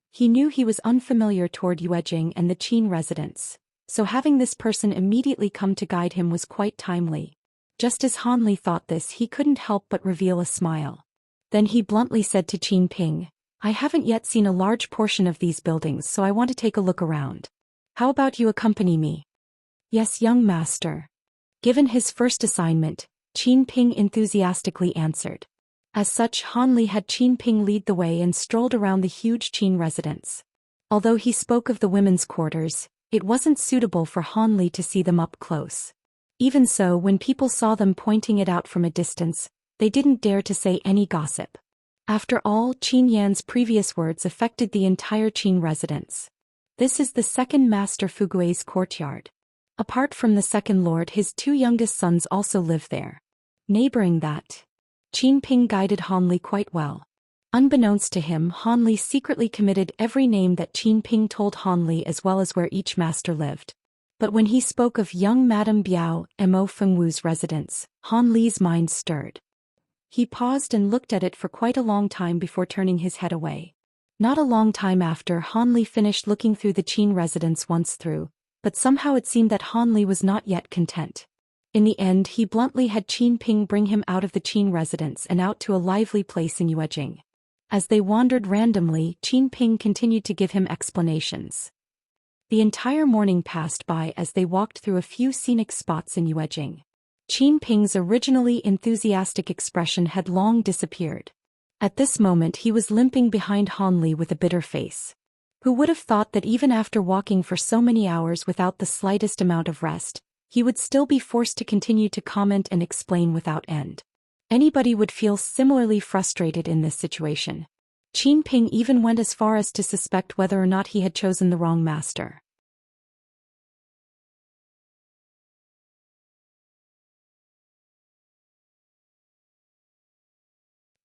He knew he was unfamiliar toward Yuejing and the Qin residents, so having this person immediately come to guide him was quite timely. Just as Han Li thought this, he couldn't help but reveal a smile. Then he bluntly said to Qin Ping, "I haven't yet seen a large portion of these buildings, so I want to take a look around. How about you accompany me?" "Yes, young master." Given his first assignment, Qin Ping enthusiastically answered. As such, Han Li had Qin Ping lead the way and strolled around the huge Qin residence. Although he spoke of the women's quarters, it wasn't suitable for Han Li to see them up close. Even so, when people saw them pointing it out from a distance, they didn't dare to say any gossip. After all, Qin Yan's previous words affected the entire Qin residence. This is the second Master Fugue's courtyard. Apart from the second lord, his two youngest sons also live there. Neighboring that, Qin Ping guided Han Li quite well. Unbeknownst to him, Han Li secretly committed every name that Qin Ping told Han Li as well as where each master lived. But when he spoke of young Madame Biao, Mo Fengwu's residence, Han Li's mind stirred. He paused and looked at it for quite a long time before turning his head away. Not a long time after, Han Li finished looking through the Qin residence once through, but somehow it seemed that Han Li was not yet content. In the end, he bluntly had Qin Ping bring him out of the Qin residence and out to a lively place in Yuejing. As they wandered randomly, Qin Ping continued to give him explanations. The entire morning passed by as they walked through a few scenic spots in Yuejing. Qin Ping's originally enthusiastic expression had long disappeared. At this moment he was limping behind Han Li with a bitter face. Who would have thought that even after walking for so many hours without the slightest amount of rest, he would still be forced to continue to comment and explain without end. Anybody would feel similarly frustrated in this situation. Qin Ping even went as far as to suspect whether or not he had chosen the wrong master.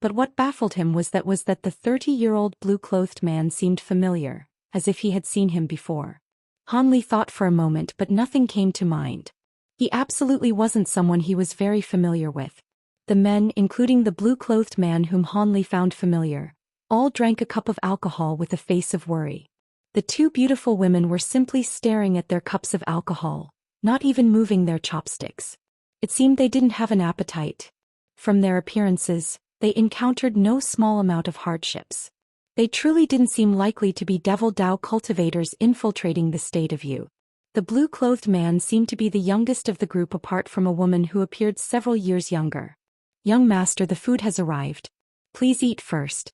But what baffled him was that the 30-year-old blue-clothed man seemed familiar, as if he had seen him before. Han Li thought for a moment, but nothing came to mind. He absolutely wasn't someone he was very familiar with. The men, including the blue-clothed man whom Han Li found familiar, all drank a cup of alcohol with a face of worry. The two beautiful women were simply staring at their cups of alcohol, not even moving their chopsticks. It seemed they didn't have an appetite. From their appearances, they encountered no small amount of hardships. They truly didn't seem likely to be Devil Dao cultivators infiltrating the state of Yu. The blue-clothed man seemed to be the youngest of the group apart from a woman who appeared several years younger. "Young master, the food has arrived. Please eat first."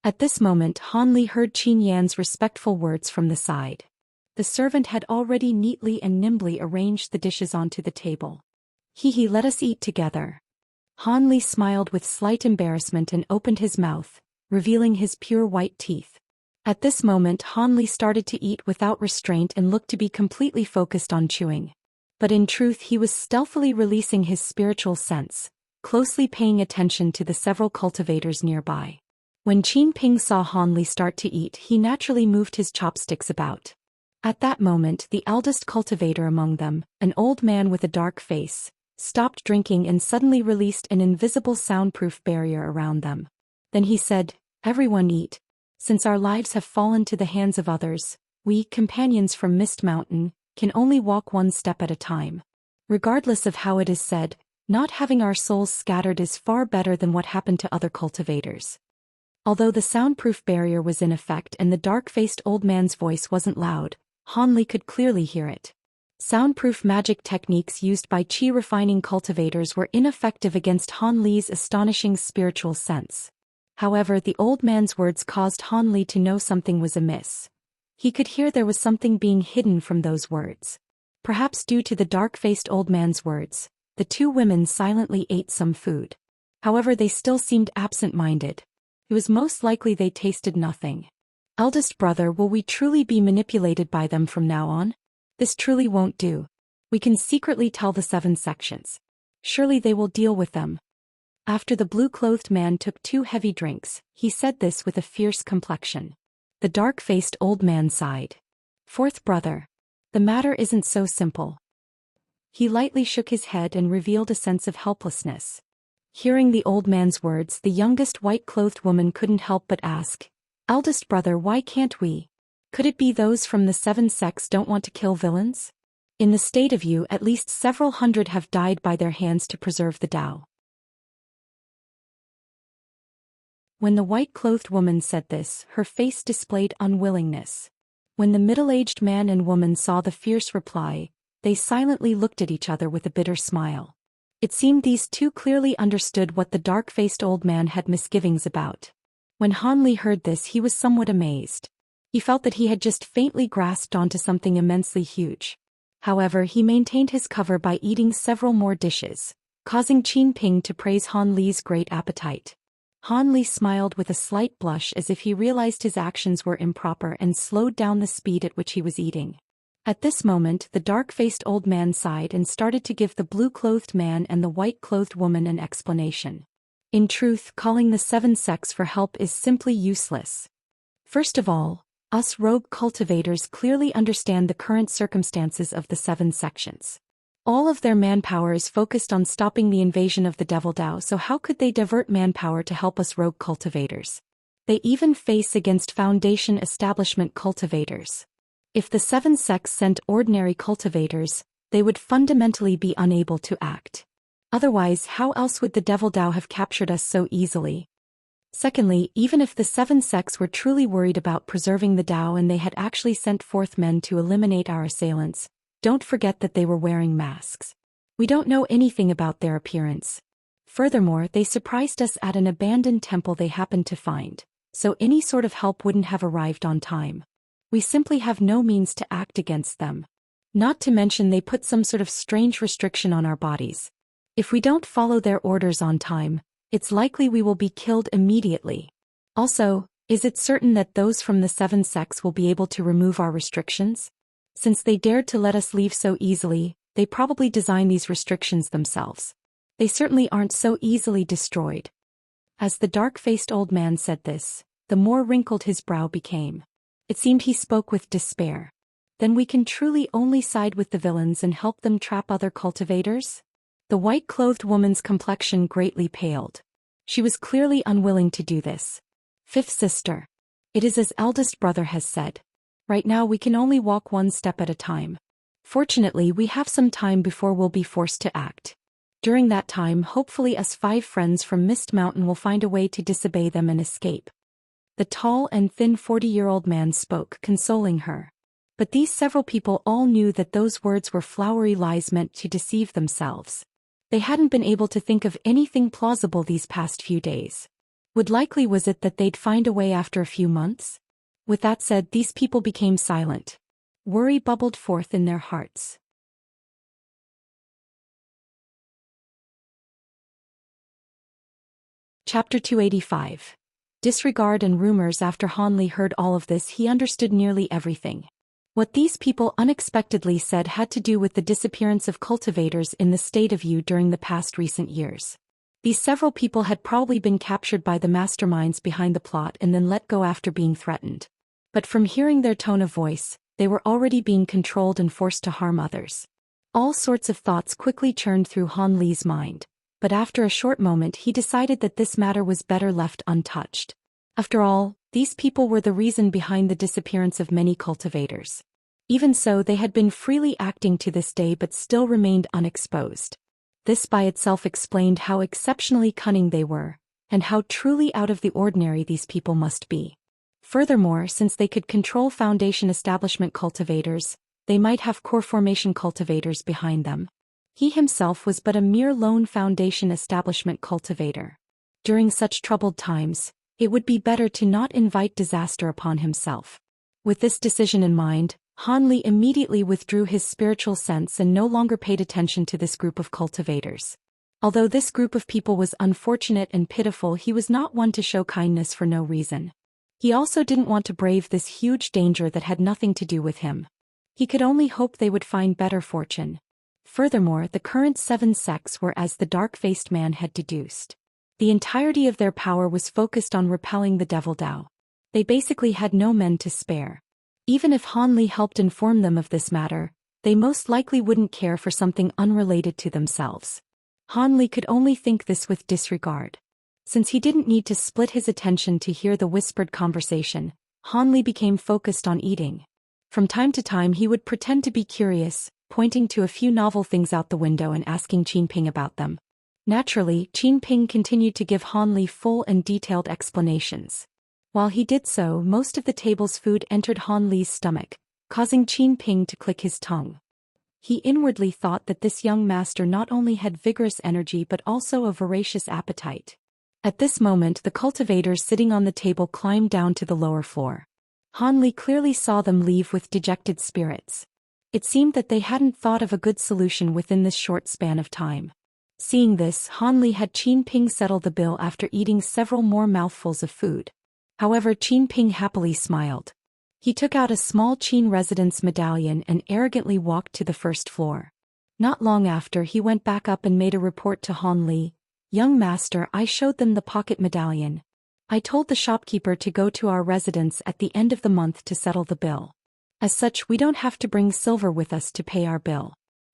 At this moment, Han Li heard Qin Yan's respectful words from the side. The servant had already neatly and nimbly arranged the dishes onto the table. "He, let us eat together." Han Li smiled with slight embarrassment and opened his mouth, revealing his pure white teeth. At this moment, Han Li started to eat without restraint and looked to be completely focused on chewing. But in truth, he was stealthily releasing his spiritual sense, closely paying attention to the several cultivators nearby. When Qin Ping saw Han Li start to eat, he naturally moved his chopsticks about. At that moment, the eldest cultivator among them, an old man with a dark face, stopped drinking and suddenly released an invisible soundproof barrier around them. Then he said, "Everyone eat. Since our lives have fallen to the hands of others, we, companions from Mist Mountain, can only walk one step at a time. Regardless of how it is said, not having our souls scattered is far better than what happened to other cultivators." Although the soundproof barrier was in effect and the dark-faced old man's voice wasn't loud, Han Li could clearly hear it. Soundproof magic techniques used by qi-refining cultivators were ineffective against Han Li's astonishing spiritual sense. However, the old man's words caused Han Li to know something was amiss. He could hear there was something being hidden from those words. Perhaps due to the dark-faced old man's words, the two women silently ate some food. However, they still seemed absent-minded. It was most likely they tasted nothing. Eldest brother, will we truly be manipulated by them from now on? This truly won't do. We can secretly tell the 7 sections. Surely they will deal with them. After the blue-clothed man took 2 heavy drinks, he said this with a fierce complexion. The dark-faced old man sighed. Fourth brother. The matter isn't so simple. He lightly shook his head and revealed a sense of helplessness. Hearing the old man's words, the youngest white-clothed woman couldn't help but ask, Eldest brother, why can't we? Could it be those from the 7 sects don't want to kill villains? In the state of you, at least several hundred have died by their hands to preserve the Tao. When the white-clothed woman said this, her face displayed unwillingness. When the middle-aged man and woman saw the fierce reply, they silently looked at each other with a bitter smile. It seemed these two clearly understood what the dark-faced old man had misgivings about. When Han Li heard this, he was somewhat amazed. He felt that he had just faintly grasped onto something immensely huge. However, he maintained his cover by eating several more dishes, causing Qin Ping to praise Han Li's great appetite. Han Li smiled with a slight blush as if he realized his actions were improper and slowed down the speed at which he was eating. At this moment, the dark-faced old man sighed and started to give the blue-clothed man and the white-clothed woman an explanation. In truth, calling the 7 sects for help is simply useless. First of all, us rogue cultivators clearly understand the current circumstances of the 7 sections. All of their manpower is focused on stopping the invasion of the Devil Dao, so how could they divert manpower to help us rogue cultivators? They even face against Foundation establishment cultivators. If the 7 sects sent ordinary cultivators, they would fundamentally be unable to act. Otherwise, how else would the Devil Dao have captured us so easily? Secondly, even if the 7 sects were truly worried about preserving the Tao and they had actually sent forth men to eliminate our assailants, don't forget that they were wearing masks. We don't know anything about their appearance. Furthermore, they surprised us at an abandoned temple they happened to find, so any sort of help wouldn't have arrived on time. We simply have no means to act against them. Not to mention they put some sort of strange restriction on our bodies. If we don't follow their orders on time, it's likely we will be killed immediately. Also, is it certain that those from the 7 sects will be able to remove our restrictions? Since they dared to let us leave so easily, they probably designed these restrictions themselves. They certainly aren't so easily destroyed. As the dark-faced old man said this, the more wrinkled his brow became. It seemed he spoke with despair. Then we can truly only side with the villains and help them trap other cultivators? The white-clothed woman's complexion greatly paled. She was clearly unwilling to do this. Fifth sister. It is as eldest brother has said. Right now we can only walk one step at a time. Fortunately, we have some time before we'll be forced to act. During that time, hopefully us 5 friends from Mist Mountain will find a way to disobey them and escape. The tall and thin 40-year-old man spoke, consoling her. But these several people all knew that those words were flowery lies meant to deceive themselves. They hadn't been able to think of anything plausible these past few days. Would likely was it that they'd find a way after a few months? With that said, these people became silent. Worry bubbled forth in their hearts. Chapter 285. Disregard and rumors. After Han Li heard all of this, he understood nearly everything. What these people unexpectedly said had to do with the disappearance of cultivators in the state of Yu during the past recent years. These several people had probably been captured by the masterminds behind the plot and then let go after being threatened. But from hearing their tone of voice, they were already being controlled and forced to harm others. All sorts of thoughts quickly churned through Han Li's mind, but after a short moment he decided that this matter was better left untouched. After all, these people were the reason behind the disappearance of many cultivators. Even so, they had been freely acting to this day but still remained unexposed. This by itself explained how exceptionally cunning they were. And how truly out of the ordinary these people must be. Furthermore, since they could control Foundation establishment cultivators, they might have core formation cultivators behind them. He himself was but a mere lone Foundation establishment cultivator. During such troubled times, it would be better to not invite disaster upon himself. With this decision in mind, Han Li immediately withdrew his spiritual sense and no longer paid attention to this group of cultivators. Although this group of people was unfortunate and pitiful, he was not one to show kindness for no reason. He also didn't want to brave this huge danger that had nothing to do with him. He could only hope they would find better fortune. Furthermore, the current 7 sects were as the dark-faced man had deduced. The entirety of their power was focused on repelling the Devil Dao. They basically had no men to spare. Even if Han Li helped inform them of this matter, they most likely wouldn't care for something unrelated to themselves. Han Li could only think this with disregard. Since he didn't need to split his attention to hear the whispered conversation, Han Li became focused on eating. From time to time he would pretend to be curious, pointing to a few novel things out the window and asking Qin Ping about them. Naturally, Qin Ping continued to give Han Li full and detailed explanations. While he did so, most of the table's food entered Han Li's stomach, causing Qin Ping to click his tongue. He inwardly thought that this young master not only had vigorous energy but also a voracious appetite. At this moment, the cultivators sitting on the table climbed down to the lower floor. Han Li clearly saw them leave with dejected spirits. It seemed that they hadn't thought of a good solution within this short span of time. Seeing this, Han Li had Qin Ping settle the bill after eating several more mouthfuls of food. However, Qin Ping happily smiled. He took out a small Qin residence medallion and arrogantly walked to the first floor. Not long after, he went back up and made a report to Han Li. "Young master, I showed them the pocket medallion. I told the shopkeeper to go to our residence at the end of the month to settle the bill. As such, we don't have to bring silver with us to pay our bill.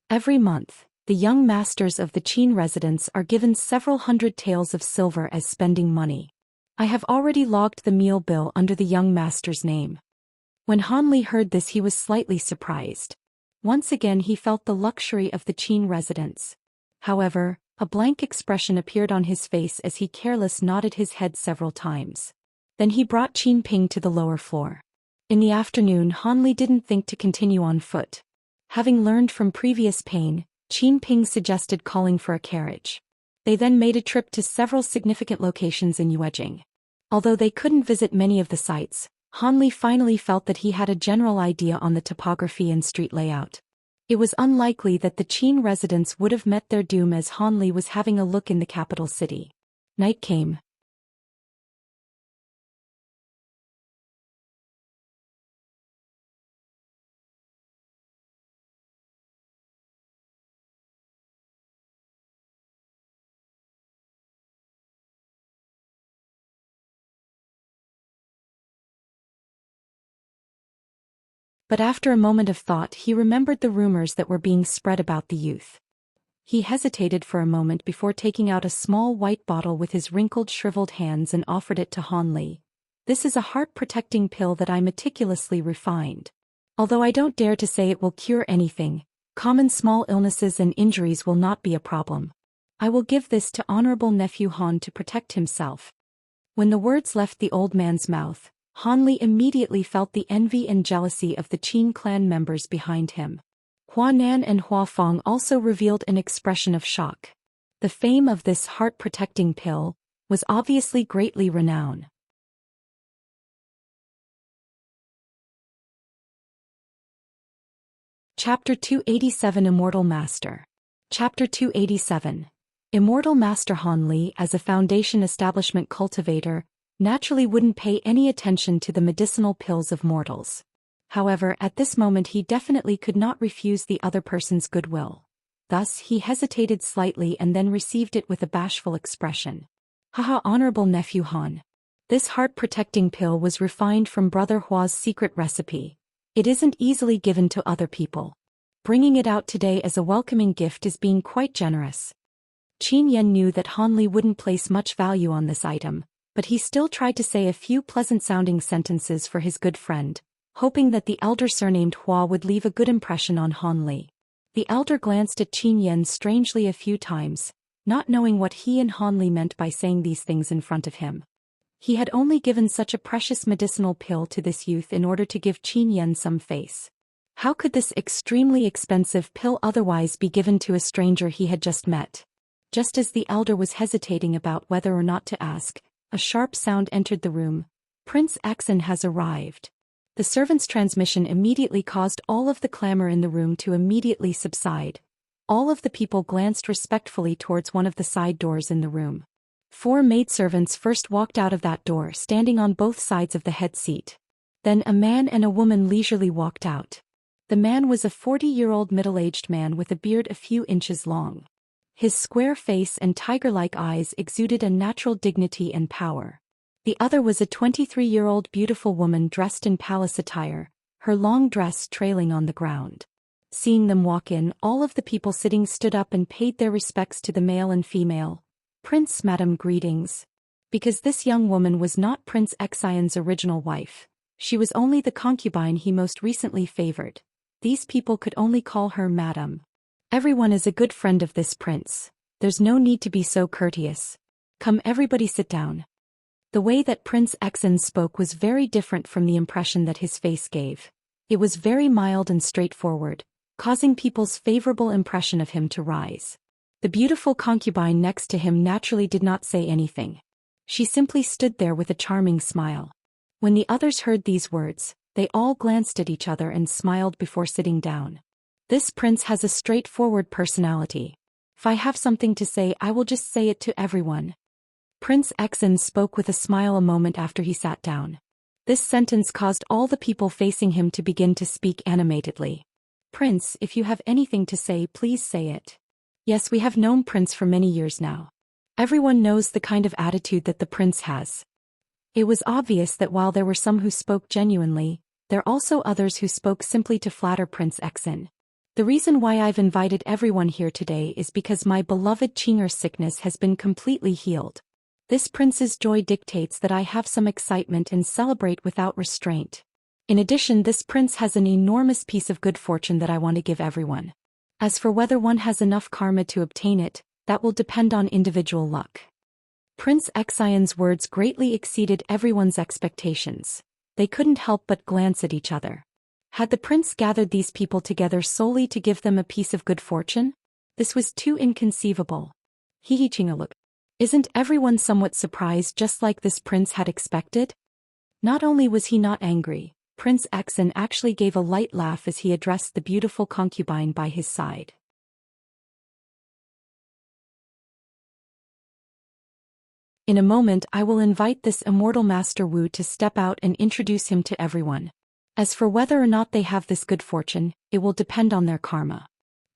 Every month, the young masters of the Qin residence are given several hundred taels of silver as spending money. I have already logged the meal bill under the young master's name." When Han Li heard this, he was slightly surprised. Once again he felt the luxury of the Qin residence. However, a blank expression appeared on his face as he carelessly nodded his head several times. Then he brought Qin Ping to the lower floor. In the afternoon, Han Li didn't think to continue on foot. Having learned from previous pain, Qin Ping suggested calling for a carriage. They then made a trip to several significant locations in Yuejing. Although they couldn't visit many of the sites, Han Li finally felt that he had a general idea on the topography and street layout. It was unlikely that the Qin residents would have met their doom as Han Li was having a look in the capital city. Night came. But after a moment of thought, he remembered the rumors that were being spread about the youth. He hesitated for a moment before taking out a small white bottle with his wrinkled, shriveled hands and offered it to Han Li. "This is a heart-protecting pill that I meticulously refined. Although I don't dare to say it will cure anything, common small illnesses and injuries will not be a problem. I will give this to Honorable Nephew Han to protect himself." When the words left the old man's mouth, Han Li immediately felt the envy and jealousy of the Qin clan members behind him. Hua Nan and Hua Fong also revealed an expression of shock. The fame of this heart-protecting pill was obviously greatly renowned. Chapter 287 Immortal Master. Chapter 287. Immortal Master Han Li, as a Foundation establishment cultivator, naturally wouldn't pay any attention to the medicinal pills of mortals. However, at this moment he definitely could not refuse the other person's goodwill. Thus, he hesitated slightly and then received it with a bashful expression. "Haha, Honorable Nephew Han. This heart-protecting pill was refined from Brother Hua's secret recipe. It isn't easily given to other people. Bringing it out today as a welcoming gift is being quite generous." Qin Yan knew that Han Li wouldn't place much value on this item, but he still tried to say a few pleasant-sounding sentences for his good friend, hoping that the elder surnamed Hua would leave a good impression on Han Li. The elder glanced at Qin Yan strangely a few times, not knowing what he and Hanli meant by saying these things in front of him. He had only given such a precious medicinal pill to this youth in order to give Qin Yan some face. How could this extremely expensive pill otherwise be given to a stranger he had just met? Just as the elder was hesitating about whether or not to ask, a sharp sound entered the room. Prince Xen has arrived. The servant's transmission immediately caused all of the clamor in the room to immediately subside. All of the people glanced respectfully towards one of the side doors in the room. 4 maidservants first walked out of that door, standing on both sides of the head seat. Then a man and a woman leisurely walked out. The man was a 40-year-old middle-aged man with a beard a few inches long. His square face and tiger-like eyes exuded a natural dignity and power. The other was a 23-year-old beautiful woman dressed in palace attire, her long dress trailing on the ground. Seeing them walk in, all of the people sitting stood up and paid their respects to the male and female. Prince, Madam, greetings. Because this young woman was not Prince Xian's original wife. She was only the concubine he most recently favored. These people could only call her Madam. Everyone is a good friend of this prince. There's no need to be so courteous. Come, everybody sit down. The way that Prince Xen spoke was very different from the impression that his face gave. It was very mild and straightforward, causing people's favorable impression of him to rise. The beautiful concubine next to him naturally did not say anything. She simply stood there with a charming smile. When the others heard these words, they all glanced at each other and smiled before sitting down. This prince has a straightforward personality. If I have something to say, I will just say it to everyone. Prince Xen spoke with a smile a moment after he sat down. This sentence caused all the people facing him to begin to speak animatedly. Prince, if you have anything to say, please say it. Yes, we have known Prince for many years now. Everyone knows the kind of attitude that the prince has. It was obvious that while there were some who spoke genuinely, there are also others who spoke simply to flatter Prince Xen. The reason why I've invited everyone here today is because my beloved Qing'er's sickness has been completely healed. This prince's joy dictates that I have some excitement and celebrate without restraint. In addition, this prince has an enormous piece of good fortune that I want to give everyone. As for whether one has enough karma to obtain it, that will depend on individual luck. Prince Xian's words greatly exceeded everyone's expectations. They couldn't help but glance at each other. Had the prince gathered these people together solely to give them a piece of good fortune? This was too inconceivable. Qing'er looked. Isn't everyone somewhat surprised, just like this prince had expected? Not only was he not angry, Prince Xen actually gave a light laugh as he addressed the beautiful concubine by his side. In a moment I will invite this immortal Master Wu to step out and introduce him to everyone. As for whether or not they have this good fortune, it will depend on their karma.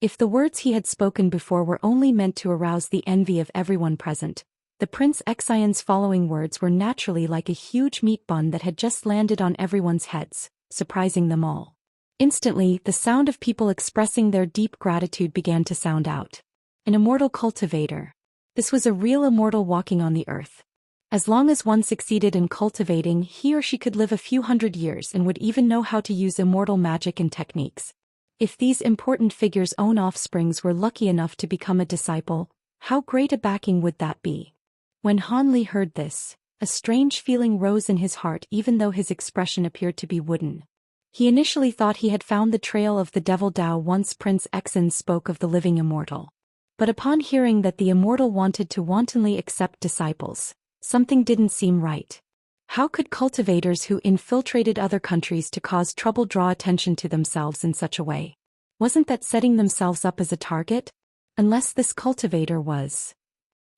If the words he had spoken before were only meant to arouse the envy of everyone present, the Prince Xian's following words were naturally like a huge meat bun that had just landed on everyone's heads, surprising them all. Instantly, the sound of people expressing their deep gratitude began to sound out. An immortal cultivator. This was a real immortal walking on the earth. As long as one succeeded in cultivating, he or she could live a few hundred years and would even know how to use immortal magic and techniques. If these important figures' own offsprings were lucky enough to become a disciple, how great a backing would that be? When Hanli heard this, a strange feeling rose in his heart even though his expression appeared to be wooden. He initially thought he had found the trail of the devil Dao once Prince Xen spoke of the living immortal. But upon hearing that the immortal wanted to wantonly accept disciples, something didn't seem right. How could cultivators who infiltrated other countries to cause trouble draw attention to themselves in such a way? Wasn't that setting themselves up as a target? Unless this cultivator was.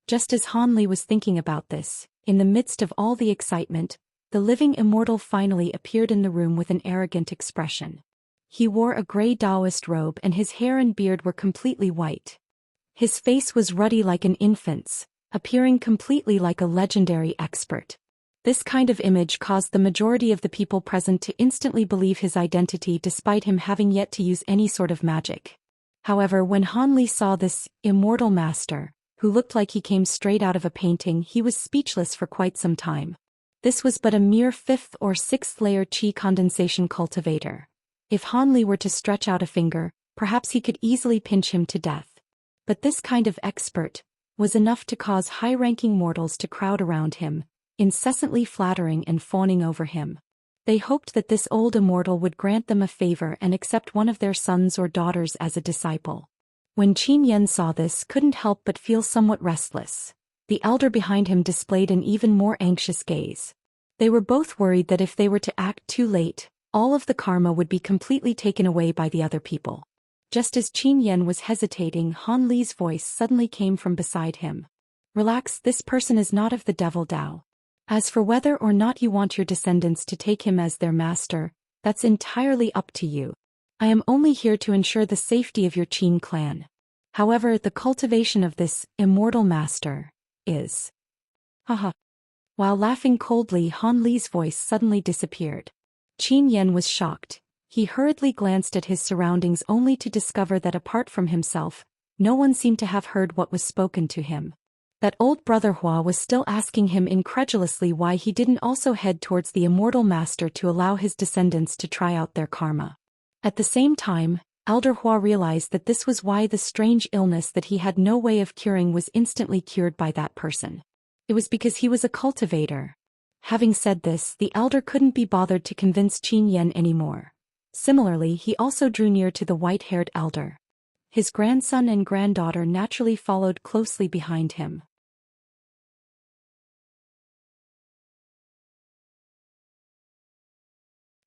Just as Hanli was thinking about this, in the midst of all the excitement, the living immortal finally appeared in the room with an arrogant expression. He wore a gray Taoist robe and his hair and beard were completely white. His face was ruddy like an infant's, appearing completely like a legendary expert. This kind of image caused the majority of the people present to instantly believe his identity despite him having yet to use any sort of magic. However, when Hanli saw this immortal master, who looked like he came straight out of a painting, he was speechless for quite some time. This was but a mere 5th or 6th layer qi condensation cultivator. If Hanli were to stretch out a finger, perhaps he could easily pinch him to death. But this kind of expert, was enough to cause high-ranking mortals to crowd around him, incessantly flattering and fawning over him. They hoped that this old immortal would grant them a favor and accept one of their sons or daughters as a disciple. When Qin Yan saw this, couldn't help but feel somewhat restless. The elder behind him displayed an even more anxious gaze. They were both worried that if they were to act too late, all of the karma would be completely taken away by the other people. Just as Qin Yan was hesitating, Han Li's voice suddenly came from beside him. "Relax, this person is not of the Devil Dao. As for whether or not you want your descendants to take him as their master, that's entirely up to you. I am only here to ensure the safety of your Qin clan. However, the cultivation of this immortal master is..." Haha. While laughing coldly, Han Li's voice suddenly disappeared. Qin Yan was shocked. He hurriedly glanced at his surroundings only to discover that apart from himself, no one seemed to have heard what was spoken to him. That old brother Hua was still asking him incredulously why he didn't also head towards the immortal master to allow his descendants to try out their karma. At the same time, Elder Hua realized that this was why the strange illness that he had no way of curing was instantly cured by that person. It was because he was a cultivator. Having said this, the elder couldn't be bothered to convince Qin Yan anymore. Similarly, he also drew near to the white-haired elder. His grandson and granddaughter naturally followed closely behind him.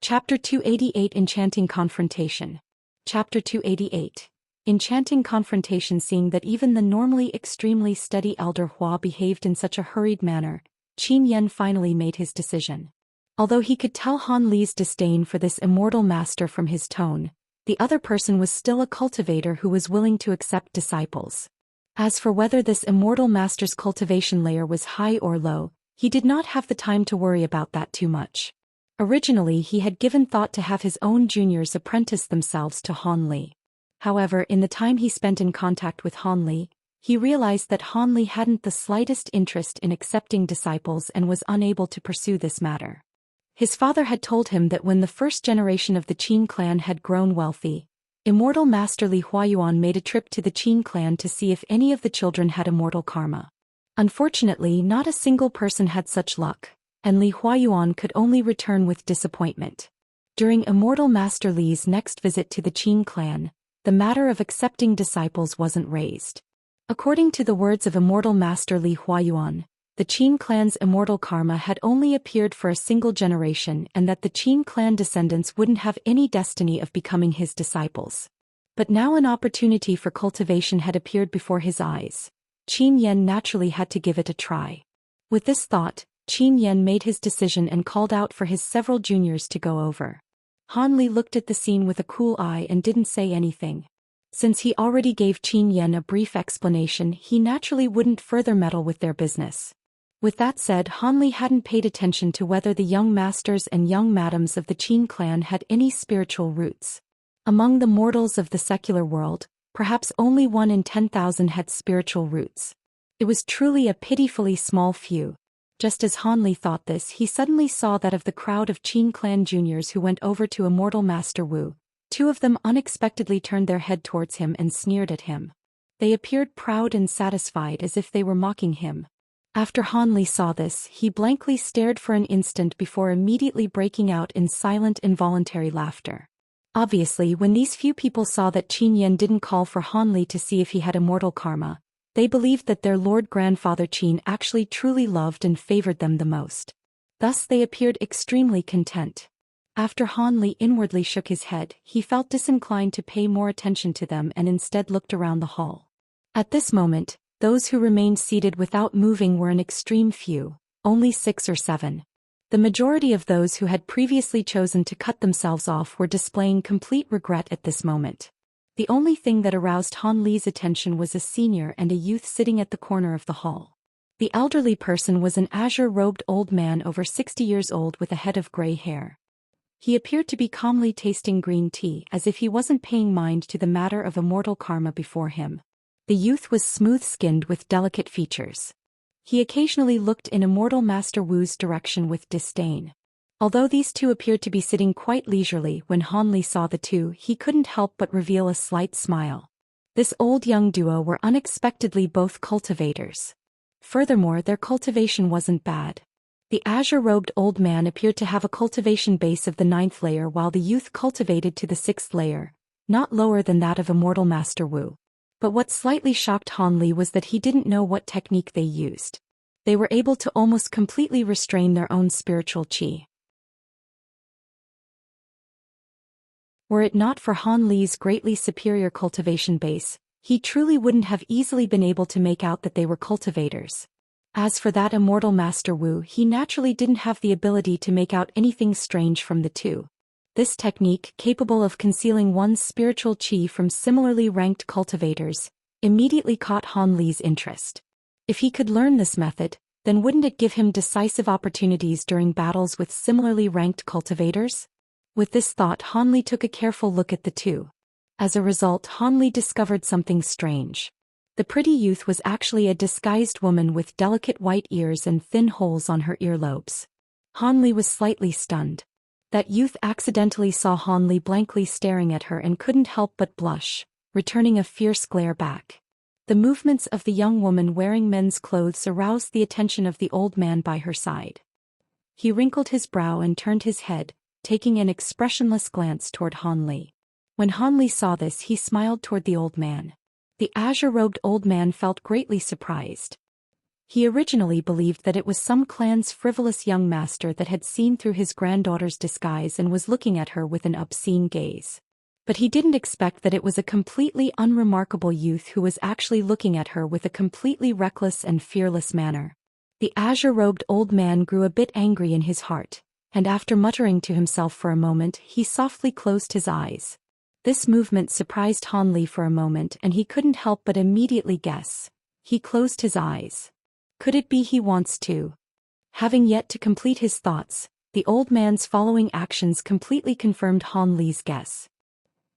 Chapter 288 Enchanting Confrontation. Chapter 288. Enchanting Confrontation. Seeing that even the normally extremely steady Elder Hua behaved in such a hurried manner, Qin Yan finally made his decision. Although he could tell Han Li's disdain for this immortal master from his tone, the other person was still a cultivator who was willing to accept disciples. As for whether this immortal master's cultivation layer was high or low, he did not have the time to worry about that too much. Originally, he had given thought to have his own juniors apprentice themselves to Han Li. However, in the time he spent in contact with Han Li, he realized that Han Li hadn't the slightest interest in accepting disciples and was unable to pursue this matter. His father had told him that when the first generation of the Qin clan had grown wealthy, immortal master Li Huayuan made a trip to the Qin clan to see if any of the children had immortal karma. Unfortunately, not a single person had such luck, and Li Huayuan could only return with disappointment. During immortal master Li's next visit to the Qin clan, the matter of accepting disciples wasn't raised. According to the words of immortal master Li Huayuan, the Qin clan's immortal karma had only appeared for a single generation and that the Qin clan descendants wouldn't have any destiny of becoming his disciples. But now an opportunity for cultivation had appeared before his eyes. Qin Yan naturally had to give it a try. With this thought, Qin Yan made his decision and called out for his several juniors to go over. Han Li looked at the scene with a cool eye and didn't say anything. Since he already gave Qin Yan a brief explanation, he naturally wouldn't further meddle with their business. With that said, Han Li hadn't paid attention to whether the young masters and young madams of the Qin clan had any spiritual roots. Among the mortals of the secular world, perhaps only 1 in 10,000 had spiritual roots. It was truly a pitifully small few. Just as Han Li thought this, he suddenly saw that of the crowd of Qin clan juniors who went over to immortal master Wu, 2 of them unexpectedly turned their head towards him and sneered at him. They appeared proud and satisfied as if they were mocking him. After Han Li saw this, he blankly stared for an instant before immediately breaking out in silent involuntary laughter. Obviously, when these few people saw that Qin Yan didn't call for Han Li to see if he had immortal karma, they believed that their lord grandfather Qin actually truly loved and favored them the most. Thus they appeared extremely content. After Han Li inwardly shook his head, he felt disinclined to pay more attention to them and instead looked around the hall. At this moment, those who remained seated without moving were an extreme few, only 6 or 7. The majority of those who had previously chosen to cut themselves off were displaying complete regret at this moment. The only thing that aroused Han Li's attention was a senior and a youth sitting at the corner of the hall. The elderly person was an azure-robed old man over 60 years old with a head of gray hair. He appeared to be calmly tasting green tea as if he wasn't paying mind to the matter of immortal karma before him. The youth was smooth-skinned with delicate features. He occasionally looked in immortal Master Wu's direction with disdain. Although these two appeared to be sitting quite leisurely when Han Li saw the two, he couldn't help but reveal a slight smile. This old-young duo were unexpectedly both cultivators. Furthermore, their cultivation wasn't bad. The azure-robed old man appeared to have a cultivation base of the 9th layer while the youth cultivated to the 6th layer, not lower than that of Immortal Master Wu. But what slightly shocked Han Li was that he didn't know what technique they used. They were able to almost completely restrain their own spiritual qi. Were it not for Han Li's greatly superior cultivation base, he truly wouldn't have easily been able to make out that they were cultivators. As for that Immortal Master Wu, he naturally didn't have the ability to make out anything strange from the two. This technique, capable of concealing one's spiritual qi from similarly ranked cultivators, immediately caught Han Li's interest. If he could learn this method, then wouldn't it give him decisive opportunities during battles with similarly ranked cultivators? With this thought, Han Li took a careful look at the two. As a result, Han Li discovered something strange. The pretty youth was actually a disguised woman with delicate white ears and thin holes on her earlobes. Han Li was slightly stunned. That youth accidentally saw Han Li blankly staring at her and couldn't help but blush, returning a fierce glare back. The movements of the young woman wearing men's clothes aroused the attention of the old man by her side. He wrinkled his brow and turned his head, taking an expressionless glance toward Han Li. When Han Li saw this, he smiled toward the old man. The azure-robed old man felt greatly surprised. He originally believed that it was some clan's frivolous young master that had seen through his granddaughter's disguise and was looking at her with an obscene gaze. But he didn't expect that it was a completely unremarkable youth who was actually looking at her with a completely reckless and fearless manner. The azure-robed old man grew a bit angry in his heart, and after muttering to himself for a moment, he softly closed his eyes. This movement surprised Han Li for a moment and he couldn't help but immediately guess. He closed his eyes. Could it be he wants to? Having yet to complete his thoughts, the old man's following actions completely confirmed Han Li's guess.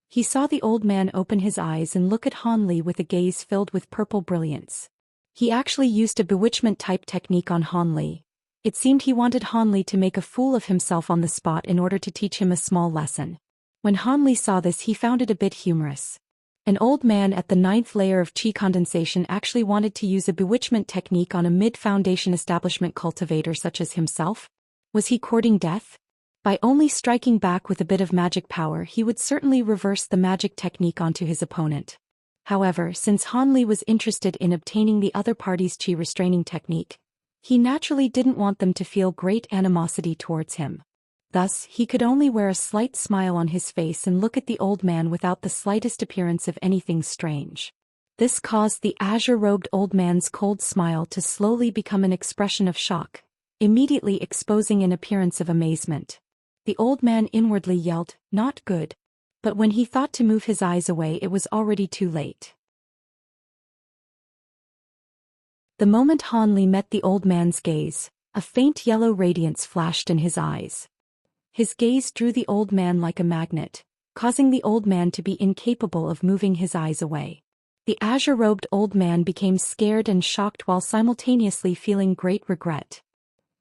He saw the old man open his eyes and look at Han Li with a gaze filled with purple brilliance. He actually used a bewitchment-type technique on Han Li. It seemed he wanted Han Li to make a fool of himself on the spot in order to teach him a small lesson. When Han Li saw this, he found it a bit humorous. An old man at the 9th layer of qi condensation actually wanted to use a bewitchment technique on a mid-foundation establishment cultivator such as himself? Was he courting death? By only striking back with a bit of magic power, he would certainly reverse the magic technique onto his opponent. However, since Han Li was interested in obtaining the other party's qi restraining technique, he naturally didn't want them to feel great animosity towards him. Thus, he could only wear a slight smile on his face and look at the old man without the slightest appearance of anything strange. This caused the azure-robed old man's cold smile to slowly become an expression of shock, immediately exposing an appearance of amazement. The old man inwardly yelled, "Not good." But when he thought to move his eyes away, it was already too late. The moment Han Li met the old man's gaze, a faint yellow radiance flashed in his eyes. His gaze drew the old man like a magnet, causing the old man to be incapable of moving his eyes away. The azure-robed old man became scared and shocked while simultaneously feeling great regret.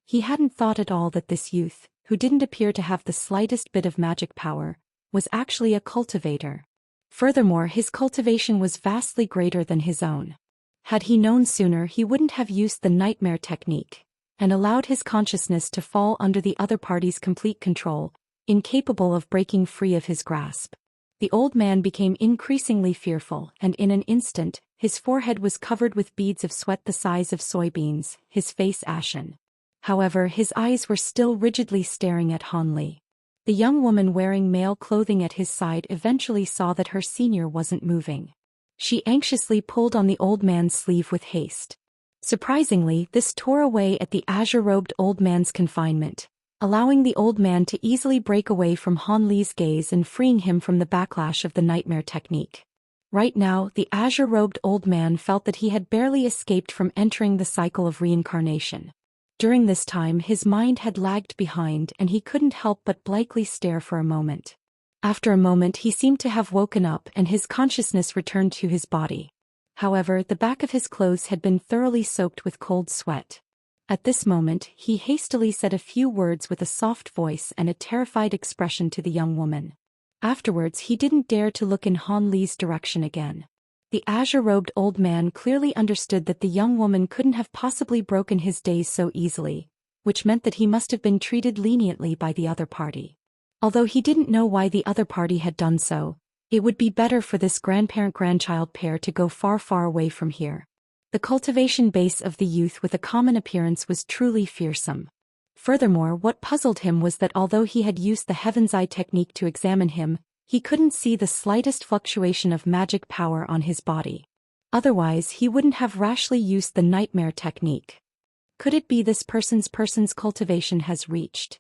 He hadn't thought at all that this youth, who didn't appear to have the slightest bit of magic power, was actually a cultivator. Furthermore, his cultivation was vastly greater than his own. Had he known sooner, he wouldn't have used the nightmare technique and allowed his consciousness to fall under the other party's complete control, incapable of breaking free of his grasp. The old man became increasingly fearful, and in an instant, his forehead was covered with beads of sweat the size of soybeans, his face ashen. However, his eyes were still rigidly staring at Han Li. The young woman wearing male clothing at his side eventually saw that her senior wasn't moving. She anxiously pulled on the old man's sleeve with haste. Surprisingly, this tore away at the azure-robed old man's confinement, allowing the old man to easily break away from Han Li's gaze and freeing him from the backlash of the nightmare technique. Right now, the azure-robed old man felt that he had barely escaped from entering the cycle of reincarnation. During this time, his mind had lagged behind and he couldn't help but blankly stare for a moment. After a moment, he seemed to have woken up and his consciousness returned to his body. However, the back of his clothes had been thoroughly soaked with cold sweat. At this moment, he hastily said a few words with a soft voice and a terrified expression to the young woman. Afterwards, he didn't dare to look in Han Li's direction again. The azure-robed old man clearly understood that the young woman couldn't have possibly broken his days so easily, which meant that he must have been treated leniently by the other party. Although he didn't know why the other party had done so, it would be better for this grandparent-grandchild pair to go far, far away from here. The cultivation base of the youth with a common appearance was truly fearsome. Furthermore, what puzzled him was that although he had used the Heaven's Eye technique to examine him, he couldn't see the slightest fluctuation of magic power on his body. Otherwise, he wouldn't have rashly used the nightmare technique. Could it be this person's cultivation has reached?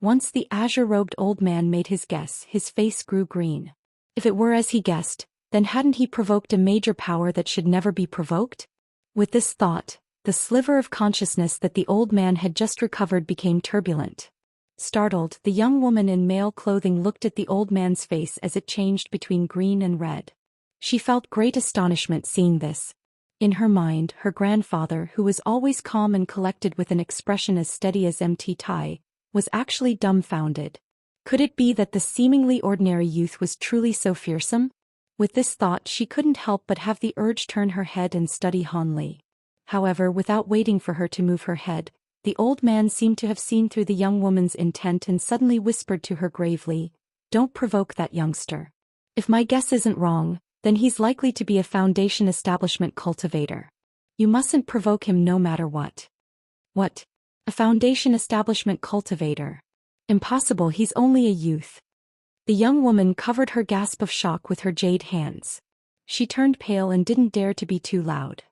Once the azure-robed old man made his guess, his face grew green. If it were as he guessed, then hadn't he provoked a major power that should never be provoked? With this thought, the sliver of consciousness that the old man had just recovered became turbulent. Startled, the young woman in male clothing looked at the old man's face as it changed between green and red. She felt great astonishment seeing this. In her mind, her grandfather, who was always calm and collected with an expression as steady as empty tie, was actually dumbfounded. Could it be that the seemingly ordinary youth was truly so fearsome? With this thought, she couldn't help but have the urge turn her head and study Han Li. However, without waiting for her to move her head, the old man seemed to have seen through the young woman's intent and suddenly whispered to her gravely, "Don't provoke that youngster. If my guess isn't wrong, then he's likely to be a foundation establishment cultivator. You mustn't provoke him no matter what." "What? A foundation establishment cultivator? Impossible, he's only a youth." The young woman covered her gasp of shock with her jade hands. She turned pale and didn't dare to be too loud.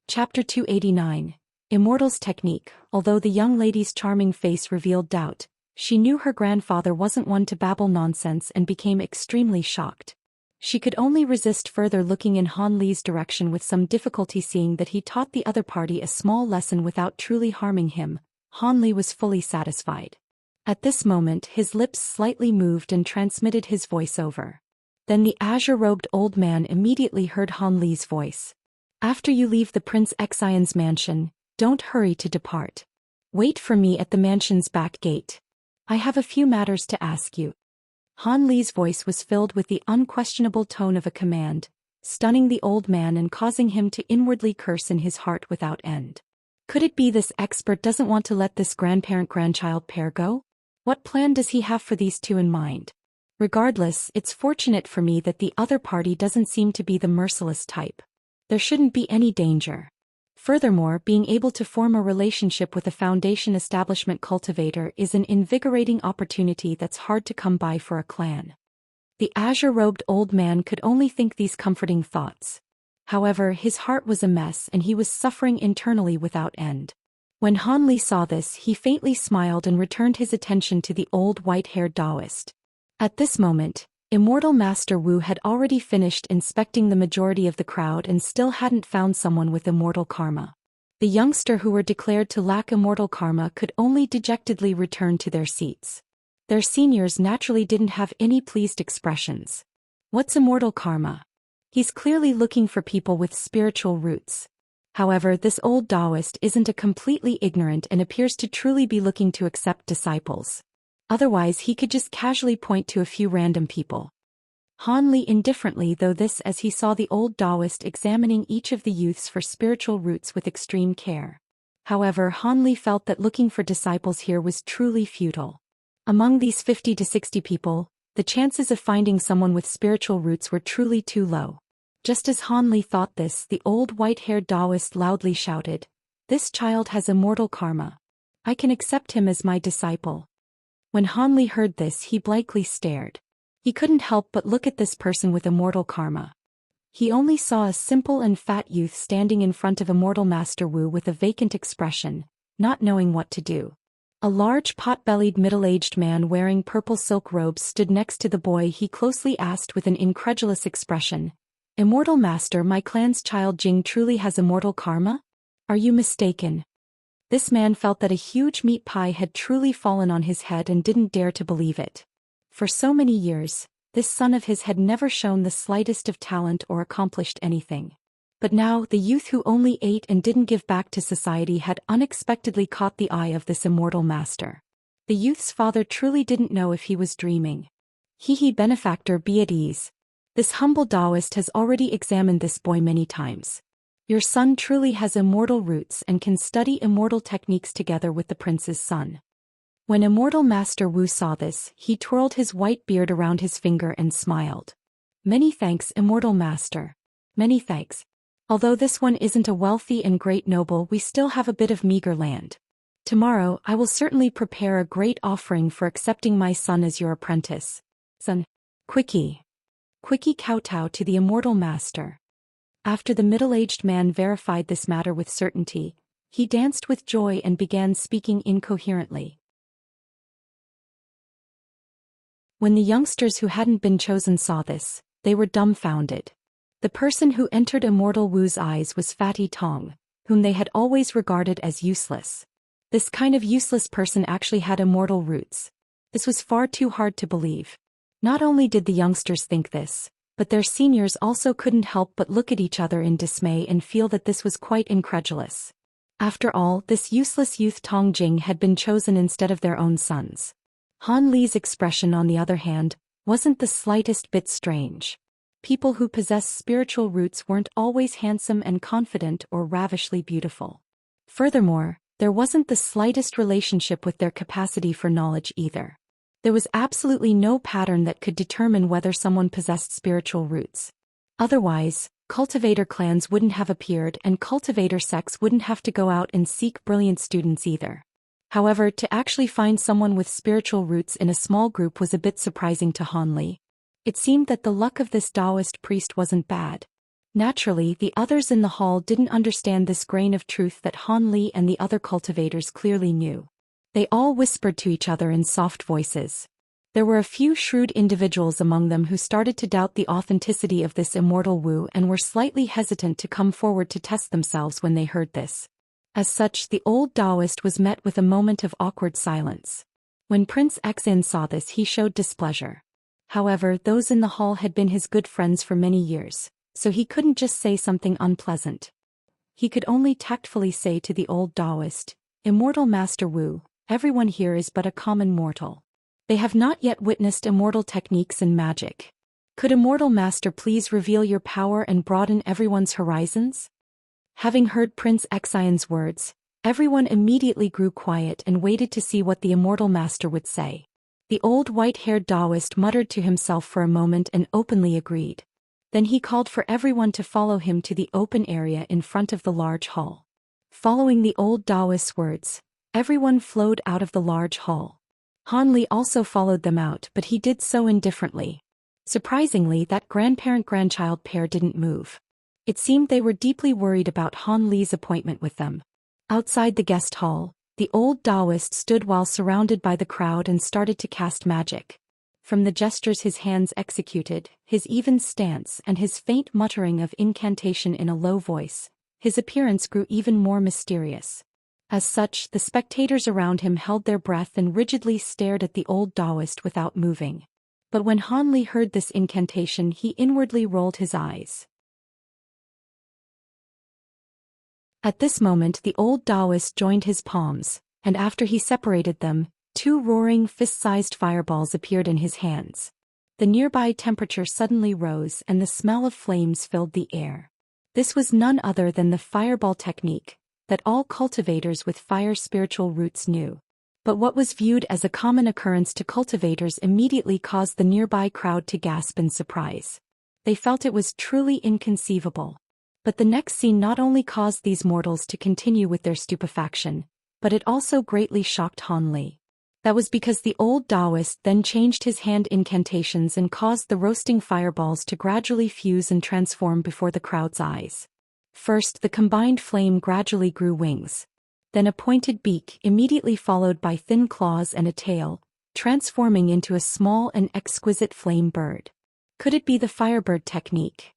Chapter 289. Immortal's Technique. Although the young lady's charming face revealed doubt, she knew her grandfather wasn't one to babble nonsense and became extremely shocked. She could only resist further looking in Han Li's direction with some difficulty, seeing that he taught the other party a small lesson without truly harming him. Han Li was fully satisfied. At this moment his lips slightly moved and transmitted his voice over. Then the azure-robed old man immediately heard Han Li's voice. "After you leave the Prince Xian's mansion, don't hurry to depart. Wait for me at the mansion's back gate. I have a few matters to ask you." Han Li's voice was filled with the unquestionable tone of a command, stunning the old man and causing him to inwardly curse in his heart without end. Could it be this expert doesn't want to let this grandparent-grandchild pair go? What plan does he have for these two in mind? Regardless, it's fortunate for me that the other party doesn't seem to be the merciless type. There shouldn't be any danger. Furthermore, being able to form a relationship with a foundation establishment cultivator is an invigorating opportunity that's hard to come by for a clan. The azure-robed old man could only think these comforting thoughts. However, his heart was a mess and he was suffering internally without end. When Han Li saw this, he faintly smiled and returned his attention to the old white-haired Taoist. At this moment, Immortal Master Wu had already finished inspecting the majority of the crowd and still hadn't found someone with immortal karma. The youngster who were declared to lack immortal karma could only dejectedly return to their seats. Their seniors naturally didn't have any pleased expressions. What's immortal karma? He's clearly looking for people with spiritual roots. However, this old Taoist isn't a completely ignorant and appears to truly be looking to accept disciples. Otherwise he could just casually point to a few random people. Han Li indifferently though this as he saw the old Taoist examining each of the youths for spiritual roots with extreme care. However, Han Li felt that looking for disciples here was truly futile. Among these 50 to 60 people, the chances of finding someone with spiritual roots were truly too low. Just as Han Li thought this, the old white-haired Taoist loudly shouted, "This child has immortal karma. I can accept him as my disciple." When Han Li heard this, he blankly stared. He couldn't help but look at this person with immortal karma. He only saw a simple and fat youth standing in front of Immortal Master Wu with a vacant expression, not knowing what to do. A large pot-bellied middle-aged man wearing purple silk robes stood next to the boy. He closely asked with an incredulous expression, "Immortal Master, my clan's child Jing truly has immortal karma? Are you mistaken?" This man felt that a huge meat pie had truly fallen on his head and didn't dare to believe it. For so many years, this son of his had never shown the slightest of talent or accomplished anything. But now, the youth who only ate and didn't give back to society had unexpectedly caught the eye of this immortal master. The youth's father truly didn't know if he was dreaming. He benefactor, be at ease. This humble Taoist has already examined this boy many times. Your son truly has immortal roots and can study immortal techniques together with the prince's son. When Immortal Master Wu saw this, he twirled his white beard around his finger and smiled. Many thanks, Immortal Master. Many thanks. Although this one isn't a wealthy and great noble, we still have a bit of meager land. Tomorrow, I will certainly prepare a great offering for accepting my son as your apprentice. Son. Quickie kowtow to the Immortal Master. After the middle-aged man verified this matter with certainty, he danced with joy and began speaking incoherently. When the youngsters who hadn't been chosen saw this, they were dumbfounded. The person who entered Immortal Wu's eyes was Fatty Tong, whom they had always regarded as useless. This kind of useless person actually had immortal roots. This was far too hard to believe. Not only did the youngsters think this, but their seniors also couldn't help but look at each other in dismay and feel that this was quite incredulous. After all, this useless youth Tong Jing had been chosen instead of their own sons. Han Li's expression, on the other hand, wasn't the slightest bit strange. People who possess spiritual roots weren't always handsome and confident or ravishingly beautiful. Furthermore, there wasn't the slightest relationship with their capacity for knowledge either. There was absolutely no pattern that could determine whether someone possessed spiritual roots. Otherwise, cultivator clans wouldn't have appeared and cultivator sects wouldn't have to go out and seek brilliant students either. However, to actually find someone with spiritual roots in a small group was a bit surprising to Han Li. It seemed that the luck of this Taoist priest wasn't bad. Naturally, the others in the hall didn't understand this grain of truth that Han Li and the other cultivators clearly knew. They all whispered to each other in soft voices. There were a few shrewd individuals among them who started to doubt the authenticity of this Immortal Wu and were slightly hesitant to come forward to test themselves when they heard this. As such, the old Taoist was met with a moment of awkward silence. When Prince Xin saw this, he showed displeasure. However, those in the hall had been his good friends for many years, so he couldn't just say something unpleasant. He could only tactfully say to the old Taoist, "Immortal Master Wu, everyone here is but a common mortal. They have not yet witnessed immortal techniques and magic. Could Immortal Master please reveal your power and broaden everyone's horizons?" Having heard Prince Xian's words, everyone immediately grew quiet and waited to see what the Immortal Master would say. The old white-haired Taoist muttered to himself for a moment and openly agreed. Then he called for everyone to follow him to the open area in front of the large hall. Following the old Taoist's words, everyone flowed out of the large hall. Han Li also followed them out, but he did so indifferently. Surprisingly, that grandparent-grandchild pair didn't move. It seemed they were deeply worried about Han Li's appointment with them. Outside the guest hall, the old Taoist stood while surrounded by the crowd and started to cast magic. From the gestures his hands executed, his even stance and his faint muttering of incantation in a low voice, his appearance grew even more mysterious. As such, the spectators around him held their breath and rigidly stared at the old Taoist without moving. But when Han Li heard this incantation, he inwardly rolled his eyes. At this moment the old Taoist joined his palms, and after he separated them, 2 roaring fist-sized fireballs appeared in his hands. The nearby temperature suddenly rose and the smell of flames filled the air. This was none other than the fireball technique that all cultivators with fire spiritual roots knew. But what was viewed as a common occurrence to cultivators immediately caused the nearby crowd to gasp in surprise. They felt it was truly inconceivable. But the next scene not only caused these mortals to continue with their stupefaction, but it also greatly shocked Han Li. That was because the old Taoist then changed his hand incantations and caused the roasting fireballs to gradually fuse and transform before the crowd's eyes. First, the combined flame gradually grew wings. Then a pointed beak, immediately followed by thin claws and a tail, transforming into a small and exquisite flame bird. Could it be the firebird technique?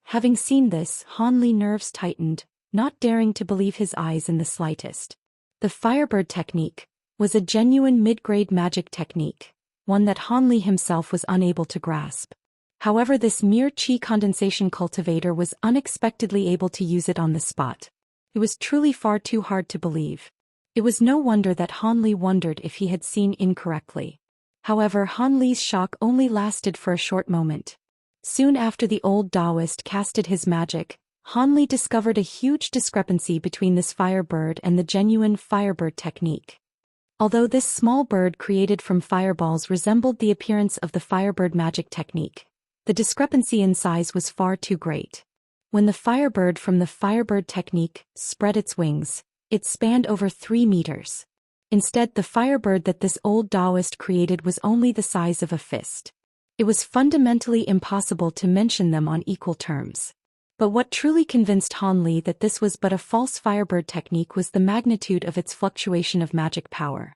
Having seen this, Han Li's nerves tightened, not daring to believe his eyes in the slightest. The firebird technique was a genuine mid-grade magic technique, one that Han Li himself was unable to grasp. However, this mere qi condensation cultivator was unexpectedly able to use it on the spot. It was truly far too hard to believe. It was no wonder that Han Li wondered if he had seen incorrectly. However, Han Li's shock only lasted for a short moment. Soon after the old Taoist casted his magic, Han Li discovered a huge discrepancy between this firebird and the genuine firebird technique. Although this small bird created from fireballs resembled the appearance of the firebird magic technique, the discrepancy in size was far too great. When the firebird from the firebird technique spread its wings, it spanned over 3 meters. Instead, the firebird that this old Taoist created was only the size of a fist. It was fundamentally impossible to mention them on equal terms. But what truly convinced Han Li that this was but a false firebird technique was the magnitude of its fluctuation of magic power.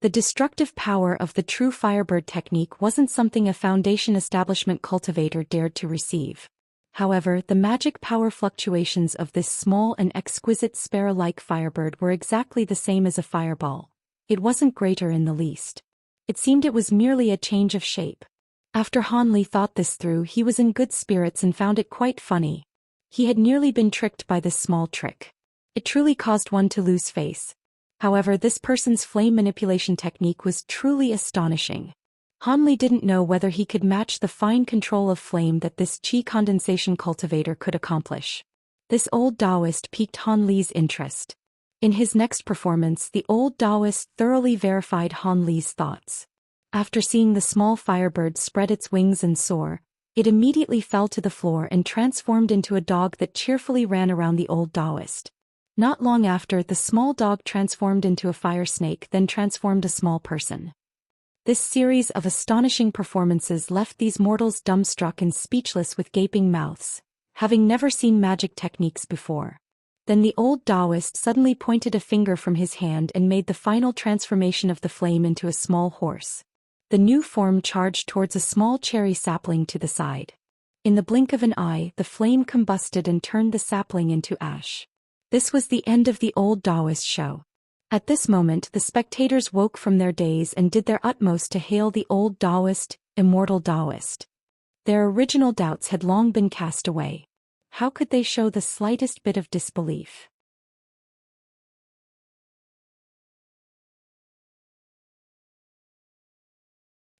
The destructive power of the true firebird technique wasn't something a Foundation establishment cultivator dared to receive. However, the magic power fluctuations of this small and exquisite sparrow-like firebird were exactly the same as a fireball. It wasn't greater in the least. It seemed it was merely a change of shape. After Han Li thought this through, he was in good spirits and found it quite funny. He had nearly been tricked by this small trick. It truly caused one to lose face. However, this person's flame manipulation technique was truly astonishing. Han Li didn't know whether he could match the fine control of flame that this qi condensation cultivator could accomplish. This old Taoist piqued Han Li's interest. In his next performance, the old Taoist thoroughly verified Han Li's thoughts. After seeing the small firebird spread its wings and soar, it immediately fell to the floor and transformed into a dog that cheerfully ran around the old Taoist. Not long after, the small dog transformed into a fire snake, then transformed a small person. This series of astonishing performances left these mortals dumbstruck and speechless with gaping mouths, having never seen magic techniques before. Then the old Taoist suddenly pointed a finger from his hand and made the final transformation of the flame into a small horse. The new form charged towards a small cherry sapling to the side. In the blink of an eye, the flame combusted and turned the sapling into ash. This was the end of the old Taoist show. At this moment, the spectators woke from their daze and did their utmost to hail the old Taoist, immortal Taoist. Their original doubts had long been cast away. How could they show the slightest bit of disbelief?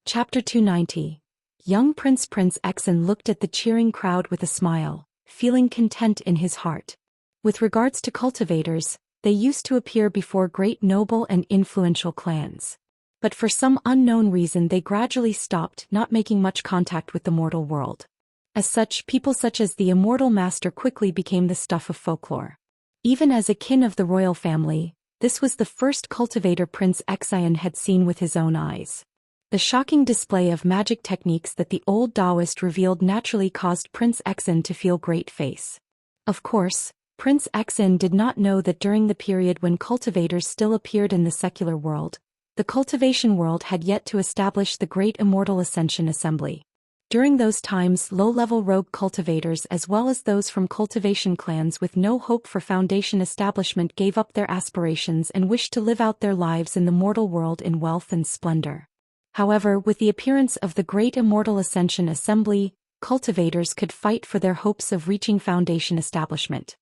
Chapter 290. Young Prince Xen looked at the cheering crowd with a smile, feeling content in his heart. With regards to cultivators, they used to appear before great noble and influential clans. But for some unknown reason they gradually stopped, not making much contact with the mortal world. As such, people such as the immortal master quickly became the stuff of folklore. Even as a kin of the royal family, this was the first cultivator Prince Xian had seen with his own eyes. The shocking display of magic techniques that the old Taoist revealed naturally caused Prince Xen to feel great face. Of course, Prince Xen did not know that during the period when cultivators still appeared in the secular world, the cultivation world had yet to establish the Great Immortal Ascension Assembly. During those times, low-level rogue cultivators as well as those from cultivation clans with no hope for foundation establishment gave up their aspirations and wished to live out their lives in the mortal world in wealth and splendor. However, with the appearance of the Great Immortal Ascension Assembly, cultivators could fight for their hopes of reaching foundation establishment.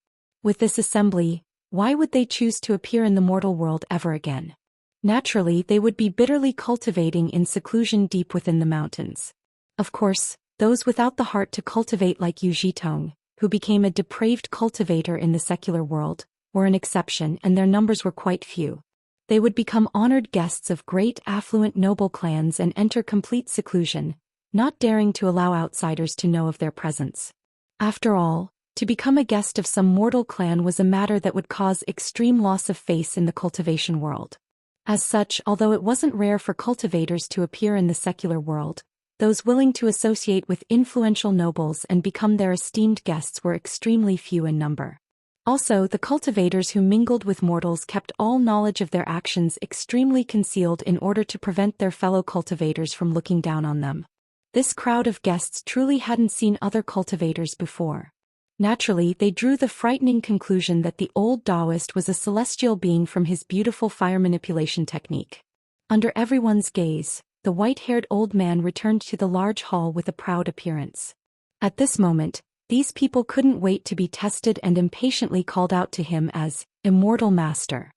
With this assembly, why would they choose to appear in the mortal world ever again? Naturally, they would be bitterly cultivating in seclusion deep within the mountains. Of course, those without the heart to cultivate like Yu Zhitong, who became a depraved cultivator in the secular world, were an exception and their numbers were quite few. They would become honored guests of great affluent noble clans and enter complete seclusion, not daring to allow outsiders to know of their presence. After all, to become a guest of some mortal clan was a matter that would cause extreme loss of face in the cultivation world. As such, although it wasn't rare for cultivators to appear in the secular world, those willing to associate with influential nobles and become their esteemed guests were extremely few in number. Also, the cultivators who mingled with mortals kept all knowledge of their actions extremely concealed in order to prevent their fellow cultivators from looking down on them. This crowd of guests truly hadn't seen other cultivators before. Naturally, they drew the frightening conclusion that the old Taoist was a celestial being from his beautiful fire manipulation technique. Under everyone's gaze, the white-haired old man returned to the large hall with a proud appearance. At this moment, these people couldn't wait to be tested and impatiently called out to him as Immortal Master.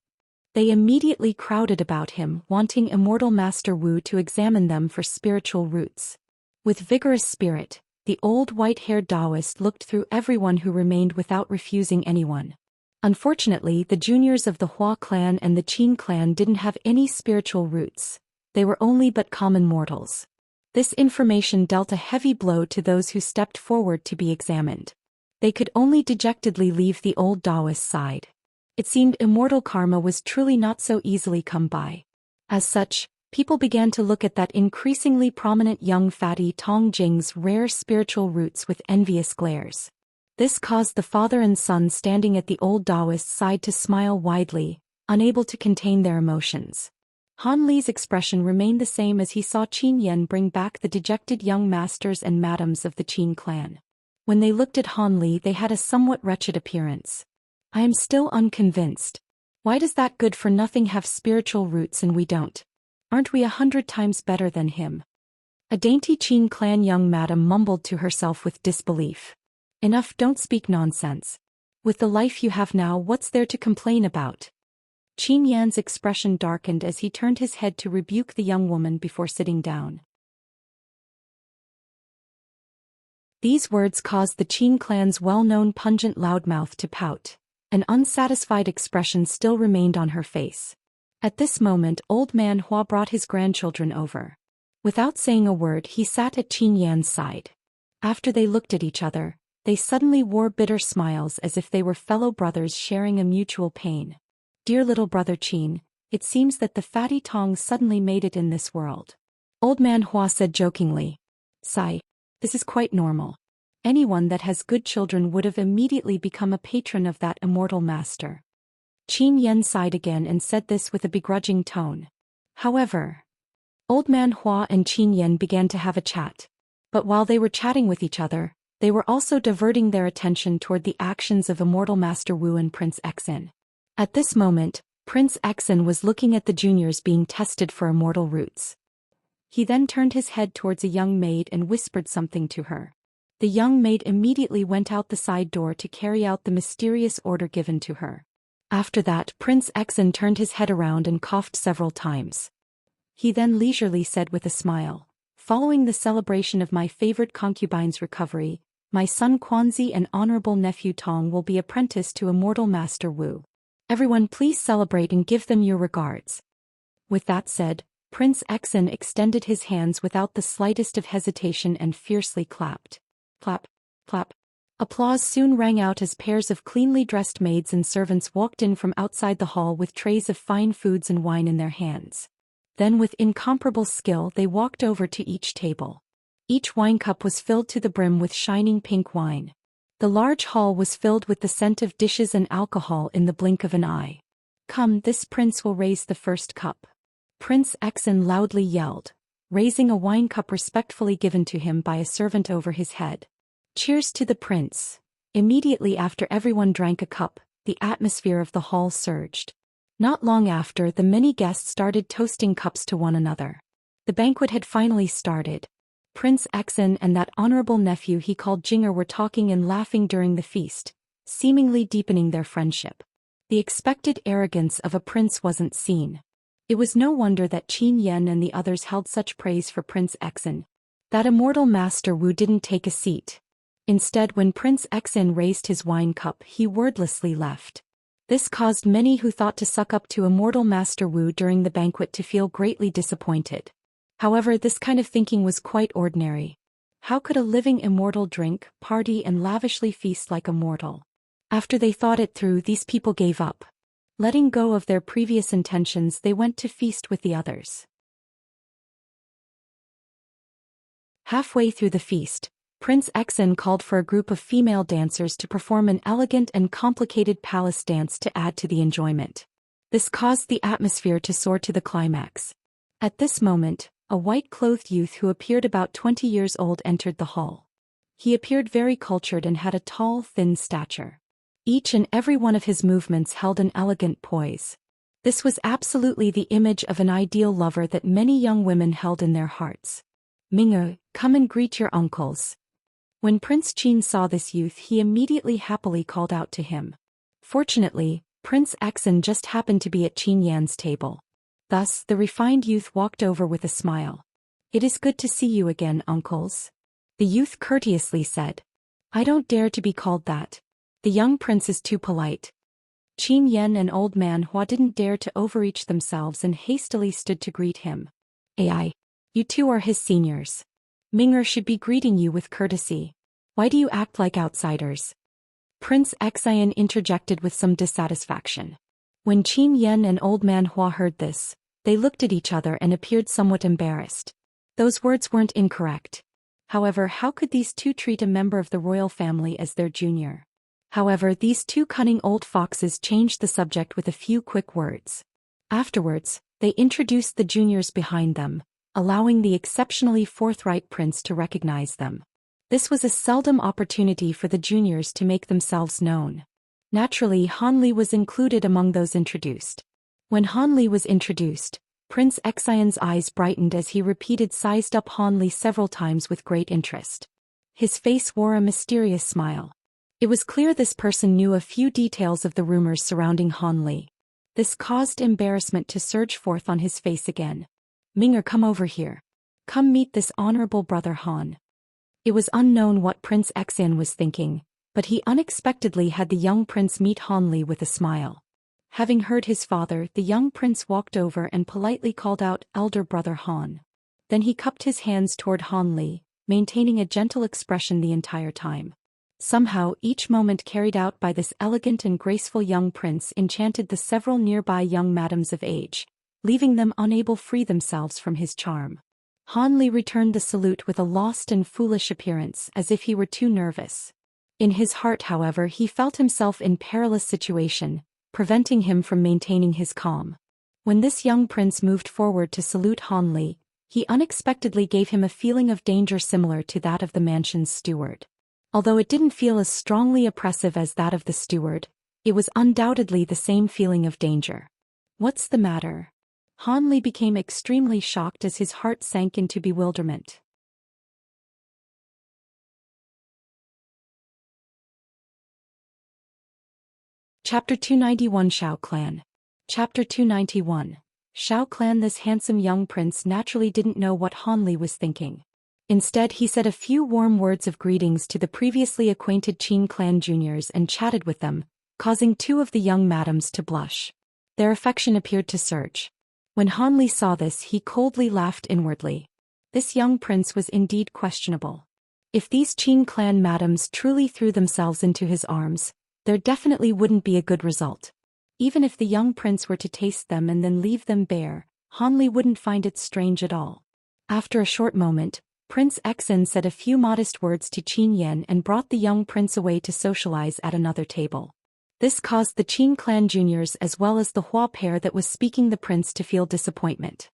They immediately crowded about him, wanting Immortal Master Wu to examine them for spiritual roots. With vigorous spirit, the old white-haired Taoist looked through everyone who remained without refusing anyone. Unfortunately, the juniors of the Hua clan and the Qin clan didn't have any spiritual roots. They were only but common mortals. This information dealt a heavy blow to those who stepped forward to be examined. They could only dejectedly leave the old Taoist's side. It seemed immortal karma was truly not so easily come by. As such, people began to look at that increasingly prominent young fatty Tong Jing's rare spiritual roots with envious glares. This caused the father and son standing at the old Taoist's side to smile widely, unable to contain their emotions. Han Li's expression remained the same as he saw Qin Yan bring back the dejected young masters and madams of the Qin clan. When they looked at Han Li, they had a somewhat wretched appearance. I am still unconvinced. Why does that good-for-nothing have spiritual roots and we don't? Aren't we 100 times better than him? A dainty Qin clan young madam mumbled to herself with disbelief. Enough, don't speak nonsense. With the life you have now, what's there to complain about? Qin Yan's expression darkened as he turned his head to rebuke the young woman before sitting down. These words caused the Qin clan's well-known pungent loudmouth to pout. An unsatisfied expression still remained on her face. At this moment, old man Hua brought his grandchildren over. Without saying a word, he sat at Qin Yan's side. After they looked at each other, they suddenly wore bitter smiles as if they were fellow brothers sharing a mutual pain. Dear little brother Qin, it seems that the fatty Tong suddenly made it in this world. Old man Hua said jokingly. Sigh. This is quite normal. Anyone that has good children would have immediately become a patron of that immortal master. Qin Yan sighed again and said this with a begrudging tone. However, old man Hua and Qin Yan began to have a chat. But while they were chatting with each other, they were also diverting their attention toward the actions of Immortal Master Wu and Prince Xen. At this moment, Prince Xen was looking at the juniors being tested for immortal roots. He then turned his head towards a young maid and whispered something to her. The young maid immediately went out the side door to carry out the mysterious order given to her. After that, Prince Xen turned his head around and coughed several times. He then leisurely said with a smile, following the celebration of my favorite concubine's recovery, my son Quanzi and honorable nephew Tong will be apprenticed to Immortal Master Wu. Everyone please celebrate and give them your regards. With that said, Prince Xen extended his hands without the slightest of hesitation and fiercely clapped. Clap, clap. Applause soon rang out as pairs of cleanly dressed maids and servants walked in from outside the hall with trays of fine foods and wine in their hands. Then with incomparable skill they walked over to each table. Each wine cup was filled to the brim with shining pink wine. The large hall was filled with the scent of dishes and alcohol in the blink of an eye. Come, this prince will raise the first cup. Prince Xen loudly yelled, raising a wine cup respectfully given to him by a servant over his head. Cheers to the prince. Immediately after everyone drank a cup, the atmosphere of the hall surged. Not long after, the many guests started toasting cups to one another. The banquet had finally started. Prince Xen and that honorable nephew he called Jinger were talking and laughing during the feast, seemingly deepening their friendship. The expected arrogance of a prince wasn't seen. It was no wonder that Qin Yan and the others held such praise for Prince Xen. That immortal Master Wu didn't take a seat. Instead, when Prince Xen raised his wine cup, he wordlessly left. This caused many who thought to suck up to Immortal Master Wu during the banquet to feel greatly disappointed. However, this kind of thinking was quite ordinary. How could a living immortal drink, party and lavishly feast like a mortal? After they thought it through, these people gave up. Letting go of their previous intentions, they went to feast with the others. Halfway through the feast, Prince Xen called for a group of female dancers to perform an elegant and complicated palace dance to add to the enjoyment. This caused the atmosphere to soar to the climax. At this moment, a white-clothed youth who appeared about 20 years old entered the hall. He appeared very cultured and had a tall, thin stature. Each and every one of his movements held an elegant poise. This was absolutely the image of an ideal lover that many young women held in their hearts. Ming'e, come and greet your uncles. When Prince Qin saw this youth, he immediately happily called out to him. Fortunately, Prince Xen just happened to be at Qin Yan's table. Thus, the refined youth walked over with a smile. "It is good to see you again, uncles," the youth courteously said. "I don't dare to be called that. The young prince is too polite." Qin Yan and old man Hua didn't dare to overreach themselves and hastily stood to greet him. "Ai. You two are his seniors. Ming'er should be greeting you with courtesy. Why do you act like outsiders?" Prince Xian interjected with some dissatisfaction. When Qin Yan and old man Hua heard this, they looked at each other and appeared somewhat embarrassed. Those words weren't incorrect. However, how could these two treat a member of the royal family as their junior? However, these two cunning old foxes changed the subject with a few quick words. Afterwards, they introduced the juniors behind them, allowing the exceptionally forthright prince to recognize them. This was a seldom opportunity for the juniors to make themselves known. Naturally, Han Li was included among those introduced. When Han Li was introduced, Prince Xian's eyes brightened as he repeated sized up Han Li several times with great interest. His face wore a mysterious smile. It was clear this person knew a few details of the rumors surrounding Han Li. This caused embarrassment to surge forth on his face again. "Ming'er, come over here. Come meet this honorable brother Han." It was unknown what Prince Xian was thinking, but he unexpectedly had the young prince meet Han Li with a smile. Having heard his father, the young prince walked over and politely called out, "Elder brother Han." Then he cupped his hands toward Han Li, maintaining a gentle expression the entire time. Somehow, each moment carried out by this elegant and graceful young prince enchanted the several nearby young madams of age, leaving them unable to free themselves from his charm. Han Li returned the salute with a lost and foolish appearance, as if he were too nervous. In his heart, however, he felt himself in perilous situation, preventing him from maintaining his calm. When this young prince moved forward to salute Han Li, he unexpectedly gave him a feeling of danger similar to that of the mansion's steward. Although it didn't feel as strongly oppressive as that of the steward, it was undoubtedly the same feeling of danger. "What's the matter?" Han Li became extremely shocked as his heart sank into bewilderment. Chapter 291 Xiao Clan. Chapter 291. Xiao Clan. This handsome young prince naturally didn't know what Han Li was thinking. Instead, he said a few warm words of greetings to the previously acquainted Qin clan juniors and chatted with them, causing two of the young madams to blush. Their affection appeared to surge. When Han Li saw this, he coldly laughed inwardly. This young prince was indeed questionable. If these Qin clan madams truly threw themselves into his arms, there definitely wouldn't be a good result. Even if the young prince were to taste them and then leave them bare, Han Li wouldn't find it strange at all. After a short moment, Prince Xen said a few modest words to Qin Yan and brought the young prince away to socialize at another table. This caused the Qin clan juniors as well as the Hua pair that was speaking the prince to feel disappointment.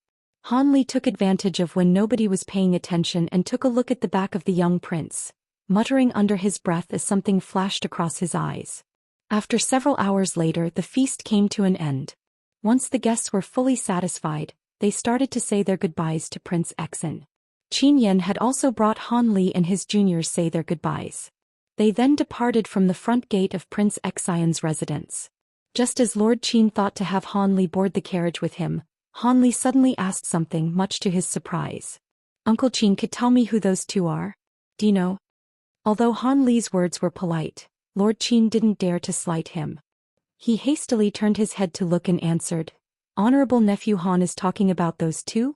Han Li took advantage of when nobody was paying attention and took a look at the back of the young prince, muttering under his breath as something flashed across his eyes. After several hours later, the feast came to an end. Once the guests were fully satisfied, they started to say their goodbyes to Prince Xen. Qin Yan had also brought Han Li and his juniors say their goodbyes. They then departed from the front gate of Prince Xian's residence. Just as Lord Qin thought to have Han Li board the carriage with him, Han Li suddenly asked something much to his surprise. "Uncle Qin, could tell me who those two are? Do you know?" Although Han Li's words were polite, Lord Qin didn't dare to slight him. He hastily turned his head to look and answered, "Honorable nephew Han is talking about those two?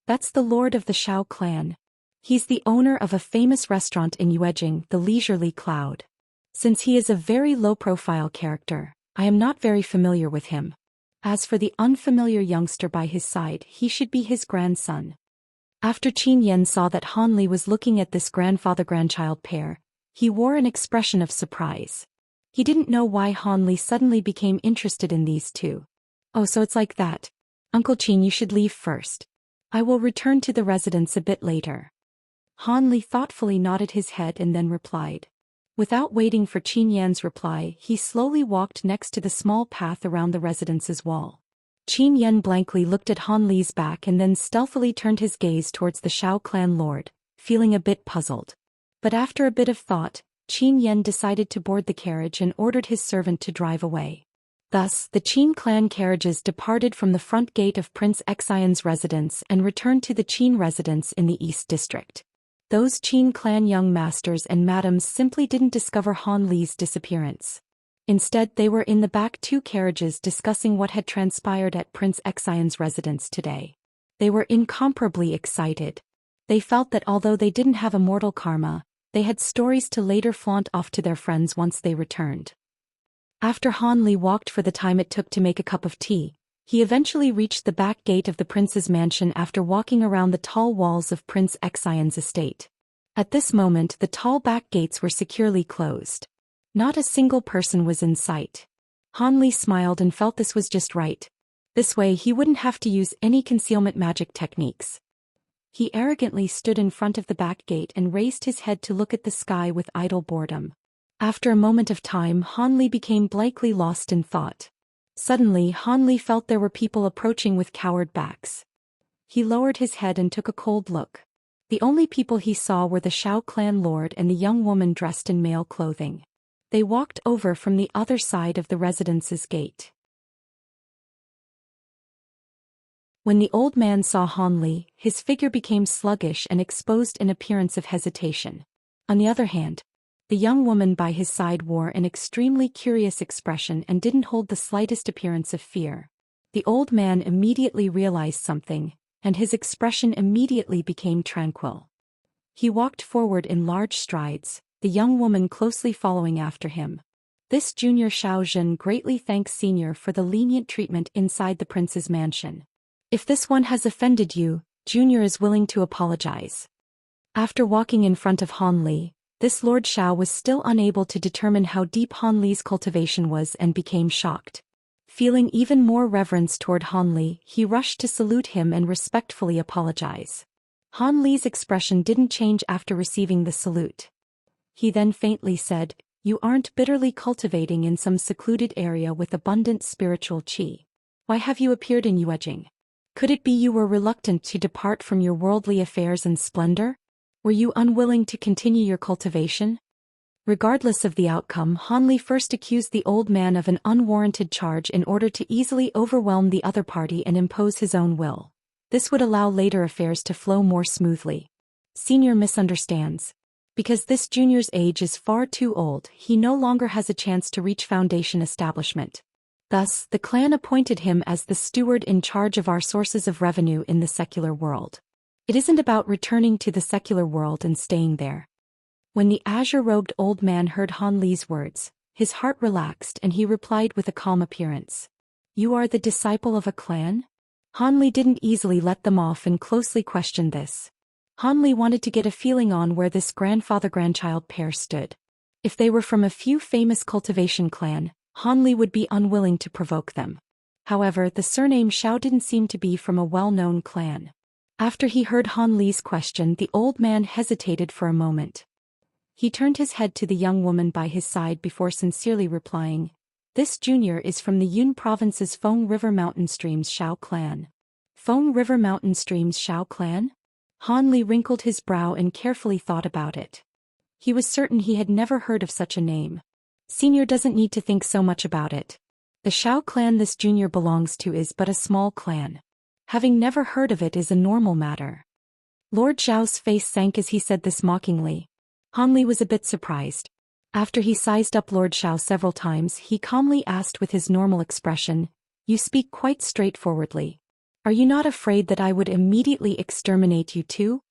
That's the lord of the Xiao clan. He's the owner of a famous restaurant in Yuejing, the Leisurely Cloud. Since he is a very low-profile character, I am not very familiar with him. As for the unfamiliar youngster by his side, he should be his grandson." After Qin Yan saw that Han Li was looking at this grandfather-grandchild pair, he wore an expression of surprise. He didn't know why Han Li suddenly became interested in these two. "Oh, so it's like that. Uncle Qin, you should leave first. I will return to the residence a bit later." Han Li thoughtfully nodded his head and then replied. Without waiting for Qin Yan's reply, he slowly walked next to the small path around the residence's wall. Qin Yan blankly looked at Han Li's back and then stealthily turned his gaze towards the Xiao clan lord, feeling a bit puzzled. But after a bit of thought, Qin Yan decided to board the carriage and ordered his servant to drive away. Thus, the Qin clan carriages departed from the front gate of Prince Xian's residence and returned to the Qin residence in the East District. Those Qin clan young masters and madams simply didn't discover Han Li's disappearance. Instead, they were in the back two carriages discussing what had transpired at Prince Xian's residence today. They were incomparably excited. They felt that although they didn't have immortal karma, they had stories to later flaunt off to their friends once they returned. After Han Li walked for the time it took to make a cup of tea, he eventually reached the back gate of the prince's mansion after walking around the tall walls of Prince Xian's estate. At this moment, the tall back gates were securely closed. Not a single person was in sight. Han Li smiled and felt this was just right. This way he wouldn't have to use any concealment magic techniques. He arrogantly stood in front of the back gate and raised his head to look at the sky with idle boredom. After a moment of time, Han Li became blankly lost in thought. Suddenly, Han Li felt there were people approaching with cowered backs. He lowered his head and took a cold look. The only people he saw were the Xiao clan lord and the young woman dressed in male clothing. They walked over from the other side of the residence's gate. When the old man saw Han Li, his figure became sluggish and exposed an appearance of hesitation. On the other hand, the young woman by his side wore an extremely curious expression and didn't hold the slightest appearance of fear. The old man immediately realized something, and his expression immediately became tranquil. He walked forward in large strides, the young woman closely following after him. This junior Xiao Zhen greatly thanks senior for the lenient treatment inside the prince's mansion. If this one has offended you, junior is willing to apologize. After walking in front of Han Li, this Lord Xiao was still unable to determine how deep Han Li's cultivation was and became shocked. Feeling even more reverence toward Han Li, he rushed to salute him and respectfully apologize. Han Li's expression didn't change after receiving the salute. He then faintly said, "You aren't bitterly cultivating in some secluded area with abundant spiritual qi. Why have you appeared in Yuejing? Could it be you were reluctant to depart from your worldly affairs and splendor? Were you unwilling to continue your cultivation?" Regardless of the outcome, Han Li first accused the old man of an unwarranted charge in order to easily overwhelm the other party and impose his own will. This would allow later affairs to flow more smoothly. Senior misunderstands. Because this junior's age is far too old, he no longer has a chance to reach foundation establishment. Thus, the clan appointed him as the steward in charge of our sources of revenue in the secular world. It isn't about returning to the secular world and staying there. When the azure-robed old man heard Han Li's words, his heart relaxed and he replied with a calm appearance. "You are the disciple of a clan?" Han Li didn't easily let them off and closely questioned this. Han Li wanted to get a feeling on where this grandfather-grandchild pair stood. If they were from a few famous cultivation clan, Han Li would be unwilling to provoke them. However, the surname Xiao didn't seem to be from a well-known clan. After he heard Han Li's question, the old man hesitated for a moment. He turned his head to the young woman by his side before sincerely replying, "This junior is from the Yun province's Feng River Mountain Streams Xiao clan." Feng River Mountain Streams Xiao clan? Han Li wrinkled his brow and carefully thought about it. He was certain he had never heard of such a name. Senior doesn't need to think so much about it. The Xiao clan this junior belongs to is but a small clan. Having never heard of it is a normal matter. Lord Zhao's face sank as he said this mockingly. Han Li was a bit surprised. After he sized up Lord Xiao several times, he calmly asked with his normal expression, "You speak quite straightforwardly. Are you not afraid that I would immediately exterminate you too?"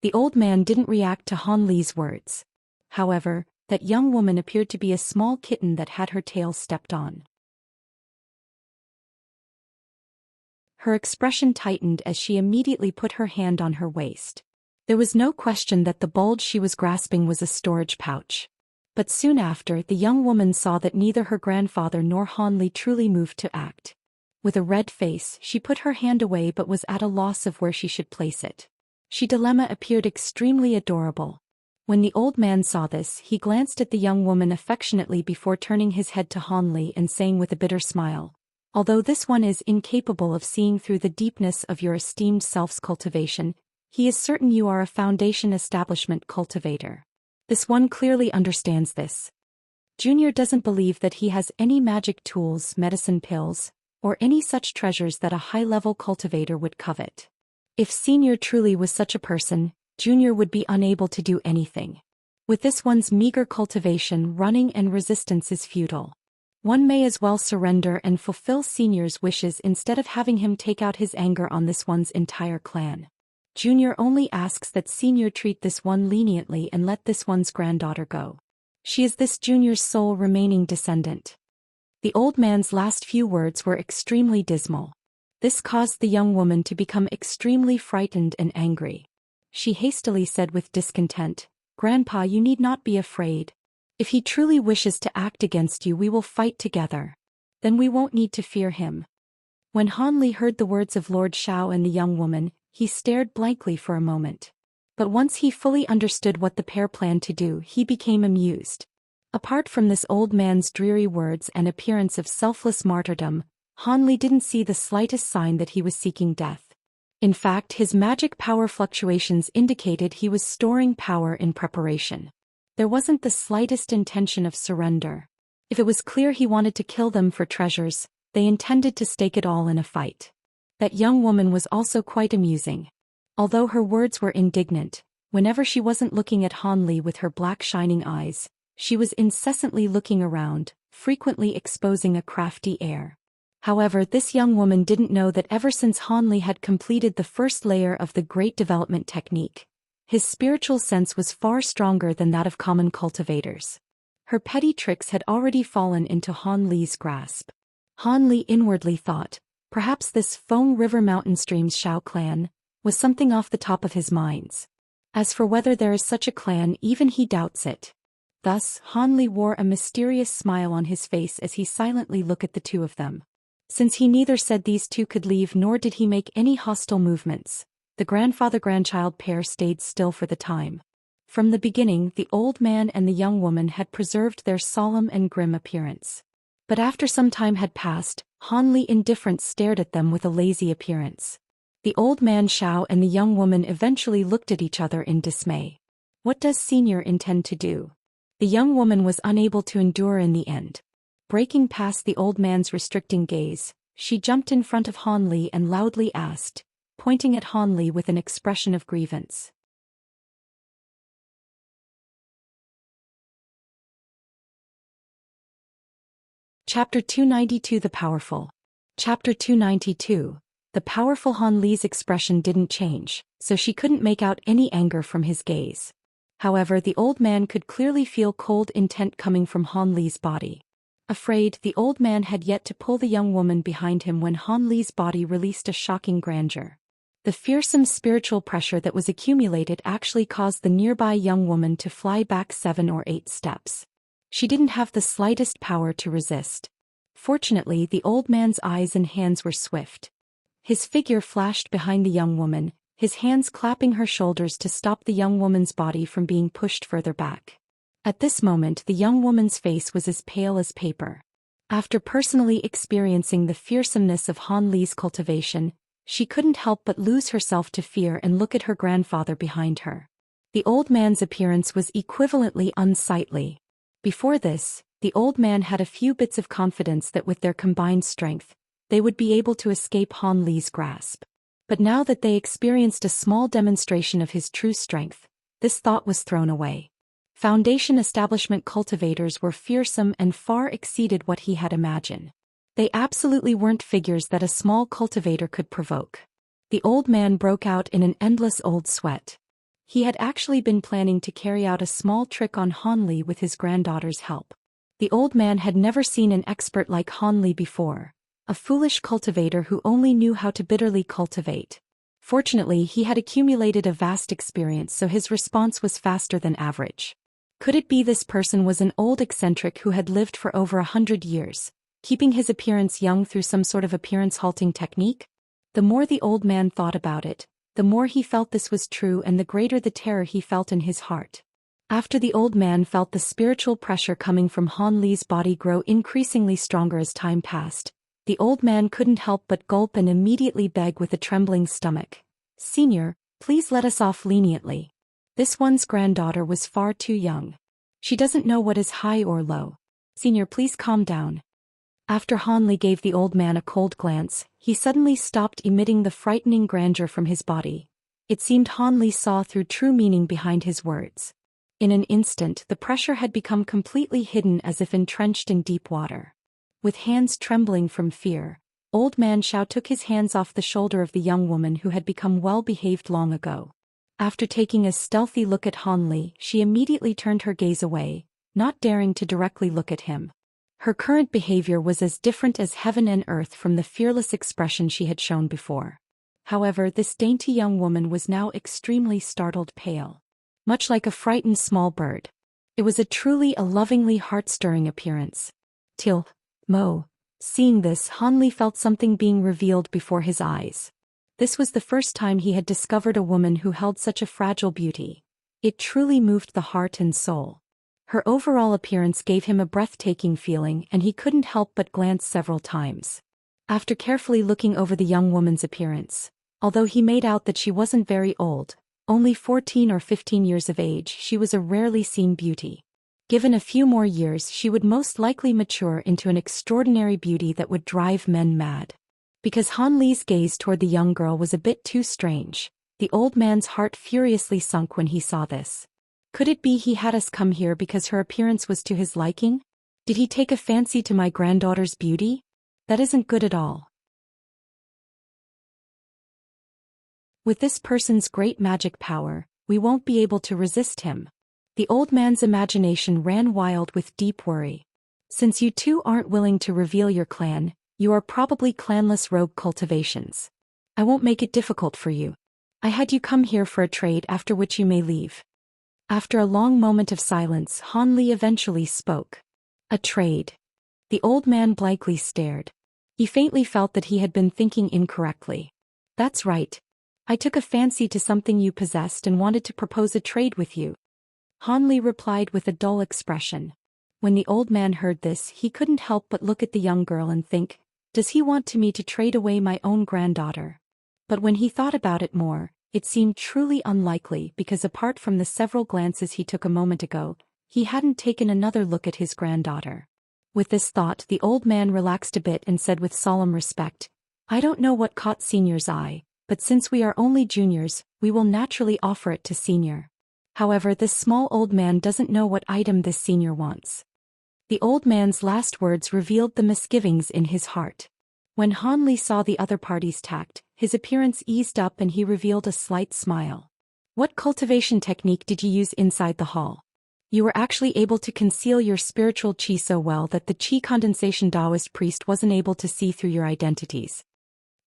The old man didn't react to Han Li's words. However, that young woman appeared to be a small kitten that had her tail stepped on. Her expression tightened as she immediately put her hand on her waist. There was no question that the bulge she was grasping was a storage pouch. But soon after, the young woman saw that neither her grandfather nor Han Li truly moved to act. With a red face, she put her hand away but was at a loss of where she should place it. She dilemma appeared extremely adorable. When the old man saw this, he glanced at the young woman affectionately before turning his head to Han Li and saying with a bitter smile, "Although this one is incapable of seeing through the deepness of your esteemed self's cultivation, he is certain you are a foundation establishment cultivator. This one clearly understands this." Junior doesn't believe that he has any magic tools, medicine pills, or any such treasures that a high-level cultivator would covet. If Senior truly was such a person, Junior would be unable to do anything. With this one's meager cultivation, running and resistance is futile. One may as well surrender and fulfill Senior's wishes instead of having him take out his anger on this one's entire clan. Junior only asks that Senior treat this one leniently and let this one's granddaughter go. She is this Junior's sole remaining descendant. The old man's last few words were extremely dismal. This caused the young woman to become extremely frightened and angry. She hastily said with discontent, "Grandpa, you need not be afraid. If he truly wishes to act against you, we will fight together. Then we won't need to fear him." When Han Li heard the words of Lord Xiao and the young woman, he stared blankly for a moment. But once he fully understood what the pair planned to do, he became amused. Apart from this old man's dreary words and appearance of selfless martyrdom, Han Li didn't see the slightest sign that he was seeking death. In fact, his magic power fluctuations indicated he was storing power in preparation. There wasn't the slightest intention of surrender. If it was clear he wanted to kill them for treasures, they intended to stake it all in a fight. That young woman was also quite amusing. Although her words were indignant, whenever she wasn't looking at Han Li with her black shining eyes, she was incessantly looking around, frequently exposing a crafty air. However, this young woman didn't know that ever since Han Li had completed the first layer of the Great Development Technique, his spiritual sense was far stronger than that of common cultivators. Her petty tricks had already fallen into Han Li's grasp. Han Li inwardly thought, perhaps this Feng River Mountain Stream's Xiao clan was something off the top of his minds. As for whether there is such a clan, even he doubts it. Thus, Han Li wore a mysterious smile on his face as he silently looked at the two of them. Since he neither said these two could leave nor did he make any hostile movements, the grandfather-grandchild pair stayed still for the time. From the beginning, the old man and the young woman had preserved their solemn and grim appearance. But after some time had passed, Han Li indifferent stared at them with a lazy appearance. The old man Xiao and the young woman eventually looked at each other in dismay. What does Senior intend to do? The young woman was unable to endure in the end. Breaking past the old man's restricting gaze, she jumped in front of Han Li and loudly asked, pointing at Han Li with an expression of grievance. Chapter 292 The Powerful. Chapter 292. The powerful Han Li's expression didn't change, so she couldn't make out any anger from his gaze. However, the old man could clearly feel cold intent coming from Han Li's body. Afraid, the old man had yet to pull the young woman behind him when Han Li's body released a shocking grandeur. The fearsome spiritual pressure that was accumulated actually caused the nearby young woman to fly back 7 or 8 steps. She didn't have the slightest power to resist. Fortunately, the old man's eyes and hands were swift. His figure flashed behind the young woman, his hands clapping her shoulders to stop the young woman's body from being pushed further back. At this moment, the young woman's face was as pale as paper. After personally experiencing the fearsomeness of Han Li's cultivation, she couldn't help but lose herself to fear and look at her grandfather behind her. The old man's appearance was equivalently unsightly. Before this, the old man had a few bits of confidence that with their combined strength, they would be able to escape Han Li's grasp. But now that they experienced a small demonstration of his true strength, this thought was thrown away. Foundation establishment cultivators were fearsome and far exceeded what he had imagined. They absolutely weren't figures that a small cultivator could provoke. The old man broke out in an endless old sweat. He had actually been planning to carry out a small trick on Han Li with his granddaughter's help. The old man had never seen an expert like Han Li before, a foolish cultivator who only knew how to bitterly cultivate. Fortunately, he had accumulated a vast experience, so his response was faster than average. Could it be this person was an old eccentric who had lived for over 100 years, keeping his appearance young through some sort of appearance-halting technique? The more the old man thought about it, the more he felt this was true and the greater the terror he felt in his heart. After the old man felt the spiritual pressure coming from Han Li's body grow increasingly stronger as time passed, the old man couldn't help but gulp and immediately beg with a trembling stomach, "Senior, please let us off leniently. This one's granddaughter was far too young. She doesn't know what is high or low. Senior, please calm down. After Han Li gave the old man a cold glance, he suddenly stopped emitting the frightening grandeur from his body. It seemed Han Li saw through true meaning behind his words. In an instant, the pressure had become completely hidden as if entrenched in deep water. With hands trembling from fear, old man Xiao took his hands off the shoulder of the young woman who had become well-behaved long ago. After taking a stealthy look at Han Li, she immediately turned her gaze away, not daring to directly look at him. Her current behavior was as different as heaven and earth from the fearless expression she had shown before. However, this dainty young woman was now extremely startled, pale, much like a frightened small bird. It was a lovingly heart-stirring appearance. Till Mo. Seeing this, Han Li felt something being revealed before his eyes. This was the first time he had discovered a woman who held such a fragile beauty. It truly moved the heart and soul. Her overall appearance gave him a breathtaking feeling, and he couldn't help but glance several times. After carefully looking over the young woman's appearance, although he made out that she wasn't very old, only 14 or 15 years of age, she was a rarely seen beauty. Given a few more years, she would most likely mature into an extraordinary beauty that would drive men mad. Because Han Li's gaze toward the young girl was a bit too strange, the old man's heart furiously sunk when he saw this. Could it be he had us come here because her appearance was to his liking? Did he take a fancy to my granddaughter's beauty? That isn't good at all. With this person's great magic power, we won't be able to resist him. The old man's imagination ran wild with deep worry. Since you two aren't willing to reveal your clan, you are probably clanless rogue cultivations. I won't make it difficult for you. I had you come here for a trade, after which you may leave. After a long moment of silence, Han Li eventually spoke. A trade. The old man blankly stared. He faintly felt that he had been thinking incorrectly. That's right. I took a fancy to something you possessed and wanted to propose a trade with you. Han Li replied with a dull expression. When the old man heard this, he couldn't help but look at the young girl and think, does he want me to trade away my own granddaughter? But when he thought about it more, it seemed truly unlikely because apart from the several glances he took a moment ago, he hadn't taken another look at his granddaughter. With this thought, the old man relaxed a bit and said with solemn respect, I don't know what caught Senior's eye, but since we are only juniors, we will naturally offer it to Senior. However, this small old man doesn't know what item this Senior wants. The old man's last words revealed the misgivings in his heart. When Han Li saw the other party's tact, his appearance eased up and he revealed a slight smile. What cultivation technique did you use inside the hall? You were actually able to conceal your spiritual qi so well that the qi condensation Taoist priest wasn't able to see through your identities.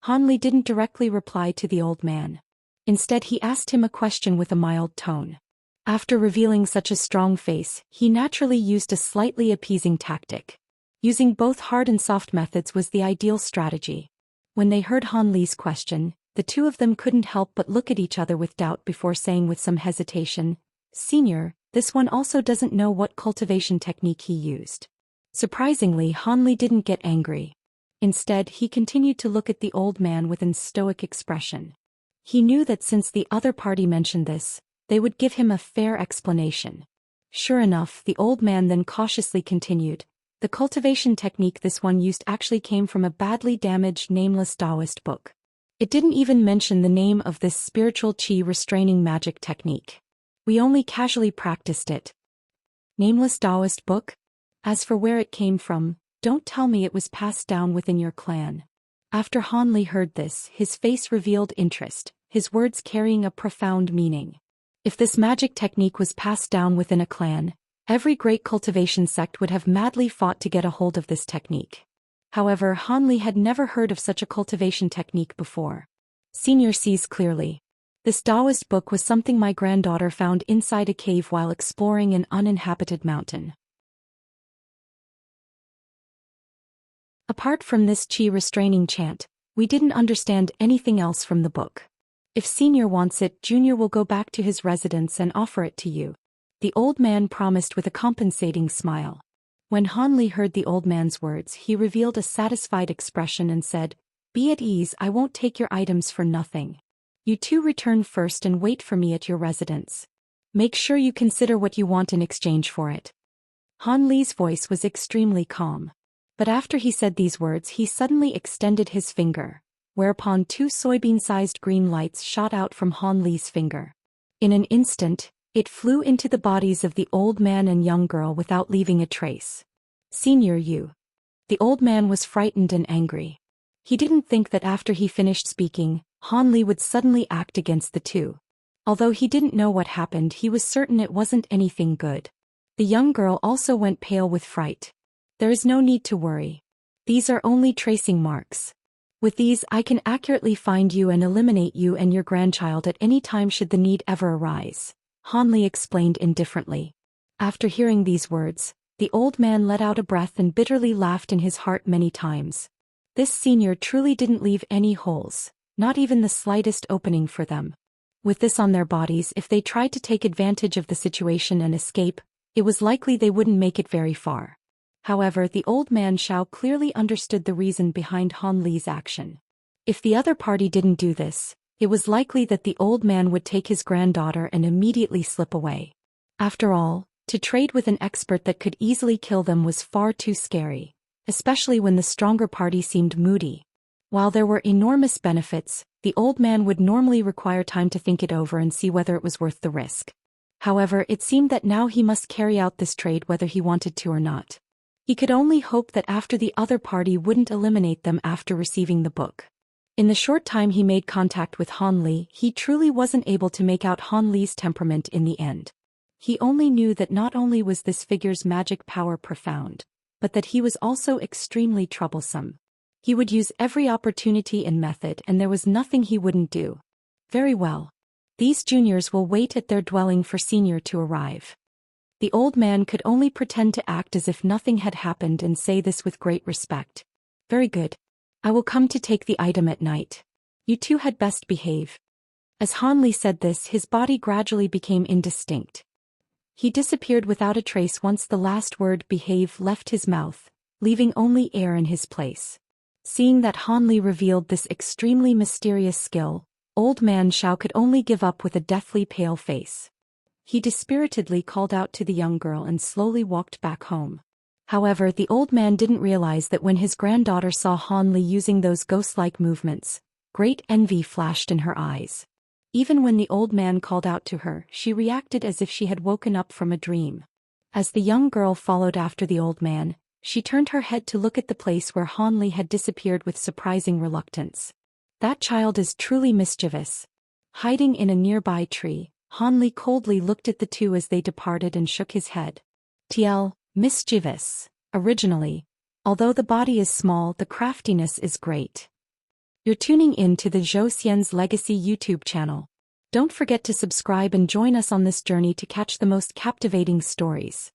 Han Li didn't directly reply to the old man. Instead, he asked him a question with a mild tone. After revealing such a strong face, he naturally used a slightly appeasing tactic. Using both hard and soft methods was the ideal strategy. When they heard Han Li's question, the two of them couldn't help but look at each other with doubt before saying with some hesitation, Senior, this one also doesn't know what cultivation technique he used. Surprisingly, Han Li didn't get angry. Instead, he continued to look at the old man with a stoic expression. He knew that since the other party mentioned this, they would give him a fair explanation. Sure enough, the old man then cautiously continued, the cultivation technique this one used actually came from a badly damaged nameless Taoist book. It didn't even mention the name of this spiritual qi restraining magic technique. We only casually practiced it. Nameless Taoist book? As for where it came from, don't tell me it was passed down within your clan. After Han Li heard this, his face revealed interest, his words carrying a profound meaning. If this magic technique was passed down within a clan, every great cultivation sect would have madly fought to get a hold of this technique. However, Han Li had never heard of such a cultivation technique before. Senior sees clearly. This Taoist book was something my granddaughter found inside a cave while exploring an uninhabited mountain. Apart from this qi restraining chant, we didn't understand anything else from the book. If Senior wants it, Junior will go back to his residence and offer it to you. The old man promised with a compensating smile. When Han Li heard the old man's words, he revealed a satisfied expression and said, Be at ease, I won't take your items for nothing. You two return first and wait for me at your residence. Make sure you consider what you want in exchange for it. Han Li's voice was extremely calm. But after he said these words he suddenly extended his finger, whereupon two soybean-sized green lights shot out from Han Li's finger. In an instant, it flew into the bodies of the old man and young girl without leaving a trace. Senior Yu. The old man was frightened and angry. He didn't think that after he finished speaking, Han Li would suddenly act against the two. Although he didn't know what happened, he was certain it wasn't anything good. The young girl also went pale with fright. There is no need to worry. These are only tracing marks. With these I can accurately find you and eliminate you and your grandchild at any time should the need ever arise, Han Li explained indifferently. After hearing these words, the old man let out a breath and bitterly laughed in his heart many times. This senior truly didn't leave any holes, not even the slightest opening for them. With this on their bodies, if they tried to take advantage of the situation and escape, it was likely they wouldn't make it very far. However, the old man Xiao clearly understood the reason behind Han Li's action. If the other party didn't do this, it was likely that the old man would take his granddaughter and immediately slip away. After all, to trade with an expert that could easily kill them was far too scary, especially when the stronger party seemed moody. While there were enormous benefits, the old man would normally require time to think it over and see whether it was worth the risk. However, it seemed that now he must carry out this trade whether he wanted to or not. He could only hope that after the other party wouldn't eliminate them after receiving the book. In the short time he made contact with Han Li, he truly wasn't able to make out Han Li's temperament in the end. He only knew that not only was this figure's magic power profound, but that he was also extremely troublesome. He would use every opportunity and method, and there was nothing he wouldn't do. Very well. These juniors will wait at their dwelling for senior to arrive. The old man could only pretend to act as if nothing had happened and say this with great respect. Very good. I will come to take the item at night. You two had best behave. As Han Li said this, his body gradually became indistinct. He disappeared without a trace once the last word behave left his mouth, leaving only air in his place. Seeing that Han Li revealed this extremely mysterious skill, old man Xiao could only give up with a deathly pale face. He dispiritedly called out to the young girl and slowly walked back home. However, the old man didn't realize that when his granddaughter saw Han Li using those ghost-like movements, great envy flashed in her eyes. Even when the old man called out to her, she reacted as if she had woken up from a dream. As the young girl followed after the old man, she turned her head to look at the place where Han Li had disappeared with surprising reluctance. That child is truly mischievous. Hiding in a nearby tree, Han Li coldly looked at the two as they departed and shook his head. TL, mischievous. Originally, although the body is small, the craftiness is great. You're tuning in to the Zhou Xian's Legacy YouTube channel. Don't forget to subscribe and join us on this journey to catch the most captivating stories.